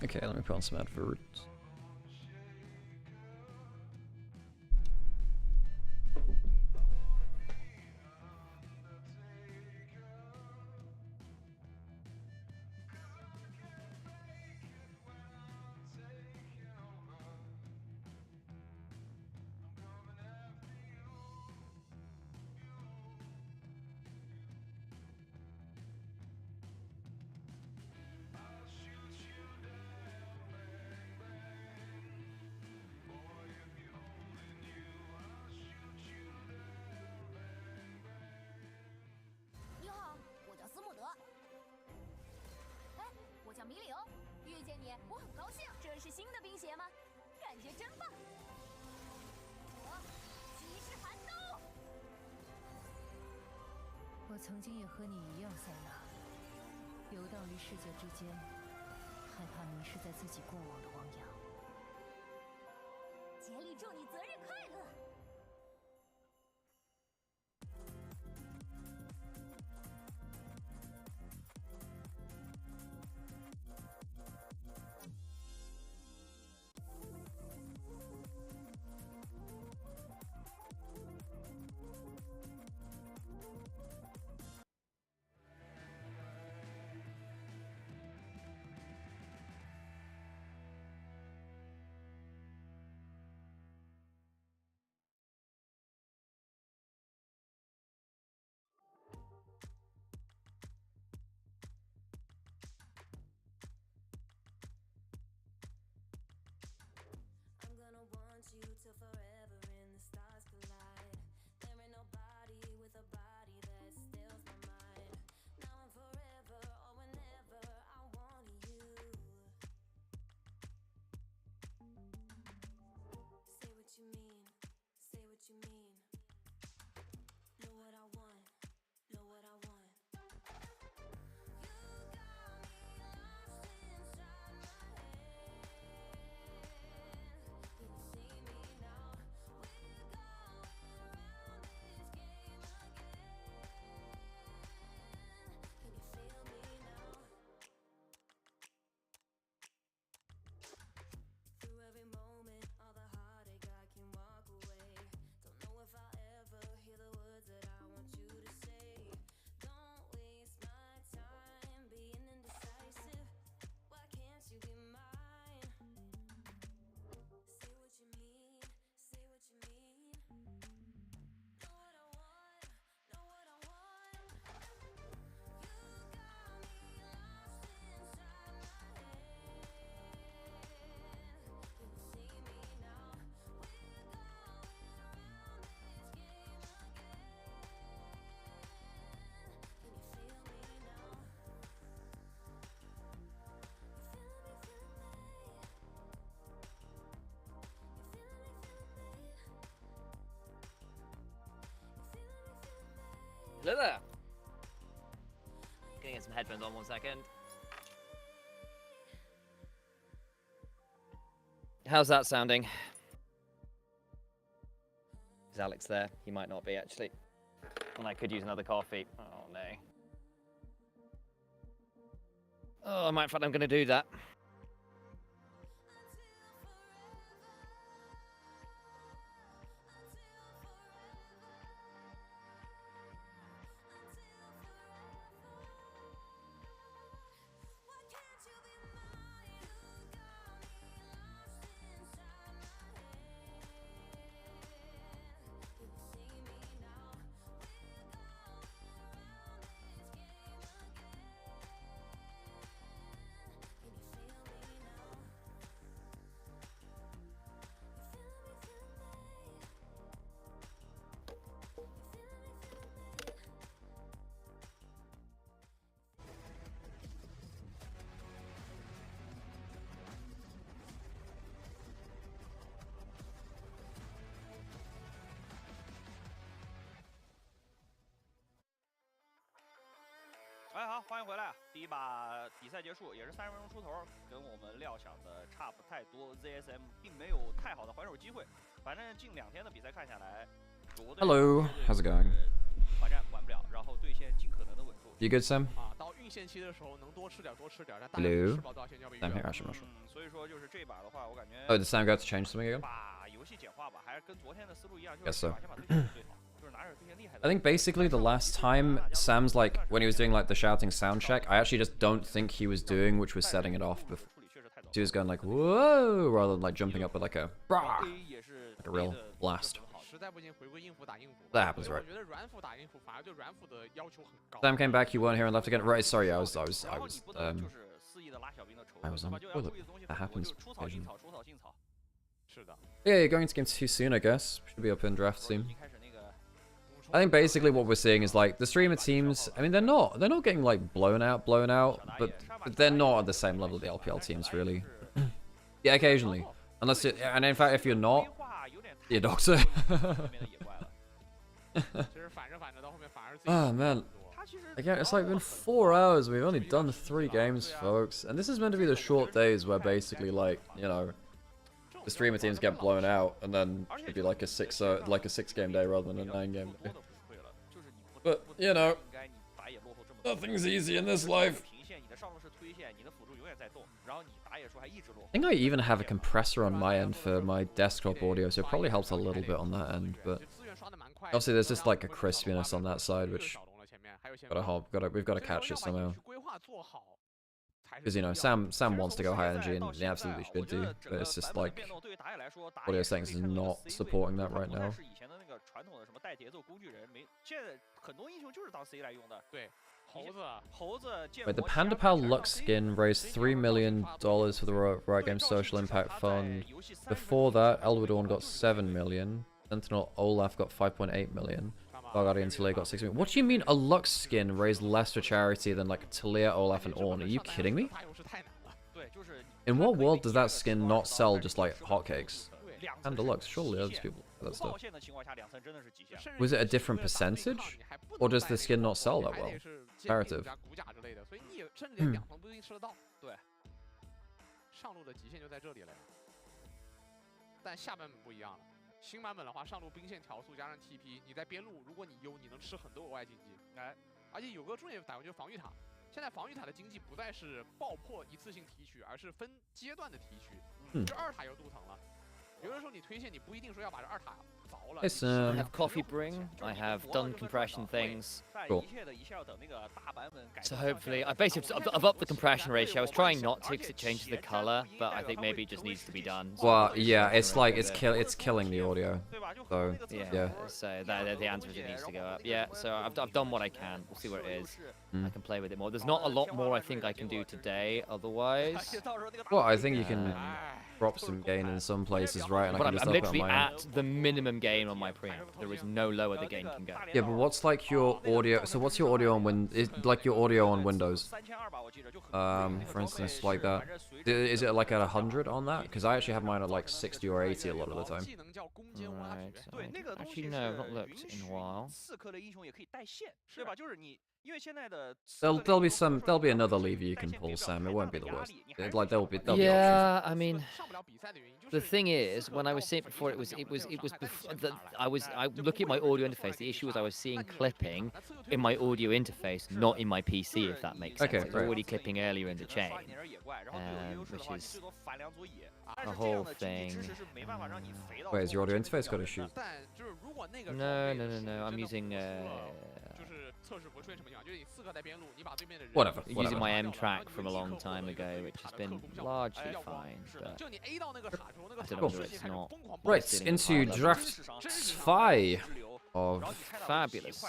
Okay, let me put on some adverts.迷柳，遇见你我很高兴。这是新的冰鞋吗？感觉真棒！我骑士寒冬。我曾经也和你一样，塞纳，游荡于世界之间，害怕迷失在自己过往的汪洋。竭力祝你择日快乐。Hello there. Gonna get some headphones on 1 second. How's that sounding? Is Alex there? He might not be actually. And I could use another coffee. Oh no. Oh, in fact, I'm gonna do that.哎，好，欢迎回来！第一把比赛结束，也是30分钟出头，跟我们料想的差不太多。ZSM 并没有太好的还手机会，反正近2天的比赛看下来，Hello, how's it going? 罚站完不了，然后对线尽可能的稳住。You good, Sam? 均线期的时候能多吃点多吃点，但大 Hello. 吃饱多少钱就要被 Sam 越 here, actually, I'm not sure. 所以说就是这把的话，我感觉 Oh, did Sam go to change something again? 把游戏简化吧，还是跟昨天的思路一样，就 Guess 是 so. 先把对线最好，就是拿着对线厉害的。 I think basically the last time Sam's like when he was doing like the shouting sound check, I actually just don't think he was doing, which was setting it off before. He was going like whoa rather than like jumping up with like a brah, like a real blast. 实在不行回归硬辅打硬辅。 That happens, right? 我觉得软辅打硬辅反而对软辅的要求很高。 Sam came back, you weren't here and left again. Right, sorry, I was on toilet. That happens occasionally. 是的。 Yeah, you're going to game 2 soon, I guess. Should be up in draft soon. I think basically what we're seeing is like the streamer teams. I mean, they're not getting like blown out, but they're not at the same level of the LPL teams, really. Yeah, occasionally, unless it, and in fact, if you're not, you're doctor. Oh man. Again, it's like been 4 hours. We've only done 3 games, folks, and this is meant to be the short days where basically, like, you know, the streamer teams get blown out, and then it'd be like a 6 game day rather than a 9 game day. But you know, nothing's easy in this life. I think I even have a compressor on my end for my desktop audio, so it probably helps a little bit on that end. But obviously, there's just like a crispiness on that side, which we've got to catch it somehow. Because you know, Sam wants to go high energy, and he absolutely should do, but it's just like audio settings is not supporting that right now. Wait, the Panda Pal Lux skin raised $3 million for the Riot Games Social Impact Fund. Before that, Elwood Dawn got 7 million. Sentinel Olaf got 5.8 million. Bargadi and Talia got 6 million. What do you mean a Lux skin raised less for charity than like Talia, Olaf, and Ornn? Are you kidding me? In what world does that skin not sell just like hotcakes? And Deluxe, surely other people buy that stuff. Was it a different percentage? Or does the skin not sell that well? Comparative. 新版本的话，上路兵线调速加上 TP， 你在边路，如果你优，你能吃很多额外经济。哎，而且有个重点打关就是防御塔。现在防御塔的经济不再是爆破一次性提取，而是分阶段的提取。这2塔又镀层了。有的时候你推线，你不一定说要把这2塔凿了。I have coffee bring. I have done compression things. Cool. So hopefully, I've upped the compression ratio. I was trying not to because it changes the color, but I think maybe it just needs to be done. Well, yeah, it's like it's killing the audio. So yeah. So the answer is it needs to go up. Yeah. So I've done what I can. We'll see what it is. I can play with it more. There's not a lot more I think I can do today. Otherwise. Well, I think you can drop some gain in some places, right? And but I can I'm literally at the minimum gain on my preamp. There is no lower the gain can go. Yeah, but what's like your audio? So what's your audio on like your audio on Windows? For instance, like that. Is it like at 100 on that? Because I actually have mine at like 60 or 80 a lot of the time. Right. Actually, no, I've not looked in a while. There'll be another lever you can pull, Sam. It won't be the worst. Like there'll be yeah, I mean, the thing is, when I was saying before, it was I looking at my audio interface. The issue was I was seeing clipping in my audio interface, not in my PC. If that makes sense. Okay, It's already clipping earlier in the chain, which is the whole thing. Wait, has your audio interface got issues? No. I'm using. Whatever. Using my M track from a long time ago, which has been largely fine. But I don't know whether it's not. Right, into draft 5 of Fabulous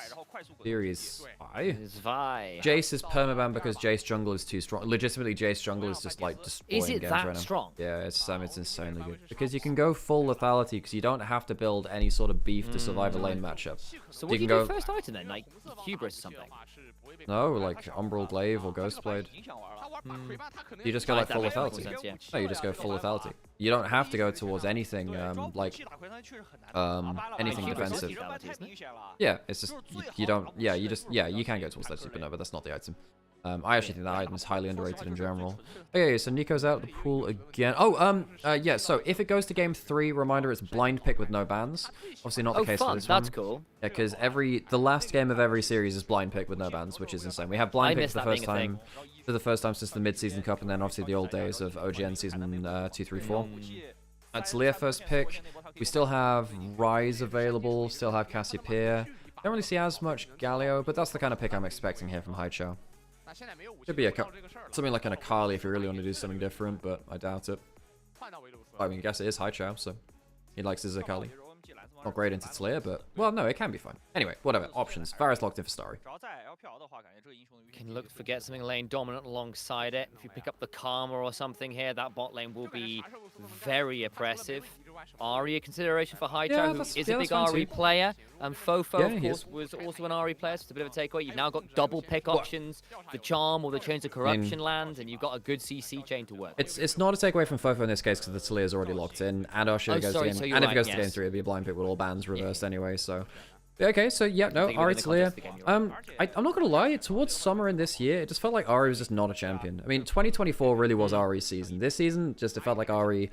Series 5. Vi. Jace is permaban because Jace jungle is too strong. Legitimately, Jace jungle is just like destroying Is it games that right now. strong? Yeah, it's insanely good because you can go full lethality because you don't have to build any sort of beef to survive a lane matchup. So what do you do first item then, like hubris or something? No, like Umbral Glaive or Ghostblade. You just go like full lethality. No, you just go full lethality. You don't have to go towards anything anything defensive. Yeah, it's just you don't. Yeah, you can go towards lethality, but no, but that's not the item. I actually think that item is highly underrated in general. Okay, so Nico's out of the pool again. Oh, yeah, so if it goes to game 3, reminder, it's blind pick with no bans. Obviously not the case for this one. That's cool. Yeah, because the last game of every series is blind pick with no bans, which is insane. We have blind pick for the first time since the mid-season cup, and then obviously the old days of OGN season 2, 3, 4. That's Leah first pick. We still have Rise available, still have Cassiopeia. Don't really see as much Galio, but that's the kind of pick I'm expecting here from Haichao. Could be something like an Akali if you really want to do something different, but I doubt it. I mean, I guess it is Haichao, so he likes his Akali. Not great into Slayer, but, well, no, it can be fine. Anyway, whatever. Options. Varus locked in for Starry. Can look to get something lane dominant alongside it. If you pick up the Karma or something here, that bot lane will be very oppressive. Ahri a consideration for Haichao, who is a big Ahri player. And Fofo, of course, was also an Ahri player, so it's a bit of a takeaway. You've now got double pick options. The Charm or the Chains of Corruption land, and you've got a good CC chain to work. It's not a takeaway from Fofo in this case, because the Talia is already locked in. And Asha goes to game, and if it goes to game 3, it'll be a blind pick with all bans reversed anyway, so... Okay, so yeah, no, Ahri Talia. I'm not gonna lie, towards summer in this year, it just felt like Ahri was just not a champion. I mean, 2024 really was Ahri's season. This season, just it felt like Ahri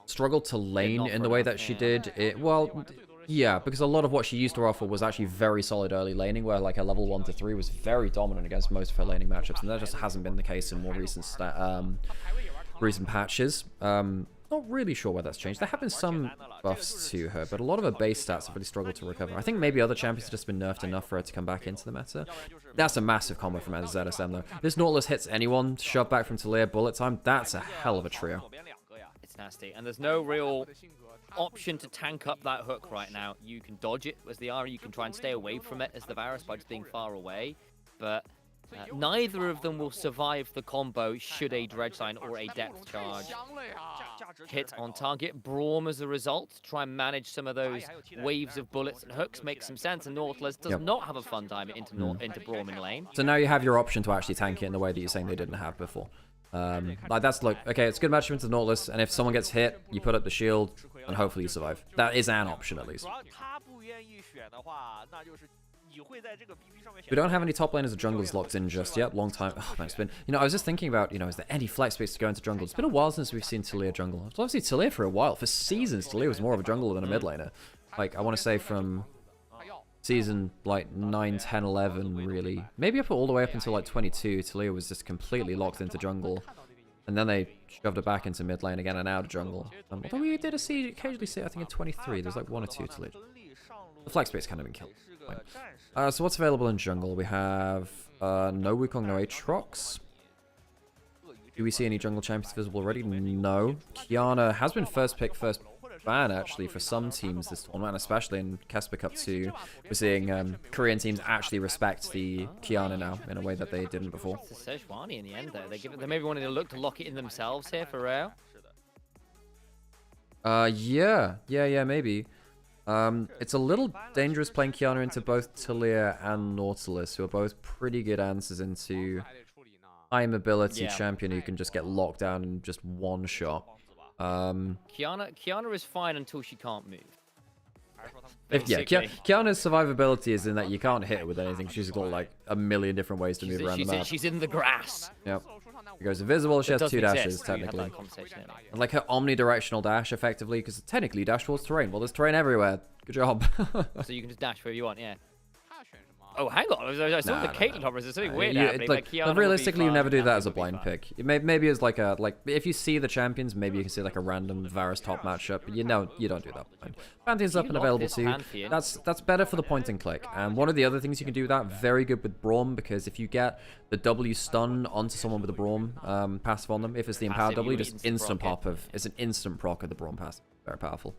struggled to lane in the way that she did. Well, yeah, because a lot of what she used to offer was actually very solid early laning, where like her level 1 to 3 was very dominant against most of her laning matchups, and that just hasn't been the case in more recent patches. Not really sure why that's changed. There have been some buffs to her, but a lot of her base stats have really struggled to recover. I think maybe other champions have just been nerfed enough for her to come back into the meta. That's a massive combo from ZSM, though. This Nautilus hits anyone, shove back from Talia, bullet time. That's a hell of a trio. It's nasty, and there's no real option to tank up that hook right now. You can dodge it as the Ahri, you can try and stay away from it as the Varus by just being far away, but neither of them will survive the combo should a Dredge Sign or a Depth Charge hit on target. Braum, as a result, to try and manage some of those waves of bullets and hooks makes some sense, and Nautilus does not have a fun time into Braum in lane. So now you have your option to actually tank it in the way that you're saying they didn't have before. Like that's like, okay, it's a good matchup into Nautilus, and if someone gets hit, you put up the shield, and hopefully you survive. That is an option, at least. We don't have any top laners or junglers locked in just yet. Long time. Oh man, it's been. You know, I was just thinking about. You know, is there any flex space to go into jungle? It's been a while since we've seen Talia jungle. It's obviously Talia for a while. For seasons, Talia was more of a jungler than a mid laner. Like I want to say from season like 9, 10, 11, really. Maybe up all the way up until like 22. Talia was just completely locked into jungle, and then they shoved her back into mid lane again and out of jungle. Although we did occasionally see, I think in 23, there's like 1 or 2 Talia. The flex space kind of been killed. So what's available in jungle? We have no Wukong, no Aatrox. Do we see any jungle champions visible already? No. Kiana has been first pick, first ban actually for some teams this tournament, especially in Kesper Cup 2. We're seeing Korean teams actually respect the Kiana now in a way that they didn't before. It's a Sejuani in the end though. They maybe wanted to look to lock it in themselves here for real. Yeah, maybe. It's a little dangerous playing Kiana into both Talia and Nautilus, who are both pretty good answers into high mobility champion who can just get locked down in just one shot. Kiana is fine until she can't move. Kiana's survivability is in that you can't hit her with anything. She's got like a million different ways to move around the map. She's in the grass. Yep. She goes invisible, she has 2 dashes, technically. And like her omnidirectional dash, effectively, because technically you dash towards terrain. Well, there's terrain everywhere. Good job. So you can just dash wherever you want, yeah. Oh, hang on. I saw the Caitlyn top. There's something weird happening. Like realistically, you never do that as a blind pick. Maybe it's like a if you see the champions, maybe you can see like a random Varus top matchup. But you don't do that. Pantheon's up and available too. That's better for the point and click. And one of the other things you can do with that, very good with Braum, because if you get the W stun onto someone with a Braum passive on them, if it's the empowered W, just instant pop of it's an instant proc of the Braum passive. Very powerful.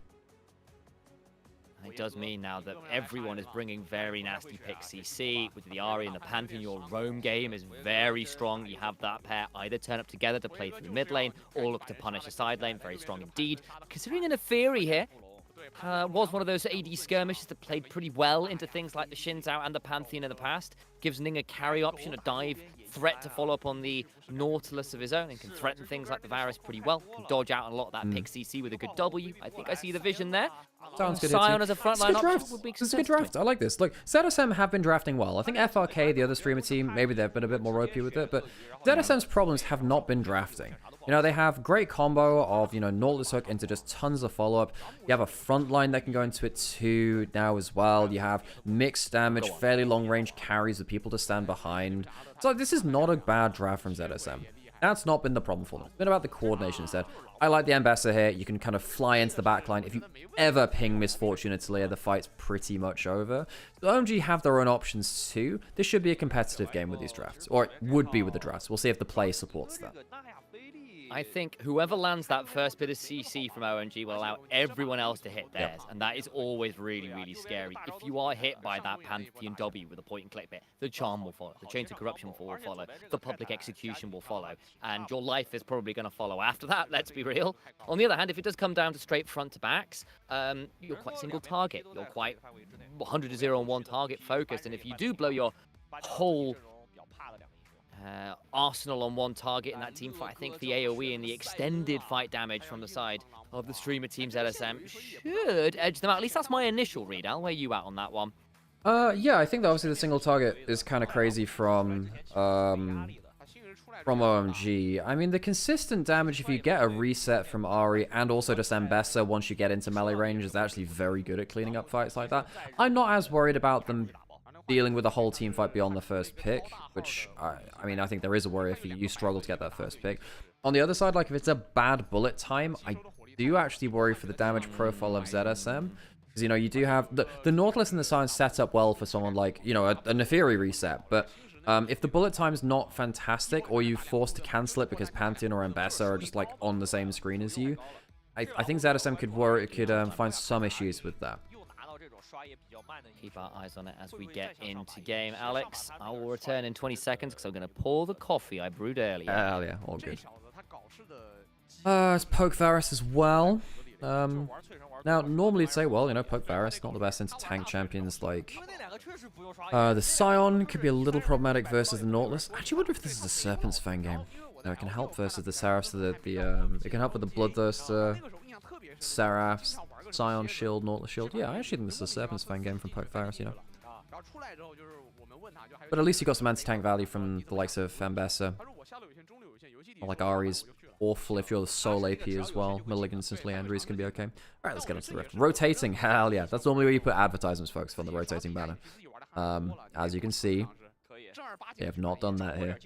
It does mean now that everyone is bringing very nasty pick CC. With the Ahri and the Pantheon, your roam game is very strong. You have that pair either turn up together to play through the mid lane or look to punish a side lane. Very strong indeed. Considering an Afiri here was one of those AD skirmishes that played pretty well into things like the Xin Zhao and the Pantheon in the past. Gives Ning a carry option, a dive threat to follow up on the Nautilus of his own and can threaten things like the Varus pretty well. Can dodge out a lot of that pick CC with a good W. I think I see the vision there. Sounds good. Sion as a frontline option would be This is a good draft. I like this. Look, ZSM have been drafting well. I think FRK, the other streamer team, maybe they've been a bit more ropey with it, but ZSM's problems have not been drafting. You know, they have great combo of, you know, Nautilus hook into just tons of follow-up. You have a front line that can go into it too now as well. You have mixed damage, fairly long-range carries with people to stand behind. So this is not a bad draft from ZSM. That's not been the problem for them. It's been about the coordination instead. I like the Ambassador here. You can kind of fly into the backline. If you ever ping Misfortune and Talia, the fight's pretty much over. The OMG have their own options too. This should be a competitive game with these drafts. Or it would be with the drafts. We'll see if the play supports that. I think whoever lands that first bit of CC from OMG will allow everyone else to hit theirs, and that is always really, really scary. If you are hit by that Pantheon W with a point-and-click bit, the Charm will follow, the Chains of Corruption will follow, the Public Execution will follow, and your life is probably going to follow after that, let's be real. On the other hand, if it does come down to straight front-to-backs, you're quite single-target. You're quite 100-0 on one target focused, and if you do blow your whole arsenal on one target in that team fight, I think the AoE and the extended fight damage from the side of the streamer team ZSM should edge them out. At least that's my initial read. Al, where are you at on that one? Yeah, I think that obviously the single target is kind of crazy from OMG. I mean, the consistent damage, if you get a reset from Ahri and also just Ambessa once you get into melee range, is actually very good at cleaning up fights like that. I'm not as worried about them dealing with a whole team fight beyond the first pick, which, I mean, I think there is a worry if you struggle to get that first pick. On the other side, like, if it's a bad bullet time, I do actually worry for the damage profile of ZSM. Because, you know, you do have... The Nautilus and the Sion set up well for someone like, you know, a Neferi reset, but if the bullet time's not fantastic, or you forced to cancel it because Pantheon or Ambessa are just, like, on the same screen as you, I think ZSM could find some issues with that. Keep our eyes on it as we get into game. Alex, I will return in 20 seconds because I'm going to pour the coffee I brewed earlier. Hell yeah, all good. It's Poke Varus as well. Now, normally you'd say, well, you know, Poke Varus, not the best into tank champions like... the Sion could be a little problematic versus the Nautilus. I actually wonder if this is a Serpent's Fang game. No, it can help versus the Seraphs, it can help with the Bloodthirster, Seraphs, Sion Shield, Nautilus Shield. Yeah, I actually think this is a Serpent's Fang game from Poke Varus, you know. But at least you got some anti-tank value from the likes of Ambessa. Or like Ahri's awful if you're the sole AP as well. Malignance and Leandry's can be okay. Alright, let's get into the rift. Rotating, hell yeah. That's normally where you put advertisements, folks, for the rotating banner. As you can see, they have not done that here.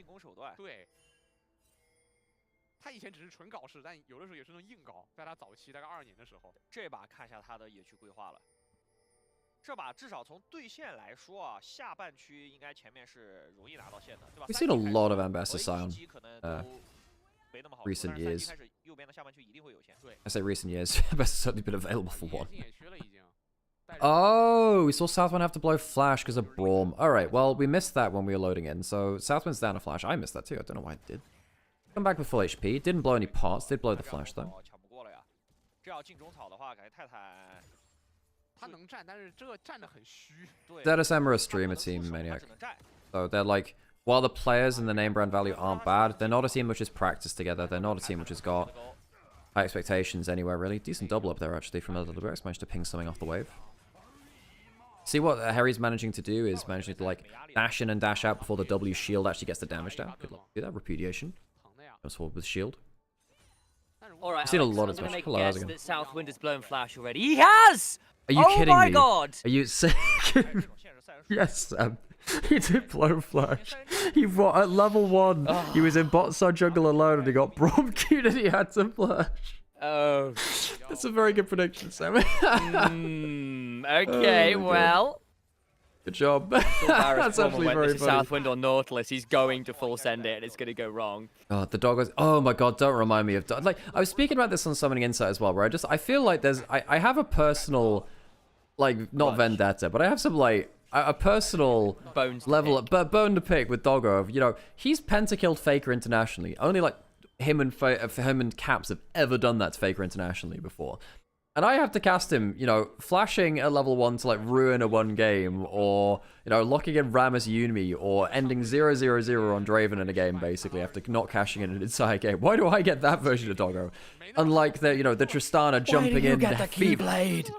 他以前只是纯搞事，但有的时候也是能硬搞。在他早期大概20年的时候，这把看一下他的野区规划了。这把至少从对线来说啊，下半区应该前面是容易拿到线的，对吧 ？We've seen a lot of Ambessa Sion recent years. I say recent years. Ambessa's certainly been available for one. Oh, we saw Southwind have to blow Flash because of Braum. Alright, well, we missed that when we were loading in, so Southwind's down a Flash. I missed that too, I don't know why it did. Come back with full HP. Didn't blow any pots. Did blow the Flash though. ZSM are a streamer team, Maniac. So they're like, while the players and the name brand value aren't bad, they're not a team which has practiced together. They're not a team which has got high expectations anywhere really. Decent double up there actually from LWX. Managed to ping something off the wave. See what Harry's managing to do is managing to like dash in and dash out before the W shield actually gets the damage down. Good luck. Do that. Repudiation. Goes forward with shield. All right, I've seen Alex, a lot of I'm this. going to guess that Southwind has blown Flash already. He has! Are you kidding me? Oh my god! Are you sick? Yes, Sam. He did blow Flash. He at level 1. Oh. He was in bot side jungle alone and he got Braum queued and he had to flash. Oh. That's a very good prediction, Sam. Okay, well. Good job. That's actually very funny. Southwind or Nautilus, he's going to full send it and it's going to go wrong. Oh, the dog was... Oh my god, don't remind me of... Like, I was speaking about this on Summoning Insight as well, where I feel like there's... I have a personal... Like, not vendetta, but I have some, like... A personal bone to pick with Doggo of, you know, he's pentakilled Faker internationally. Only, like, him and Caps have ever done that to Faker internationally before. and I have to cast him, you know, flashing at level 1 to like ruin a 1 game, or, you know, locking in Ram as Yunmi, or ending 0-0-0 on Draven in a game, basically, after not cashing in an entire game. Why do I get that version of Doggo? Unlike the, you know, the Tristana jumping in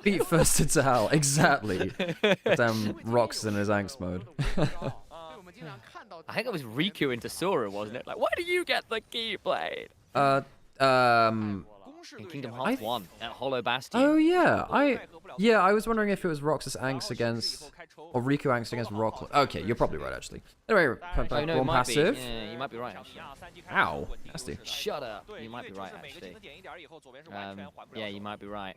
feet first into hell. Exactly. Damn Rox in his angst mode. I think it was Riku into Sora, wasn't it? Like, why do you get the Keyblade? In Kingdom Hearts 1 at Hollow Bastion. Oh yeah, I was wondering if it was Roxas angst against, or Riku angst against Rock. Okay, you're probably right actually. Anyway, no, passive. Yeah, you might be right actually. Ow, nasty. Shut up. You might be right actually. Yeah, you might be right.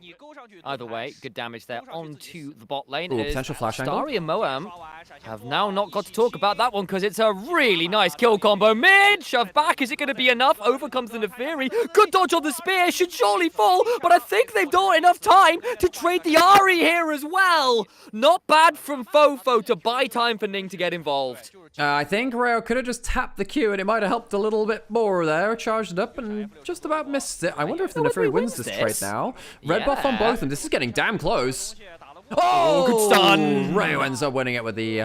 Either way, good damage there onto the bot lane. Ooh, potential flash angle. Starry and Moam have now not got to talk about that one because it's a really nice kill combo. Mid shove back. Is it going to be enough? Overcomes the Neferi. Good dodge on the spear. Should surely fall, but I think they've got enough time to trade the Ahri here as well. Not bad from Fofo to buy time for Ning to get involved. I think Rayo could have just tapped the Q and it might have helped a little bit more there. Charged it up and just about missed it. I wonder if the Neferi wins this trade now. Red buff on both of them. This is getting damn close. Oh, good stun. Rayo ends up winning it with the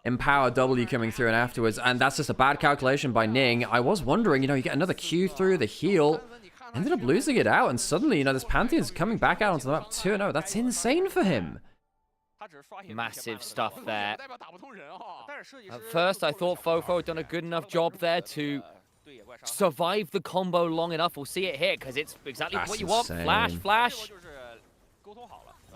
empowered W coming through and afterwards, and that's just a bad calculation by Ning. I was wondering, you know, you get another Q through the heal. Ended up losing it out, and suddenly, you know, this Pantheon's coming back out onto the map 2-0. That's insane for him. Massive stuff there. At first, I thought Fofo had done a good enough job there to survive the combo long enough. We'll see it here, because it's exactly what you want. Flash, flash.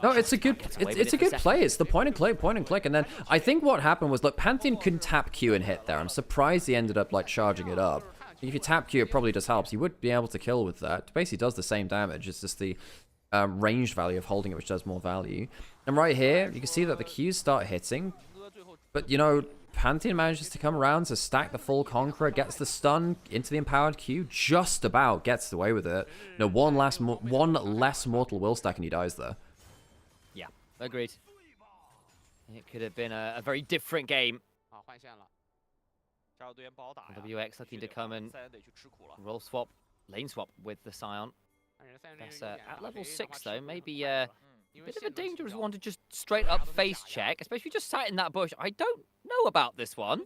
No, it's a good play. It's the point and click, and then I think what happened was, look, Pantheon couldn't tap Q and hit there. I'm surprised he ended up, like, charging it up. If you tap Q, it probably just helps. You would be able to kill with that. It basically does the same damage. It's just the ranged value of holding it, which does more value. And right here, you can see that the Qs start hitting. But, you know, Pantheon manages to come around to stack the full Conqueror, gets the stun into the empowered Q, just about gets away with it. You know, one less mortal will stack and he dies there. Yeah, agreed. It could have been a very different game. WX looking to come and roll swap, lane swap with the Scion. That's at level 6 though, maybe a bit of a dangerous one to just straight up face check, especially just sat in that bush. I don't know about this one.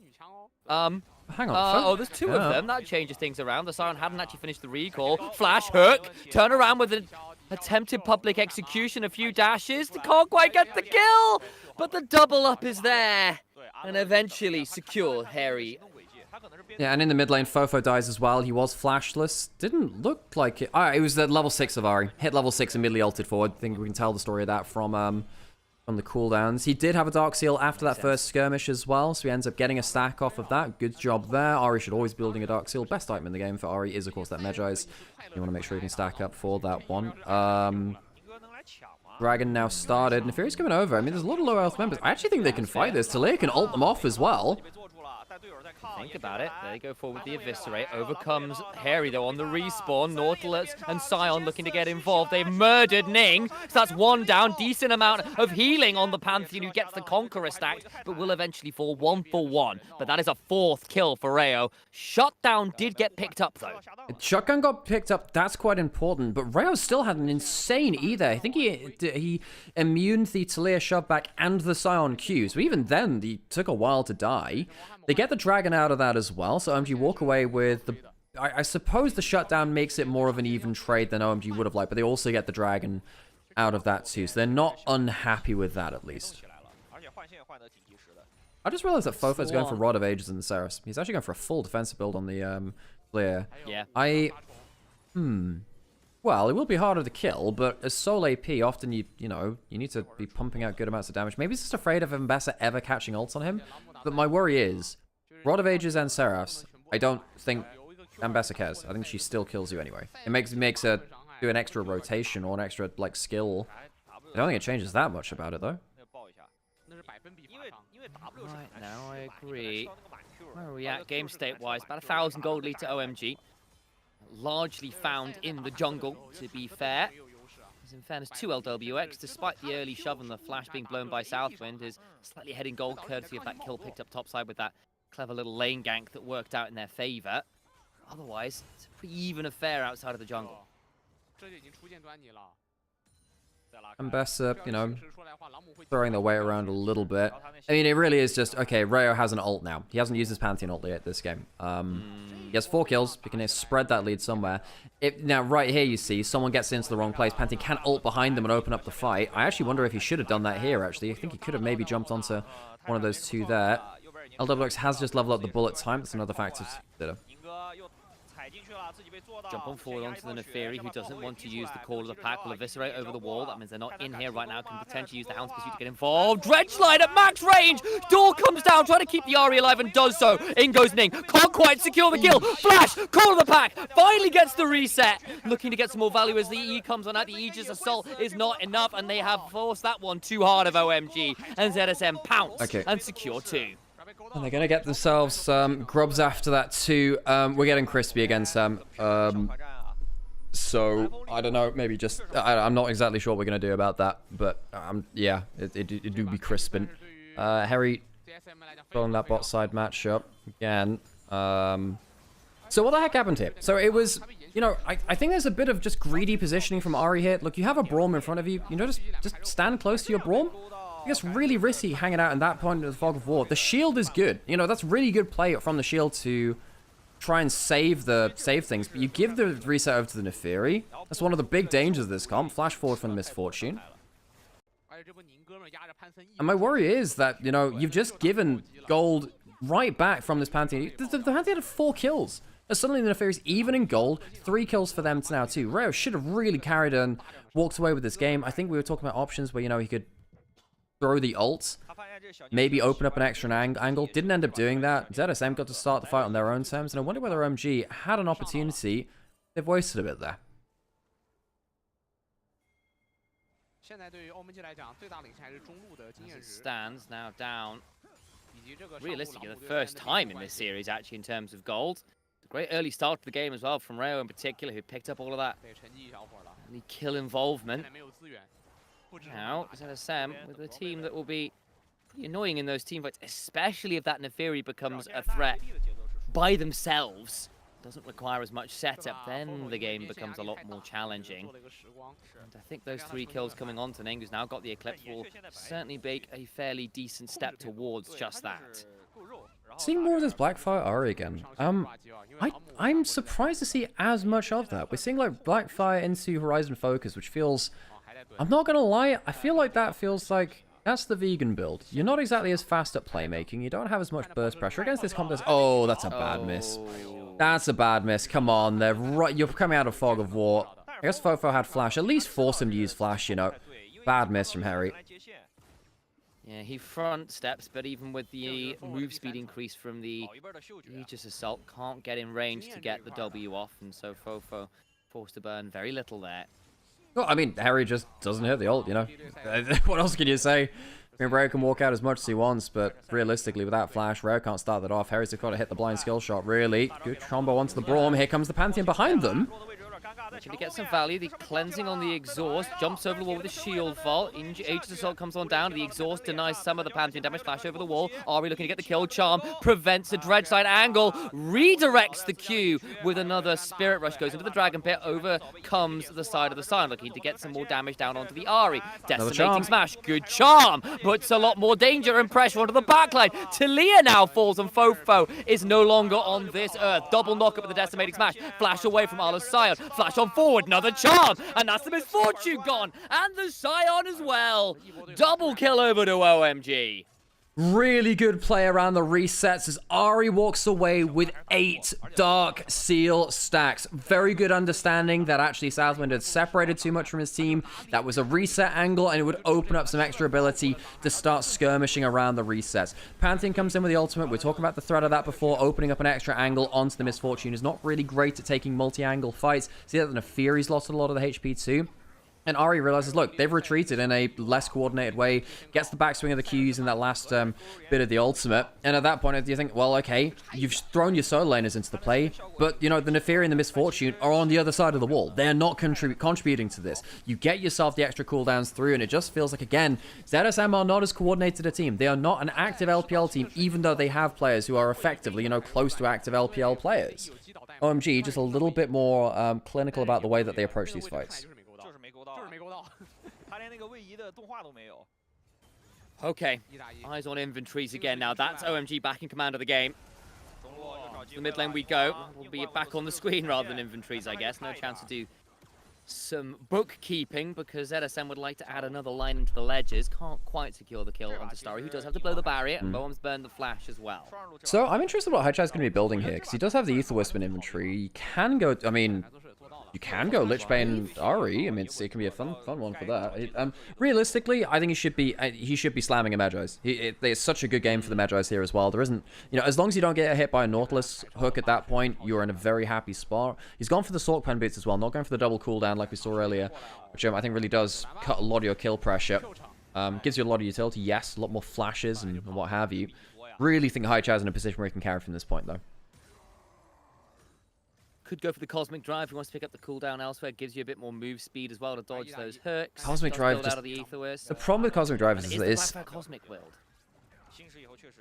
Hang on. Oh, there's 2 of them. That changes things around. The Scion hadn't actually finished the recall. Flash, hook, turn around with an attempted public execution, a few dashes. They can't quite get the kill, but the double up is there. And eventually secure Harry. Yeah, and in the mid lane, Fofo dies as well. He was flashless. Didn't look like it. It was at level 6 of Ahri. Hit level 6 and immediately ulted forward. I think we can tell the story of that from the cooldowns. He did have a Dark Seal after that first skirmish as well, so he ends up getting a stack off of that. Good job there. Ahri should always be building a Dark Seal. Best item in the game for Ahri is, of course, that Medjai's. You want to make sure you can stack up for that one. Dragon now started, and Fury's coming over. I mean, there's a lot of low health members. I actually think they can fight this. Talia can ult them off as well. Think about it. They go forward with the Eviscerate. Overcomes Harry, though, on the respawn. Nautilus and Scion looking to get involved. They've murdered Ning. So that's 1 down. Decent amount of healing on the Pantheon, who gets the Conqueror stacked, but will eventually fall 1 for 1. But that is a 4th kill for Rayo. Shutdown did get picked up, though. Shotgun got picked up. That's quite important. But Rayo still had an insane E there. I think he immuned the Talia shove back and the Scion Q. So even then, he took a while to die. They get the Dragon out of that as well, so OMG walk away with the... I suppose the shutdown makes it more of an even trade than OMG would have liked, but they also get the Dragon out of that too, so they're not unhappy with that at least. I just realized that Fofo's going for Rod of Ages in the Ceres. He's actually going for a full defensive build on the clear. Yeah. Well, it will be harder to kill, but as sole AP, often you need to be pumping out good amounts of damage. Maybe he's just afraid of Mbessa ever catching ults on him. But my worry is, Rod of Ages and Seraph, I don't think Mbessa cares. I think she still kills you anyway. It makes her do an extra rotation or an extra, like, skill. I don't think it changes that much about it, though. Right now, I agree. Where are we at game state-wise? About 1,000 gold lead to OMG. Largely found in the jungle, to be fair. As in fairness to LWX, despite the early shove and the flash being blown by Southwind, is slightly ahead in gold, courtesy of that kill picked up topside with that clever little lane gank that worked out in their favor. Otherwise, it's a pretty even affair outside of the jungle. and Bessa, you know, throwing their weight around a little bit. I mean, it really is just, okay, Rayo has an ult now. He hasn't used his Pantheon ult yet this game. He has 4 kills. He can spread that lead somewhere. Now, right here, you see, someone gets into the wrong place. Pantheon can ult behind them and open up the fight. I actually wonder if he should have done that here, actually. I think he could have maybe jumped onto one of those two there. LWX has just leveled up the bullet time. That's another factor to consider. Jump on forward onto the Neferi, who doesn't want to use the call of the pack, will eviscerate over the wall. That means they're not in here right now, can potentially use the Hound's Pursuit to get involved. Dredgeline at max range! Door comes down, trying to keep the Ahri alive and does so. In goes Ning, can't quite secure the kill. Flash, call of the pack, finally gets the reset. Looking to get some more value as the E comes on out. The Aegis Assault is not enough, and they have forced that one too hard of OMG. And ZSM pounce and secure 2. And they're going to get themselves grubs after that too. We're getting crispy again, Sam. So, I don't know, maybe just... I'm not exactly sure what we're going to do about that. But, yeah, it do be crisping. Harry filling that bot side matchup again. So what the heck happened here? So it was... You know, I think there's a bit of just greedy positioning from Ahri here. Look, you have a Braum in front of you. You know, just stand close to your Braum. I guess really risky hanging out in that point of the Fog of War. The shield is good. You know, that's really good play from the shield to try and save things. But you give the reset over to the Neferi. That's one of the big dangers of this comp. Flash forward from the Misfortune. And my worry is that, you know, you've just given gold right back from this Pantheon. The Pantheon had 4 kills. And suddenly the Neferi's even in gold. 3 kills for them now too. Rayo should have really carried and walked away with this game. I think we were talking about options where, you know, he could throw the ult, maybe open up an extra angle. Didn't end up doing that. ZSM got to start the fight on their own terms, and I wonder whether OMG had an opportunity. They've wasted a bit there. As it stands now down. Realistically, the first time in this series, actually, in terms of gold. A great early start to the game as well from Rayo in particular, who picked up all of that early kill involvement. Now, ZSM with a team that will be pretty annoying in those team fights, especially if that Neferi becomes a threat by themselves. Doesn't require as much setup, then the game becomes a lot more challenging. And I think those 3 kills coming on to Ning, who's now got the Eclipse, will certainly make a fairly decent step towards just that. Seeing more of this Blackfire Ahri again. I'm surprised to see as much of that. We're seeing like Blackfire into Horizon Focus, which feels... I'm not gonna lie, I feel like that feels like that's the vegan build. You're not exactly as fast at playmaking, you don't have as much burst pressure against this comp. Oh, that's a bad miss. That's a bad miss. Come on, you're coming out of Fog of War. I guess Fofo had Flash. At least force him to use Flash, you know. Bad miss from Harry. Yeah, he front steps, but even with the move speed increase from the Aegis Assault, can't get in range to get the W off, and so Fofo forced to burn very little there. Well, I mean, Harry just doesn't hit the ult, you know? What else can you say? I mean, Rayo can walk out as much as he wants, but realistically, without Flash, Rayo can't start that off. Harry's got to hit the blind skill shot, really. Good combo onto the Braum. Here comes the Pantheon behind them. Looking to get some value. The cleansing on the exhaust. Jumps over the wall with a shield vault. Aegis Assault comes on down. The exhaust denies some of the Pantheon damage. Flash over the wall. Ahri looking to get the kill. Charm prevents the dredge side angle. Redirects the Q with another Spirit Rush. Goes into the Dragon Pit. Overcomes the side of the sign. Looking to get some more damage down onto the Ahri. Decimating smash. Good charm. Puts a lot more danger and pressure onto the backline. Talia now falls, and Fofo is no longer on this earth. Double knockup with the decimating smash. Flash away from Allah's Scion. Flash on forward, another charm, and that's the Misfortune gone, and the Scion as well. Double kill over to OMG. Really good play around the resets as Ahri walks away with 8 Dark Seal stacks. Very good understanding that actually Southwind had separated too much from his team. That was a reset angle, and it would open up some extra ability to start skirmishing around the resets. Pantheon comes in with the ultimate. We're talking about the threat of that before. Opening up an extra angle onto the Misfortune is not really great at taking multi-angle fights. See that the Neferi's lost a lot of the HP too. And Ahri realizes, look, they've retreated in a less coordinated way, gets the backswing of the Qs in that last bit of the ultimate, and at that point you think, well, okay, you've thrown your solo laners into the play, but, you know, the Neferi and the Misfortune are on the other side of the wall. They're not contributing to this. You get yourself the extra cooldowns through, and it just feels like, again, ZSM are not as coordinated a team. They are not an active LPL team, even though they have players who are effectively, you know, close to active LPL players. OMG, just a little bit more clinical about the way that they approach these fights. Okay, eyes on inventories again now. That's OMG back in command of the game. To the mid lane we go. We'll be back on the screen rather than inventories, I guess. No chance to do some bookkeeping because ZSM would like to add another line into the ledgers. Can't quite secure the kill onto Starry, who does have to blow the barrier, and Bohem's burned the flash as well. So I'm interested in what Haichai's going to be building here, because he does have the Ether Wisp in inventory. He can go, I mean, you can go Lichbane Ari. I mean, it can be a fun one for that. Realistically, I think he should be slamming a Magi's. It's such a good game for the Magi's here as well. There isn't, you know, as long as you don't get hit by a Nautilus hook at that point, you're in a very happy spot. He's gone for the Sork Pen boots as well, not going for the double cooldown like we saw earlier, which I think really does cut a lot of your kill pressure. Gives you a lot of utility, yes, a lot more flashes and what have you. Really think Haichai's in a position where he can carry from this point though. Could go for the Cosmic Drive. He wants to pick up the cooldown elsewhere. Gives you a bit more move speed as well to dodge those hooks. Cosmic Drive just... The problem with Cosmic Drive is Cosmic build.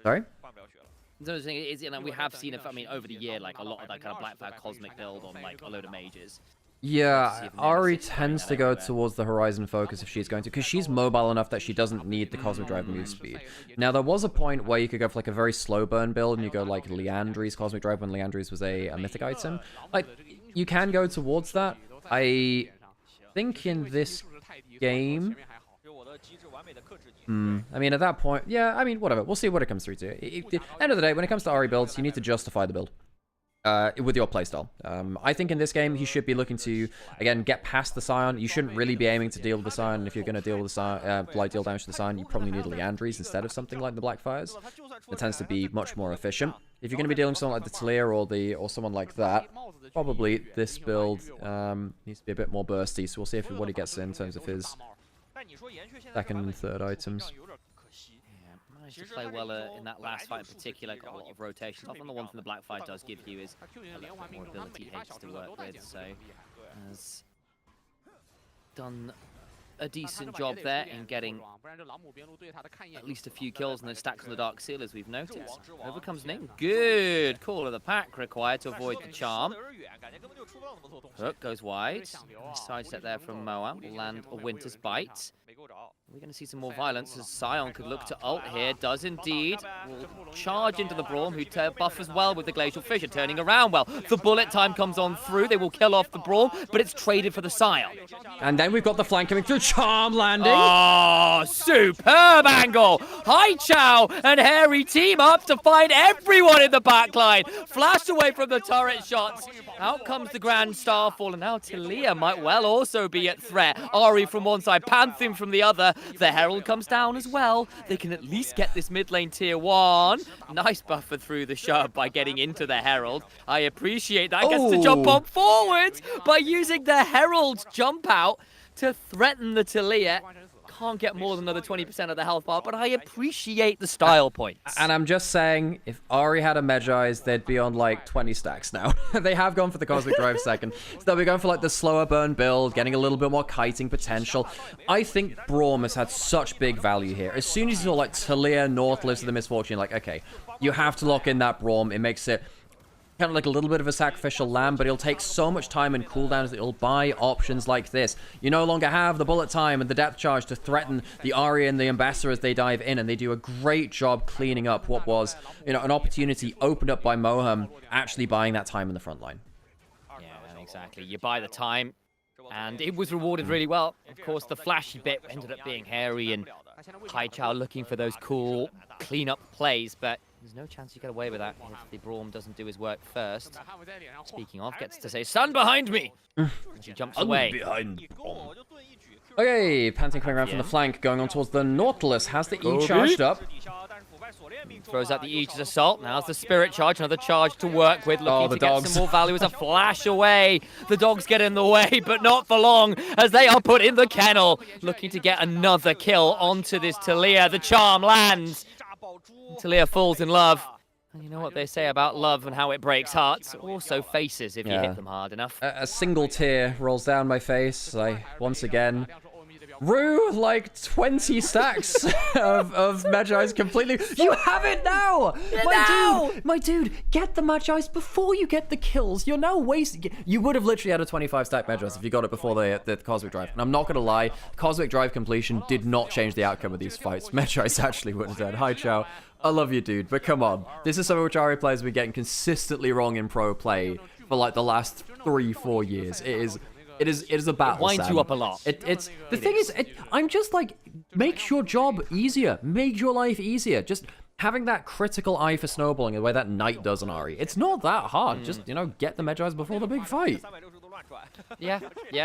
Sorry? You know, we have seen it, I mean, over the year, like a lot of that kind of Black Flag Cosmic build on like a load of mages. Yeah, Ari tends to go towards the Horizon focus if she's going to, because she's mobile enough that she doesn't need the Cosmic Drive move speed. Now, there was a point where you could go for like a very slow burn build, and you go like Liandry's Cosmic Drive when Liandry's was a mythic item. Like, you can go towards that. I think in this game... I mean, at that point, yeah, I mean, whatever. We'll see what it comes through to. At the end of the day, when it comes to Ari builds, you need to justify the build. With your playstyle. I think in this game, he should be looking to, again, get past the Scion. You shouldn't really be aiming to deal with the Scion. If you're going to deal with the Scion, deal damage to the Scion, you probably need a Liandry's instead of something like the Blackfires. It tends to be much more efficient. If you're going to be dealing with someone like the Talia or someone like that, probably this build needs to be a bit more bursty. So we'll see what he gets in terms of his second and third items. To play well in that last fight in particular, got a lot of rotations. Often the one thing the Blackfire does give you is a little bit more ability edge to work with, so has done a decent job there in getting at least a few kills and those stacks on the Dark Seal, as we've noted. Over comes Ning. Good call of the pack required to avoid the charm. Hook goes wide. Sidestep there from Moa. Will land a Winter's Bite. We're going to see some more violence as Sion could look to ult here. Does indeed. Will charge into the Braum, who buffers well with the Glacial Fissure, turning around well. The bullet time comes on through. They will kill off the Braum, but it's traded for the Sion. And then we've got the flank coming through. Charm landing. Oh, superb angle. Haichai and Harry team up to find everyone in the backline. Flashed away from the turret shots. Out comes the Grand Starfall, and now Talia might well also be at threat. Ari from one side, Pantheon from the other. The Herald comes down as well. They can at least get this mid lane tier 1. Nice buffer through the shove by getting into the Herald. I appreciate that. Gets to jump on forward by using the Herald's jump out to threaten the Talia. Can't get more than another 20% of the health bar, but I appreciate the style points. And I'm just saying, if Ari had a Magi's, they'd be on like 20 stacks now. They have gone for the Cosmic Drive second. So they'll be going for like the slower burn build, getting a little bit more kiting potential. I think Braum has had such big value here. As soon as you saw like Talia, Nautilus, and the Misfortune, like, okay, you have to lock in that Braum. It makes it kind of like a little bit of a sacrificial lamb, but it'll take so much time and cooldowns that it'll buy options like this. You no longer have the bullet time and the depth charge to threaten the Ari and the Ambassador as they dive in, and they do a great job cleaning up what was, you know, an opportunity opened up by Moham actually buying that time in the front line. Yeah, exactly. You buy the time, and it was rewarded really well. Of course, the flashy bit ended up being Harry and Haichai looking for those cool clean-up plays, but there's no chance you get away with that if the Braum doesn't do his work first. Speaking of, gets to say, "Stand behind me!" As he jumps away. Behind Braum. Okay, Pantheon coming around from the flank, going on towards the Nautilus. Has the E charged up. Throws out the Aegis Assault. Now's the Spirit Charge, another charge to work with. Looking to get some more value as a flash away. The dogs get in the way, but not for long, as they are put in the kennel. Looking to get another kill onto this Talia. The charm lands. Talia falls in love. And you know what they say about love and how it breaks hearts? Also faces if you hit them hard enough. A single tear rolls down my face. I, once again, Rue, like 20 stacks of Magi's completely. You have it now! My dude, get the Magi's before you get the kills. You're now wasting. You would have literally had a 25 stack Magi's if you got it before the Cosmic Drive. And I'm not gonna lie, Cosmic Drive completion did not change the outcome of these fights. Magi's actually would have done. Hi, Chow. I love you, dude, but come on. This is something which Ari players have been getting consistently wrong in pro play for like the last 3-4 years. It is a battle. It winds you up a lot. I'm just like, makes your job easier, makes your life easier. Just having that critical eye for snowballing the way that Knight does on Ari. It's not that hard. Just, you know, get the Magi's before the big fight. Yeah,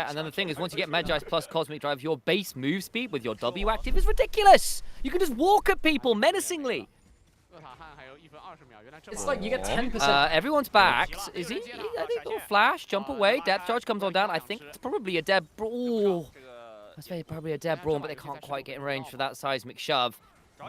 and then the thing is, once you get Magi's plus Cosmic Drive, your base move speed with your W active is ridiculous. You can just walk at people menacingly. It's like you get 10%. Everyone's backed. Is he? I think he'll flash, jump away. Depth charge comes on down. I think it's probably a dead brawl. That's probably a dead brawl, but they can't quite get in range for that seismic shove.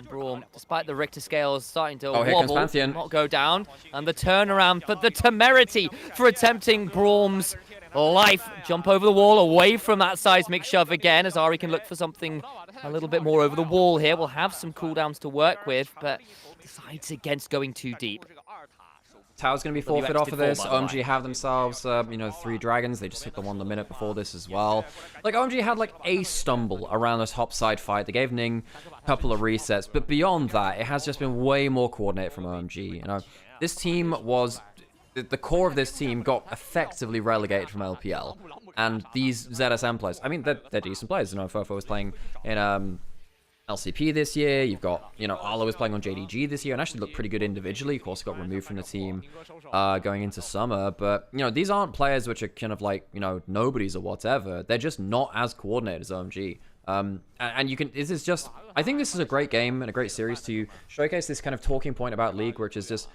Braum, despite the Richter scales starting to wobble, not go down, and the turnaround, but the temerity for attempting Braum's life. Jump over the wall, away from that seismic shove again, as Ari can look for something a little bit more over the wall here. We'll have some cooldowns to work with, but decides against going too deep. Tao's going to be forfeit off of this. OMG have themselves, 3 dragons. They just hit the one the minute before this as well. Like, OMG had, like, a stumble around this top side fight. They gave Ning a couple of resets. But beyond that, it has just been way more coordinated from OMG. You know, this team was... The core of this team got effectively relegated from LPL. And these ZSM players, I mean, they're decent players. You know, Fofo was playing in... LCP this year, you've got, Arlo was playing on JDG this year and actually looked pretty good individually. Of course, got removed from the team going into summer. But, these aren't players which are kind of like, nobodies or whatever. They're just not as coordinated as OMG. And you can, this is just, I think this is a great game and a great series to showcase this kind of talking point about League, which is just,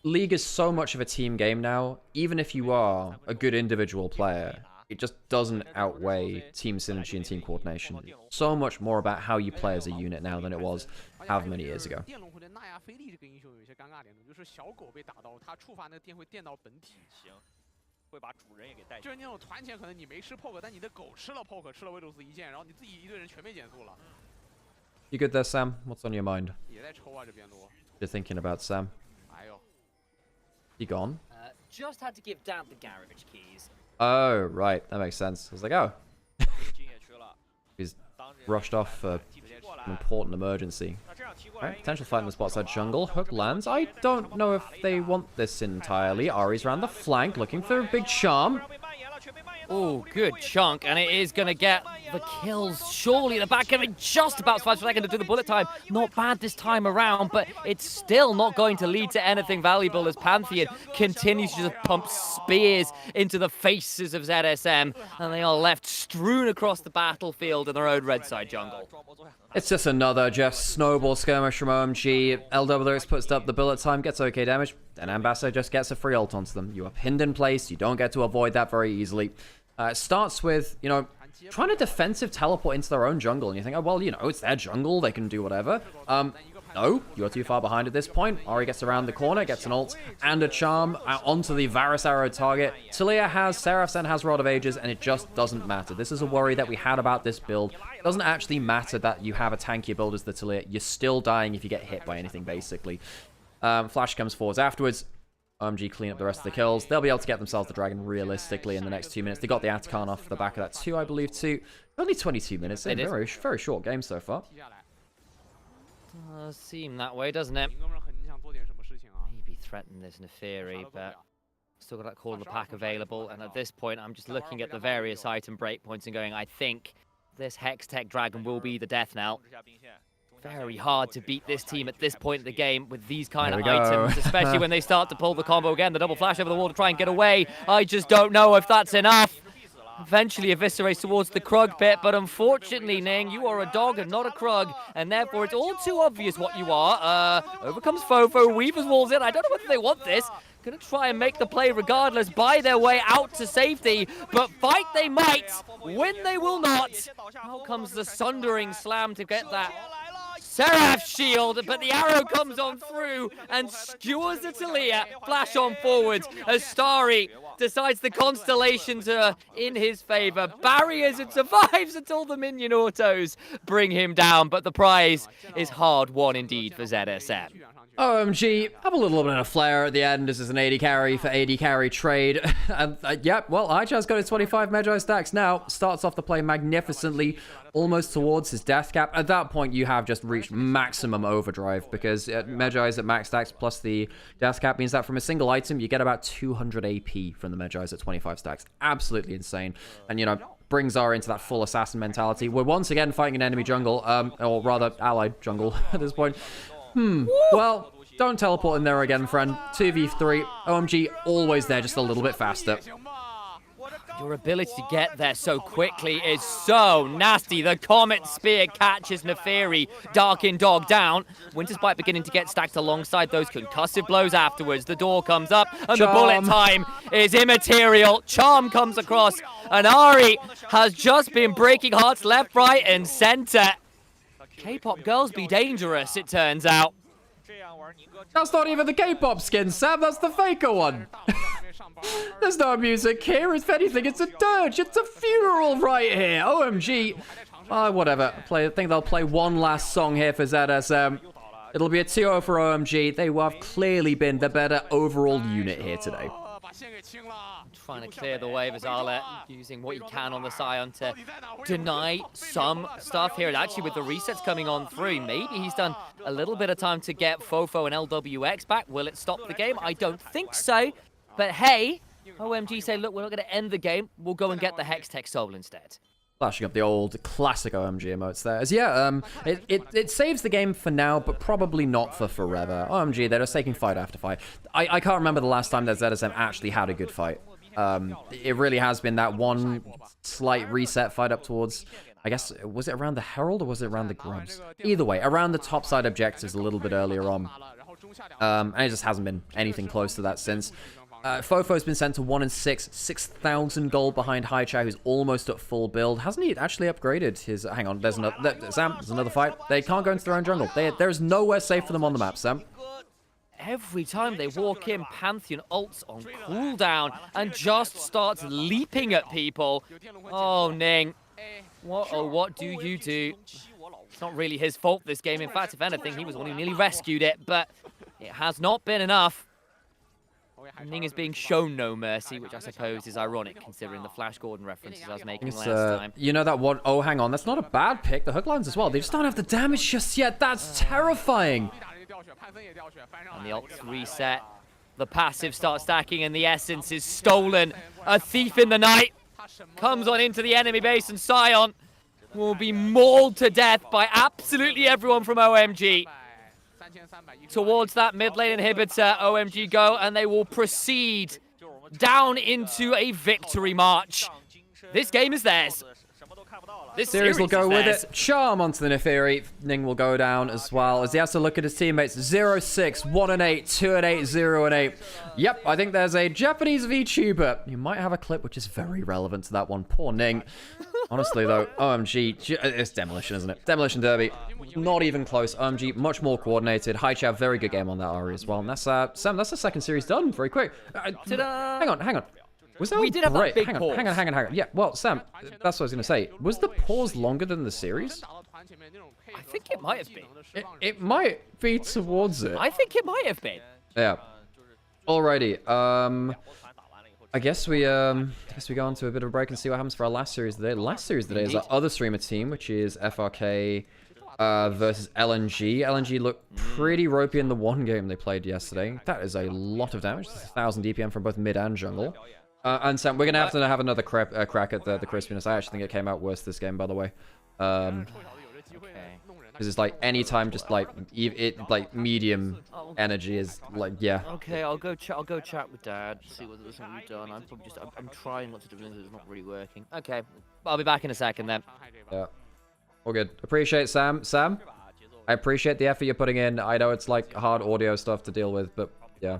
League is so much of a team game now, even if you are a good individual player. It just doesn't outweigh team synergy and team coordination. So much more about how you play as a unit now than it was however many years ago. You good there, Sam? What's on your mind? You're thinking about Sam? You gone? Just had to give Dad the garage keys. Oh, right. That makes sense. I was like, oh. He's rushed off for an important emergency. Right, potential fight in the spot side jungle. Hook lands. I don't know if they want this entirely. Ari's around the flank, looking for a big charm. Oh, good chunk, and it is going to get the kills. Surely the back end just about survives for a second to do the bullet time. Not bad this time around, but it's still not going to lead to anything valuable as Pantheon continues to just pump spears into the faces of ZSM, and they are left strewn across the battlefield in their own red side jungle. It's just another snowball skirmish from OMG. LWX puts up the bullet time, gets okay damage, and Ambassador just gets a free ult onto them. You are pinned in place, you don't get to avoid that very easily. It starts with, trying to defensive teleport into their own jungle, and you think, oh, well, it's their jungle, they can do whatever. No, you're too far behind at this point. Ari gets around the corner, gets an ult and a charm onto the Varus arrow target. Talia has, Seraphsen has Rod of Ages, and it just doesn't matter. This is a worry that we had about this build. It doesn't actually matter that you have a tankier build as the Talia. You're still dying if you get hit by anything, basically. Flash comes forwards afterwards. OMG clean up the rest of the kills. They'll be able to get themselves the dragon realistically in the next 2 minutes. They got the Atakan off the back of that too, I believe, too. Only 22 minutes in. Very short game so far. Does seem that way, doesn't it? Maybe threaten this Neferi, but still got that call of the pack available. And at this point, I'm just looking at the various item breakpoints and going, I think this Hex Tech Dragon will be the death knell. Very hard to beat this team at this point in the game with these kind of items, especially when they start to pull the combo again. The double flash over the wall to try and get away. I just don't know if that's enough. Eventually eviscerates towards the Krug pit, but unfortunately, Ning, you are a dog and not a Krug, and therefore it's all too obvious what you are. Overcomes Fofo, Weaver's walls in. I don't know whether they want this. Gonna try and make the play regardless, buy their way out to safety, but fight they might, win they will not. Out comes the Sundering Slam to get that Seraph shield, but the arrow comes on through and skewers the Talia. Flash on forward as Starry decides the constellations are in his favor. Barriers and survives until the minion autos bring him down, but the prize is hard won indeed for ZSM. OMG, have a little bit of flair at the end. This is an 80 carry for 80 carry trade. And yep, well, Highchair's got his 25 Magi stacks now. Starts off the play magnificently, almost towards his death cap. At that point, you have just reached maximum overdrive because Magi's at max stacks plus the death cap means that from a single item, you get about 200 AP from the Magi's at 25 stacks. Absolutely insane. And, you know, brings Zara into that full assassin mentality. We're once again fighting an enemy jungle, or rather allied jungle at this point. Well, don't teleport in there again, friend. 2v3. OMG, always there, just a little bit faster. Your ability to get there so quickly is so nasty. The Comet Spear catches Neferi. Darkin Dog down. Winter's Bite beginning to get stacked alongside those concussive blows afterwards. The door comes up, and the bullet time is immaterial. Charm comes across, and Ari has just been breaking hearts left, right, and center. K-pop girls be dangerous, it turns out. That's not even the K-pop skin, Sam. That's the faker one. There's no music here. If anything, it's a dirge. It's a funeral right here. OMG. Whatever. I think they'll play one last song here for ZSM. It'll be a 2-0 for OMG. They have clearly been the better overall unit here today. Trying to clear the way of Azala, using what he can on the Scion to deny some stuff here. And actually, with the resets coming on through, maybe he's done a little bit of time to get Fofo and LWX back. Will it stop the game? I don't think so. But hey, OMG say, look, we're not going to end the game. We'll go and get the Hextech Soul instead. Flashing up the old classic OMG emotes there. As yeah, it saves the game for now, but probably not for forever. OMG, they're just taking fight after fight. I can't remember the last time that ZSM actually had a good fight. It really has been that one slight reset fight up towards, I guess, was it around the Herald or was it around the Grubs? Either way, around the top side objectives a little bit earlier on. And it just hasn't been anything close to that since. Fofo's been sent to 1-6, 6,000 gold behind Highchair, who's almost at full build. Hasn't he actually upgraded his... Hang on, there's another... Sam, there's another fight. They can't go into their own jungle. There's nowhere safe for them on the map, Sam. Every time they walk in, Pantheon ults on cooldown and just starts leaping at people. Oh, Ning. What do you do? It's not really his fault, this game. In fact, if anything, he was the one who nearly rescued it, but it has not been enough. Ning is being shown no mercy, which I suppose is ironic, considering the Flash Gordon references I was making last time. You know that one... Oh, hang on. That's not a bad pick. The hook lines as well. They just don't have the damage just yet. That's terrifying. And the ults reset. The passive starts stacking, and the essence is stolen. A thief in the night comes on into the enemy base, and Scion will be mauled to death by absolutely everyone from OMG. Towards that mid lane inhibitor, OMG go, and they will proceed down into a victory march. This game is theirs. This series will go with it. Charm onto the Neferi. Ning will go down as well, as he has to look at his teammates. 0-6, 1-8, 2-8, 0-8. Yep, I think there's a Japanese VTuber. You might have a clip which is very relevant to that one. Poor Ning. Honestly, though, OMG, it's Demolition, isn't it? Demolition Derby. Not even close. OMG, much more coordinated. Highchair, very good game on that Ari as well. And that's, Sam, that's the second series done very quick. Hang on. Was that we did have that big pause. Hang on. Yeah, well, Sam, that's what I was going to say. Was the pause longer than the series? I think it might have been. It might be towards it. I think it might have been. Yeah. Alrighty. I guess we go on to a bit of a break and see what happens for our last series today. The last series today is our other streamer team, which is FRK versus LNG. LNG looked pretty ropey in the one game they played yesterday. That is a lot of damage. 1,000 DPM from both mid and jungle. And Sam, we're going to have another crack at the crispiness. I actually think it came out worse this game, by the way. Because it's like anytime just like medium energy is like, yeah. Okay, I'll go chat with Dad, see whether there's something we've done. I'm trying not to do anything that's not really working. Okay, I'll be back in a second then. Yeah. All good. Appreciate Sam. I appreciate the effort you're putting in. I know it's like hard audio stuff to deal with, but yeah.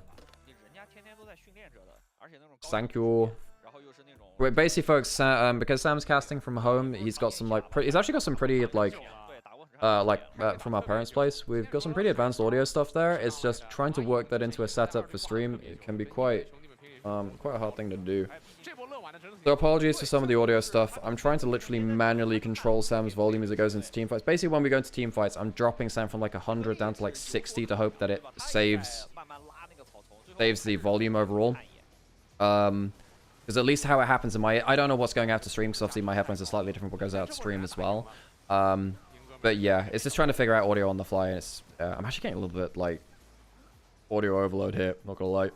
Thank you. Wait, basically, folks, because Sam's casting from home, he's got some like he's actually got some pretty like from our parents' place. We've got some pretty advanced audio stuff there. It's just trying to work that into a setup for stream. It can be quite a hard thing to do. So apologies for some of the audio stuff. I'm trying to literally manually control Sam's volume as it goes into team fights. Basically, when we go into team fights, I'm dropping Sam from like 100 down to like 60 to hope that it saves the volume overall. Because at least how it happens in my... I don't know what's going out to stream, because obviously my headphones are slightly different from what goes out to stream as well. But yeah, it's just trying to figure out audio on the fly, and it's... I'm actually getting a little bit, like, audio overload here, not gonna lie.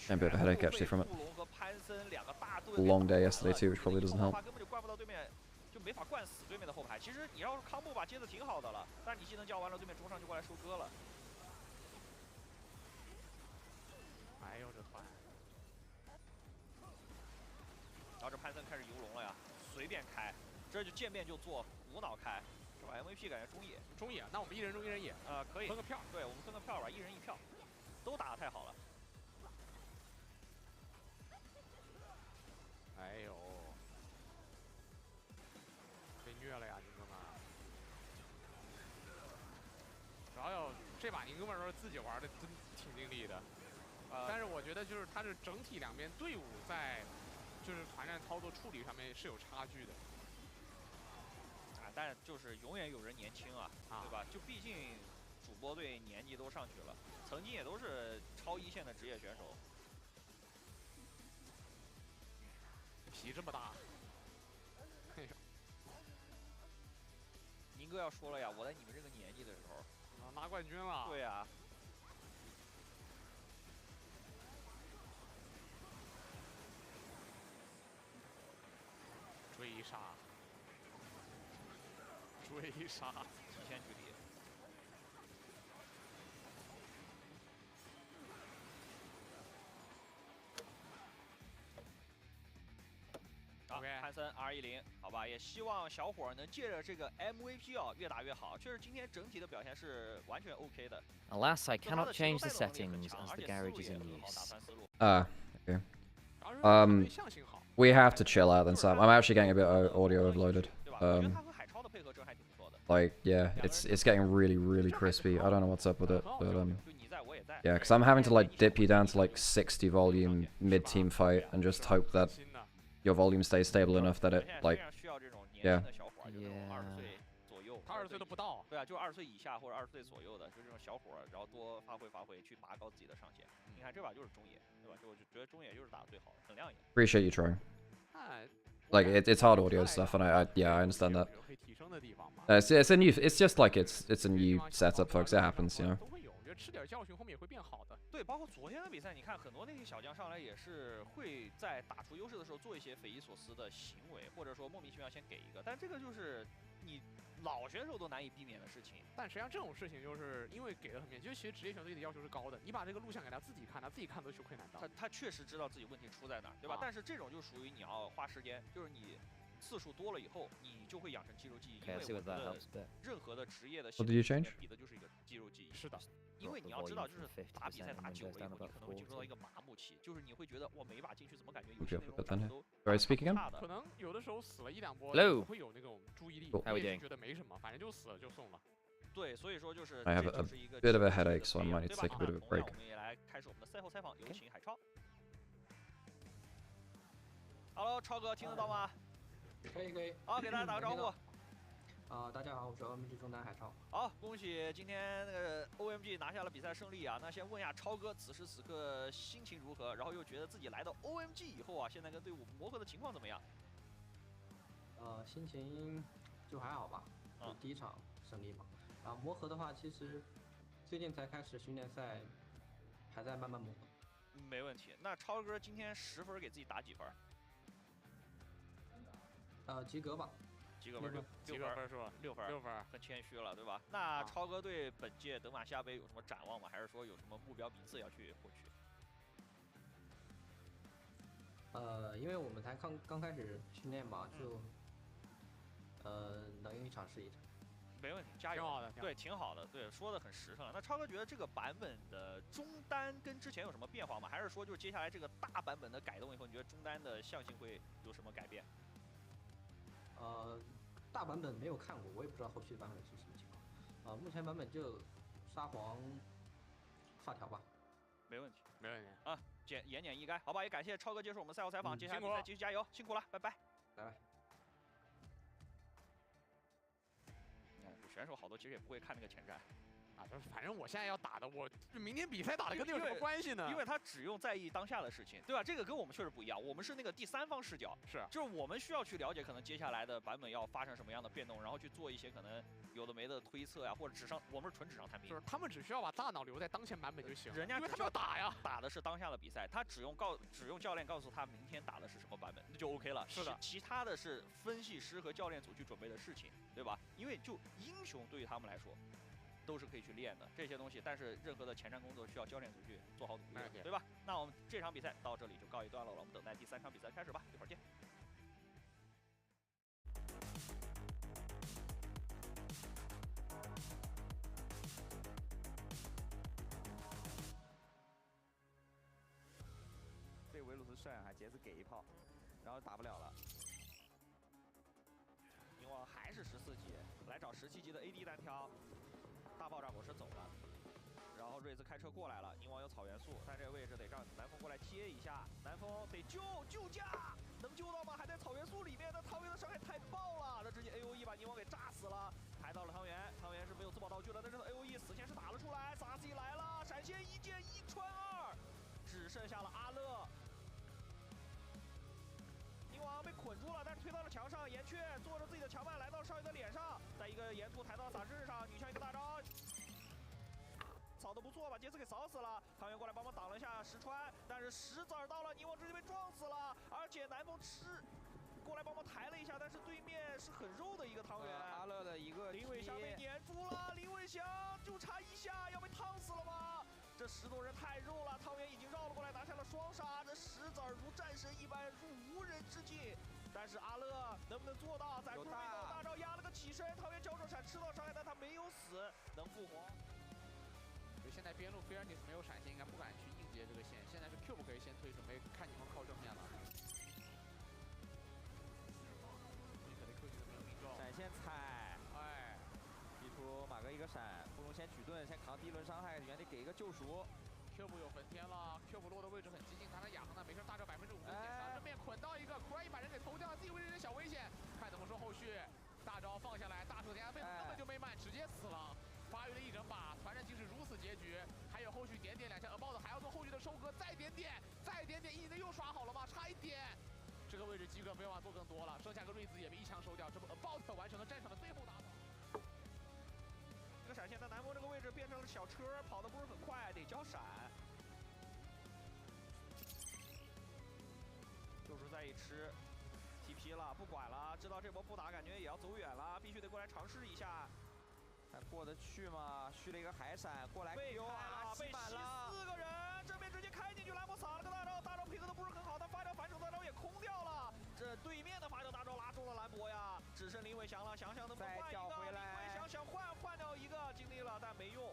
A bit of a headache actually from it. Long day yesterday too, which probably doesn't help. 没法灌死对面的后排。其实你要是康布吧接的挺好的了，但是你技能叫完了，对面中上就过来收割了。哎呦这团！然后这潘森开始游龙了呀，随便开，这就见面就做，无脑开，是吧 ？MVP 感觉中野，那我们一人中一人野，可以分个票，对我们分个票吧，一人一票，都打得太好了。哎呦！ 被虐了呀，宁哥们！主要这把宁哥们都是自己玩的，真挺尽力的。但是我觉得就是他是整体两边队伍在就是团战操作处理上面是有差距的。啊，但就是永远有人年轻啊，对吧？就毕竟主播队年纪都上去了，曾经也都是超一线的职业选手。皮这么大。 宁哥要说了呀，我在你们这个年纪的时候，拿冠军了。对呀。追杀，极限距离。潘森 R10， 好吧，也希望小伙能借着这个 MVP 啊，越打越好。确实今天整体的表现是完全 OK 的。Alas, I cannot change the settings as the garage is in use. Okay. We have to chill out then, Sam. I'm actually getting a bit audio overloaded. Like, yeah, it's getting really crispy. I don't know what's up with it, but yeah, because I'm having to like dip you down to like 60 volume mid-team fight and just hope that your volume stays stable enough that it like, yeah. 他20岁都不到，对啊，就20岁以下或者20岁左右的，就这种小伙儿，然后多发挥，去拔高自己的上限。你看这把就是中野，对吧？就我觉得中野就是打得最好的，很亮眼。Appreciate you trying. Like it's hard audio stuff, and I understand that. It's just like it's a new setup, folks. It happens, you know. 吃点教训，后面也会变好的。对，包括昨天的比赛，你看很多那些小将上来也是会在打出优势的时候做一些匪夷所思的行为，或者说莫名其妙先给一个，但这个就是你老选手都难以避免的事情。但实际上这种事情就是因为给的很面，就是其实职业选手对你的要求是高的，你把这个录像给他自己看，他自己看都羞愧难当。他确实知道自己问题出在哪儿，对吧？但是这种就属于你要花时间，就是你次数多了以后，你就会养成肌肉记忆。因为我觉得任何的职业的系统比的就是一个肌肉记忆。是的。 因为你要知道，就是打比赛打久了以后，你可能会进入到一个麻木期，就是你会觉得我每一把进去怎么感觉有些内容都差的。可能有的时候死了一两波，会有那种注意力，也觉得没什么，反正就死了就送了。对，所以说就是 I have a bit of a headache, so I might need to take a bit of a break. 我们也来开始我们的赛后采访，有请海超。Hello， 超哥听得到吗？可以。好，给大家打个招呼。 大家好，我是 OMG 中单海超。好，恭喜今天那个 OMG 拿下了比赛胜利啊！那先问一下超哥，此时此刻心情如何？然后又觉得自己来到 OMG 以后啊，现在跟队伍磨合的情况怎么样？心情就还好吧，就第一场胜利嘛。然后磨合的话，其实最近才开始训练赛，还在慢慢磨合。没问题。那超哥今天10分给自己打几分？及格吧。 及格分是吧？6分，很谦虚了，对吧？那超哥对本届德玛西亚杯有什么展望吗？还是说有什么目标名次要去获取？因为我们才刚开始训练嘛，就能赢一场是一场。没问题，加油！挺好的，对，挺好的，对，说的很实诚。那超哥觉得这个版本的中单跟之前有什么变化吗？还是说就是接下来这个大版本的改动以后，你觉得中单的象性会有什么改变？大版本没有看过，我也不知道后续版本是什么情况。目前版本就沙皇发条吧。没问题，没问题啊，言简意赅，好吧？也感谢超哥接受我们赛后采访，接下来比赛继续加油，辛苦了，拜拜，拜拜。选手好多其实也不会看那个前瞻。啊，反正我现在要打的，我明天比赛打的跟那有什么关系呢？因为他只用在意当下的事情，对吧？这个跟我们确实不一样，我们是那个第三方视角，就是我们需要去了解可能接下来的版本要发生什么样的变动，然后去做一些可能有的没的推测呀，或者我们是纯纸上谈兵，就是他们只需要把大脑留在当前版本就行，人家因为他们要打呀，打的是当下的比赛，他只用教练告诉他明天打的是什么版本，那就 OK 了。是的，其他的是分析师和教练组去准备的事情，对吧？因为就英雄对于他们来说。都是可以去练的这些东西，但是任何的前瞻工作需要教练组去做好努力的，对吧？那我们这场比赛到这里就告一段落了，我们等待第3场比赛开始吧，一会儿见。被维鲁斯帅还杰斯给一炮，然后打不了了。宁王还是14级，来找17级的 AD 单挑。大爆炸果实走了，然后瑞兹开车过来了，宁王有草元素，但这个位置得让南风过来贴一下，南风得救驾，能救到吗？还在草元素里面，但汤圆的伤害太爆了，这直接 AOE 把宁王给炸死了，抬到了汤圆，汤圆是没有自保道具了，但是 AOE 死线是打了出来，萨西来了，闪现一剑一穿二，只剩下了阿乐。宁王被捆住了，但是推到了墙上。岩雀坐着自己的强慢来到少爷的脸上，在一个沿途抬到洒身上，女枪一个大招，扫得不错，把杰斯给扫死了。汤圆过来帮忙挡了一下石川，但是石子儿到了，宁王直接被撞死了。而且南风过来帮忙抬了一下，但是对面是很肉的一个汤圆。阿乐的一个林伟翔被碾住了，林伟翔就差一下要被烫死了吗？这10多人太肉了，汤圆已经绕了过来，拿下了双杀。这石子儿如战神一般，入无人之境。但是阿乐能不能做到？在出被狗大招压了个起身，汤圆脚手闪吃到伤害，但他没有死，能复活。就现在边路 Fairness 没有闪现，应该不敢去硬接这个线。现在是 Cube 可以先推，准备看你们靠正面了。闪现踩，哎。逼出马哥一个闪，不容先举盾，先扛第1轮伤害，原地给一个救赎。Cube 有焚天了 ，Cube 落的位置很激进，他的雅恒呢没事，大招5%的减伤，正面捆到一个，库莱一把人给投掉了，自己位置有点小危险，看怎么说后续。大招放下来，大手点被根本就没慢，直接死了。发育了一整把，团战即使如此结局，还有后续点2枪，About 还要做后续的收割，再点，一的又刷好了吗？差一点。这个位置基哥没有办法做更多了，剩下个瑞兹也被1枪收掉，这不 About 完成了战场的最后打法。这个闪现在南风这个位置变成了小车，跑得不是很快，得交闪。就是在一吃 TP 了，不管了，知道这波不打，感觉也要走远了，必须得过来尝试一下。还过得去吗？续了一个海闪过来，被吸满了，4个人，这边直接开进去，兰博撒了个大招，大招配合的不是很好，但发条反手大招也空掉了。这对面的发条大招拉中了兰博呀，只剩林伟翔了，想能不能换一个？林伟翔想换掉一个，尽力了但没用。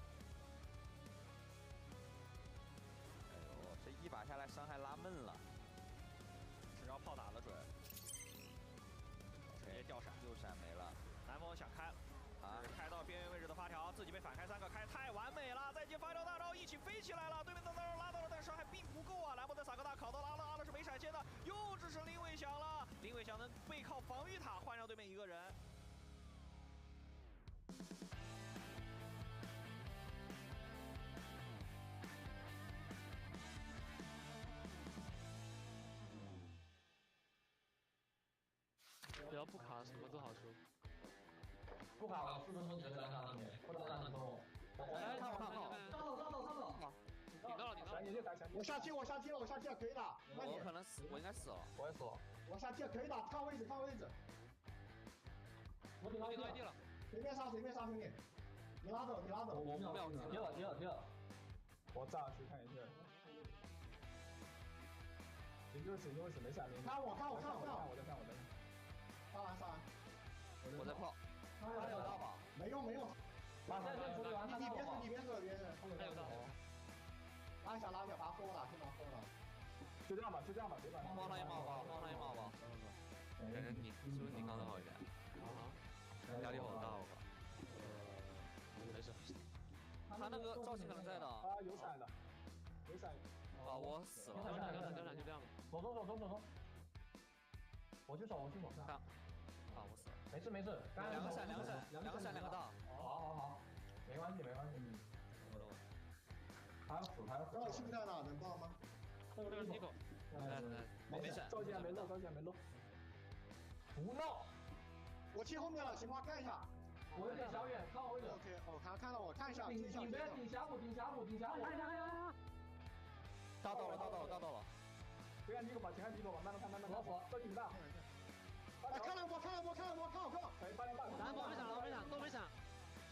哎呦，这一把下来伤害拉闷了，只要炮打得准，直接掉闪，又闪没了。南风想开了。开到边缘位置的发条，自己被反开3个，开太完美了！再接发条大招一起飞起来了，对面的大招拉到了，但是伤害并不够啊！兰博再撒个大，烤到了阿乐，阿乐是没闪现的，又只剩林伟翔了。林伟翔能背靠防御塔换掉对面1个人。只要不卡，什么都好说。不卡了，4分钟直接在上面，不打2分钟。哎，看我，上走。顶到了。我下切了，可以的。我可能死，我应该死了。我也死了。我下切可以的，看位置。我顶到地了。随便杀兄弟。你拉走。我秒停了。我炸去看一下。行就是没下面。看我。我在看。杀完。我在炮。他有大宝。没用。你别走。还有大宝。拉小，把他封了，就拿封了。就这样吧，别管。帮他一帽吧。你是不是你刚的好一点？啊，压力好大，我靠。没事。他那个赵鑫可能在的。啊，有闪的，有闪。啊，我死了。两闪就这样吧。走。我去守。看。啊，我死了。没事。两个闪两个大。好，没关系。还有死。赵鑫在哪？能报吗？这个尼狗。没闪。赵鑫没漏。不闹。我贴后面了，情况看一下。我有点小远，看我位置。OK， 看到我看一下。顶峡谷。看。大到了。别按尼狗把前看尼狗吧，慢慢看。都挺大。哎，看了我，看我。可以，8点半。都没闪。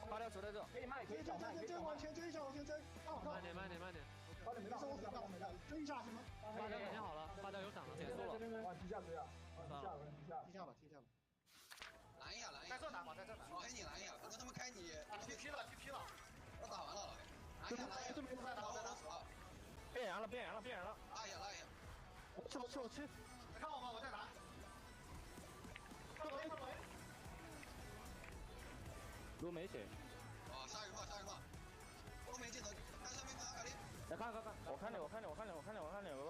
8条球在这。可以慢，追，往前追一下。慢点。8点没到，追一下行吗？8条肯定好了，8条有闪了，结束了。往地下追啊！地下吧。拦一下。在这打吧，在这打。开你拦一下，反正他们开你。TP 了。我打完了，拦一下。这没在打。变人了。拉一下。我去。看我吗？我在打。如没血。下一个。都没技能，看上面看凯莉。来看，我看你有个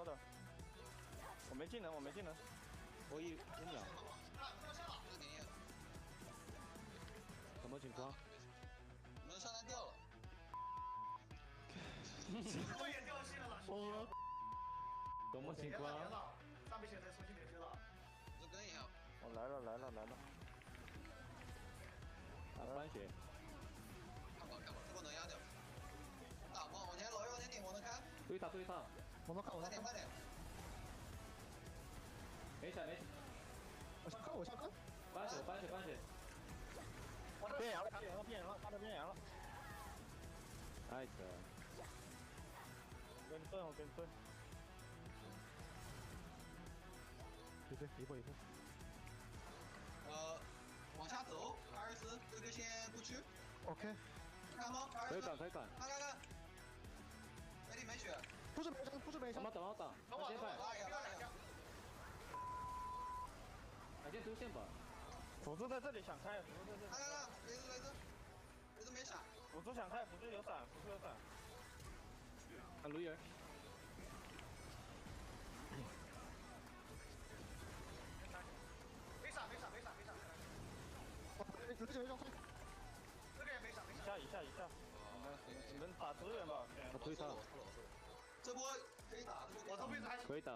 的。我没技能，我一秒。什么情况？我们上单掉了。我也掉线了。什么情况？上面现在重新连接了。我跟一下。我来了。翻血。看吧，这波能压掉。打往前老往前顶，我能开。对他。我能看。慢点。没闪。我下坑。翻血。变羊了，他的变羊了。nice。跟盾。对，一波。往下走，24这个先不去。OK。看吗？可以赶。看。没力没血。不是没什么等我打。先快。改进出线吧。辅助在这里想开。雷子没闪。辅助想开，辅助有闪。看卢人。没闪。这个也没闪。一下。你们打支援吧。我推他。这波可以打，我这位置还可以打。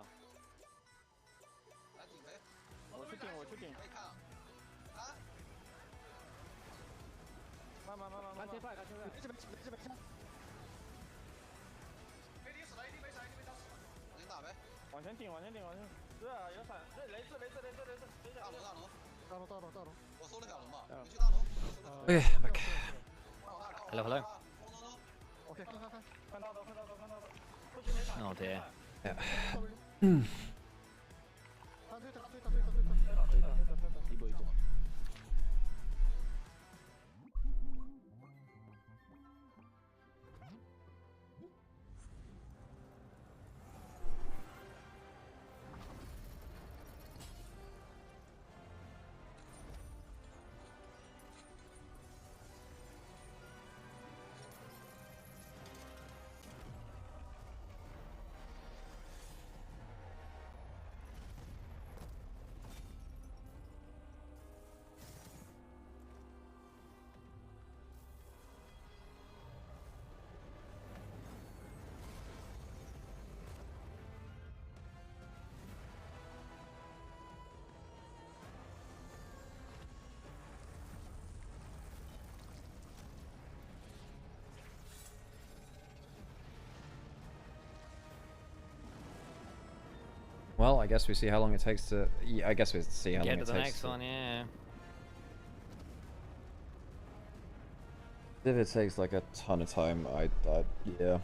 来顶呗。我去顶。可以看啊。慢。看贴派。没事。没敌死了，一定没闪。往前打呗。往前顶。是啊，有闪。雷子。大龙。我搜了小龙吧。Okay, 你去大龙。back. Hello. OK， 看到的。Oh dear. Yeah. 一波。Well, I guess we see how long it takes to. Yeah, I guess we see how long it takes. Get to the next one, yeah. If it takes like a ton of time, yeah.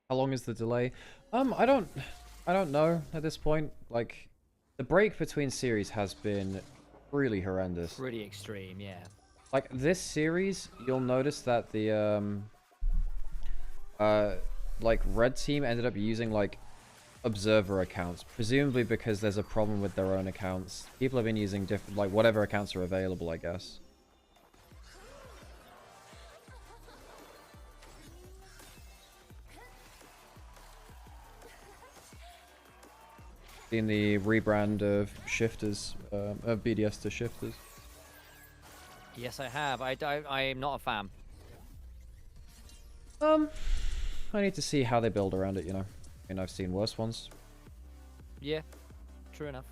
How long is the delay? I don't know at this point. Like, the break between series has been really horrendous. Pretty extreme, yeah. Like, this series, you'll notice that the, like, red team ended up using, like, observer accounts, presumably because there's a problem with their own accounts. People have been using different, like, whatever accounts are available, I guess. In the rebrand of shifters, of BDS to shifters. Yes, I have. I'm not a fan. I need to see how they build around it, you know. I mean, I've seen worse ones. Yeah, true enough.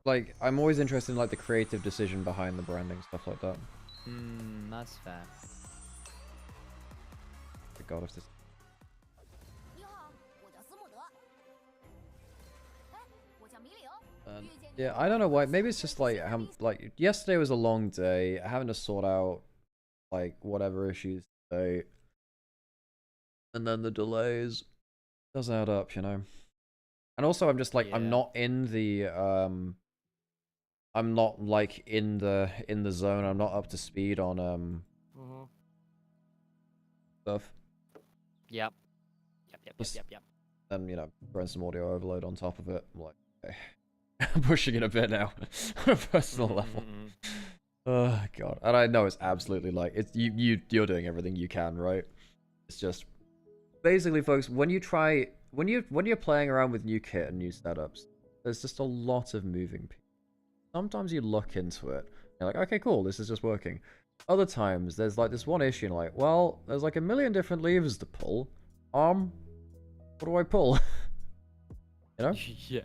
Like, I'm always interested in, like, the creative decision behind the branding, stuff like that. That's fair. God, if this... yeah, I don't know why. Maybe it's just like, yesterday was a long day. Having to sort out, like, whatever issues today. And then the delays does add up, you know. And also, I'm just like, I'm not in the, I'm not like in the zone. I'm not up to speed on stuff. Yep. Yep. Then, you know, throwing some audio overload on top of it. I'm like, okay. I'm pushing it a bit now on a personal level. Oh god. And I know it's absolutely like, it's you're doing everything you can, right? It's just basically, folks, when you're playing around with new kit and new setups, there's just a lot of moving pieces. Sometimes you look into it, you're like, okay, cool, this is just working. Other times there's like this one issue, and like, well, there's like a million different levers to pull. What do I pull? You know? Yeah.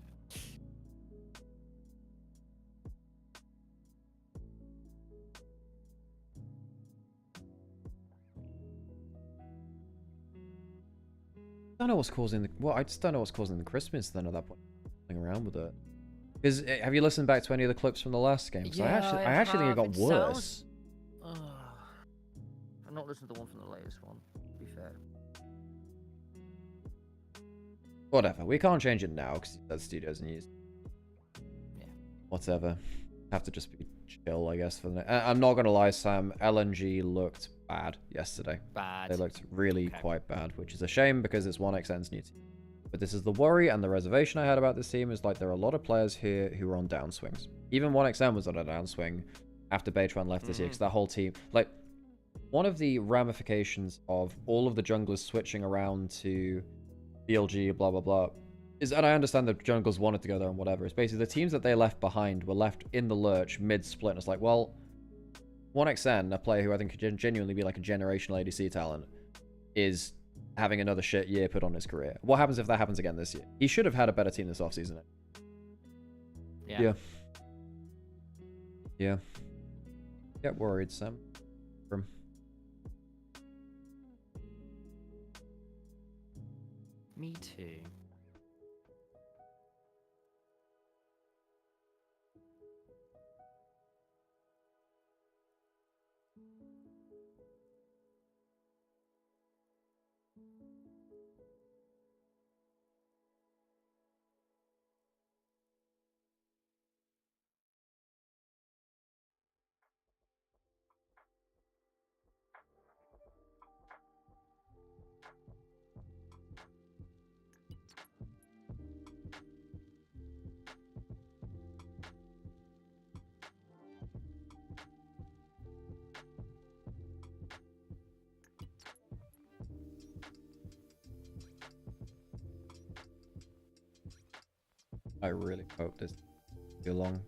I don't know what's causing the... Well, I just don't know what's causing the Christmas then at that point. Playing around with it. Because, have you listened back to any of the clips from the last game? Because yeah, I actually think it got worse. I've not listened to the one from the latest one, to be fair. Whatever, we can't change it now because that studio's in use. Yeah. Whatever. Have to just be chill, I guess. For the I'm not gonna lie, Sam. LNG looked bad yesterday. Bad. They looked really quite bad, which is a shame because it's 1xN's new team. But this is the worry and the reservation I had about this team is like there are a lot of players here who are on downswings. Even 1xN was on a downswing after Baytron left this year because that whole team, like, one of the ramifications of all of the junglers switching around to LG, blah, blah, blah, is, and I understand the junglers wanted to go there and whatever, it's basically the teams that they left behind were left in the lurch mid-split, and it's like, well, 1xN, a player who I think could genuinely be like a generational ADC talent, is having another shit year put on his career. What happens if that happens again this year? He should have had a better team this offseason. Yeah. Get worried, Sam. Me too. I really hope this too long.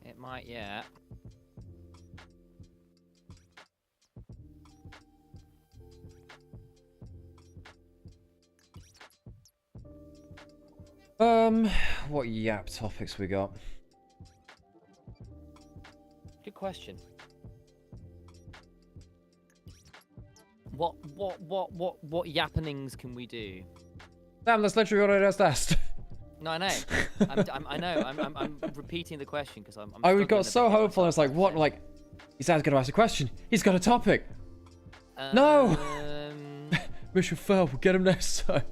It might, yeah. What yap topics we got? Good question. What yappenings can we do? Damn, that's literally what I just asked. No, I know. I know. I'm repeating the question because I'm. I got so hopeful. I was like, what? Like, he's going to ask a question. He's got a topic. No. Mission failed. We'll get him next time.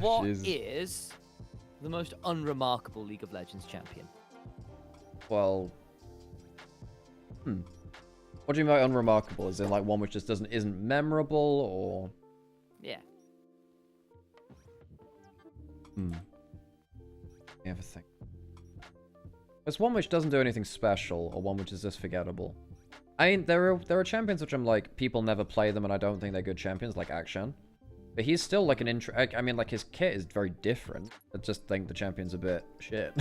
What is the most unremarkable League of Legends champion? Well, what do you mean by unremarkable? Is it like one which just isn't memorable, or? Yeah. You ever think? There's one which doesn't do anything special, or one which is just forgettable. I mean, there are champions which I'm like, people never play them, and I don't think they're good champions, like Akshan. But he's still like an I mean, like his kit is very different. I just think the champion's a bit shit.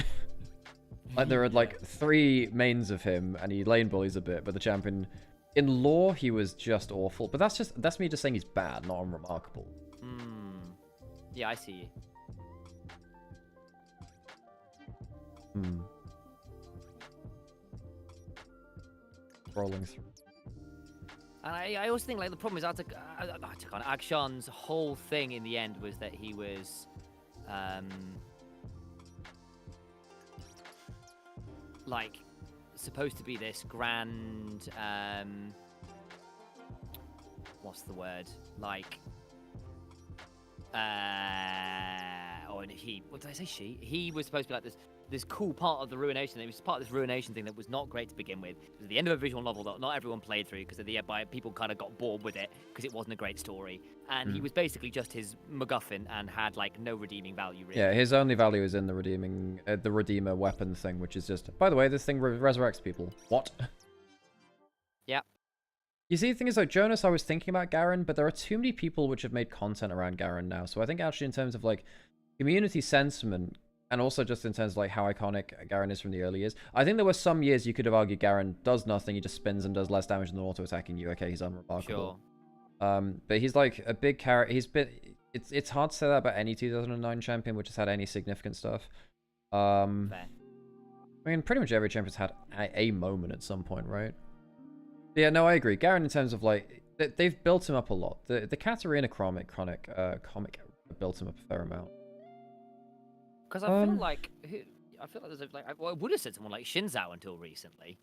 Like there are like 3 mains of him, and he lane bullies a bit. But the champion, in lore, he was just awful. But that's me just saying he's bad, not unremarkable. Yeah, I see you. Rolling through. And I also think like the problem is I took on Akshan's whole thing in the end was that he was like supposed to be this grand what's the word, like what did I say, he was supposed to be like this cool part of the Ruination. It was part of this Ruination thing that was not great to begin with. It was the end of a visual novel that not everyone played through because people kind of got bored with it because it wasn't a great story. And he was basically just his MacGuffin and had like no redeeming value really. Yeah, his only value is in the Redeemer weapon thing, which is just, by the way, this thing resurrects people. What? Yeah. You see, the thing is, like, Jonas, I was thinking about Garen, but there are too many people which have made content around Garen now. So I think actually in terms of like community sentiment, and also just in terms of like how iconic Garen is from the early years. I think there were some years you could have argued Garen does nothing, he just spins and does less damage than auto-attacking you. Okay, he's unremarkable. Sure. But he's like a big character. It's hard to say that about any 2009 champion which has had any significant stuff. Fair. I mean, pretty much every champion's had a moment at some point, right? Yeah, no, I agree. Garen, in terms of like, they've built him up a lot. The Katarina comic built him up a fair amount. Because I feel like there's I would have said someone like Shinzao until recently.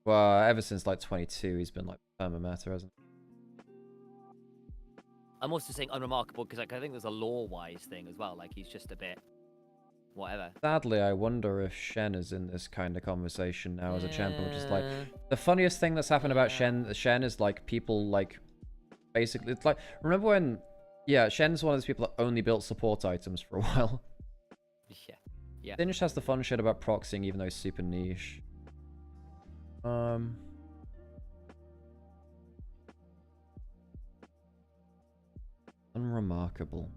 Well, ever since like 22, he's been like perma-meta, hasn't he? I'm also saying unremarkable because like I think there's a lore-wise thing as well. Like he's just a bit whatever. Sadly, I wonder if Shen is in this kind of conversation now as a champion, which is like the funniest thing that's happened about Shen is like people like basically it's like, remember when Shen's one of those people that only built support items for a while. Yeah. Then just has the fun shit about proxying, even though he's super niche. Unremarkable.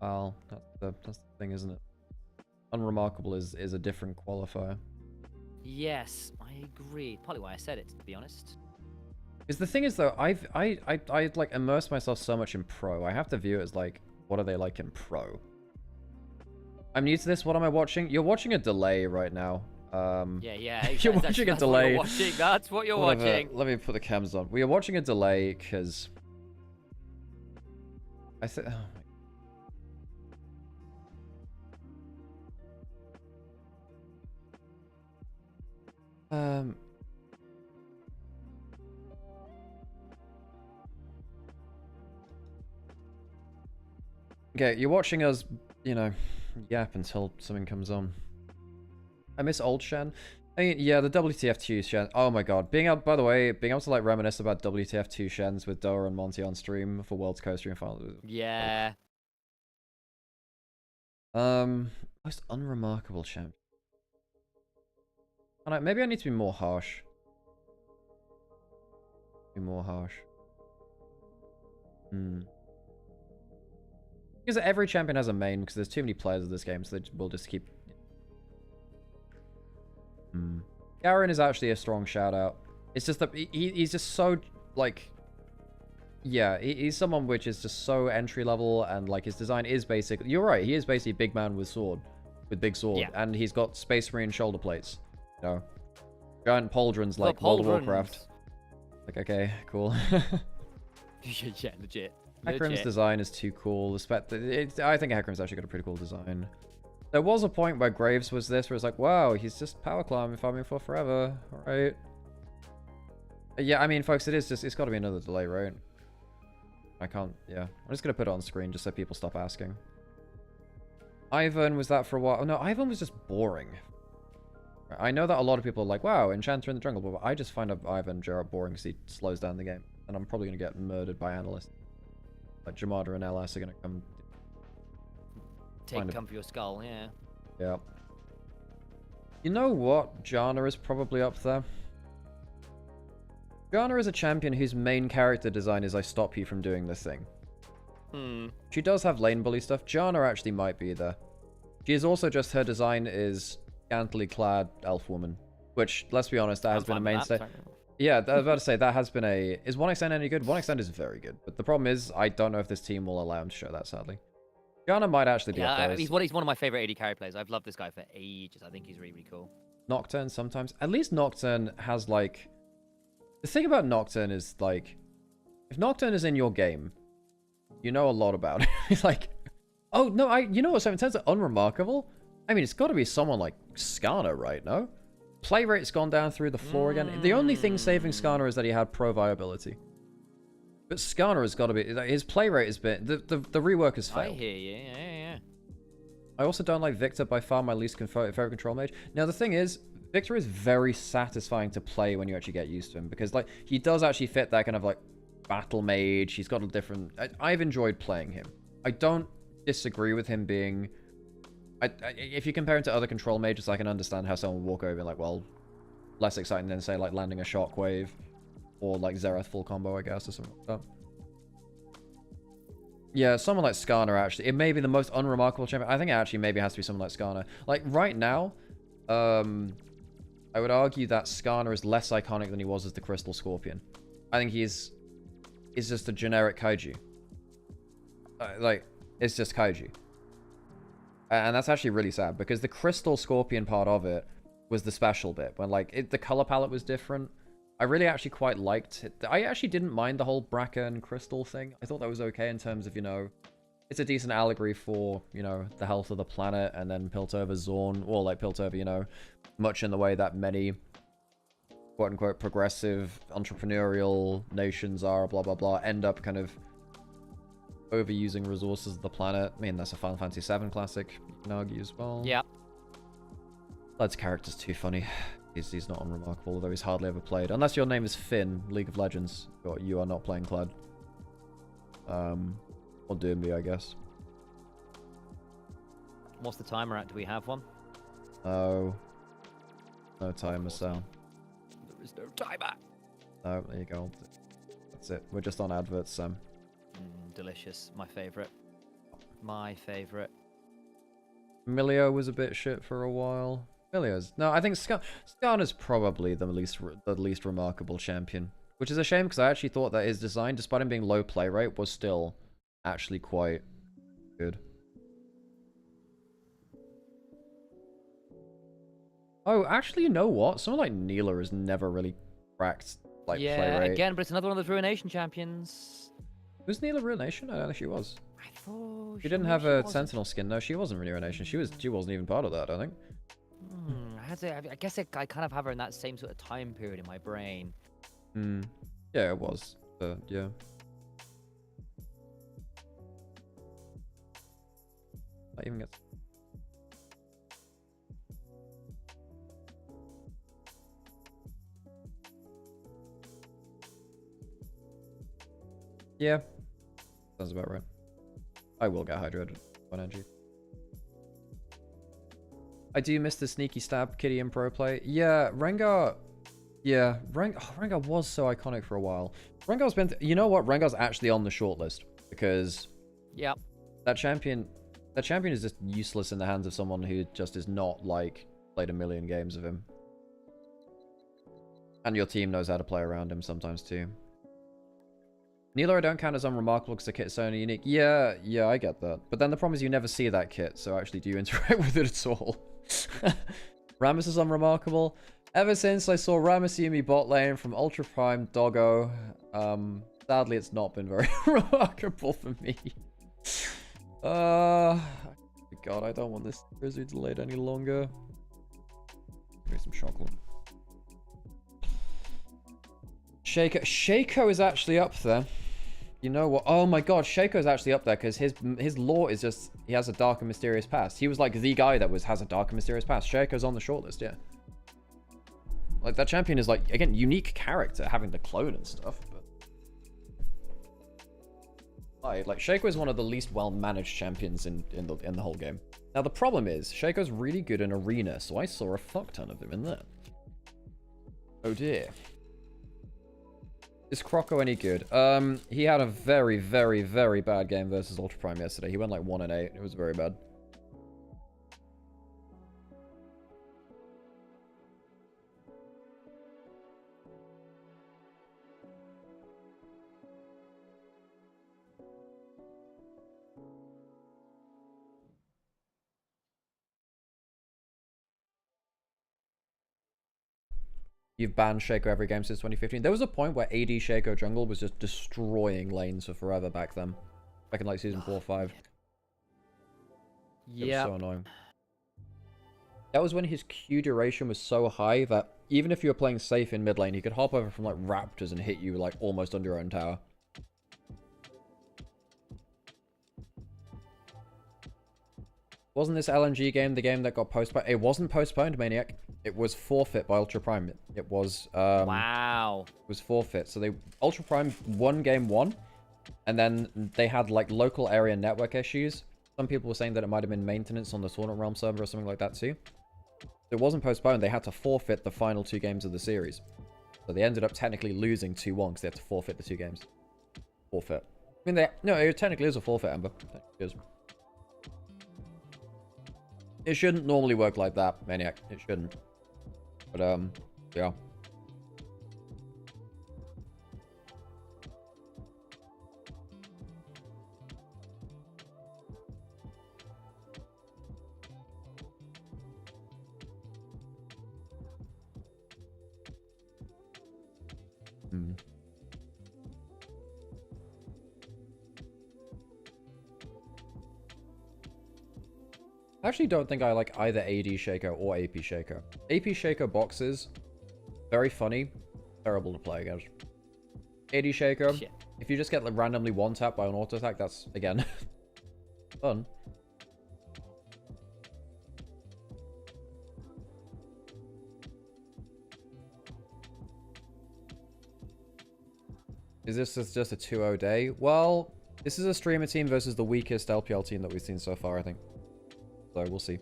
Well, that's the thing, isn't it? Unremarkable is a different qualifier. Yes, I agree. Probably why I said it, to be honest. Because the thing is, though, I like immersed myself so much in pro. I have to view it as like, what are they like in pro? I'm new to this. What am I watching? You're watching a delay right now. Yeah. You're watching a delay. That's what you're watching. Let me put the cams on. We are watching a delay because I said, okay, you're watching us, you know, yap until something comes on. I miss old Shen. I mean, yeah, the WTF2 Shen. Oh my god. By the way, being able to like reminisce about WTF2 Shens with Doa and Monty on stream for World's Coast Stream Final. Yeah. Most unremarkable champ. Maybe I need to be more harsh. Because every champion has a main, because there's too many players of this game, so we'll just keep... Garen is actually a strong shout-out. It's just that he's just so, like... Yeah, he's someone which is just so entry-level, and like his design is basically... You're right, he is basically big man with sword. With big sword. Yeah. And he's got Space Marine shoulder plates. You know? Giant pauldrons like World of Warcraft. Like, okay, cool. Yeah, legit. Hecarim's design is too cool. I think Hecarim's actually got a pretty cool design. There was a point where Graves was this, where it's like, wow, he's just power climbing, farming for forever. Alright. Yeah, I mean, folks, it's got to be another delay, right? I can't, yeah. I'm just going to put it on screen just so people stop asking. Ivan was that for a while. Oh, no, Ivan was just boring. I know that a lot of people are like, wow, Enchanter in the jungle, but I just find Ivan Geralt boring because he slows down the game. And I'm probably going to get murdered by analysts. Like Jamada and LS are going to come... Come for your skull, yeah. Yeah. You know what? Janna is probably up there. Janna is a champion whose main character design is I stop you from doing this thing. She does have lane bully stuff. Janna actually might be there. She is also just, her design is scantily clad elf woman. Which, let's be honest, that has been a mainstay. Yeah, I was about to say, that has been a... Is 1xN any good? 1xN is very good. But the problem is, I don't know if this team will allow him to show that, sadly. Janna might actually be up there. He's one of my favorite AD carry players. I've loved this guy for ages. I think he's really, really cool. Nocturne sometimes. At least Nocturne has, like... The thing about Nocturne is, like... If Nocturne is in your game, you know a lot about it. It's like... Oh, no, you know what? So in terms of unremarkable, I mean, it's got to be someone like Skarner, right? No? Play rate's gone down through the floor again. The only thing saving Skarner is that he had pro viability. But Skarner has got to be... His play rate has been... The rework has failed. I hear you. Yeah. I also don't like Victor, by far my least favorite control mage. Now, the thing is, Victor is very satisfying to play when you actually get used to him. Because, like, he does actually fit that kind of, like, battle mage. He's got a different... I've enjoyed playing him. I don't disagree with him being... if you compare him to other control mages, I can understand how someone would walk over and be like, well, less exciting than, say, like, landing a shockwave. Or, like, Zerath full combo, I guess, or something like that. Yeah, someone like Skarner, actually. It may be the most unremarkable champion. I think it actually maybe has to be someone like Skarner. Like, right now, I would argue that Skarner is less iconic than he was as the Crystal Scorpion. I think he's just a generic kaiju. Like, it's just kaiju. And that's actually really sad, because the Crystal Scorpion part of it was the special bit. When, like, the color palette was different. I really actually quite liked it. I actually didn't mind the whole Bracken Crystal thing. I thought that was okay in terms of, you know, it's a decent allegory for, you know, the health of the planet, and then Piltover Zorn, or like Piltover, you know, much in the way that many quote-unquote progressive entrepreneurial nations are, blah, blah, blah, end up kind of overusing resources of the planet. I mean, that's a Final Fantasy VII classic, you can argue as well. Yeah. Led's character's too funny. He's not unremarkable, although he's hardly ever played. Unless your name is Finn, League of Legends, you are not playing Kled. Or Doomby, I guess. What's the timer at? Do we have one? Oh. No timer, so. There is no timer. No, there you go. That's it. We're just on adverts, Sam. Delicious. My favorite. My favorite. Milio was a bit shit for a while. No, I think Skarner's probably the least remarkable champion. Which is a shame, because I actually thought that his design, despite him being low play rate, was still actually quite good. Oh, actually, you know what? Someone like Neela has never really cracked like play rate. Yeah, again, but it's another one of those Ruination champions. Was Neela Ruination? I don't think she was. I thought she didn't have a Sentinel skin. No, she wasn't Ruination. She wasn't even part of that, I think. I guess I kind of have her in that same sort of time period in my brain. Yeah, it was. Yeah. I even get. Yeah. Sounds about right. I will get hydrated. 1NG. I do miss the sneaky stab kitty in pro play. Yeah, Rengar. Yeah, Rengar was so iconic for a while. Rengar's been... you know what? Rengar's actually on the shortlist. Because... Yep. That champion is just useless in the hands of someone who just is not, like, played a million games of him. And your team knows how to play around him sometimes, too. Neela I don't count as unremarkable because the kit's only unique. Yeah, I get that. But then the problem is you never see that kit, so actually do you interact with it at all? Rammus is unremarkable. Ever since I saw Ramasumi bot lane from Ultra Prime Doggo, sadly it's not been very remarkable for me. God, I don't want this series delayed any longer. Give me some chocolate. Shaco is actually up there. You know what? Oh my god, Shaco's actually up there because his lore is just, he has a dark and mysterious past. He was like the guy that has a dark and mysterious past. Shaco's on the shortlist, yeah. Like that champion is like, again, unique character having to clone and stuff. But like Shaco is one of the least well managed champions in the whole game. Now the problem is Shaco's really good in arena, so I saw a fuck ton of him in there. Oh dear. Is Croco any good? He had a very, very, very bad game versus Ultra Prime yesterday. He went like 1-8. It was very bad. You've banned Shaco every game since 2015. There was a point where AD Shaco jungle was just destroying lanes for forever back then. Back in like season 4 or 5. Yeah. It was so annoying. That was when his Q duration was so high that even if you were playing safe in mid lane, he could hop over from like raptors and hit you like almost under your own tower. Wasn't this LNG game the game that got postponed? It wasn't postponed, Maniac. It was forfeit by Ultra Prime. It was wow. It was forfeit. So Ultra Prime won game 1, and then they had like local area network issues. Some people were saying that it might have been maintenance on the Tournament Realm server or something like that too. It wasn't postponed. They had to forfeit the final 2 games of the series. So they ended up technically losing 2-1 because they had to forfeit the 2 games. Forfeit. I mean, no, it technically is a forfeit, Amber. It is. It shouldn't normally work like that, Maniac. It shouldn't. But, yeah. I actually don't think I like either AD Shaco or AP Shaco. AP Shaco boxes, very funny, terrible to play against. AD Shaco, shit. If you just get like randomly one-tapped by an auto attack, that's, again, fun. Is this just a 2-0 day? Well, this is a streamer team versus the weakest LPL team that we've seen so far, I think. So we'll see.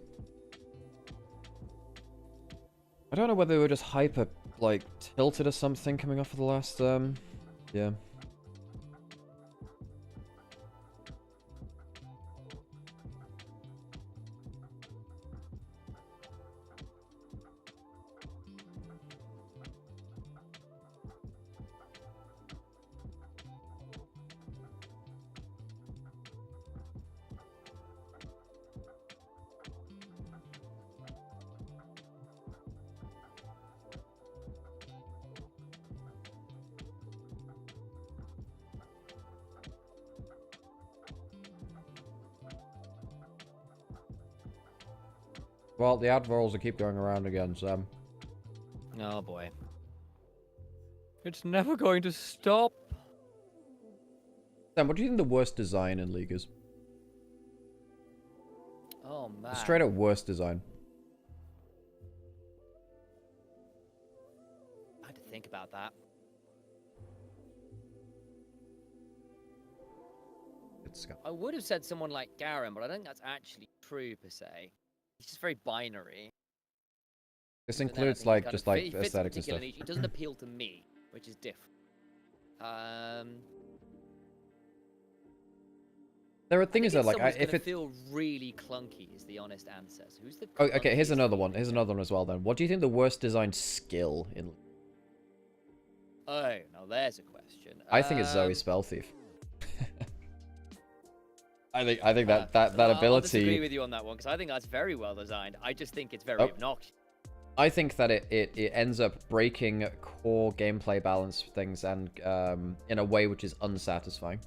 I don't know whether they were just hyper, like, tilted or something coming off of the last, yeah. Well, the ad rolls will keep going around again, Sam. Oh boy. It's never going to stop. Sam, what do you think the worst design in League is? Oh man. The straight up worst design. I had to think about that. I would have said someone like Garen, but I don't think that's actually true per se. It's just very binary. This includes like just like aesthetics and stuff. Niche. It doesn't appeal to me, which is different. There are things that like if it feel really clunky is the honest answer. So who's the okay, here's another one. Here's another one as well then. What do you think the worst design skill in? Oh, now there's a question. I think it's Zoe Spellthief. I think that ability. I disagree with you on that one because I think that's very well designed. I just think it's very obnoxious. I think that it ends up breaking core gameplay balance things and in a way which is unsatisfying.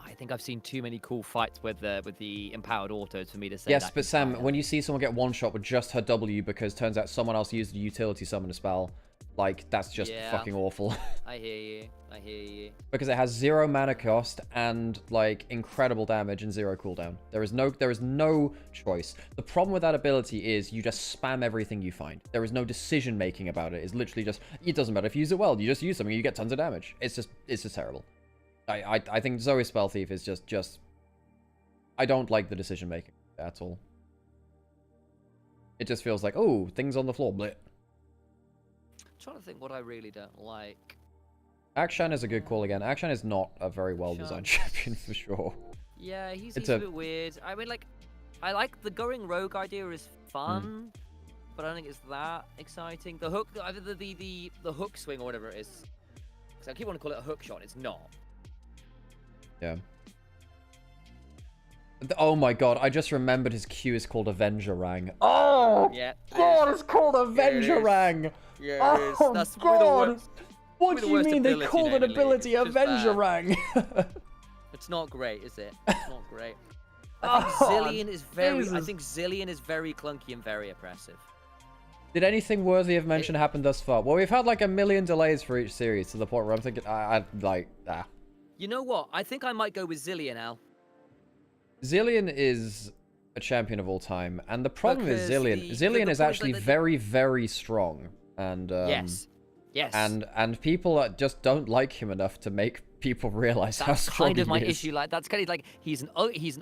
I think I've seen too many cool fights with the empowered autos for me to say. Yes, but Sam, when you see someone get one shot with just her W because turns out someone else used a utility summon spell, like that's just fucking awful. I hear you. I hear you. Because it has 0 mana cost and like incredible damage and 0 cooldown. There is no choice. The problem with that ability is you just spam everything you find. There is no decision making about it. It's literally just, it doesn't matter if you use it well. You just use something, you get tons of damage. It's just terrible. I think Zoe Spell Thief is just I don't like the decision making at all. It just feels like, oh, things on the floor, bleh. I'm trying to think what I really don't like. Akshan is a good call again. Akshan is not a very well designed champion for sure. Yeah, he's a bit weird. I mean, like, I like the going rogue idea is fun, but I don't think it's that exciting. The hook, either the hook swing or whatever it is. Because I keep wanting to call it a hook shot. It's not. Yeah. Oh my god, I just remembered his Q is called Avenger Rang. Oh yeah, god, it's called Avenger Rang. Yeah, it is. Oh That's god. What the do you mean they called an ability Avenger Rang? It's not great, is it? It's not great. I think Zillion is very. I think Zillion is very clunky and very oppressive. Did anything worthy of mention happen thus far? Well, we've had like a million delays for each series to the point where I'm thinking, You know what? I think I might go with Zillion, Al. Zillion is a champion of all time, and the problem is Zillion is actually very, very strong, and yes, and people just don't like him enough to make people realize how strong he is. That's kind of my issue. Like that's kind of like he's an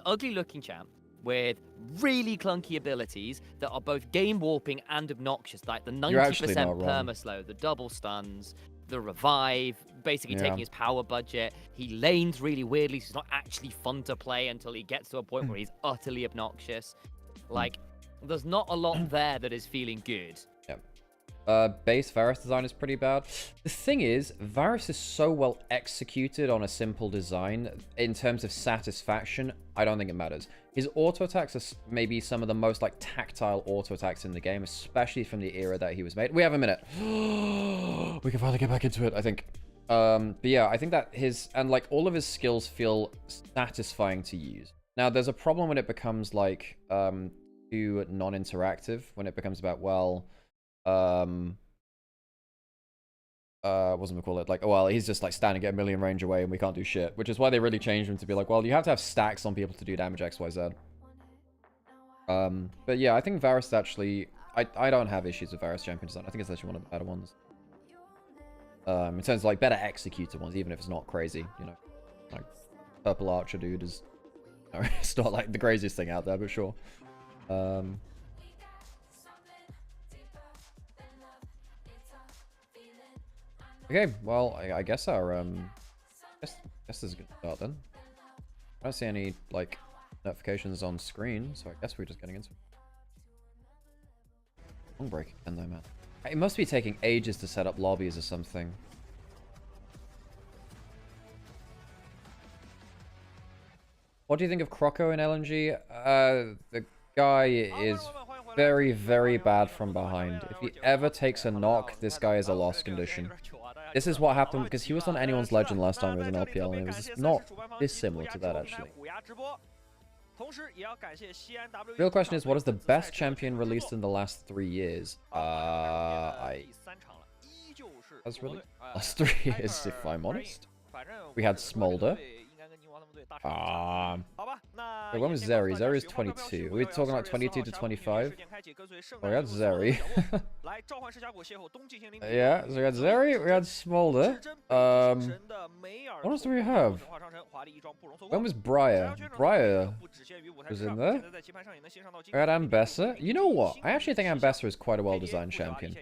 ugly-looking champ with really clunky abilities that are both game warping and obnoxious, like the 90% perma-slow, the double stuns, the revive, basically taking his power budget. He lanes really weirdly, so he's not actually fun to play until he gets to a point where he's utterly obnoxious. Like, there's not a lot there that is feeling good. Base Varus design is pretty bad. The thing is, Varus is so well executed on a simple design. In terms of satisfaction, I don't think it matters. His auto attacks are maybe some of the most like tactile auto attacks in the game, especially from the era that he was made. We have a minute. We can finally get back into it, I think. But yeah, I think that like all of his skills feel satisfying to use. Now, there's a problem when it becomes like too non-interactive, when it becomes about, well, what's it call it? Like, oh, well, he's just like standing at a million range away and we can't do shit. Which is why they really changed him to be like, well, you have to have stacks on people to do damage X, Y, Z. But yeah, I think Varus actually, I don't have issues with Varus champion design. I think it's actually one of the better ones. In terms of like better executed ones, even if it's not crazy, you know. Like Purple Archer dude is, you know, it's not like the craziest thing out there, but sure. Okay, well, I guess our guess this is a good start then. I don't see any like notifications on screen, so I guess we're just getting into it. Long break again though, man. It must be taking ages to set up lobbies or something. What do you think of Croco in LNG? The guy is very, very bad from behind. If he ever takes a knock, this guy is a lost condition. This is what happened because he was on Anyone's Legend last time with an LPL, and it was not dissimilar to that actually. The real question is, what is the best champion released in the last 3 years? That's really last 3 years, if I'm honest. We had Smolder. Wait, when was Zeri? Zeri is 22. Are we talking like 22 to 25? Oh, we had Zeri. Yeah, so we had Zeri, we had Smolder. What else do we have? When was Briar? Briar was in there. We had Ambessa. You know what? I actually think Ambessa is quite a well-designed champion.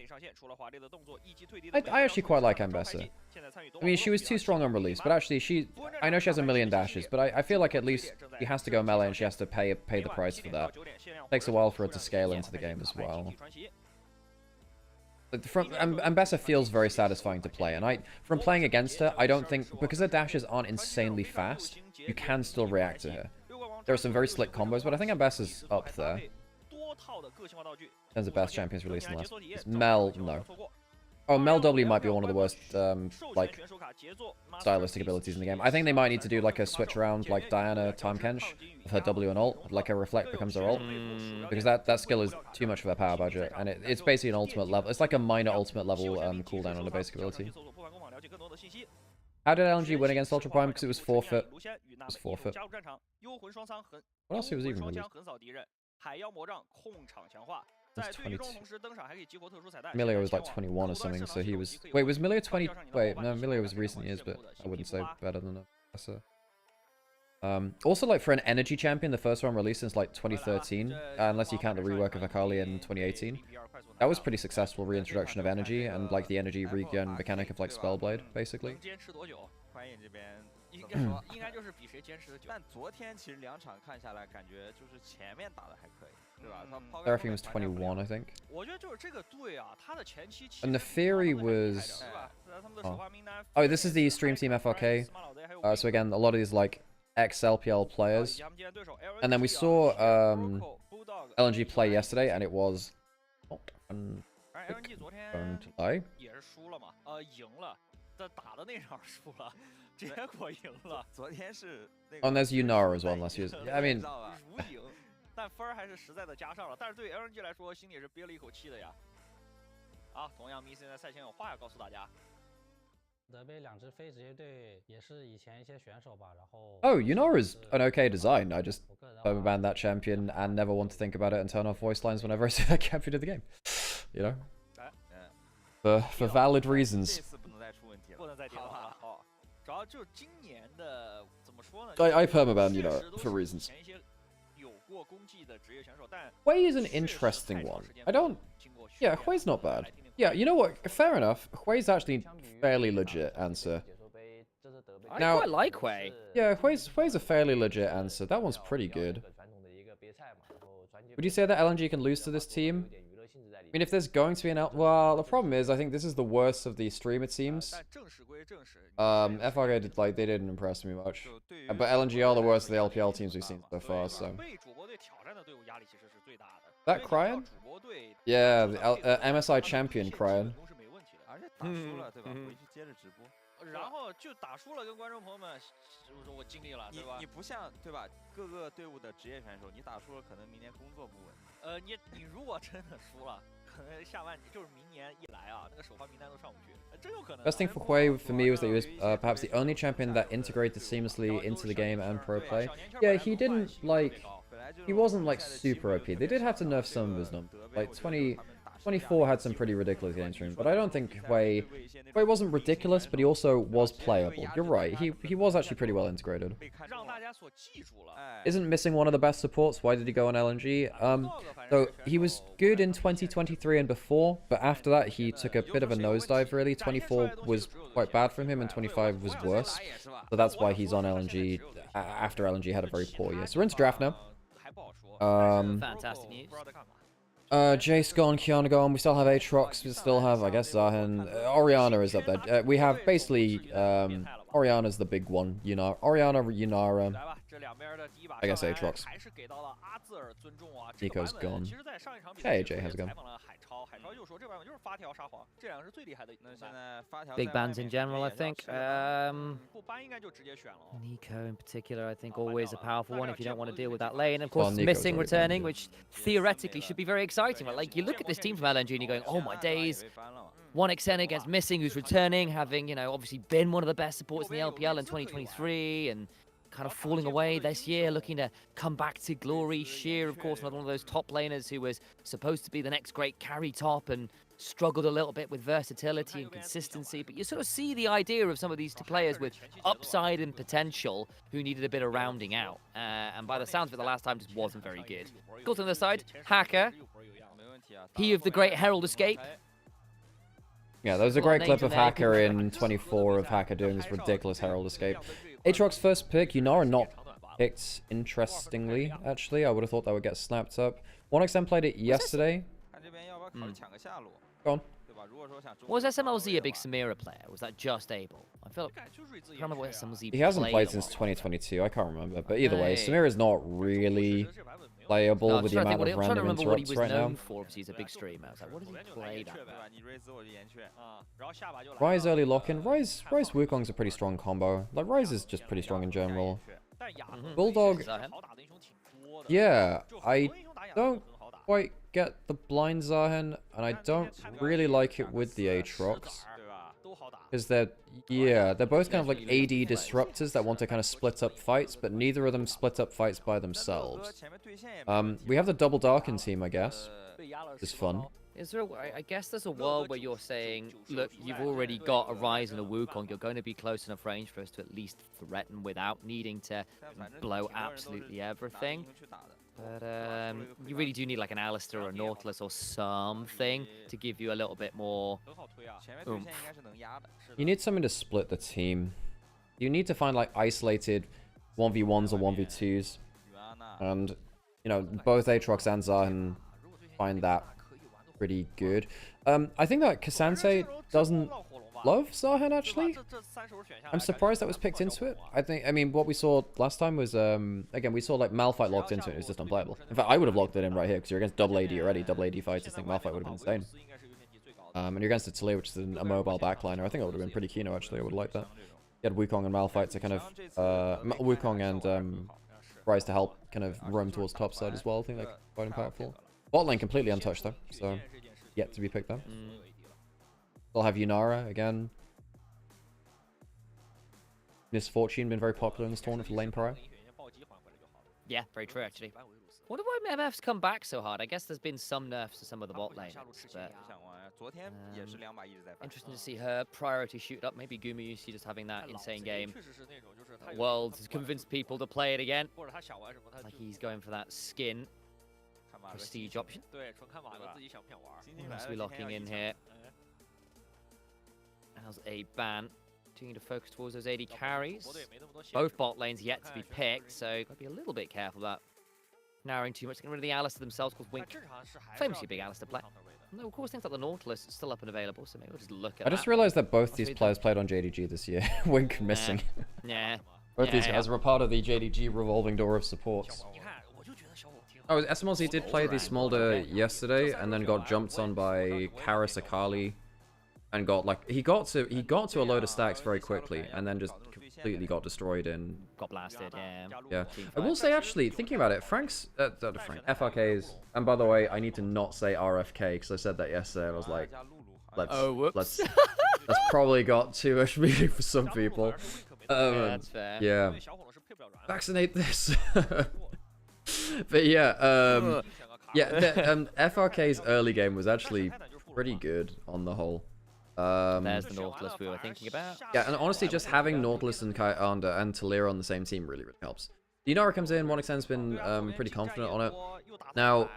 I actually quite like Ambessa. I mean, she was too strong on release, but actually I know she has a million dashes, but I feel like at least she has to go melee and she has to pay the price for that. It takes a while for her to scale into the game as well. Ambessa feels very satisfying to play, and from playing against her, I don't think, because her dashes aren't insanely fast, you can still react to her. There are some very slick combos, but I think Ambessa's up there. terms of best champions released in the last. Mel, no. Oh, Mel W might be one of the worst, like, stylistic abilities in the game. I think they might need to do, like, a switch around, like Diana Time Kench, of her W and ult, like a Reflect becomes her ult. Because that skill is too much for their power budget, and it's basically an ultimate level. It's like a minor ultimate level cooldown on a basic ability. How did LNG win against Ultra Prime? Because it was forfeit. It was forfeit. What else was even released? Was 22. Milio was like 21 or something, so he was... Wait, was Milio 20... Wait, no, Milio was recent years, but I wouldn't say better than that. Also, like, for an energy champion, the first one released since, like, 2013, unless you count the rework of Akali in 2018. That was pretty successful reintroduction of energy, and, like, the energy regen mechanic of, like, Spellblade, basically. 应该说，应该就是比谁坚持的久。但昨天其实2场看下来，感觉就是前面打的还可以，对吧？Seraphine was 21, I think. 我觉得就是这个队啊，他的前期。And the theory was. Oh, this is the stream team FRK. So again, a lot of these like ex-LPL players. And then we saw LNG play yesterday, and it was. LNG 昨天也是输了嘛？赢了，但打的那场输了。 结果赢了，昨天是那个。Oh, and there's Yunara as well, unless you. I mean. 如赢，但分还是实在的加上了。但是对 LNG 来说，心里是憋了一口气的呀。啊，同样 ，Miss 在赛前有话要告诉大家。德杯2支非职业队也是以前一些选手吧，然后。Oh, Yunara's an okay design. I just ban that champion and never want to think about it and turn off voice lines whenever I see that champion in the game. You know. For valid reasons. I permaban, you know, for reasons. Hui is an interesting one. I don't... Yeah, Hui's not bad. Yeah, you know what? Fair enough. Hui's actually fairly legit answer. Now, I quite like Hui. Yeah, Hui's a fairly legit answer. That one's pretty good. Would you say that LNG can lose to this team? I mean, if there's going to be an... Well, the problem is, I think this is the worst of the stream, it seems. FRK did, like, they didn't impress me much. But LNG are the worst of the LPL teams we've seen so far, so... That Cryan? Yeah, the MSI champion Cryan. 然后就打输了，跟观众朋友们，我尽力了，对吧？你不像对吧？各个队伍的职业选手，你打输了，可能明年工作不稳。你如果真的输了，可能下半年就是明年一来啊，那个首发名单都上不去，真有可能。Best thing for Hui for me was that he was perhaps the only champion that integrated seamlessly into the game and pro play. Yeah, he didn't like. He wasn't like super OP. They did have to nerf some of his numbers. Like 24 had some pretty ridiculous games for him, but I don't think Hui wasn't ridiculous, but he also was playable. You're right, he was actually pretty well integrated. Isn't missing one of the best supports? Why did he go on LNG? So he was good in 2023 and before, but after that he took a bit of a nosedive really. 24 was quite bad for him and 25 was worse. So that's why he's on LNG after LNG had a very poor year. So we're into draft now. Fantastic news. Jace gone, Kiana gone, we still have Aatrox, we still have, I guess, Zahin. Orianna is up there. We have basically, Orianna's the big one, Orianna, Yunara, I guess Aatrox. Nico's gone. Hey, AJ, how's it going? Big bans in general, I think. Nico in particular, I think, always a powerful one if you don't want to deal with that lane. Of course, missing, returning, which theoretically should be very exciting. Right? Like, you look at this team from LNG and you're going, oh my days. 1xN against Missing, who's returning, having, obviously been one of the best supports in the LPL in 2023, and kind of falling away this year, looking to come back to glory. Sheer, of course, another one of those top laners who was supposed to be the next great carry top and struggled a little bit with versatility and consistency. But you sort of see the idea of some of these players with upside and potential who needed a bit of rounding out. And by the sounds of it, the last time just wasn't very good. Go to the side, Hacker. He of the great Herald Escape. Yeah, there was a great clip of Hacker in 24 of Hacker doing this ridiculous Herald Escape. Aatrox's first pick, Yunara not picked, interestingly, actually. I would have thought that would get snapped up. 1xN played it yesterday. Go on. Was SMLZ a big Samira player? Was that just Abel? I feel like I can't remember what SMLZ He hasn't played since 2022, I can't remember. But either way, Samira's not really playable No, with the amount of I'm trying to random remember what he interrupts was right now. known for. Obviously, he's a big streamer. I was like, what does he play that? Ryze early lock-in. Ryze Wukong's a pretty strong combo. Like, Ryze is just pretty strong in general. Bulldog, yeah, I don't quite get the blind Zahen, and I don't really like it with the Aatrox. Because they're both kind of like AD disruptors that want to kind of split up fights, but neither of them split up fights by themselves. We have the double Darken team, I guess. It's fun. Is there I guess there's a world where you're saying, look, you've already got a Ryze and a Wukong. You're going to be close enough range for us to at least threaten without needing to blow absolutely everything. But you really do need like an Alistar or a Nautilus or something to give you a little bit more oomph. You need something to split the team. You need to find like isolated 1v1s or 1v2s. And, you know, both Aatrox and Zahen find that pretty good. I think that Cassante doesn't love Zahen, actually. I'm surprised that was picked into it. I mean, what we saw last time was, again, we saw like Malphite locked into it. It was just unplayable. In fact, I would have locked it in right here because you're against double AD already. Double AD fights, I think Malphite would have been insane. And you're against a Talia, which is a mobile backliner. I think it would have been pretty keen, actually. I would have liked that. You had Wukong and Malphite to kind of, Wukong and Ryze to help kind of roam towards top side as well. I think that's quite impactful. Bot lane completely untouched though, so yet to be picked up. They'll have Yunara again. Misfortune been very popular in this tournament for lane prior. Yeah, very true actually. Wonder why MF's come back so hard. I guess there's been some nerfs to some of the bot lanes, but interesting to see her priority shoot up. Maybe Gumayusi just having that insane game. World has convinced people to play it again. Like he's going for that skin prestige option. Who else are we locking in here? How's a ban? Do you need to focus towards those AD carries? Both bot lanes yet to be picked, so gotta be a little bit careful about narrowing too much. Getting rid of the Alistar themselves, because Wink, famously a big Alistar play. No, of course, things like the Nautilus is still up and available, so maybe we'll just look at that. I just realized that both these players played on JDG this year. Wink missing. Yeah. Both these guys were part of the JDG revolving door of supports. Oh, SMLZ did play the Smolder yesterday, and then got jumped on by Karis Akali, and got like he got to a load of stacks very quickly, and then just completely got destroyed in. Got blasted, yeah. Yeah, I will say actually, thinking about it, FRK's, and by the way, I need to not say RFK because I said that yesterday, and I was like, let's probably got too much meaning for some people. Yeah, that's fair. Yeah, vaccinate this. But yeah, FRK's early game was actually pretty good on the whole. There's the Nautilus we were thinking about. Yeah, and honestly, just having Nautilus and Talia on the same team really, really helps. Yunara comes in, 1xN's been pretty confident on it. Now,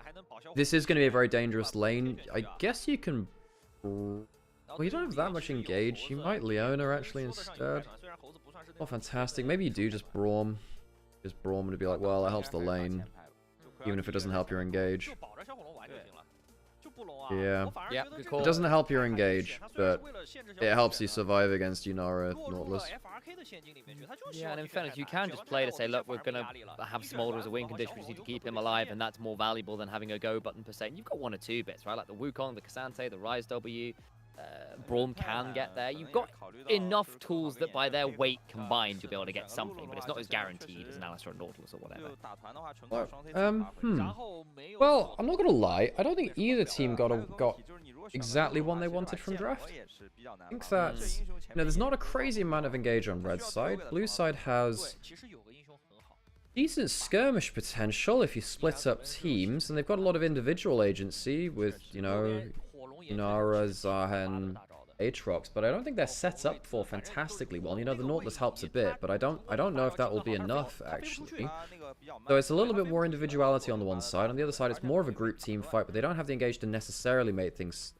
this is going to be a very dangerous lane. I guess you can... Well, you don't have that much engage. You might Leona actually instead. Oh, fantastic. Maybe you do just Braum. Just Braum and be like, well, it helps the lane, even if it doesn't help your engage. Yeah. Good call. It doesn't help your engage, but it helps you survive against Yunara Nautilus. Yeah, and in fairness, you can just play to say, look, we're going to have Smolder as a win condition, we just need to keep him alive, and that's more valuable than having a go button per se. And you've got one or two bits, right? Like the Wukong, the Cassante, the Ryze W. Braum can get there. You've got enough tools that by their weight combined you'll be able to get something, but it's not as guaranteed as an Alistar or Nautilus or whatever. Well, I'm not gonna lie. I don't think either team got exactly one they wanted from draft. I think that there's not a crazy amount of engage on red side. Blue side has decent skirmish potential if you split up teams, and they've got a lot of individual agency with Yunara, Zahen, Aatrox, but I don't think they're set up for fantastically well. The Nautilus helps a bit, but I don't know if that will be enough actually. So it's a little bit more individuality on the one side. On the other side, it's more of a group team fight, but they don't have the engage to necessarily make things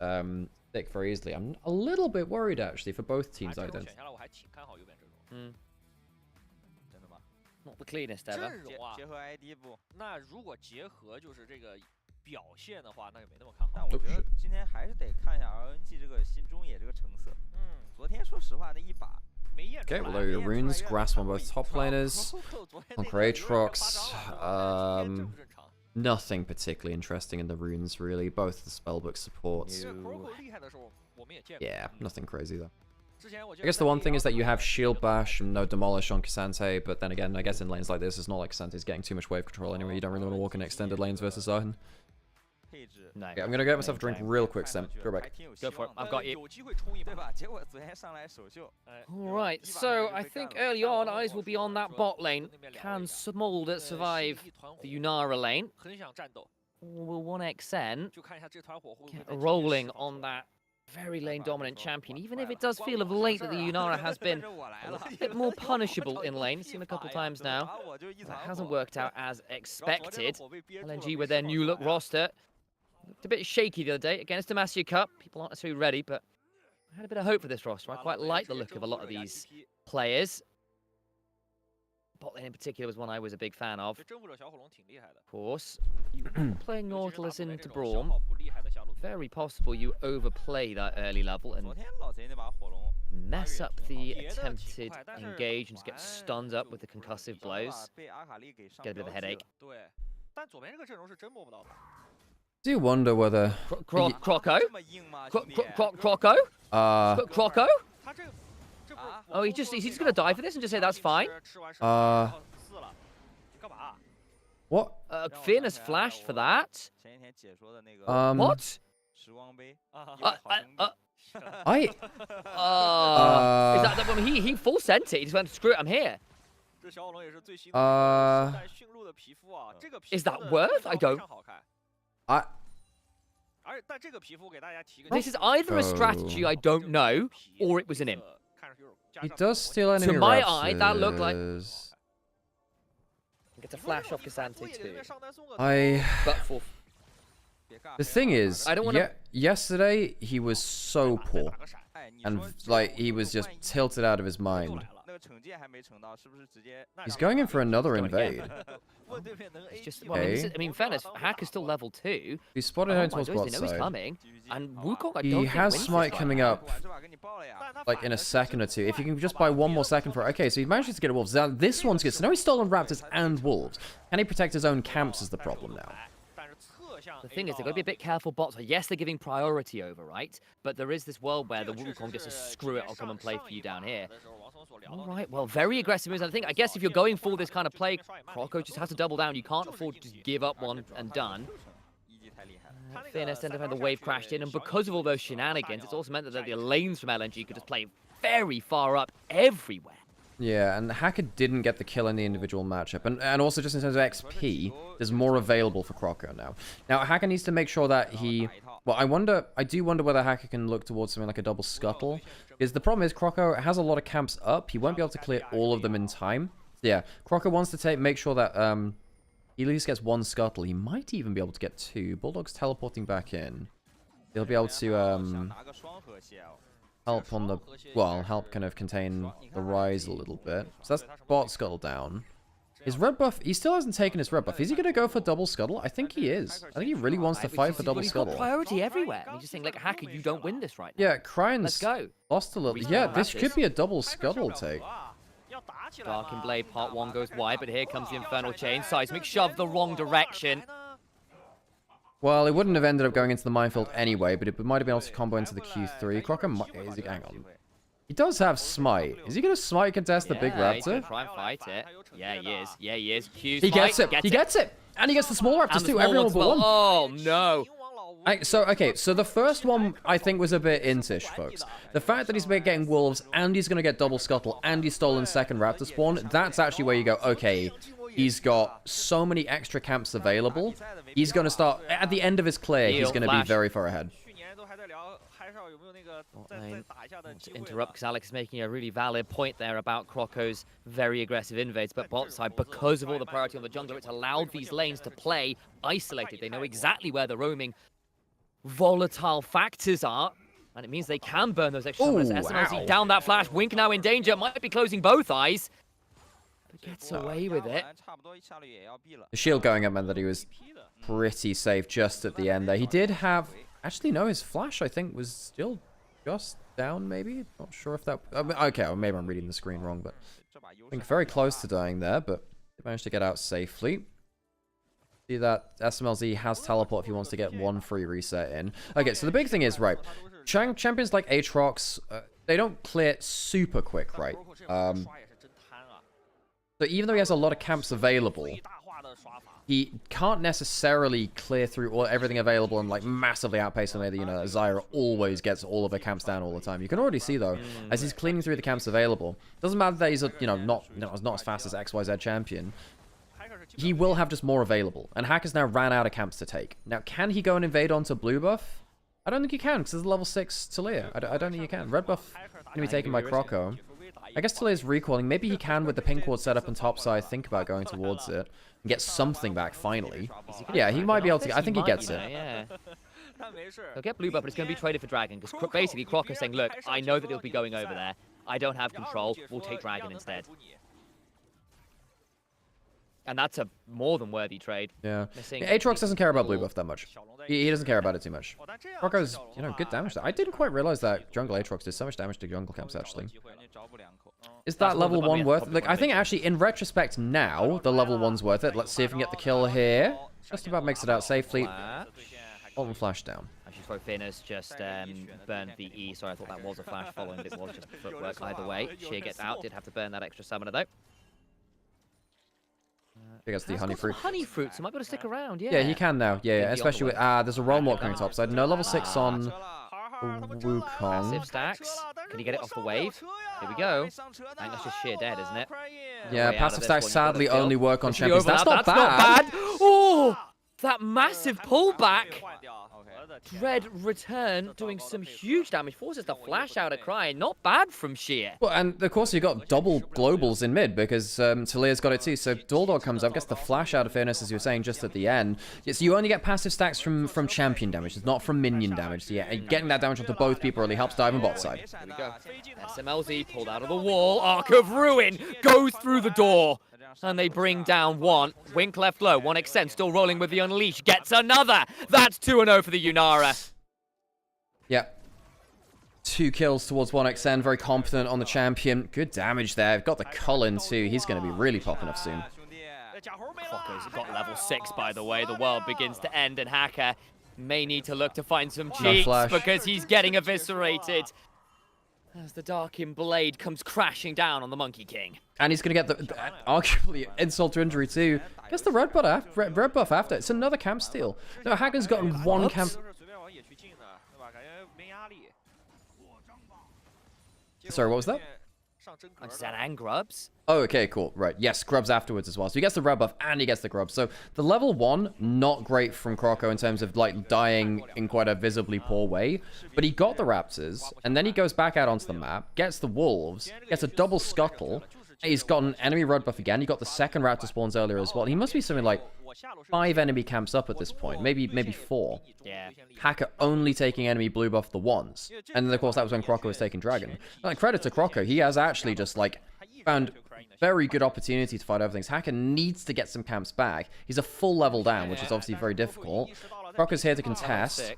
stick very easily. I'm a little bit worried actually for both teams, I think. Not the cleanest ever. 表现的话，那就没那么看好。但我觉得今天还是得看一下 LNG 这个新中野这个成色。昨天说实话那一把没验出来。 Okay, well, there are your runes. Grasp on both top laners. On Aatrox. nothing particularly interesting in the runes, really. Both the spellbook supports. Yeah, nothing crazy though. I guess the one thing is that you have Shield Bash and no Demolish on Cassante, but then again, I guess in lanes like this, it's not like Cassante's getting too much wave control anyway. You don't really want to walk in extended lanes versus Arhen. No. Okay, I'm gonna get myself a drink real quick, Sam. Go back. Go for it. I've got you. Alright, so I think early on, eyes will be on that bot lane. Can Smolder survive the Yunara lane? Or will 1xN get rolling on that very lane dominant champion, even if it does feel of late that the Yunara has been a little bit more punishable in lane. Seen a couple times now. That hasn't worked out as expected. LNG with their new look roster looked a bit shaky the other day against Demacia Cup. People aren't necessarily ready, but I had a bit of hope for this roster. I quite like the look of a lot of these players. Bot lane in particular was one I was a big fan of. Of course, you playing Nautilus into Braum. Very possible you overplay that early level and mess up the attempted engage and just get stunned up with the concussive blows. Get a bit of a headache. Do you wonder whether... Croco? Croco? Croco? Oh, he's just gonna die for this and just say that's fine? What? Fearness flashed for that? What? Is that when he full sent it? He just went, screw it, I'm here. Is that worth? I don't. This is either a strategy I don't know, or it was an imp. He does steal enemy To my eye, that looked like... Gets a flash off Cassante too. The thing is, yesterday he was so poor. And, like, he was just tilted out of his mind. He's going in for another invade. It's just, well, I mean, fairness, Hack is still level 2. He spotted heading towards bot side. Coming, and Wukong, I don't he has think Smite coming up, like, in a second or two. If you can just buy one more second for it. Okay, so he manages to get a Wolves. Now, this one's good. So now he's stolen Raptors and Wolves. Can he protect his own camps is the problem now. The thing is, they've got to be a bit careful bots. Yes, they're giving priority over, right? But there is this world where the Wukong just says, screw it, I'll come and play for you down here. All right, well, very aggressive moves. I think, I guess if you're going for this kind of play, Croco just has to double down. You can't afford to just give up one and done. Fairness ended up having the wave crashed in, and because of all those shenanigans, it's also meant that the lanes from LNG could just play very far up everywhere. Yeah, and Hacker didn't get the kill in the individual matchup. And also just in terms of XP, there's more available for Croco now. Now, Hacker needs to make sure that he... Well, I do wonder whether Hacker can look towards something like a double scuttle. Because the problem is Croco has a lot of camps up. He won't be able to clear all of them in time. Yeah, Croco wants to make sure that he at least gets one scuttle. He might even be able to get 2. Bulldog's teleporting back in. He'll be able to... help on the, well, help kind of contain the rise a little bit. So that's bot scuttle down. His red buff, he still hasn't taken his red buff. Is he going to go for double scuttle? I think he is. I think he really wants to fight for double scuttle. He's got priority everywhere. He's just saying, like, Hacker, you don't win this right now. Yeah, Cryan's lost a little. Yeah, this could be a double scuttle take. Dark and Blade part 1 goes wide, but here comes the Infernal Chain. Seismic shoved the wrong direction. Well, it wouldn't have ended up going into the minefield anyway, but it might have been able to combo into the Q3. Croco, hang on. He does have Smite. Is he going to Smite contest the big Raptor? He's going to try and fight it. Yeah, he is. Yeah, he is. He gets it. He gets it. And he gets the small Raptors too. Everyone but one. Oh, no. So the first one, I think, was a bit intish, folks. The fact that he's getting Wolves, and he's going to get double Scuttle, and he's stolen second Raptor spawn, that's actually where you go, okay, he's got so many extra camps available. He's going to start, at the end of his clear, he's going to be very far ahead. To interrupt, because Alex is making a really valid point there about Croco's very aggressive invades, but bot side, because of all the priority on the jungler, it's allowed these lanes to play isolated. They know exactly where the roaming volatile factors are, and it means they can burn those extra summons. SMLC down that flash. Wink now in danger, might be closing both eyes, but gets away with it. The shield going up meant that he was pretty safe just at the end there. He did have, actually no, his flash I think was still just down maybe. Not sure if that, okay, well, maybe I'm reading the screen wrong, but I think very close to dying there, but they managed to get out safely. See that SMLZ has teleport if he wants to get one free reset in. Okay, so the big thing is, right, champions like Aatrox, they don't clear super quick, right? So even though he has a lot of camps available, he can't necessarily clear through everything available and like massively outpace the way that, you know, Zyra always gets all of her camps down all the time. You can already see though, as he's cleaning through the camps available, doesn't matter that he's not as fast as XYZ champion. He will have just more available, and Hacker's now ran out of camps to take. Now, can he go and invade onto blue buff? I don't think he can, because there's a level 6 Talia. I don't think he can. Red buff going to be taken by Croco. I guess Talia's recalling. Maybe he can, with the pink ward set up on top side, think about going towards it and get something back finally. Yeah, he might be able to. I think he gets it. Yeah. He'll get blue buff, but it's going to be traded for Dragon, because basically Croco's saying, look, I know that he'll be going over there. I don't have control. We'll take Dragon instead. And that's a more than worthy trade. Yeah. Aatrox doesn't care about blue buff that much. He doesn't care about it too much. Croco's, good damage. I didn't quite realize that jungle Aatrox did so much damage to jungle camps, actually. Is that level 1 worth it? Like, I think actually, in retrospect now, the level 1's worth it. Let's see if we can get the kill here. Just about makes it out safely. Ultimate flash down. Actually, throw Finners just burned the E. Sorry, I thought that was a flash following, but it was just footwork either way. Sheer gets out, did have to burn that extra summoner though. I guess the honey fruit. Honey fruit, so might be able to stick around. Yeah. Yeah, he can now. Yeah, especially with there's a realm walk coming topside. No level 6 on Wukong. Massive stacks. Can he get it off the wave? Here we go. I think that's just sheer dead, isn't it? Yeah, passive stacks sadly only work on champions. That's not bad. Oh, that massive pullback. Dread return doing some huge damage. Forces the flash out of Crying. Not bad from Sheer. Well, and of course you got double globals in mid because Talia's got it too. So Duldog comes up, gets the flash out of Fairness, as you were saying just at the end. Yeah, so you only get passive stacks from champion damage. It's not from minion damage. So yeah, getting that damage onto both people really helps dive on bot side. Here we go. SMLZ pulled out of the wall. Arc of Ruin goes through the door. And they bring down one. Wink left low. 1xN still rolling with the Unleash. Gets another. That's 2-0 for the Yunara. Yeah. 2 kills towards 1xN. Very competent on the champion. Good damage there. Got the Cullen too. He's going to be really popping up soon. Crocco's got level 6, by the way. The world begins to end, and Hacker may need to look to find some cheats because he's getting eviscerated. As the Darkin Blade comes crashing down on the Monkey King. And he's going to get the arguably insult to injury too. Gets the red buff after. It's another camp steal. No, Hagen's gotten one camp. Sorry, what was that? I said and grubs. Oh, okay, cool. Right. Yes, grubs afterwards as well. So he gets the red buff and he gets the grubs. So the level 1, not great from Croco in terms of like dying in quite a visibly poor way. But he got the raptors and then he goes back out onto the map, gets the wolves, gets a double scuttle. He's got an enemy red buff again. He got the second raptor spawns earlier as well. He must be something like 5 enemy camps up at this point. Maybe 4. Yeah. Hacker only taking enemy blue buff the ones. And then of course that was when Croco was taking dragon. Like, credit to Croco, he has actually just like found very good opportunity to fight everything. Hacker needs to get some camps back. He's a full level down, which is obviously very difficult. Croco's here to contest.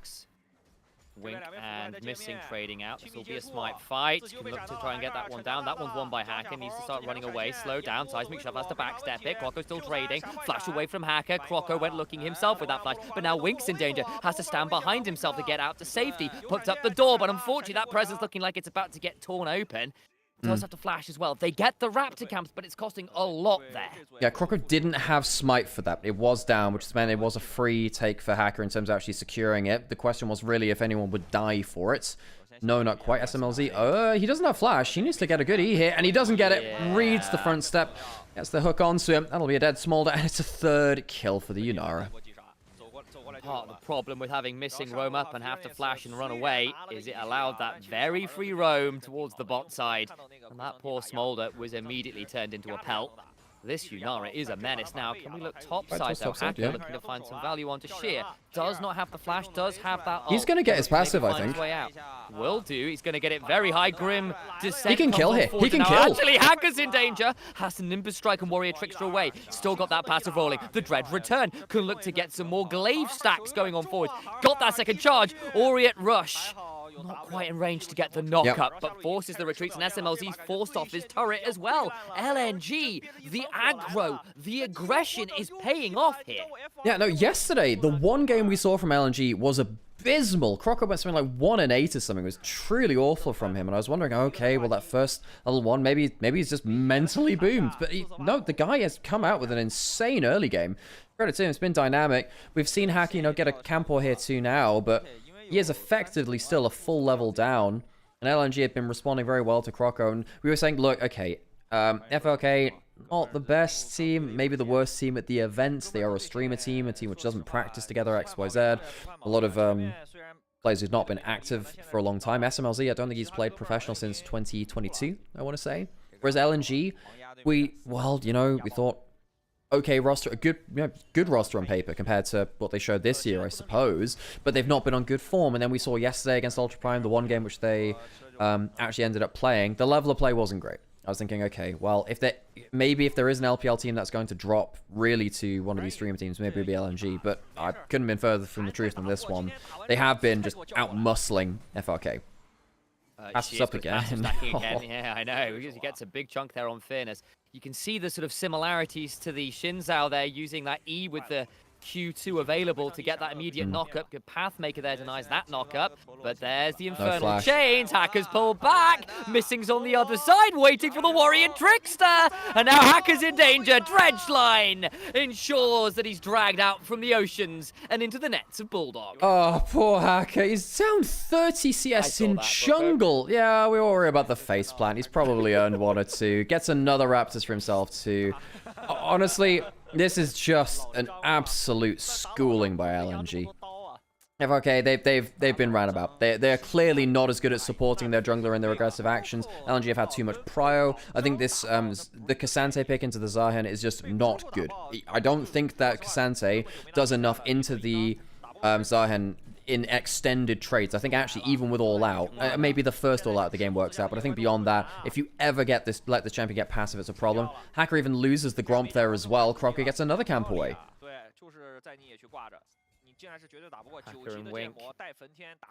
Wink and Missing trading out. This will be a smite fight. Can look to try and get that one down. That one's won by Hacker. Needs to start running away. Slow down. Seismic Shove has to backstep it. Croco still trading. Flash away from Hacker. Croco went looking himself with that flash. But now Wink's in danger. Has to stand behind himself to get out to safety. Puts up the door. But unfortunately, that presence looking like it's about to get torn open. Does have to flash as well. They get the raptor camps, but it's costing a lot there. Yeah, Croco didn't have smite for that. It was down, which meant it was a free take for Hacker in terms of actually securing it. The question was really if anyone would die for it. No, not quite. SMLZ. He doesn't have flash. He needs to get a good E here, and he doesn't get it. Reads the front step. Gets the hook onto him. That'll be a dead Smolder, and it's a 3rd kill for the Yunara. Part of the problem with having Missing roam up and have to flash and run away is it allowed that very free roam towards the bot side. And that poor Smolder was immediately turned into a pelt. This Yunara is a menace now. Can we look topside though? Hacker looking to find some value onto Sheer. Does not have the flash, does have that ult. He's going to get his passive, I think. Will do. He's going to get it very high. Grim descent. He can kill here. He can kill. Actually, Hacker's in danger. Has to Nimbus Strike and Warrior Trickster away. Still got that passive rolling. The Dread return. Can look to get some more glaive stacks going on forward. Got that second charge. Aureate Rush. Not quite in range to get the knock-up, but forces the retreats, and SMLZ's forced off his turret as well. LNG, the aggro, the aggression is paying off here. Yeah, no, yesterday, the one game we saw from LNG was abysmal. Croco went something like 1-8 or something. It was truly awful from him, and I was wondering, okay, well, that first level 1, maybe he's just mentally boomed. But no, the guy has come out with an insane early game. Credit to him, it's been dynamic. We've seen Hack, get a Campo here too now, but he is effectively still a full level down. And LNG have been responding very well to Croco, and we were saying, look, okay, FRK, not the best team, maybe the worst team at the events. They are a streamer team, a team which doesn't practice together, XYZ. A lot of players who've not been active for a long time. SMLZ, I don't think he's played professional since 2022, I want to say. Whereas LNG, we thought, okay roster, a good roster on paper compared to what they showed this year, I suppose, but they've not been on good form. And then we saw yesterday against Ultra Prime, the one game which they actually ended up playing, the level of play wasn't great. I was thinking, okay, well, if there is an LPL team that's going to drop really to one of these streamer teams, maybe it'd be LNG, but I couldn't have been further from the truth than this one. They have been just out-muscling FRK. Passes up again. Yeah, I know. He gets a big chunk there on Fairness. You can see the sort of similarities to the Shinzao there, using that E with the Q2 available to get that immediate knockup. Good Pathmaker there denies that knockup, but there's the Infernal Chains. Hackers pull back. Missing's on the other side, waiting for the Warrior Trickster. And now Hacker's in danger. Dredgeline ensures that he's dragged out from the oceans and into the nets of Bulldog. Oh, poor Hacker. He's down 30 CS in jungle. Yeah, we all worry about the faceplant. He's probably earned 1 or 2. Gets another Raptors for himself too. Honestly, this is just an absolute schooling by LNG. FRK, they've been ran about. They're clearly not as good at supporting their jungler in their aggressive actions. LNG have had too much prio. I think this the Cassante pick into the Zahen is just not good. I don't think that Cassante does enough into the Zahen in extended trades. I think actually even with All Out, maybe the first All Out the game works out, but I think beyond that, if you ever let the champion get passive, it's a problem. Hacker even loses the Gromp there as well. Crocker gets another camp away. Hacker and Wink.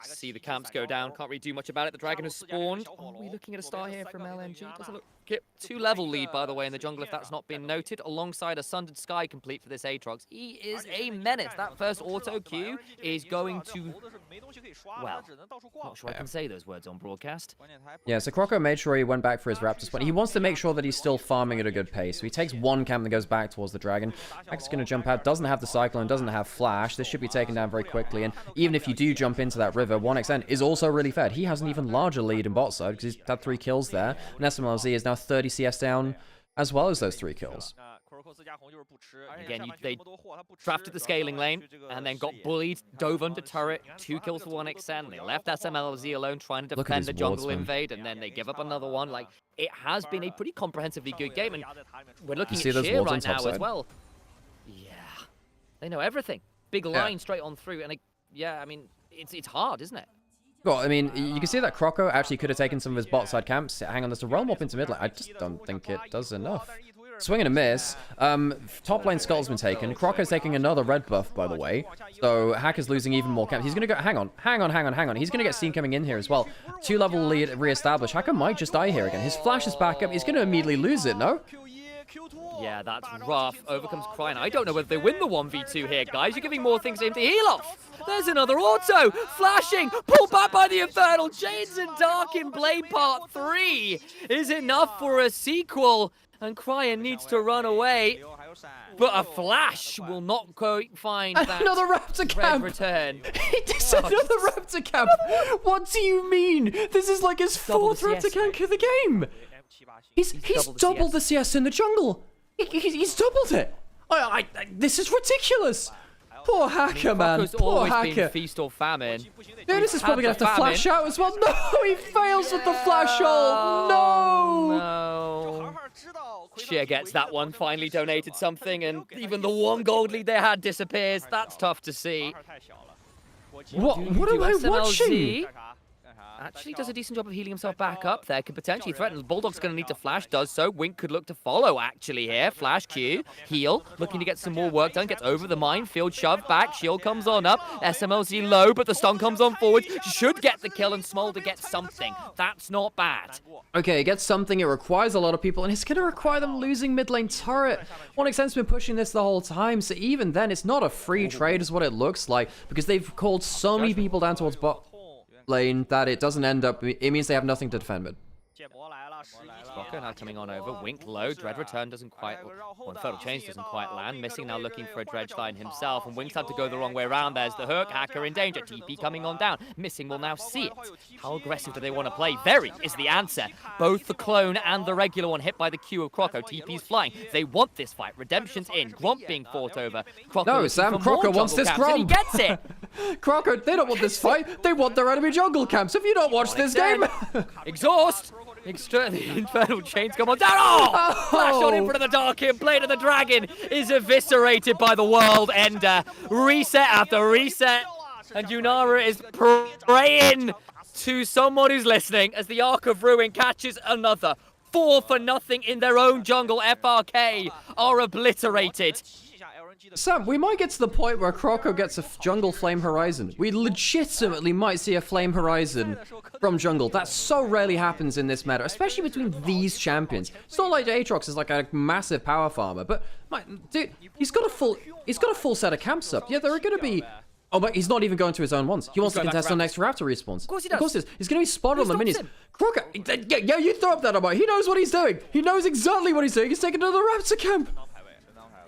See the camps go down. Can't really do much about it. The dragon has spawned. Oh, are we looking at a star here from LNG? Doesn't look... 2-level lead, by the way, in the jungle, if that's not been noted, alongside a Sundered Sky complete for this Aatrox. He is a menace. That first auto Q is going to... Well, not sure I can say those words on broadcast. Yeah, so Croco made sure he went back for his Raptor spot. He wants to make sure that he's still farming at a good pace. So he takes one camp and goes back towards the dragon. Hacker's going to jump out. Doesn't have the Cyclone, doesn't have Flash. This should be taken down very quickly. And even if you do jump into that river, 1xN is also really fed. He has an even larger lead in bot side because he's had 3 kills there. And SMLZ is now 30 CS down as well as those 3 kills. Again, they drafted the scaling lane and then got bullied, dove under turret, 2 kills for 1xN. They left SMLZ alone trying to defend the jungle invade, and then they give up another one. Like, it has been a pretty comprehensively good game, and we're looking at Cheer right now as well. Yeah, they know everything. Big line straight on through, and yeah, I mean, it's hard, isn't it? Well, I mean, you can see that Croco actually could have taken some of his bot side camps. Hang on, there's a realm up into mid lane. I just don't think it does enough. Swing and a miss. Top lane Skull's been taken. Croco's taking another red buff, by the way. So Hacker's losing even more camps. He's going to go... Hang on. He's going to get Steam coming in here as well. 2-level lead re-established. Hacker might just die here again. His flash is back up. He's going to immediately lose it, no? Yeah, that's rough. Overcomes Crying. I don't know whether they win the 1v2 here, guys. You're giving more things for him to heal off. There's another auto. Flashing. Pulled back by the Infernal Chains, and Dark in Blade Part 3 is enough for a sequel. And Cryan needs to run away. But a flash will not find that another Raptor camp. Return. He does another Raptor camp. What do you mean? This is like his 4th Raptor camp of the game. He's doubled the CS in the jungle. He's doubled it. This is ridiculous. Poor Hacker, man. Poor Hacker. Feast or famine. This is probably going to have to flash out as well. No, he fails with the flash ult. No. Cheer gets that one, finally donated something, and even the 1 gold lead they had disappears. That's tough to see. What am I watching? Actually does a decent job of healing himself back up there. Could potentially threaten. Bulldog's going to need to flash. Does so. Wink could look to follow, actually, here. Flash Q. Heal. Looking to get some more work done. Gets over the minefield. Shoved back. Shield comes on up. SMLC low, but the stun comes on forward. Should get the kill, and Smolder gets something. That's not bad. Okay, it gets something. It requires a lot of people, and it's going to require them losing mid lane turret. 1xM's been pushing this the whole time, so even then, it's not a free trade is what it looks like, because they've called so many people down towards bot lane that it doesn't end up, it means they have nothing to defend mid. Rocker now coming on over. Wink low. Dread return doesn't quite... Well, Infernal Change doesn't quite land. Missing now looking for a dredge line himself. And Wink's had to go the wrong way around. There's the hook. Hacker in danger. TP coming on down. Missing will now see it. How aggressive do they want to play? Very is the answer. Both the clone and the regular one hit by the Q of Croco. TP's flying. They want this fight. Redemption's in. Gromp being fought over. Croco no, Sam, Croco wants this Gromp. He gets it. Croco, they don't want this fight. They want their enemy jungle camps. Have you not watched this game? Exhaust. The Infernal Chains come on down. Oh! Flash on in front of the Darkin. Blade of the Dragon is eviscerated by the World Ender. Reset after reset. And Nymaera is praying to someone who's listening as the Arc of Ruin catches another. 4 for nothing in their own jungle. FRK are obliterated. Sam, we might get to the point where Croco gets a jungle Flame Horizon. We legitimately might see a Flame Horizon from jungle. That so rarely happens in this meta, especially between these champions. It's not like Aatrox is like a massive power farmer, but dude, he's got a full set of camps up. Yeah, there are going to be... Oh, but he's not even going to his own ones. He wants to contest on next Raptor respawns. Of course he does. Of course he does. He's going to be spotted on the minis. Croco, yeah, you throw up that about. He knows what he's doing. He knows exactly what he's doing. He's taking to the Raptor camp.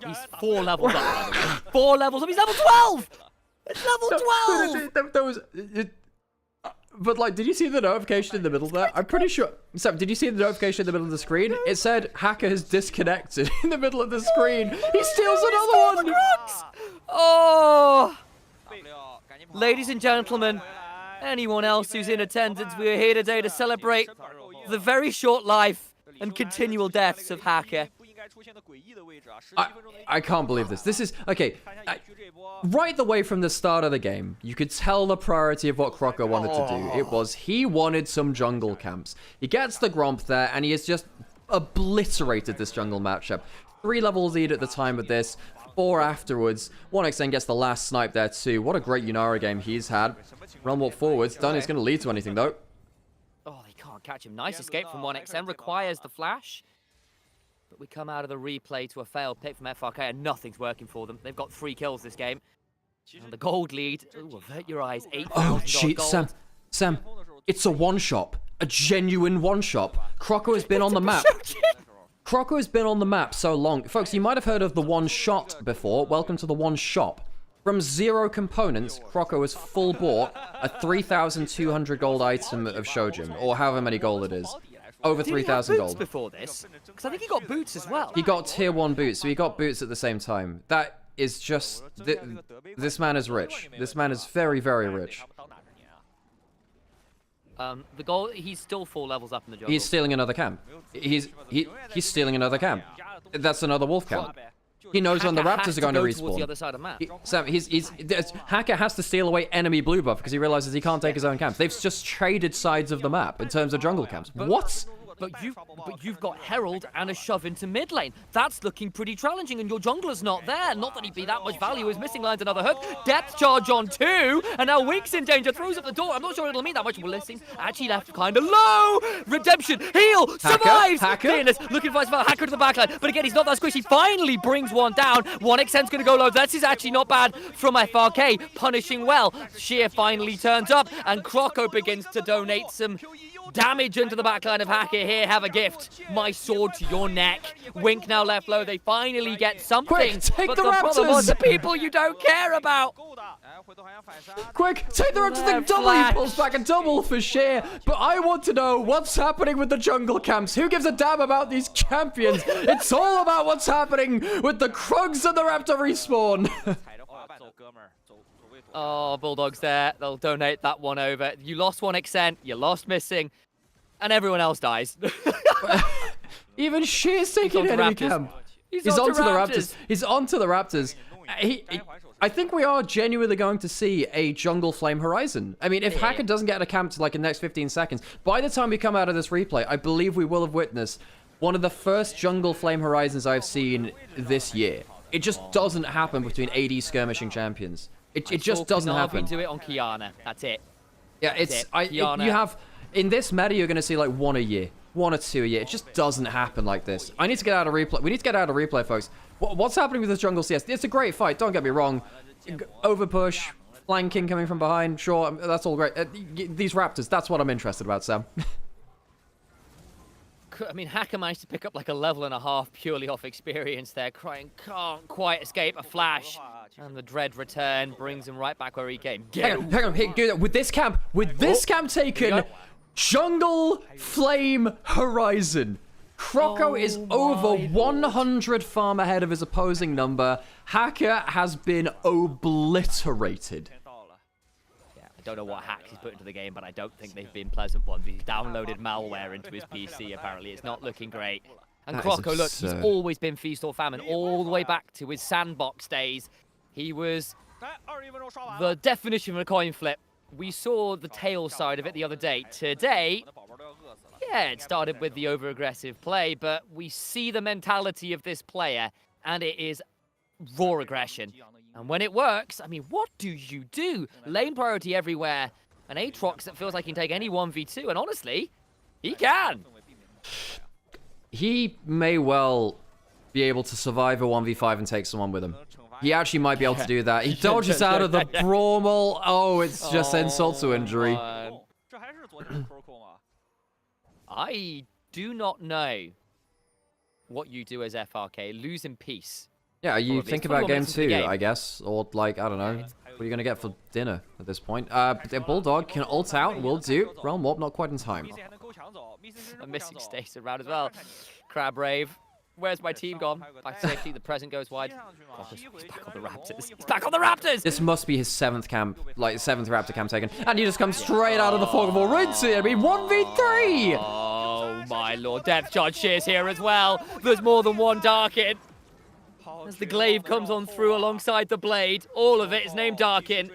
He's 4 levels up. 4 levels up. He's level 12. It's level 12. That was... But, like, did you see the notification in the middle there? I'm pretty sure... Sam, did you see the notification in the middle of the screen? It said, hacker has disconnected in the middle of the screen. He steals another one! Oh! Ladies and gentlemen, anyone else who's in attendance, we are here today to celebrate the very short life and continual deaths of Hacker. I can't believe this. This is... Okay, right the way from the start of the game, you could tell the priority of what Croco wanted to do. It was he wanted some jungle camps. He gets the Gromp there, and he has just obliterated this jungle matchup. 3 levels lead at the time of this, 4 afterwards. 1xN gets the last snipe there too. What a great Nymaera game he's had. Run walk forwards. Don't think it's going to lead to anything though. Oh, they can't catch him. Nice escape from 1xN. Requires the flash. But we come out of the replay to a failed pick from FRK, and nothing's working for them. They've got 3 kills this game. And the gold lead. Ooh, avert your eyes. 8,000 Oh, jeez, Sam. It's a one-shot. A genuine one-shot. Croco has been on the map. Croco has been on the map so long. Folks, you might have heard of the one-shot before. Welcome to the one-shop. From 0 components, Croco has full bought a 3,200 gold item of Shojin, or however many gold it is. Over 3,000 gold. Before this? Because I think he got boots as well. He got tier 1 boots, so he got boots at the same time. That is just... This man is rich. This man is very, very rich. The goal, he's still 4 levels up in the jungle. He's stealing another camp. He's stealing another camp. That's another wolf camp. He knows when the Raptors are going to respawn. The other side of map. Sam, Hacker has to steal away enemy blue buff because he realizes he can't take his own camps. They've just traded sides of the map in terms of jungle camps. What? But you've got Herald and a shove into mid lane. That's looking pretty challenging, and your jungler's not there. Not that he'd be that much value. His missing line's another hook. Depth charge on 2, and now Wink's in danger. Throws up the door. I'm not sure it'll mean that much. Well, listen, actually left kind of low. Redemption, heal, survives. Hacker. Fearless, looking for Hacker to the backline. But again, he's not that squishy. Finally brings one down. 1xN's going to go low. This is actually not bad from FRK. Punishing well. Sheer finally turns up, and Croco begins to donate some damage into the backline of Hacker here. Have a gift. My sword to your neck. Wink now left low. They finally get something. Quick, take but the Raptors! Problem was the people you don't care about. Quick, take the Raptors. The double. He pulls back a double for sheer. But I want to know what's happening with the jungle camps. Who gives a damn about these champions? It's all about what's happening with the Krugs and the Raptor respawn. Oh, Bulldog's there. They'll donate that one over. You lost 1xN. You lost missing. And everyone else dies. Even Sheer's taking enemy camp. He's onto the Raptors. He's onto the Raptors. I think we are genuinely going to see a jungle flame horizon. I mean, if Hacker doesn't get a camp to like the next 15 seconds, by the time we come out of this replay, I believe we will have witnessed one of the first jungle flame horizons I've seen this year. It just doesn't happen between AD skirmishing champions. It just doesn't happen. Do it on Kiana. That's it. Yeah, you have in this meta you're going to see like 1 a year, 1 or 2 a year. It just doesn't happen like this. I need to get out of replay. We need to get out of replay, folks. What's happening with this jungle CS? It's a great fight. Don't get me wrong. Overpush, flanking coming from behind. Sure, that's all great. These Raptors. That's what I'm interested about, Sam. I mean, Hacker managed to pick up like a level and a half purely off experience there. Crying can't quite escape a flash. And the dread return brings him right back where he came. Hang on. With this camp taken, jungle flame horizon. Croco is over 100 farm ahead of his opposing number. Hacker has been obliterated. I don't know what hacks he's put into the game, but I don't think they've been pleasant ones. He's downloaded malware into his PC, apparently. It's not looking great. And Croco, look, he's always been feast or famine, all the way back to his sandbox days. He was the definition of a coin flip. We saw the tail side of it the other day. Today, yeah, it started with the over-aggressive play, but we see the mentality of this player, and it is raw aggression. And when it works, I mean, what do you do? Lane priority everywhere. An Aatrox that feels like he can take any 1v2, and honestly, he can. He may well be able to survive a 1v5 and take someone with him. He actually might be able to do that. He dodges out of the Brawmal. Oh, it's just insult to injury. I do not know what you do as FRK. Lose in peace. Yeah, you think about game 2, I guess. Or, like, I don't know. What are you going to get for dinner at this point? The Bulldog can ult out, will do. Realm Warp, not quite in time. A missing Stacer around as well. Crab Rave. Where's my team gone? Back to safety, the present goes wide. He's back on the Raptors. He's back on the Raptors! This must be his 7th camp, like 7th Raptor camp taken. And he just comes straight out of the fog of war into it. I mean, 1v3! Oh, my lord. Death Charge Shears here as well. There's more than one Darkin. As the glaive comes on through alongside the blade, all of it is named Darkin.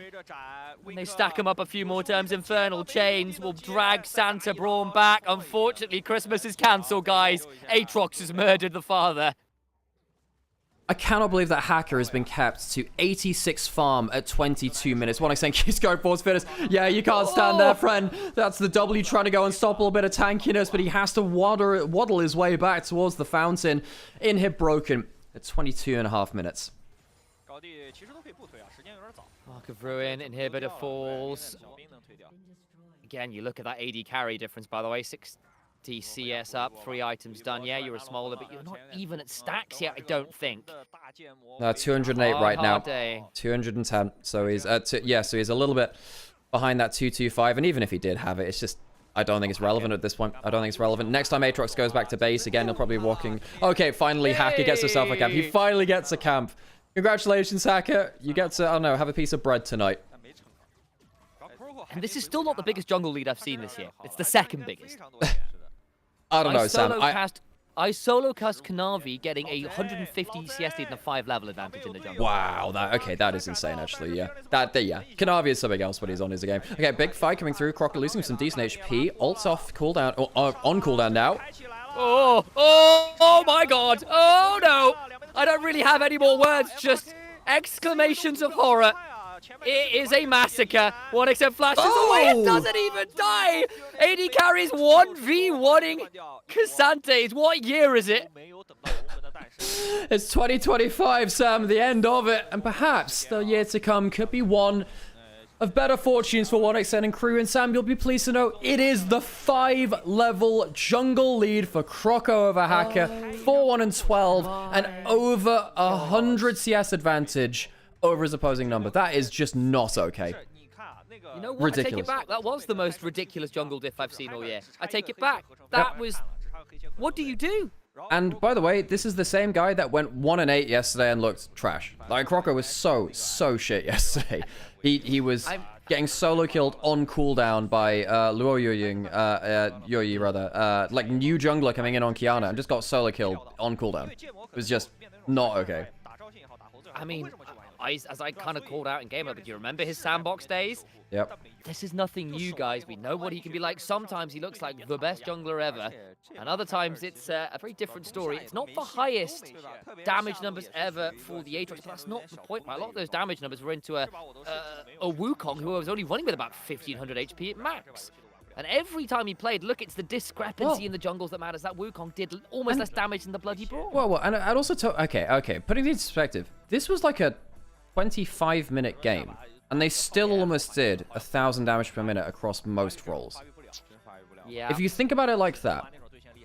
When they stack him up a few more times, Infernal Chains will drag Santa Brawn back. Unfortunately, Christmas is cancelled, guys. Aatrox has murdered the father. I cannot believe that Hacker has been kept to 86 farm at 22 minutes. One saying keeps going forwards fitness. Yeah, you can't stand there, friend. That's the W trying to go and stop a little bit of tankiness, but he has to waddle his way back towards the fountain. Inhib broken at 22.5 minutes. Mark of Ruin, Inhibitor falls. Again, you look at that AD carry difference, by the way. 60 CS up, 3 items done. Yeah, you're a smaller, but you're not even at stacks yet, I don't think. 208 right now. 210. So he's so he's a little bit behind that 225. And even if he did have it, it's just, I don't think it's relevant at this point. I don't think it's relevant. Next time Aatrox goes back to base, again, he'll probably be walking. Okay, finally, Hacker gets himself a camp. He finally gets a camp. Congratulations, Hacker. You get to, I don't know, have a piece of bread tonight. And this is still not the biggest jungle lead I've seen this year. It's the second biggest. I don't know, Sam. I solo cast Kanavi getting a 150 CS lead and a 5 level advantage in the jungle. Wow, that is insane, actually, yeah. Kanavi is something else when he's on his game. Okay, big fight coming through. Crocker losing some decent HP. Ult's off cooldown, or on cooldown now. Oh my god. Oh no. I don't really have any more words, just exclamations of horror. It is a massacre. 1xM flashes away. It doesn't even die. AD carries 1v1ing Casantes. What year is it? It's 2025, Sam. The end of it. And perhaps the year to come could be one of better fortunes for 1xN and crew. And Sam, you'll be pleased to know it is the 5-level jungle lead for Croco over Hacker. 4-1 and 12. And over 100 CS advantage over his opposing number. That is just not okay. You know what? Ridiculous. I take it back. That was the most ridiculous jungle diff I've seen all year. I take it back. That was... What do you do? And by the way, this is the same guy that went 1-8 yesterday and looked trash. Like, Croco was so shit yesterday. He was getting solo killed on cooldown by Luo Yoyi rather. Like, new jungler coming in on Kiana and just got solo killed on cooldown. It was just not okay. I mean, as I kind of called out in game, but do you remember his sandbox days? Yep. This is nothing new, guys. We know what he can be like. Sometimes he looks like the best jungler ever, and other times it's a very different story. It's not the highest damage numbers ever for the Aatrox, but that's not the point. A lot of those damage numbers were into a Wukong who was only running with about 1500 HP at max. And every time he played, look, it's the discrepancy in the jungles that matters. That Wukong did almost less damage than the bloody Brawl. Well, and I'd also okay, putting it in perspective, this was like a 25-minute game, and they still almost did 1,000 damage per minute across most roles. Yeah. If you think about it like that,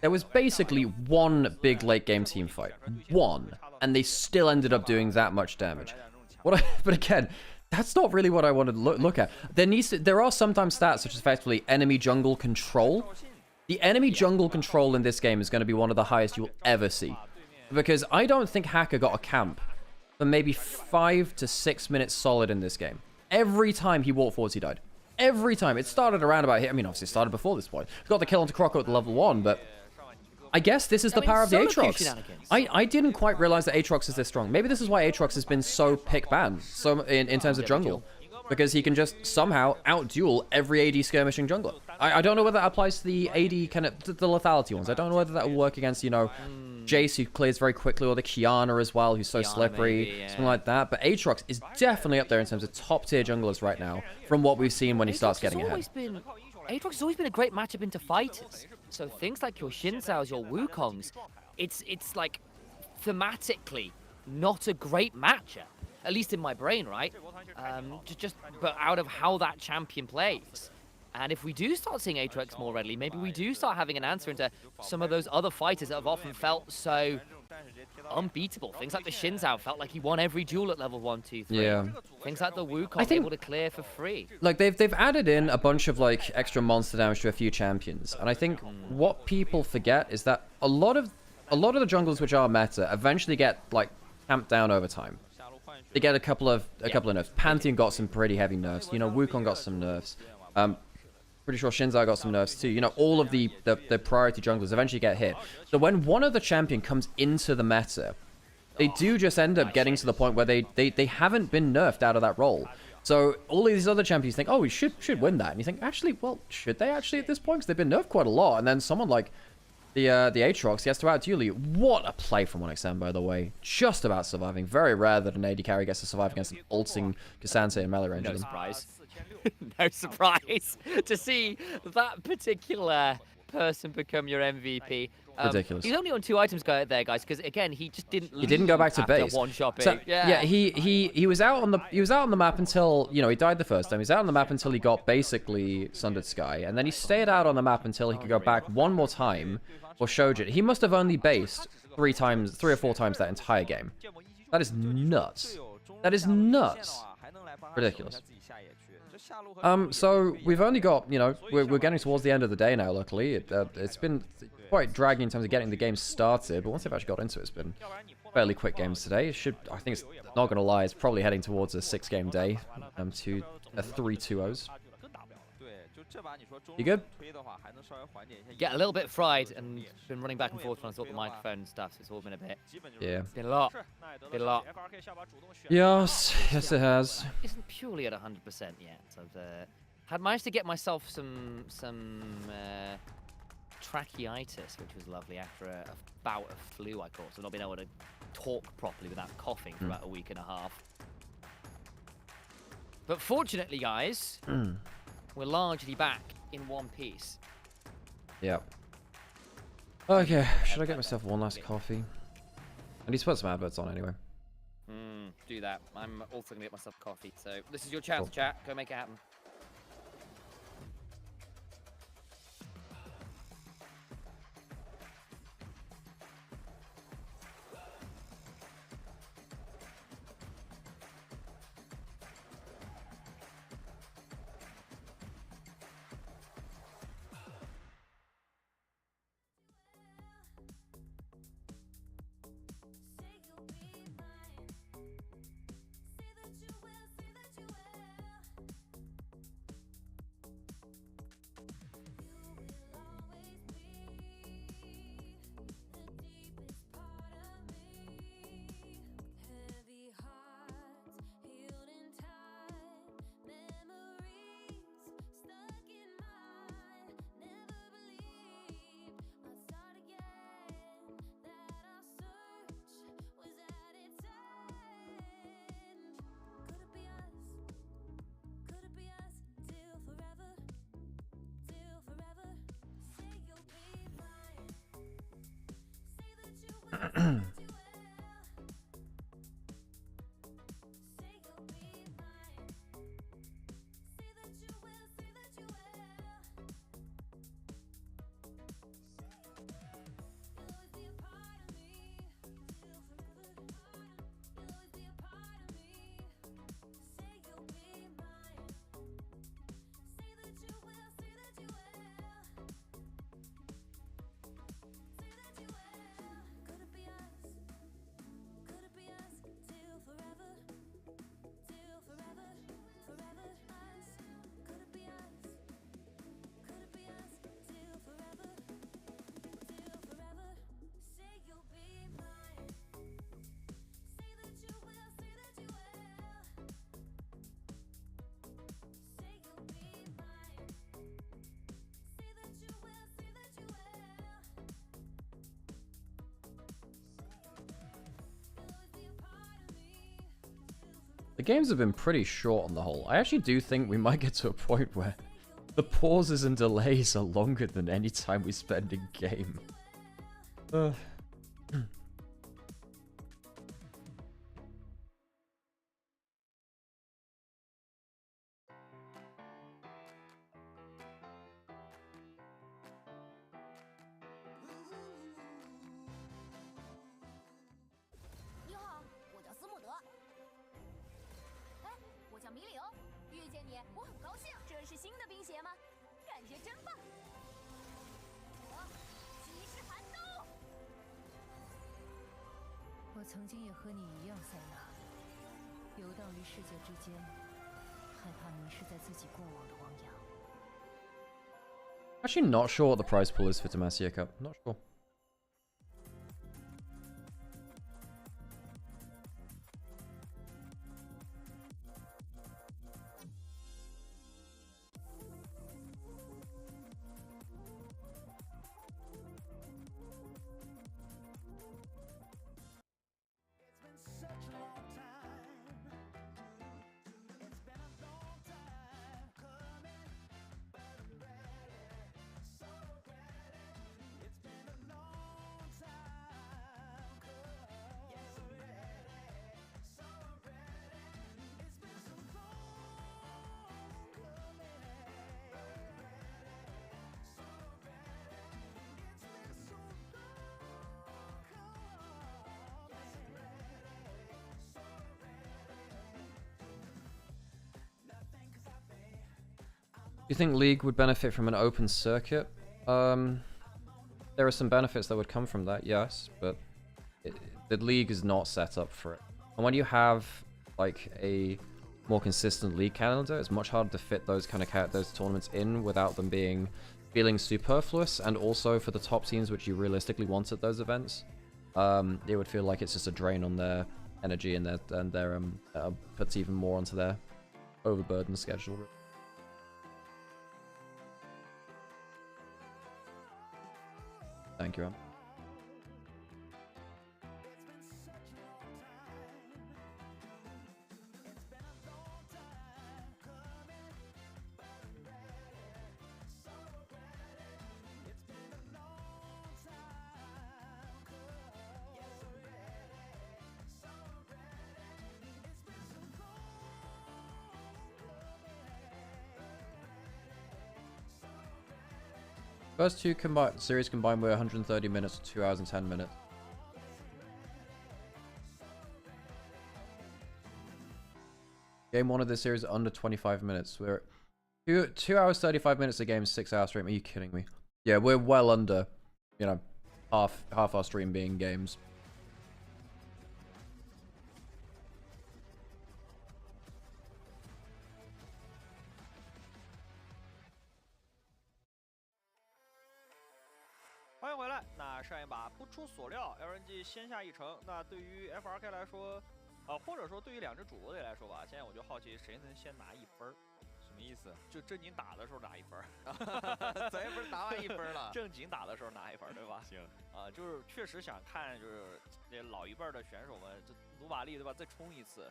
there was basically one big late-game team fight. One. And they still ended up doing that much damage. But again, that's not really what I wanted to look at. There are sometimes stats such as effectively enemy jungle control. The enemy jungle control in this game is going to be one of the highest you'll ever see. Because I don't think Hacker got a camp for maybe 5 to 6 minutes solid in this game. Every time he walked forwards, he died. Every time. It started around about here. I mean, obviously it started before this point. Got the kill onto Croco at level 1, but I guess this is the power of the Aatrox. I didn't quite realize that Aatrox is this strong. Maybe this is why Aatrox has been so pick banned in terms of jungle. Because he can just somehow out-duel every AD skirmishing jungler. I don't know whether that applies to the AD, kind of, the lethality ones. I don't know whether that will work against, you know, Jace, who clears very quickly, or the Kiana as well, who's so slippery, maybe, something like that. But Aatrox is definitely up there in terms of top-tier junglers right now, from what we've seen when he starts getting ahead. Aatrox has always been a great matchup into fighters. So things like your Xin Zhaos, your Wukongs, it's like, thematically, not a great matchup. At least in my brain, right? But out of how that champion plays. And if we do start seeing Aatrox more readily, maybe we do start having an answer into some of those other fighters that have often felt so unbeatable. Things like the Xin Zhao felt like he won every duel at level 1, 2, 3. Yeah. Things like the Wukong able to clear for free. Like they've added in a bunch of like extra monster damage to a few champions, and I think what people forget is that a lot of the jungles which are meta eventually get like camped down over time. They get a couple of nerfs. Pantheon got some pretty heavy nerfs. You know, Wukong got some nerfs. Pretty sure Xin Zhao got some nerfs too. You know, all of the priority junglers eventually get hit. So when one of the champion comes into the meta, they do just end up getting to the point where they haven't been nerfed out of that role. So all of these other champions think, oh, we should win that. And you think, actually, well, should they actually at this point? Because they've been nerfed quite a lot. And then someone like the Aatrox, he has to out-duel you. What a play from 1XM, by the way. Just about surviving. Very rare that an AD carry gets to survive against an ulting Cassandra in melee range. No surprise. No surprise to see that particular person become your MVP. Ridiculous. He's only on 2 items there, guys, because again, he just didn't. He didn't go back to base. One-shopping. So, yeah, he was out on the map until, you know, he died the first time. He was out on the map until he got basically Sundered Sky, and then he stayed out on the map until he could go back one more time for Shojin. He must have only based 3 or 4 times that entire game. That is nuts. That is nuts. Ridiculous. So we've only got, you know, we're getting towards the end of the day now, luckily. It's been quite dragging in terms of getting the game started, but once they've actually got into it, it's been fairly quick games today. I think it's, not going to lie, it's probably heading towards a 6-game day, to a 3-2-0s. You good? Get a little bit fried and been running back and forth trying to sort the microphone and stuff, so it's all been a bit. Yeah. Been a lot. Been a lot. Yes, yes it has. Isn't purely at 100% yet. I've had managed to get myself some tracheitis, which was lovely after a bout of flu I caught. So I've not been able to talk properly without coughing for about a week and a half. But fortunately, guys, we're largely back in one piece. Yeah. Okay, should I get myself one last coffee? I need to put some adverts on anyway. Do that. I'm also going to get myself coffee. So this is your chance, chat. Go make it happen. The games have been pretty short on the whole. I actually do think we might get to a point where the pauses and delays are longer than any time we spend in game. Ugh. 我曾经也和你一样，塞纳，游荡于世界之间，害怕迷失在自己过往的汪洋。 Actually, not sure what the prize pool is for Demacia Cup. Not sure. Do you think League would benefit from an open circuit? There are some benefits that would come from that, yes, but the League is not set up for it. And when you have like a more consistent League calendar, it's much harder to fit those kind of those tournaments in without them feeling superfluous. And also for the top teams which you realistically want at those events, it would feel like it's just a drain on their energy and their puts even more onto their overburdened schedule. Thank you, Em. First two series combined were 130 minutes, 2 hours and 10 minutes. Game 1 of this series under 25 minutes. We're 2 hours 35 minutes a game, 6 hour stream. Are you kidding me? Yeah, we're well under, you know, half our stream being games.上一把不出所料 ，LNG 先下一城。那对于 FRK 来说，或者说对于两支主国队来说吧，现在我就好奇谁能先拿1分。什么意思？就正经打的时候拿1分。咱也不是拿完1分了。正经打的时候拿1分，对吧？行。就是确实想看，就是这老一辈的选手们，这努把力，对吧？再冲一次。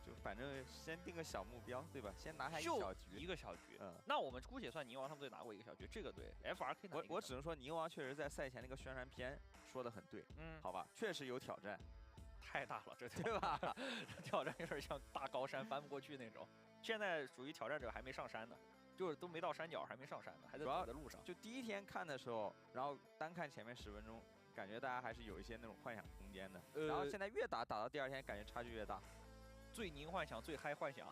就反正先定个小目标，对吧？先拿下一小局，一个小局。那我们姑且算宁王他们队拿过1个小局，这个队 FRK 我只能说宁王确实在赛前那个宣传片说的很对，好吧，确实有挑战，太大了，这对吧？挑战有点像大高山翻不过去那种。现在属于挑战者还没上山呢，就是都没到山脚，还没上山呢，还在走在路上。就第一天看的时候，然后单看前面10分钟，感觉大家还是有一些那种幻想空间的。然后现在越打到第2天，感觉差距越大。最宁幻想，最嗨幻想。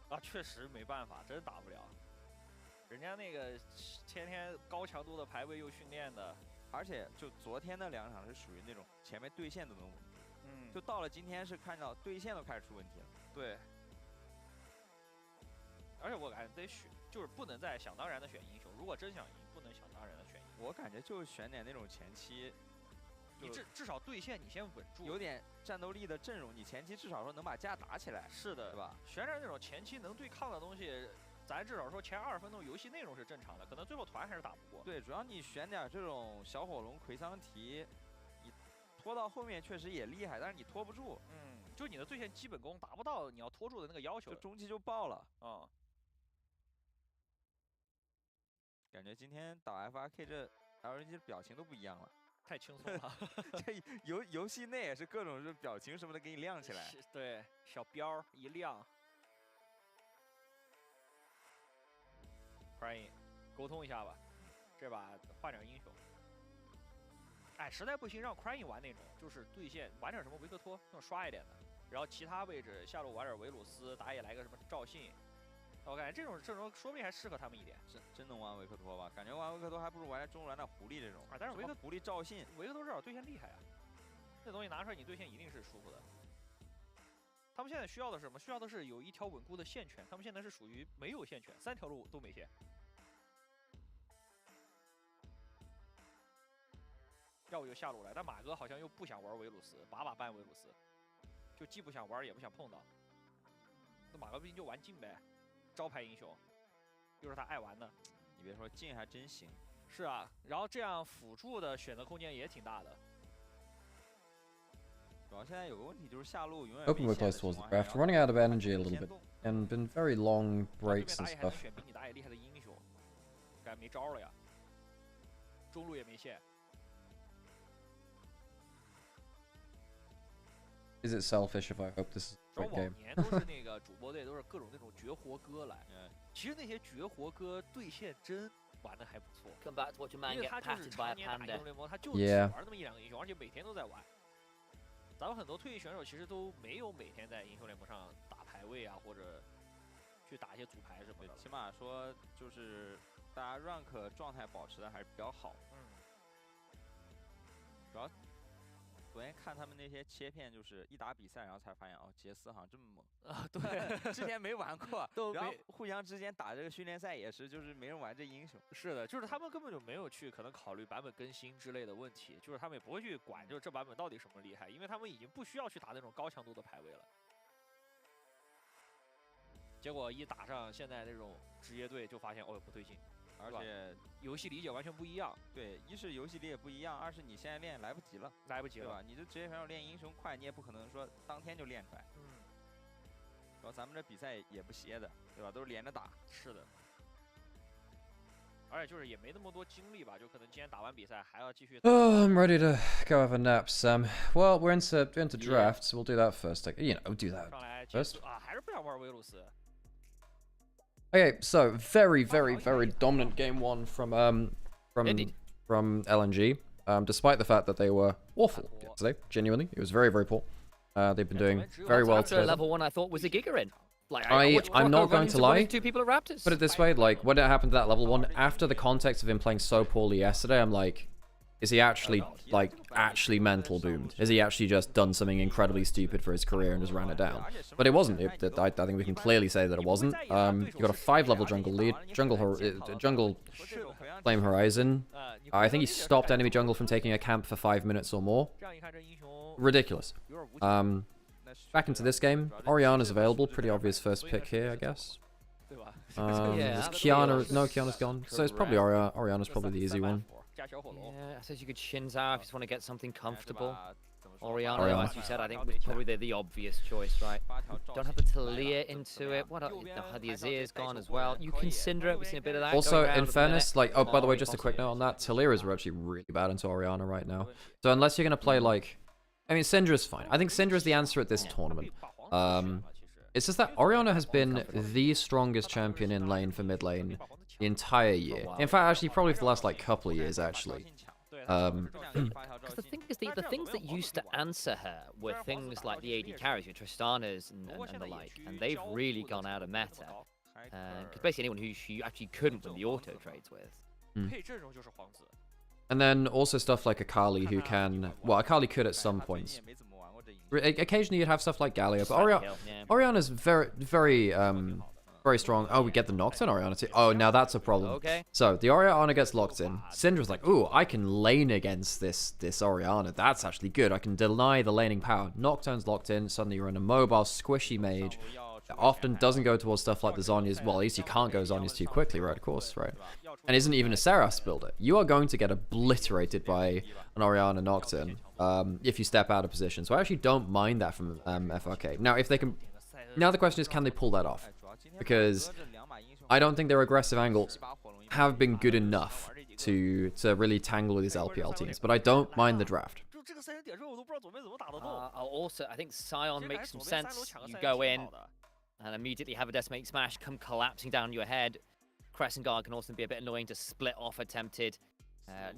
啊，确实没办法，真打不了。人家那个天天高强度的排位又训练的，而且就昨天的2场是属于那种前面对线都能稳住。就到了今天是看到对线都开始出问题了。对。而且我感觉得选，就是不能再想当然的选英雄。如果真想赢，不能想当然的选英雄。我感觉就选点那种前期，你至少对线你先稳住，有点战斗力的阵容，你前期至少说能把架打起来。是的，对吧？选点那种前期能对抗的东西，咱至少说前20分钟游戏内容是正常的，可能最后团还是打不过。对，主要你选点这种小火龙、葵桑提，你拖到后面确实也厉害，但是你拖不住。就你的对线基本功达不到你要拖住的那个要求，就中期就爆了。感觉今天打 FRK 这 LNG 的表情都不一样了，太轻松了。这游戏内也是各种表情什么的给你亮起来。对，小标一亮。Crying， 沟通一下吧，这把换点英雄。哎，实在不行让 Crying 玩那种，就是对线玩点什么维克托，那种刷一点的。然后其他位置下路玩点维鲁斯，打野来个什么赵信，我感觉这种阵容说不定还适合他们一点。真能玩维克托吧？感觉玩维克托还不如玩中路玩点狐狸这种。但是维克狐狸赵信，维克托至少对线厉害啊，这东西拿出来你对线一定是舒服的。他们现在需要的是什么？需要的是有一条稳固的线权。他们现在是属于没有线权，3条路都没线。要不就下路来，但马哥好像又不想玩维鲁斯，把办维鲁斯。就既不想玩也不想碰到，那马哥不行就玩镜呗，招牌英雄，又是他爱玩的。你别说，镜还真行。是啊，然后这样辅助的选择空间也挺大的。主要现在有个问题就是下路永远 Open with close towards the craft, running out of energy a little bit, and been very long breaks and stuff. 选比你打野厉害的英雄，感觉没招了呀。中路也没线。Is it selfish if I hope this is a great game? 往年都是那个主播队都是各种那种绝活哥来，其实那些绝活哥对线真玩的还不错。因为他就是常年打英雄联盟，他就只玩那么1-2个英雄，而且每天都在玩。咱们很多退役选手其实都没有每天在英雄联盟上打排位啊，或者去打一些组排什么的。起码说就是大家 rank 状态保持的还是比较好。主要。昨天看他们那些切片，就是一打比赛，然后才发现哦，杰斯好像这么猛啊！对，之前没玩过，然后互相之间打这个训练赛也是，就是没人玩这英雄。是的，就是他们根本就没有去可能考虑版本更新之类的问题，就是他们也不会去管，就是这版本到底什么厉害，因为他们已经不需要去打那种高强度的排位了。结果一打上现在这种职业队，就发现哦不对劲。而且游戏理解完全不一样，对，一是游戏理解不一样，二是你现在练来不及了，对吧？你这职业选手练英雄快，你也不可能说当天就练出来。然后咱们这比赛也不歇的，对吧？都是连着打。是的。而且就是也没那么多精力吧，就可能今天打完比赛还要继续。Oh, I'm ready to go have a nap, Sam. Well, we're into drafts. We'll do that first. Like, you know, do that first. 啊，还是不想玩维鲁斯。Okay, so very dominant game 1 from LNG. Despite the fact that they were awful yesterday, genuinely, it was very poor. They've been doing very well today. Level 1, I thought was a Giga in. Like I'm not going to lie. 2 people at Raptors. Put it this way, like when it happened to that level 1, after the context of him playing so poorly yesterday, I'm like, is he actually actually mental boomed? Has he actually just done something incredibly stupid for his career and just ran it down? But it wasn't. I think we can clearly say that it wasn't. You got a 5-level jungle lead, jungle Flame Horizon. I think he stopped enemy jungle from taking a camp for 5 minutes or more. Ridiculous. Back into this game. Orianna's available. Pretty obvious first pick here, I guess. Is Kiana? No, Kiana's gone. So it's probably Orianna's probably the easy one. Yeah, I said you could Shin's out if you just want to get something comfortable. Orianna, as you said, I think was probably the obvious choice, right? Don't have the Talia into it. What else? The Azir's gone as well. You can Syndra, we've seen a bit of that. Also, in fairness, like, oh, by the way, just a quick note on that. Talia is actually really bad into Orianna right now. So unless you're going to play, like... I mean, Syndra's fine. I think Syndra's the answer at this tournament. It's just that Orianna has been the strongest champion in lane for mid lane the entire year. In fact, actually, probably for the last, like, couple of years, actually. Because the thing is, the things that used to answer her were things like the AD carries, your Tristanas and the like, and they've really gone out of meta. Because basically anyone who she actually couldn't win the auto trades with. And then also stuff like Akali who can... Well, Akali could at some points. Occasionally you'd have stuff like Galio, but Orianna's very, very strong. Oh, we get the Nocturne Orianna too. Oh, now that's a problem. Okay. So the Orianna gets locked in. Syndra's like, ooh, I can lane against this Orianna. That's actually good. I can deny the laning power. Nocturne's locked in. Suddenly you're in a mobile, squishy mage. It often doesn't go towards stuff like the Zhonya's. Well, at least you can't go Zhonya's too quickly, right? Of course, right? And isn't even a Seraph builder. You are going to get obliterated by an Orianna Nocturne if you step out of position. So I actually don't mind that from FRK. Now, if they can... Now the question is, can they pull that off? Because I don't think their aggressive angles have been good enough to really tangle with these LPL teams. But I don't mind the draft. Also, I think Sion makes some sense. You go in and immediately have a Decimating Smash come collapsing down your head. Crescent Guard can also be a bit annoying to split off attempted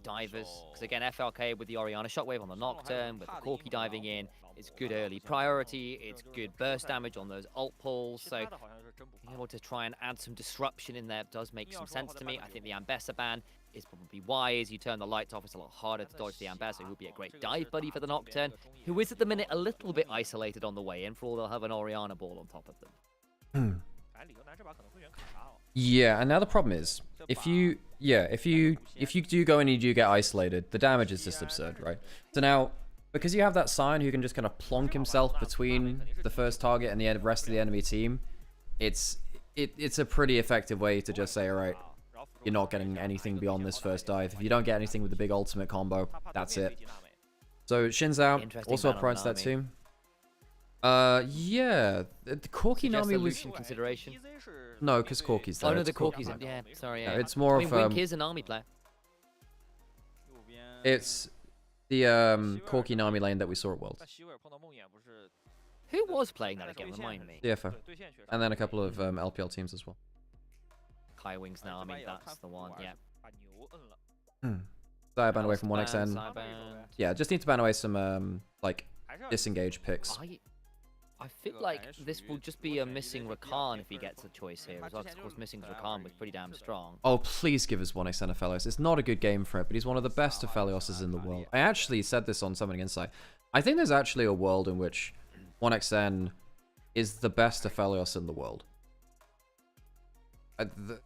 divers. Because again, FRK with the Orianna Shockwave on the Nocturne, with the Corki diving in, it's good early priority, it's good burst damage on those ult pulls. So being able to try and add some disruption in there does make some sense to me. I think the Ambessa ban is probably wise. You turn the lights off, it's a lot harder to dodge the Ambessa, who would be a great dive buddy for the Nocturne, who is at the minute a little bit isolated on the way in, for all they'll have an Orianna ball on top of them. Yeah, and now the problem is, if you do go and you do get isolated, the damage is just absurd, right? So now, because you have that Sion who can just kind of plonk himself between the first target and the rest of the enemy team, it's a pretty effective way to just say, all right, you're not getting anything beyond this first dive. If you don't get anything with the big ultimate combo, that's it. So Shin's out, also approached that team. Yeah, the Corki Nami was consideration. No, because Corki's there. Oh no, the Corki's in. Yeah, sorry. Yeah. No, it's more of Wink is an army player. It's the Corki Nami lane that we saw at Worlds. Who was playing that again? Remind me. DFO. And then a couple of LPL teams as well. Kai Wings Nami, that's the one. Yeah. Dire ban away from 1xN. Yeah, just need to ban away some like disengage picks. I feel like this will just be a missing Rakan if he gets a choice here as well, because of course missing Rakan was pretty damn strong. Oh, please give us 1xN Aphelios. It's not a good game for it, but he's one of the best Aphelioses in the world. I actually said this on Summoning Insight. I think there's actually a world in which 1xN is the best Aphelios in the world.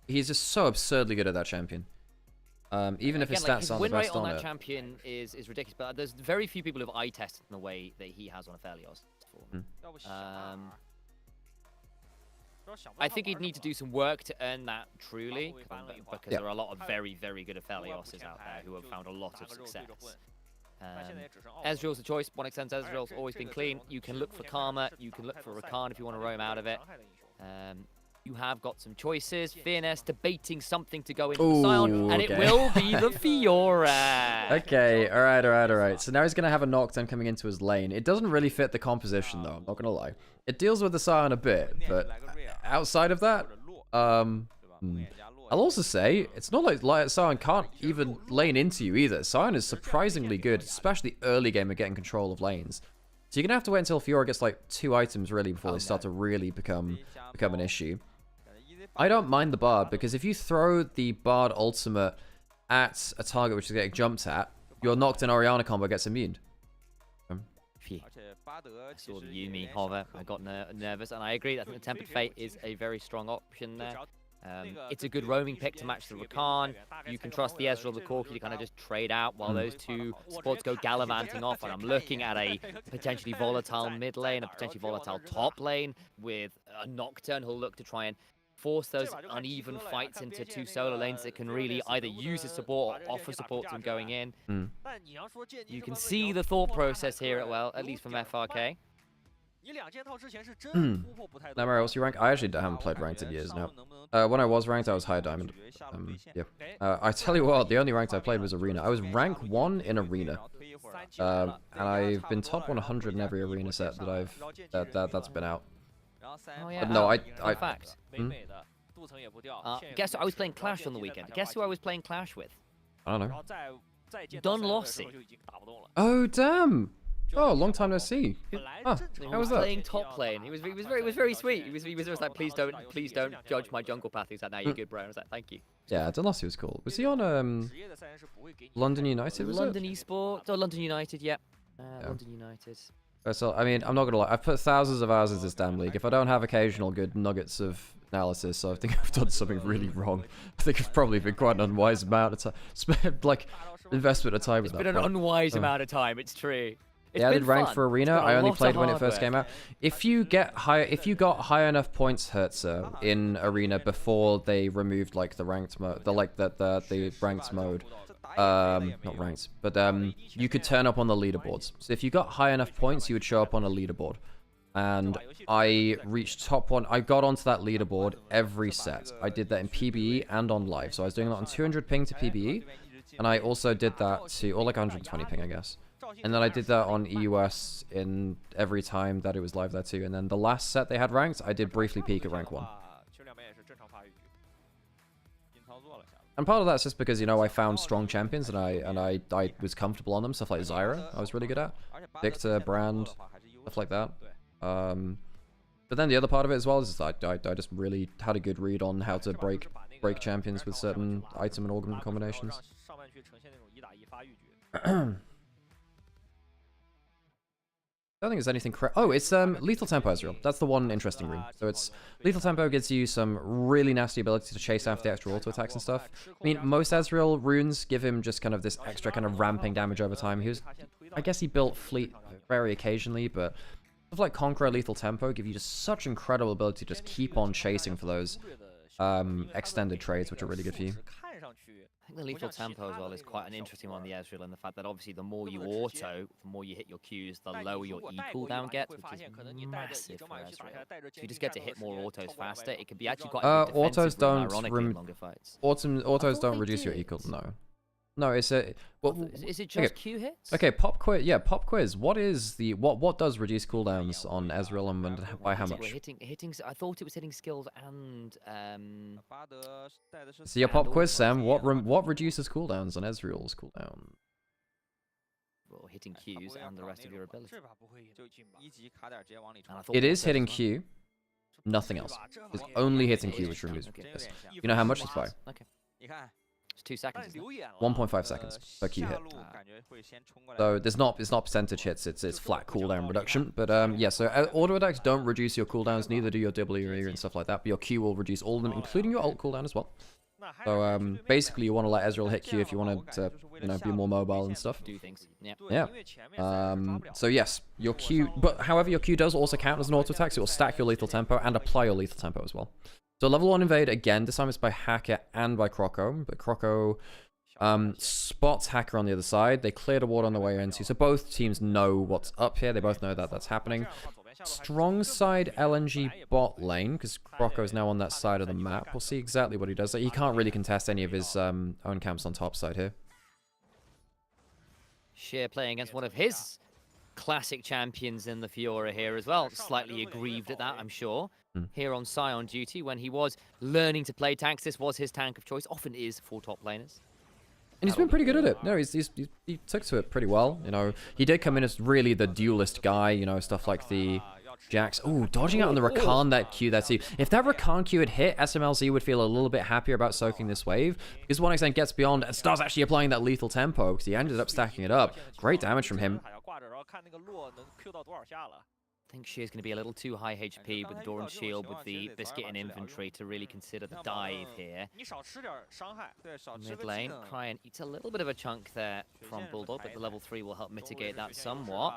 He's just so absurdly good at that champion. Even if his stats aren't the best on it. Win rate on that champion is ridiculous, but there's very few people who've eye tested in the way that he has on Aphelios. I think he'd need to do some work to earn that truly, because there are a lot of very, very good Aphelioses out there who have found a lot of success. Ezreal's the choice. 1xN's Ezreal's always been clean. You can look for Karma, you can look for Rakan if you want to roam out of it. You have got some choices. Fearness debating something to go into the Sion, and it will be the Fiora. Okay, alright. So now he's going to have a Nocturne coming into his lane. It doesn't really fit the composition, though, I'm not going to lie. It deals with the Sion a bit, but outside of that, I'll also say, it's not like Sion can't even lane into you either. Sion is surprisingly good, especially early game at getting control of lanes. So you're going to have to wait until Fiora gets like 2 items, really, before they start to really become an issue. I don't mind the Bard, because if you throw the Bard ultimate at a target which is getting jumped at, your Nocturne Orianna combo gets immune. I saw the Yumi hover, I got nervous, and I agree that I think the Tempered Fate is a very strong option there. It's a good roaming pick to match the Rakan. You can trust the Ezreal, the Corki to kind of just trade out while those two supports go gallivanting off. And I'm looking at a potentially volatile mid lane, a potentially volatile top lane with a Nocturne who'll look to try and force those uneven fights into two solo lanes that can really either use the support or offer support to them going in. You can see the thought process here at least from FRK. Nymaera, what's your rank? I actually haven't played ranked in years now. When I was ranked, I was high diamond. Yeah. I tell you what, the only ranked I played was arena. I was rank 1 in arena. And I've been top 100 in every arena set that that's been out. Oh, yeah. But no, in fact, guess I was playing Clash on the weekend. Guess who I was playing Clash with? I don't know. Don Lossi. Oh damn! Oh, long time no see. Huh, how was that? Playing top lane. He was very sweet. He was just like, please don't judge my jungle path. He's like, nah, you're good, bro. I was like, thank you. Yeah, Demacia was cool. Was he on London United? Was London Esports? Oh, London United. Yep. London United. So I mean, I'm not gonna lie. I've put thousands of hours into this damn league. If I don't have occasional good nuggets of analysis, I think I've done something really wrong. I think I've probably been quite an unwise amount of time, like investment of time. It's been an unwise amount of time. It's true. Yeah, I did ranked for arena. I only played when it first came out. If you got high enough points, Hertzer, in arena before they removed like the ranked mode, the ranked mode, not ranked, but you could turn up on the leaderboards. So if you got high enough points, you would show up on a leaderboard. And I reached top 1. I got onto that leaderboard every set. I did that in PBE and on live. So I was doing that on 200 ping to PBE, and I also did that to, or like 120 ping, I guess. And then I did that on EUS in every time that it was live there too. And then the last set they had ranked, I did briefly peak at rank 1. And part of that's just because, you know, I found strong champions and I was comfortable on them. Stuff like Zyra, I was really good at. Victor, Brand, stuff like that. But then the other part of it as well is I just really had a good read on how to break champions with certain item and organ combinations. I don't think there's anything correct. Oh, it's Lethal Tempo Ezreal. That's the one interesting rune. So it's Lethal Tempo gives you some really nasty ability to chase after the extra auto attacks and stuff. I mean, most Ezreal runes give him just kind of this extra kind of ramping damage over time. I guess he built Fleet very occasionally, but stuff like Conqueror, Lethal Tempo give you just such incredible ability to just keep on chasing for those extended trades, which are really good for you. I think the Lethal Tempo as well is quite an interesting one on the Ezreal, and the fact that obviously the more you auto, the more you hit your Qs, the lower your E cooldown gets, which is massive for Ezreal. So you just get to hit more autos faster. It could be actually quite a autos don't in longer fights. Autos don't reduce your E cool. No, it's a well. Is it just Q hits? Okay, pop quiz. Yeah, pop quiz. What is the what does reduce cooldowns on Ezreal and by how much? Hitting. I thought it was hitting skills and. So your pop quiz, Sam. What reduces cooldowns on Ezreal's cooldown? Well, hitting Qs and the rest of your ability. It is hitting Q. Nothing else. It's only hitting Q which removes. Yes. You know how much it's by? Okay. It's 2 seconds. 1.5 seconds per Q hit. So it's not percentage hits, it's flat cooldown reduction. But yeah, so auto attacks don't reduce your cooldowns, neither do your W and stuff like that. But your Q will reduce all of them, including your ult cooldown as well. So basically, you want to let Ezreal hit Q if you want to, you know, be more mobile and stuff. Do things. Yeah. So yes, your Q, but however, your Q does also count as an auto attack. So it will stack your lethal tempo and apply your lethal tempo as well. So level 1 invade, again, this time it's by Hacker and by Croco. But Croco spots Hacker on the other side. They clear the water on the way into. So both teams know what's up here. They both know that that's happening. Strong side LNG bot lane, because Croco is now on that side of the map. We'll see exactly what he does. He can't really contest any of his own camps on top side here. Sheer playing against one of his classic champions in the Fiora here as well. Slightly aggrieved at that, I'm sure. Here on Scion duty, when he was learning to play tanks, this was his tank of choice. Often is for top laners. And he's been pretty good at it. No, he took to it pretty well. You know, he did come in as really the duelist guy. You know, stuff like the Jax. Ooh, dodging out on the Rakan, that Q, that's you. If that Rakan Q had hit, SMLZ would feel a little bit happier about soaking this wave. Because 1xN gets beyond and starts actually applying that lethal tempo, because he ended up stacking it up. Great damage from him. I think she is going to be a little too high HP with the Doran Shield, with the Biscuit in inventory to really consider the dive here. Mid lane, Cryan eats a little bit of a chunk there from Bulldog, but the level 3 will help mitigate that somewhat.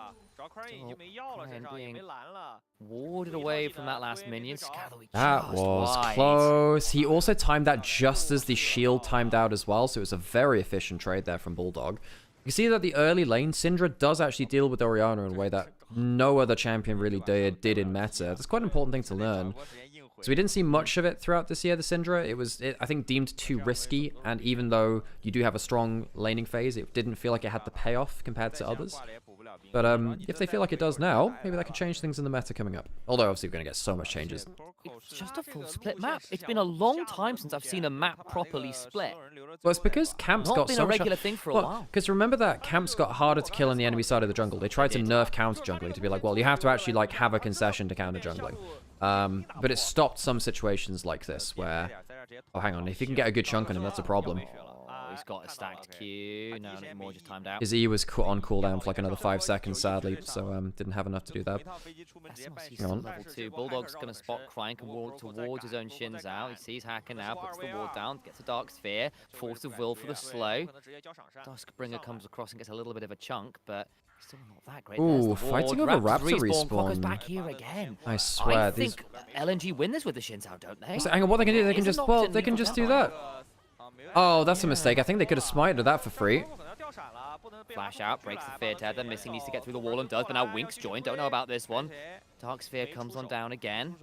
Warded away from that last minion. That was close. He also timed that just as the shield timed out as well, so it was a very efficient trade there from Bulldog. You can see that the early lane, Syndra does actually deal with Orianna in a way that no other champion really did in meta. That's quite an important thing to learn. So we didn't see much of it throughout this year, the Syndra. It was, I think, deemed too risky, and even though you do have a strong laning phase, it didn't feel like it had the payoff compared to others. But if they feel like it does now, maybe that could change things in the meta coming up. Although, obviously, we're going to get so much changes. It's just a full split map. It's been a long time since I've seen a map properly split. Well, it's because camps got so much... Not been a regular thing for a while. Because remember that camps got harder to kill on the enemy side of the jungle. They tried to nerf counter jungling to be like, well, you have to actually like have a concession to counter jungling. But it stopped some situations like this where... Oh, hang on. If you can get a good chunk on him, that's a problem. He's got a stacked Q. No, more just timed out. His E was on cooldown for like another 5 seconds, sadly, so didn't have enough to do that. Hang on. Level 2. Bulldog's going to spot Crying, can walk towards his own shins out. He sees Hacker now, puts the ward down, gets a Dark Sphere, Force of Will for the slow. Duskbringer comes across and gets a little bit of a chunk, but still not that great. Ooh, fighting over Raptor respawn. Crocco's back here again. I swear, I think LNG win this with the shins out, don't they? So, hang on, what they can do? They can just, well, they can just do that. Oh, that's a mistake. I think they could have smited that for free. Flash out, breaks the fear tether. Missing needs to get through the wall and does, but now Wink's joined. Don't know about this one. Dark Sphere comes on down again.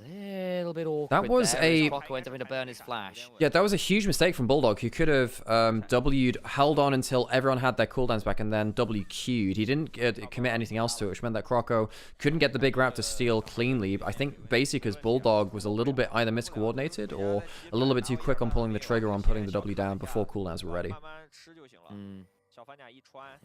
Little bit awkward. That was there. Crocco ends up having to burn his flash. Yeah, that was a huge mistake from Bulldog, who could have W'd, held on until everyone had their cooldowns back, and then WQ'd. He didn't commit anything else to it, which meant that Crocco couldn't get the big Raptor steal cleanly. I think basically because Bulldog was a little bit either miscoordinated or a little bit too quick on pulling the trigger on putting the W down before cooldowns were ready.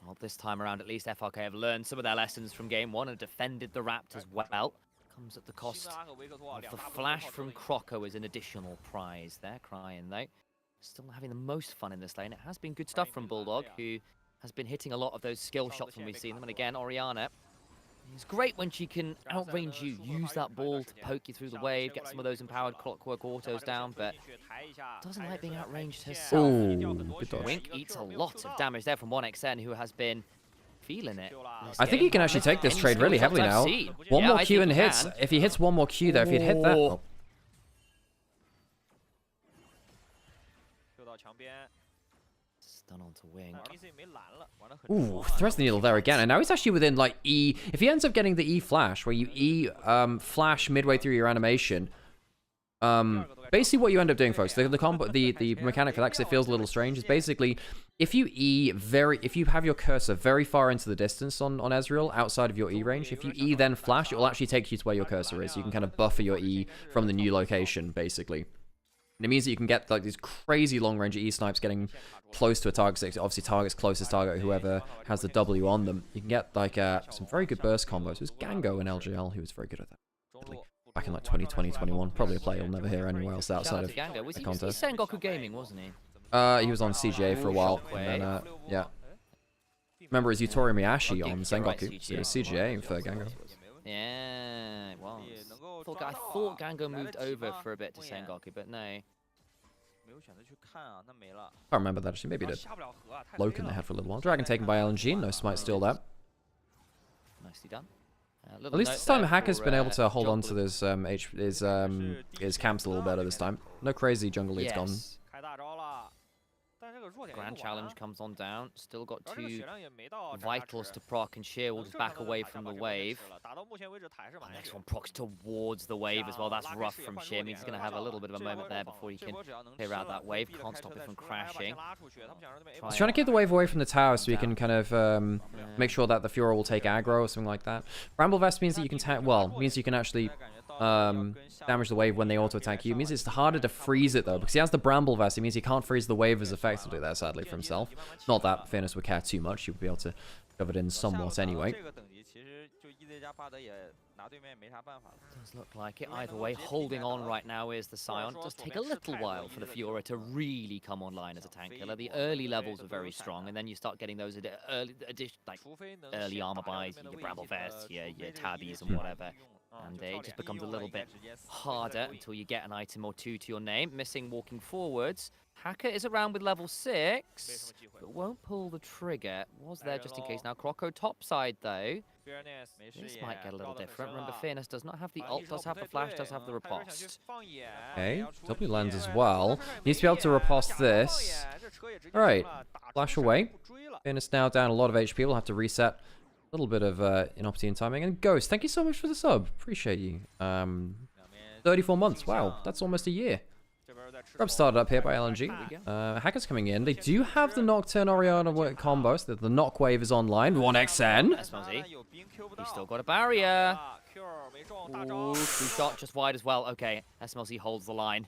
Well, this time around, at least FRK have learned some of their lessons from game 1 and defended the Raptors well. Comes at the cost of the flash from Crocco as an additional prize there. Crying, though. Still having the most fun in this lane. It has been good stuff from Bulldog, who has been hitting a lot of those skill shots when we've seen them. And again, Orianna, it's great when she can outrange you, use that ball to poke you through the wave, get some of those empowered clockwork autos down, but doesn't like being outranged herself. Ooh, good dodge. Wink eats a lot of damage there from 1XN, who has been feeling it. I think he can actually take this trade really heavily now. One more Q and hits. If he hits one more Q there, if he'd hit that... Oh. Stun onto Wink. Ooh, threads the needle there again, and now he's actually within like E. If he ends up getting the E flash, where you E flash midway through your animation, basically what you end up doing, folks, the mechanic for that, because it feels a little strange, is basically if you if you have your cursor very far into the distance on Ezreal outside of your E range, if you E then flash, it will actually take you to where your cursor is. So you can kind of buffer your E from the new location, basically. And it means that you can get like these crazy long-range E snipes getting close to a target. Obviously, target's closest target, whoever has the W on them. You can get like some very good burst combos. It was Gango in LGL who was very good at that. Back in like 2020, 21. Probably a player you'll never hear anywhere else outside of Gango. Was the he contest. Sengoku Gaming, wasn't he? He was on CGA for a while. And then, yeah. Remember, it was Yutori Miyashi on Sengoku. So it was CGA for Gango. Yeah, it was. I thought Gango moved over for a bit to Sengoku, but no. I can't remember that actually. Maybe the Loken they had for a little while. Dragon taken by LNG. No smite steal that. Nicely done. At least this time Hacker's been able to hold on to his camps a little better this time. No crazy jungle leads gone. Grand challenge comes on down. Still got 2 vitals to proc, and Sheer will just back away from the wave. The next one procs towards the wave as well. That's rough from Sheer. Means he's going to have a little bit of a moment there before he can clear out that wave. Can't stop it from crashing. He's trying to keep the wave away from the tower so he can kind of make sure that the Fiora will take aggro or something like that. Bramble Vest means that you can means you can actually damage the wave when they auto-attack you. It means it's harder to freeze it, though, because he has the Bramble Vest. It means he can't freeze the wave as effectively there, sadly, for himself. Not that Fairness would care too much. He would be able to cover it in somewhat anyway. Does look like it. Either way, holding on right now is the Scion. It does take a little while for the Fiora to really come online as a tank killer. The early levels are very strong, and then you start getting those early armor buys, your Bramble Vests, your Tabbies and whatever. And it just becomes a little bit harder until you get an item or 2 to your name. Missing walking forwards. Hacker is around with level 6, but won't pull the trigger. Was there just in case. Now Crocco topside, though. This might get a little different. Remember, Fairness does not have the ult, does have the flash, does have the riposte. Okay, W lands as well. Needs to be able to riposte this. Alright, flash away. Fairness now down a lot of HP. We'll have to reset. A little bit of inopportune timing. And Ghost, thank you so much for the sub. Appreciate you. 34 months. Wow, that's almost a year. Grub started up here by LNG. Hackers coming in. They do have the Nocturne Orianna combo, so the Knock Wave is online. 1xN. SMLZ. He's still got a barrier. Ooh, 2-shot just wide as well. Okay, SMLZ holds the line.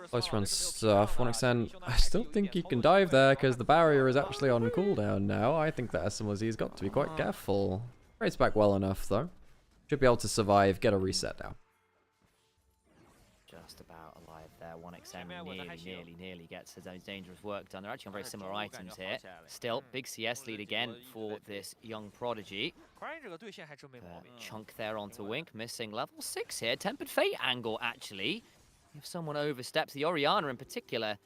Close run stuff. 1xN. I still think he can dive there because the barrier is actually on cooldown now. I think that SMLZ has got to be quite careful. Rates back well enough though. Should be able to survive, get a reset now. Just about alive there. 1xN nearly gets his own dangerous work done. They're actually on very similar items here. Still, big CS lead again for this young prodigy. Chunk there onto Wink, missing level 6 here. Tempered Fate angle, actually. If someone oversteps, the Orianna in particular,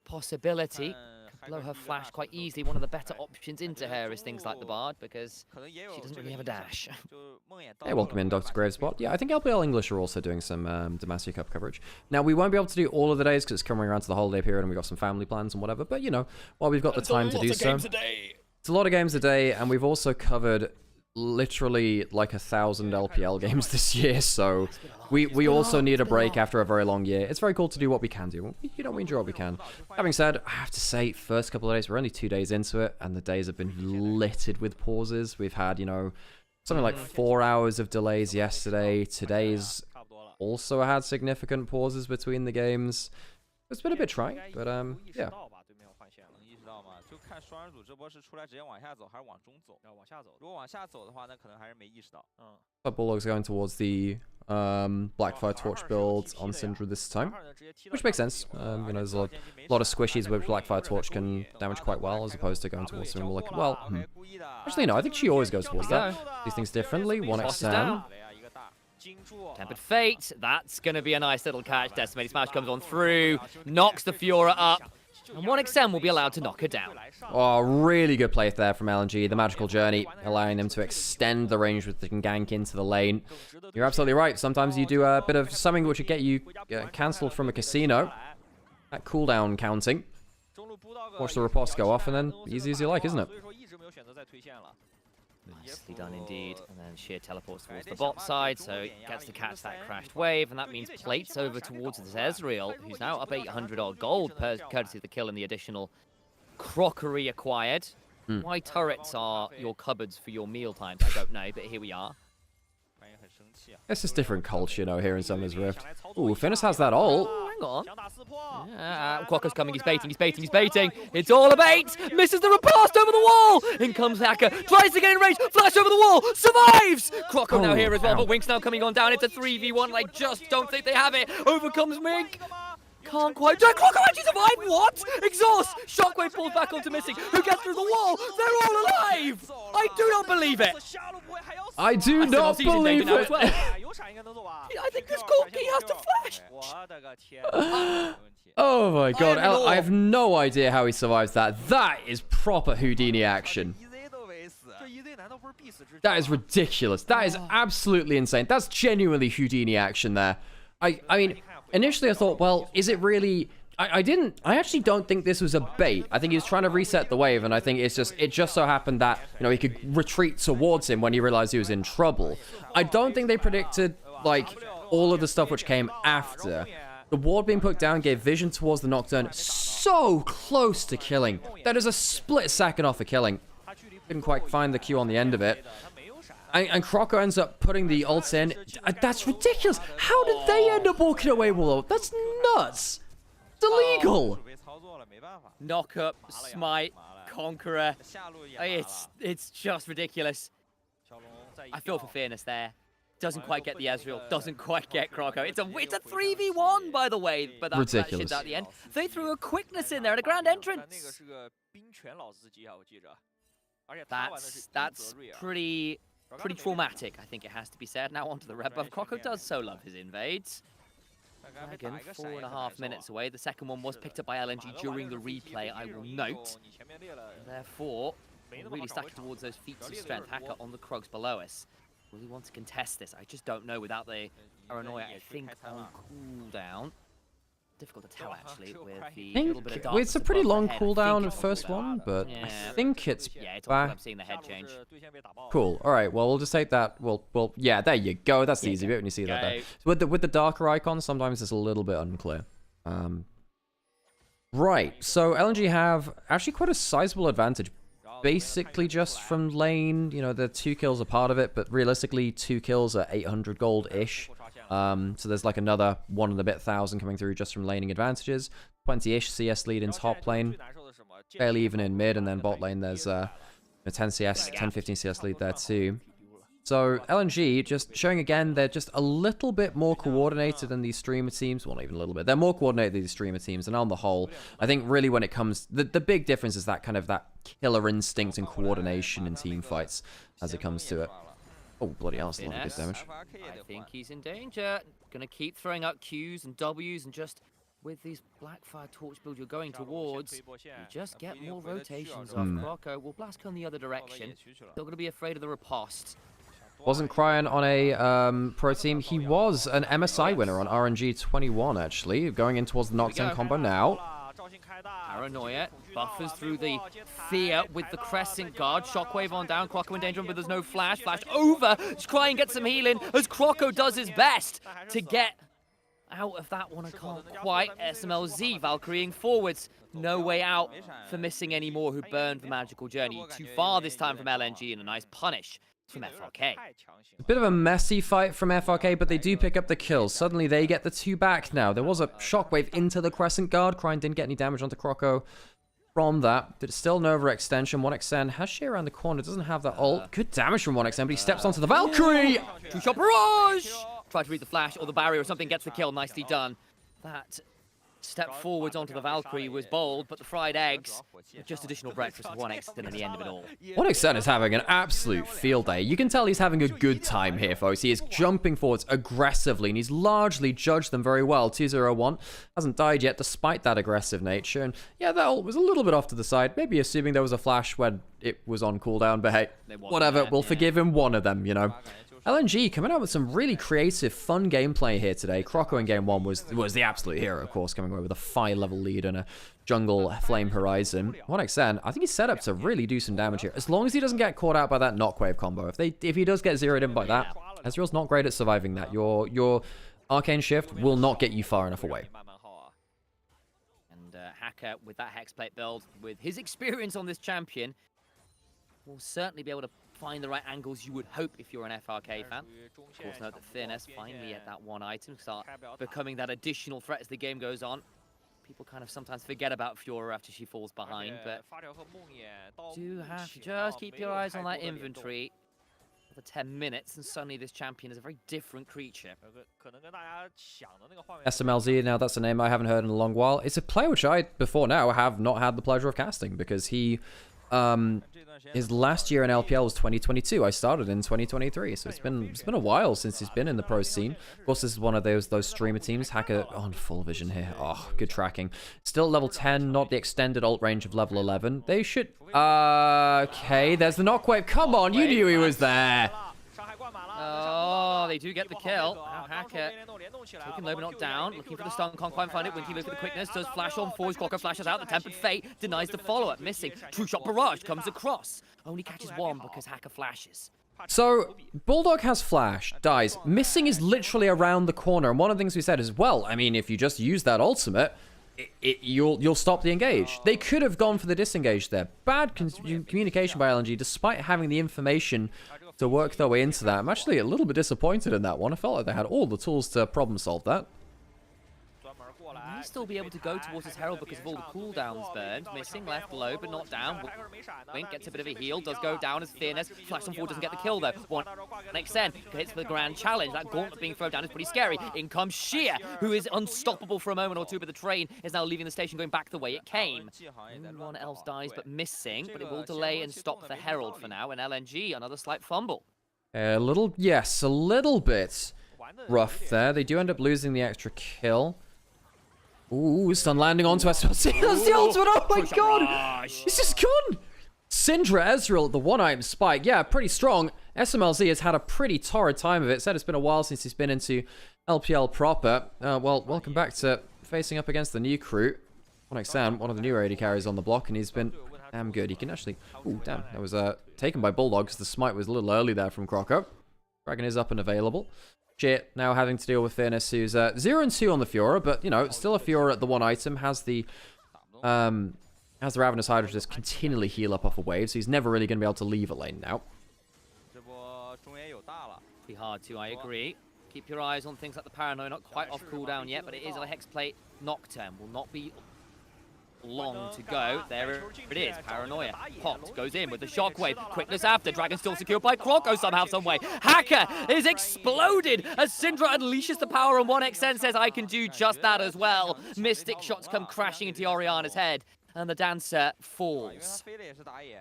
possibility. Could blow her flash quite easily. One of the better options into her is things like the Bard, because she doesn't really have a dash. Hey, welcome in, Dr. Gravespot. Yeah, I think LPL English are also doing some Demacia Cup coverage. Now, we won't be able to do all of the days because it's coming around to the holiday period and we've got some family plans and whatever, but, you know, while we've got the time to do so. It's a lot of games a day, and we've also covered literally like 1,000 LPL games this year, so we also need a break after a very long year. It's very cool to do what we can do. You know, we enjoy what we can. Having said, I have to say, first couple of days, we're only 2 days into it, and the days have been littered with pauses. We've had, you know, something like 4 hours of delays yesterday. Today's also had significant pauses between the games. It's been a bit trying, but yeah. Bulldog's going towards the Blackfire Torch build on Syndra this time, which makes sense. You know, there's a lot of squishies which Blackfire Torch can damage quite well, as opposed to going towards something more like, well, actually no, I think she always goes towards that. These things differently. 1xN. Tempered Fate, that's going to be a nice little catch. Decimated Smash comes on through, knocks the Fiora up, and 1xN will be allowed to knock her down. Oh, really good play there from LNG. The Magical Journey, allowing them to extend the range with the gank into the lane. You're absolutely right. Sometimes you do a bit of something which would get you cancelled from a casino. That cooldown counting. Watch the riposte go off, and then easy as you like, isn't it? Nicely done indeed. And then Sheer teleports towards the bot side, so gets to catch that crashed wave, and that means plates over towards this Ezreal, who's now up 800 odd gold, courtesy of the kill and the additional crockery acquired. Why turrets are your cupboards for your meal times, I don't know, but here we are. It's just different culture, you know, here in Summer's Rift. Ooh, Finnis has that ult. Hang on. Quokka's coming, he's baiting. It's all a bait! Misses the riposte over the wall! In comes Hacker, tries to get in range, flash over the wall, survives! Quokka now here as well, but Wink's now coming on down. It's a 3v1, I just don't think they have it. Overcomes Mink. Can't quite. Quokka actually survived! What? Exhaust! Shockwave pulls back onto Missing. Who gets through the wall? They're all alive! I do not believe it! I do not believe it! Well. I think this Corky has to flash! Oh my god, I have no idea how he survives that. That is proper Houdini action. That is ridiculous. That is absolutely insane. That's genuinely Houdini action there. I mean, initially I thought, well, is it really... I actually don't think this was a bait. I think he was trying to reset the wave, and I think it just so happened that, you know, he could retreat towards him when he realized he was in trouble. I don't think they predicted, like, all of the stuff which came after. The ward being put down gave vision towards the Nocturne so close to killing. That is a split second off of killing. Couldn't quite find the Q on the end of it. And Croco ends up putting the ults in. That's ridiculous. How did they end up walking away with ult? That's nuts. It's illegal. Knock up, smite, conqueror. It's just ridiculous. I feel for Fairness there. Doesn't quite get the Ezreal. Doesn't quite get Croco. It's a 3v1, by the way. But that's ridiculous. That at the end. They threw a quickness in there and a grand entrance. That's pretty traumatic, I think it has to be said. Now onto the red buff. Croco does so love his invades. Dragon, 4.5 minutes away. The second one was picked up by LNG during the replay, I will note. Therefore, Really stacking towards those feats of strength. Hacker on the Krugs below us. Really want to contest this. I just don't know without the Paranoia, I think, on cooldown. Difficult to tell, actually, with the little bit of darkness. It's a pretty long cooldown at first one, but I think it's it's back. I'm seeing the head change. Cool. All right. Well, we'll just take that. Well, yeah. There you go. That's the easy bit when you see that there. So with the darker icon, sometimes it's a little bit unclear. Right. So LNG have actually quite a sizable advantage. Basically just from lane, you know, the 2 kills are part of it, but realistically 2 kills are 800 gold-ish. So there's like another 1 and a bit thousand coming through just from laning advantages. 20-ish CS lead in top lane. Fairly even in mid, and then bot lane there's a 10-15 CS lead there too. So LNG just showing again they're just a little bit more coordinated than these streamer teams. Well, not even a little bit. They're more coordinated than these streamer teams, and on the whole, I think really when it comes, the big difference is that kind of that killer instinct and coordination in team fights as it comes to it. Oh, bloody hell, that's a lot of good damage. I think he's in danger. Gonna keep throwing out Qs and Ws, and just with these Blackfire torch build you're going towards, you just get more rotations off. Crocco will blast come the other direction. Still gonna be afraid of the riposte. Wasn't crying on a pro team. He was an MSI winner on RNG 21, actually. Going in towards the Nocturne combo now. Paranoia buffers through the fear with the Crescent Guard. Shockwave on down. Crocco in danger, but there's no flash. Flash over. Try and get some healing as Crocco does his best to get out of that one. I can't quite. SMLZ Valkyrieing forwards. No way out for missing anymore, who burned the magical journey. Too far this time from LNG, and a nice punish from FRK. A bit of a messy fight from FRK, but they do pick up the kills. Suddenly they get the 2 back now. There was a shockwave into the Crescent Guard. Crine didn't get any damage onto Crocco from that. But it's still an overextension. 1xN has Shea around the corner. Doesn't have that ult. Good damage from 1xN, but he steps onto the Valkyrie. 2-shot barrage! Try to read the flash or the barrier or something. Gets the kill. Nicely done. That step forwards onto the Valkyrie was bold, but the fried eggs, just additional breakfast of 1xN at the end of it all. 1xN is having an absolute field day. You can tell he's having a good time here, folks. He is jumping forwards aggressively, and he's largely judged them very well. 201 hasn't died yet, despite that aggressive nature. And yeah, that ult was a little bit off to the side, maybe assuming there was a flash when it was on cooldown, but hey, whatever, we'll forgive him one of them, you know. LNG coming out with some really creative, fun gameplay here today. Crocco in game 1 was the absolute hero, of course, coming away with a 5-level lead and a jungle flame horizon. 1xN, I think he's set up to really do some damage here, as long as he doesn't get caught out by that knockwave combo. If he does get zeroed in by that, Ezreal's not great at surviving that. Your arcane shift will not get you far enough away. And Hacker with that hexplate build, with his experience on this champion, will certainly be able to find the right angles you would hope if you're an FRK fan. Of course, note that Thinness finally at that 1 item start becoming that additional threat as the game goes on. People kind of sometimes forget about Fiora after she falls behind, but do have to just keep your eyes on that inventory for 10 minutes, and suddenly this champion is a very different creature. SMLZ, now that's a name I haven't heard in a long while. It's a player which I, before now, have not had the pleasure of casting, because he his last year in LPL was 2022. I started in 2023, so it's been a while since he's been in the pro scene. Of course, this is one of those streamer teams. Hacker on full vision here. Oh, good tracking. Still level 10, not the extended ult range of level 11. They should. Okay, there's the knockwave. Come on, you knew he was there. Oh, they do get the kill. Now Hacker taking low but not down. Looking for the stun, can't quite find it. Winky look at the quickness, does flash on forwards. Crocco flashes out. The Tempered Fate denies the follow-up. Missing. True shot barrage comes across. Only catches one because Hacker flashes. So, Bulldog has flash, dies. Missing is literally around the corner. And one of the things we said is, well, I mean, if you just use that ultimate, you'll stop the engage. They could have gone for the disengage there. Bad communication by LNG, despite having the information to work their way into that. I'm actually a little bit disappointed in that one. I felt like they had all the tools to problem solve that. May still be able to go towards his Herald because of all the cooldowns burned. Missing left low, but not down. Wink gets a bit of a heal, does go down as Thinness. Flash on forward, doesn't get the kill though. 1xN hits for the grand challenge. That gauntlet being thrown down is pretty scary. In comes Sheer, who is unstoppable for a moment or two, but the train is now leaving the station, going back the way it came. Everyone else dies, but missing, but it will delay and stop the Herald for now. And LNG, another slight fumble. A little bit rough there. They do end up losing the extra kill. Ooh, stun landing onto SLC. That's the ultimate. Oh my god! He's just gone! Syndra Ezreal, the one-item spike. Yeah, pretty strong. SMLZ has had a pretty torrid time of it. Said it's been a while since he's been into LPL proper. Well, welcome back to facing up against the new crew. OneXM, one of the new AD carries on the block, and he's been damn good. He can actually... Ooh, damn. That was taken by Bulldog because the smite was a little early there from Croco. Dragon is up and available. Shit, now having to deal with Fearness, who's 0-2 on the Fiora, but, you know, still a Fiora at the one item. Has the Ravenous Hydra just continually heal up off a wave, so he's never really going to be able to leave a lane now. Be hard to, I agree. Keep your eyes on things like the Paranoia, not quite off cooldown yet, but it is a Hexplate. Nocturne will not be long to go. There it is. Paranoia popped, goes in with the shockwave. Quickness after. Dragon still secured by Croco somehow, some way. Hacker is exploded as Syndra unleashes the power, and 1xN says, I can do just that as well. Mystic shots come crashing into Oriana's head, and the Dancer falls.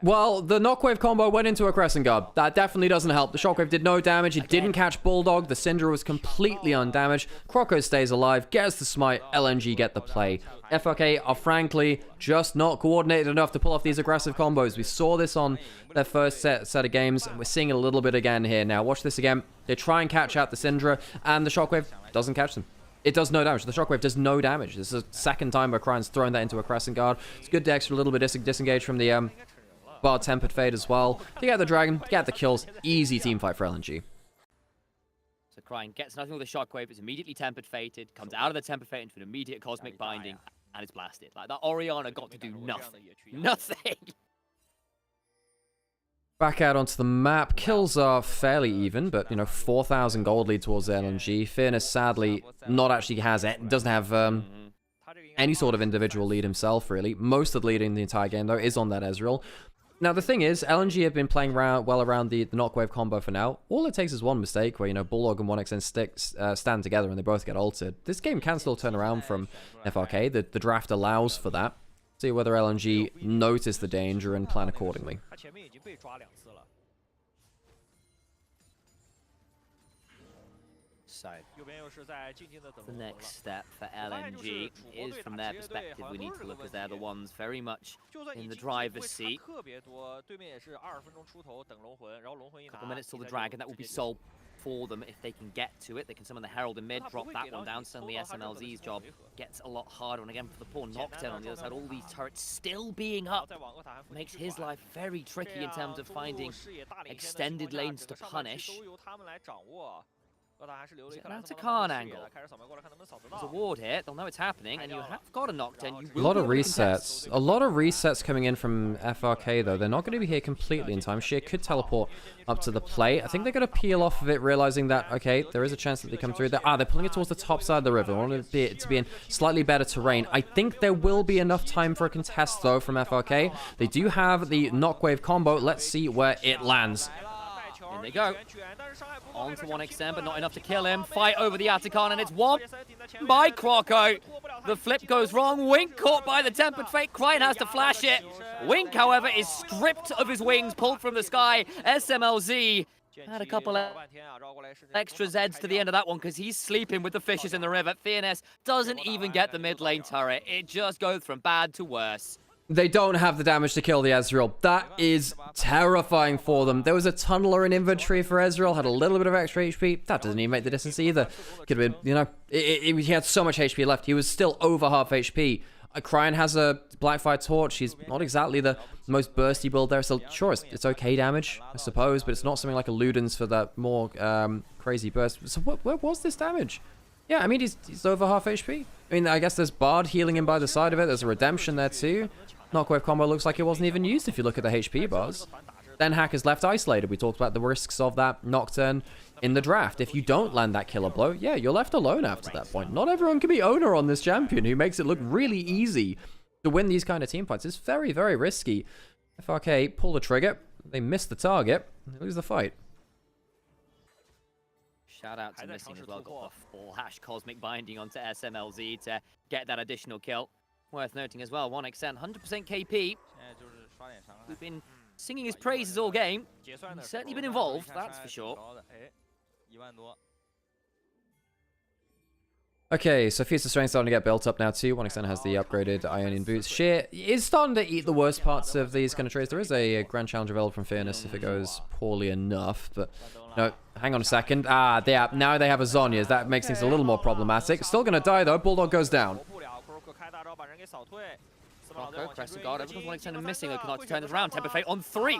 Well, the Knockwave combo went into a Crescent Guard. That definitely doesn't help. The Shockwave did no damage. It didn't catch Bulldog. The Syndra was completely undamaged. Croco stays alive, gets the smite. LNG get the play. FRK are frankly just not coordinated enough to pull off these aggressive combos. We saw this on their first set of games, and we're seeing it a little bit again here. Now, watch this again. They try and catch out the Syndra, and the Shockwave doesn't catch them. It does no damage. The Shockwave does no damage. This is the second time where Cryan's thrown that into a Crescent Guard. It's good Dex for a little bit disengaged from the Bard Tempered Fade as well. To get the Dragon, get the kills. Easy team fight for LNG. So Cryan gets nothing with the Shockwave. It's immediately Tempered Fated. Comes out of the Tempered Fate into an immediate Cosmic Binding. And it's blasted. Like, that Oriana got to do nothing. Nothing! Back out onto the map. Kills are fairly even, but, you know, 4,000 gold lead towards LNG. Fearness, sadly, not actually doesn't have any sort of individual lead himself, really. Most of the lead in the entire game, though, is on that Ezreal. Now, the thing is, LNG have been playing well around the Knockwave combo for now. All it takes is one mistake where, you know, Bulldog and 1xN stand together and they both get ulted. This game can still turn around from FRK. The draft allows for that. See whether LNG notice the danger and plan accordingly. So, the next step for LNG is, from their perspective, we need to look as they're the ones very much in the driver's seat. Couple minutes till the Dragon, that will be sold for them if they can get to it. They can summon the Herald in mid, drop that one down. Suddenly SMLZ's job gets a lot harder. And again, for the poor Nocturne on the other side, all these turrets still being up makes his life very tricky in terms of finding extended lanes to punish. That's a Khan angle. There's a ward here. They'll know it's happening, and you have got a Nocturne. A lot of resets. A lot of resets coming in from FRK, though. They're not going to be here completely in time. Sheer could teleport up to the plate. I think they're going to peel off of it, realizing that, okay, there is a chance that they come through. They're pulling it towards the top side of the river. They want it to be in slightly better terrain. I think there will be enough time for a contest, though, from FRK. They do have the Knockwave combo. Let's see where it lands. In they go. On to 1xN, but not enough to kill him. Fight over the Atacon, and it's won by Croco. The flip goes wrong. Wink caught by the Tempered Fate. Cryan has to flash it. Wink, however, is stripped of his wings, pulled from the sky. SMLZ had a couple of extra Zeds to the end of that one because he's sleeping with the fishes in the river. Fearness doesn't even get the mid lane turret. It just goes from bad to worse. They don't have the damage to kill the Ezreal. That is terrifying for them. There was a Tunneler in inventory for Ezreal, had a little bit of extra HP. That doesn't even make the distance either. Could have been, you know, he had so much HP left. He was still over half HP. Cryan has a Blackfire Torch. He's not exactly the most bursty build there. So sure, it's okay damage, I suppose, but it's not something like a Ludens for that more crazy burst. So where was this damage? Yeah, I mean, he's over half HP. I mean, I guess there's Bard healing him by the side of it. There's a Redemption there too. Knockwave combo looks like it wasn't even used if you look at the HP bars. Then Hacker's left isolated. We talked about the risks of that Nocturne in the draft. If you don't land that killer blow, yeah, you're left alone after that point. Not everyone can be owner on this champion, who makes it look really easy to win these kind of team fights. It's very, very risky. FRK pull the trigger. They miss the target. They lose the fight. Shout out to Missing as well. Got the full hash Cosmic Binding onto SMLZ to get that additional kill. Worth noting as well, 1xN, 100% KP. We've been singing his praises all game. He's certainly been involved, that's for sure. Okay, so Fierce's strength starting to get built up now too. 1xN has the upgraded Ionian boots. Sheer is starting to eat the worst parts of these kind of trades. There is a Grand Challenge available from Fairness if it goes poorly enough, but no, hang on a second. Ah, now they have a Zhonya's. That makes things a little more problematic. Still gonna die though. Bulldog goes down. Rocco, Crescent Guard, everyone's 1xN and missing. Looking like to turn this around. Temper Fate on 3.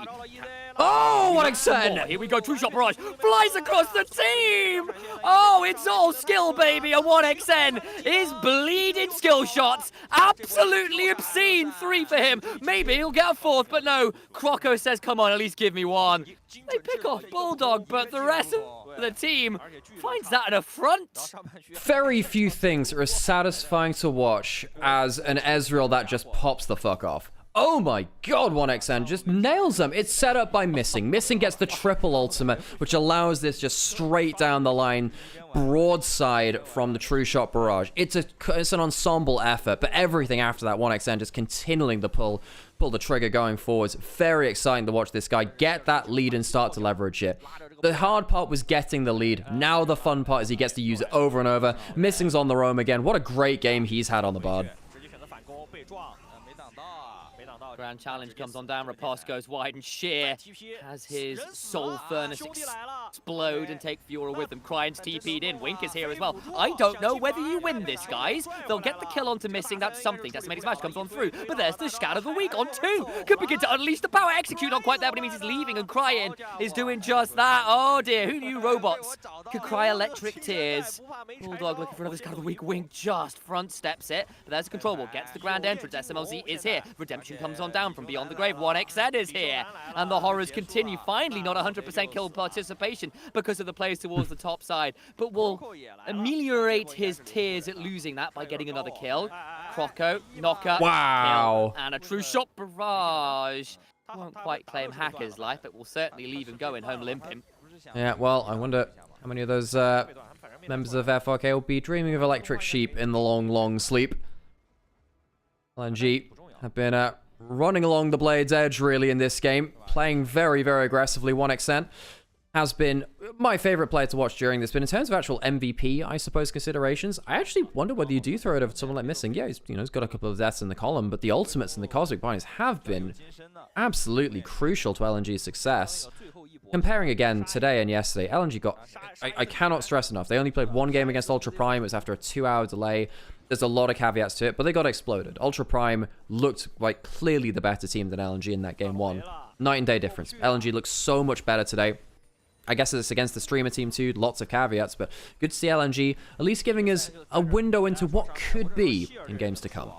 Oh, 1xN! Here we go. True Shot Barrage flies across the team. Oh, it's all skill, baby. And 1xN is bleeding skill shots. Absolutely obscene. 3 for him. Maybe he'll get a 4th, but no. Croco says, come on, at least give me 1. They pick off Bulldog, but the rest of the team finds that an affront. Very few things are as satisfying to watch as an Ezreal that just pops the fuck off. Oh my god, 1xN just nails them. It's set up by Missing. Missing gets the triple ultimate, which allows this just straight down the line broadside from the True Shot Barrage. It's an ensemble effort, but everything after that, 1xN just continuing to pull the trigger going forwards. Very exciting to watch this guy get that lead and start to leverage it. The hard part was getting the lead. Now the fun part is he gets to use it over and over. Missing's on the roam again. What a great game he's had on the Bard. Grand Challenge comes on down, Riposte goes wide, and Sheer has his Soul Furnace explode and take Fiora with them. Crying's TP'd in, Wink is here as well. I don't know whether you win this, guys. They'll get the kill onto Missing, that's something. Decimating Smash comes on through, but there's the Scat of the Week on 2. Could begin to unleash the power, execute not quite there, but it means he's leaving, and Crying is doing just that. Oh dear, who knew robots could cry electric tears? Bulldog looking for another Scat of the Week, Wink just front steps it, but there's a control ball, gets the grand entrance, SMLZ is here, Redemption comes on down from beyond the grave, 1xN is here, and the horrors continue. Finally not 100% kill participation because of the plays towards the top side, but will ameliorate his tears at losing that by getting another kill. Croco, knocker, wow, kill, and a True Shot Barrage. Won't quite claim Hacker's life, but will certainly leave him going, home limping. Yeah, well, I wonder how many of those members of FRK will be dreaming of electric sheep in the long, long sleep. LNG have been running along the blade's edge, really, in this game. Playing very, very aggressively. 1xN has been my favorite player to watch during this. But in terms of actual MVP, I suppose, considerations, I actually wonder whether you do throw it over to someone like Missing. Yeah, he's got a couple of deaths in the column, but the ultimates and the Cosmic Binds have been absolutely crucial to LNG's success. Comparing again today and yesterday, LNG got... I cannot stress enough. They only played one game against Ultra Prime. It was after a 2-hour delay. There's a lot of caveats to it, but they got exploded. Ultra Prime looked like clearly the better team than LNG in that game 1. Night and day difference. LNG looks so much better today. I guess it's against the streamer team too, lots of caveats, but good to see LNG at least giving us a window into what could be in games to come.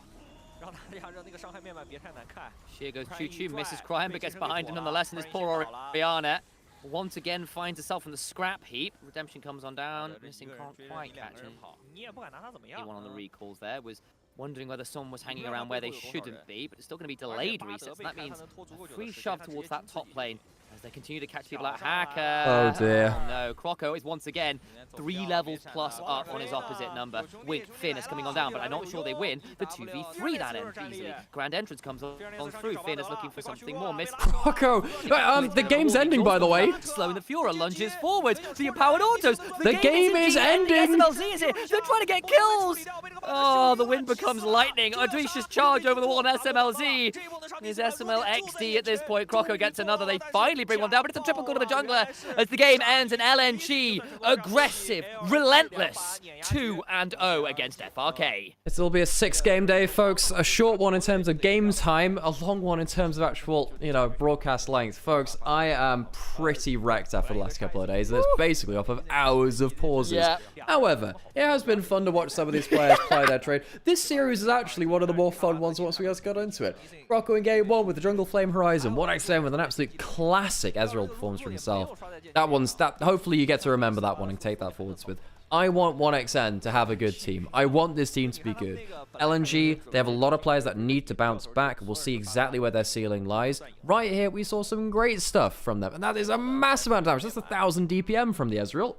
Sheer goes choo-choo, misses Crying, but gets behind him nonetheless, and this poor Oriana once again finds herself in the scrap heap. Redemption comes on down, Missing can't quite catch him. Anyone on the recalls there was wondering whether someone was hanging around where they shouldn't be, but it's still going to be delayed resets, and that means a free shove towards that top lane as they continue to catch people like Hacker. Oh dear. Oh no, Croco is once again 3 levels plus up on his opposite number. Wink, Finn is coming on down, but I'm not sure they win. The 2v3 that ends easily. Grand entrance comes on through. Finn is looking for something more. Miss Croco! The game's ending, by the way. Slowing the Fiora, lunges forward. The empowered autos. The game is ending! SMLZ is here. They're trying to get kills! Oh, the wind becomes lightning. Odysseus charge over the wall on SMLZ. Is SML XD at this point. Croco gets another. They finally bring one down, but it's a triple kill to the jungler as the game ends in LNG. Aggressive, relentless, 2-0 against FRK. It'll be a 6-game day, folks. A short one in terms of game time, a long one in terms of actual, broadcast length. Folks, I am pretty wrecked after the last couple of days. That's basically off of hours of pauses. Yeah. However, it has been fun to watch some of these players play their trade. This series is actually one of the more fun ones once we guys got into it. Rocco in game 1 with the Jungle Flame Horizon. 1xN with an absolute classic Ezreal performance from himself. Hopefully you get to remember that one and take that forwards with. I want 1xN to have a good team. I want this team to be good. LNG, they have a lot of players that need to bounce back. We'll see exactly where their ceiling lies. Right here, we saw some great stuff from them. And that is a massive amount of damage. That's 1,000 DPM from the Ezreal.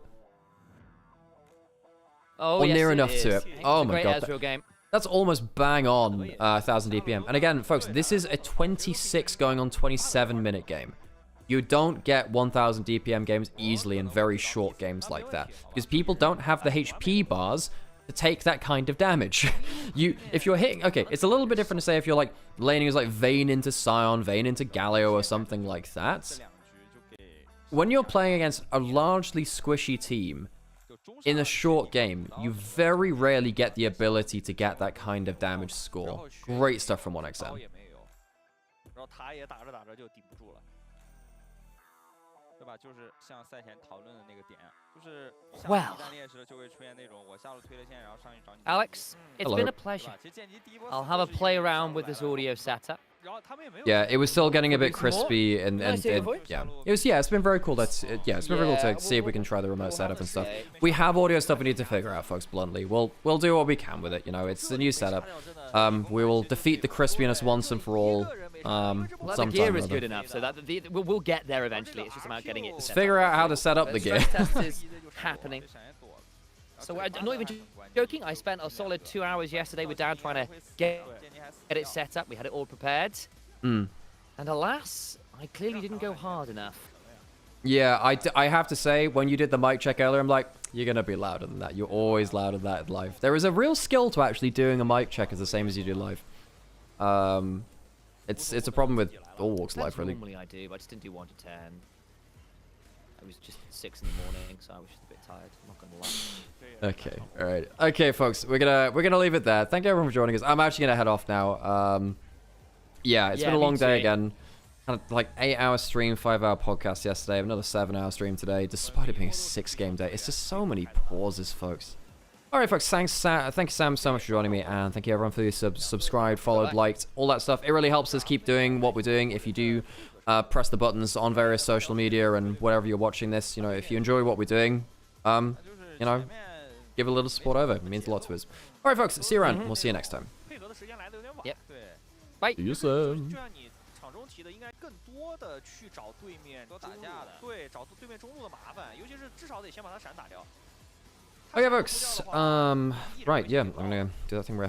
Oh, or yes, near enough to it. Oh my god. Ezreal game. That's almost bang on 1,000 DPM. And again, folks, this is a 26 going on 27-minute game. You don't get 1,000 DPM games easily in very short games like that. Because people don't have the HP bars to take that kind of damage. If you're hitting, okay, it's a little bit different to say if you're like laning as like Vayne into Sion, Vayne into Galio or something like that. When you're playing against a largely squishy team in a short game, you very rarely get the ability to get that kind of damage score. Great stuff from 1XM. Well, Alex, it's been a pleasure. I'll have a play around with this audio setup. Yeah, it was still getting a bit crispy, and yeah, it's been very cool. It's been very cool to see if we can try the remote setup and stuff. We have audio stuff we need to figure out, folks. Bluntly, we'll do what we can with it. You know, it's a new setup. We will defeat the crispiness once and for all. Well, the gear is good enough, so that we'll get there eventually. It's just about getting it. Let's figure out how to set up the gear. Test is happening. So I'm not even joking. I spent a solid 2 hours yesterday with Dad trying to get it set up. We had it all prepared. And alas, I clearly didn't go hard enough. Yeah, I have to say, when you did the mic check earlier, I'm like, you're going to be louder than that. You're always louder than that live. There is a real skill to actually doing a mic check as the same as you do live. It's a problem with all walks live, really. Normally I do, but I just didn't do 1 to 10. I was just 6 in the morning, so I was just a bit tired. I'm not gonna lie. Okay, all right. Okay, folks, we're gonna leave it there. Thank you everyone for joining us. I'm actually gonna head off now. Yeah, it's been a long day again. Kind of like 8-hour stream, 5-hour podcast yesterday, another 7-hour stream today. Despite it being a 6-game day, it's just so many pauses, folks. All right, folks. Thank you, Sam, so much for joining me, and thank you everyone for your subscribed, followed, liked, all that stuff. It really helps us keep doing what we're doing. If you do press the buttons on various social media and wherever you're watching this, you know, if you enjoy what we're doing, you know, give a little support over. It means a lot to us. All right, folks. See you around. We'll see you next time. Yep. Bye. See you soon. Okay, folks. Right, yeah, I'm gonna do that thing where I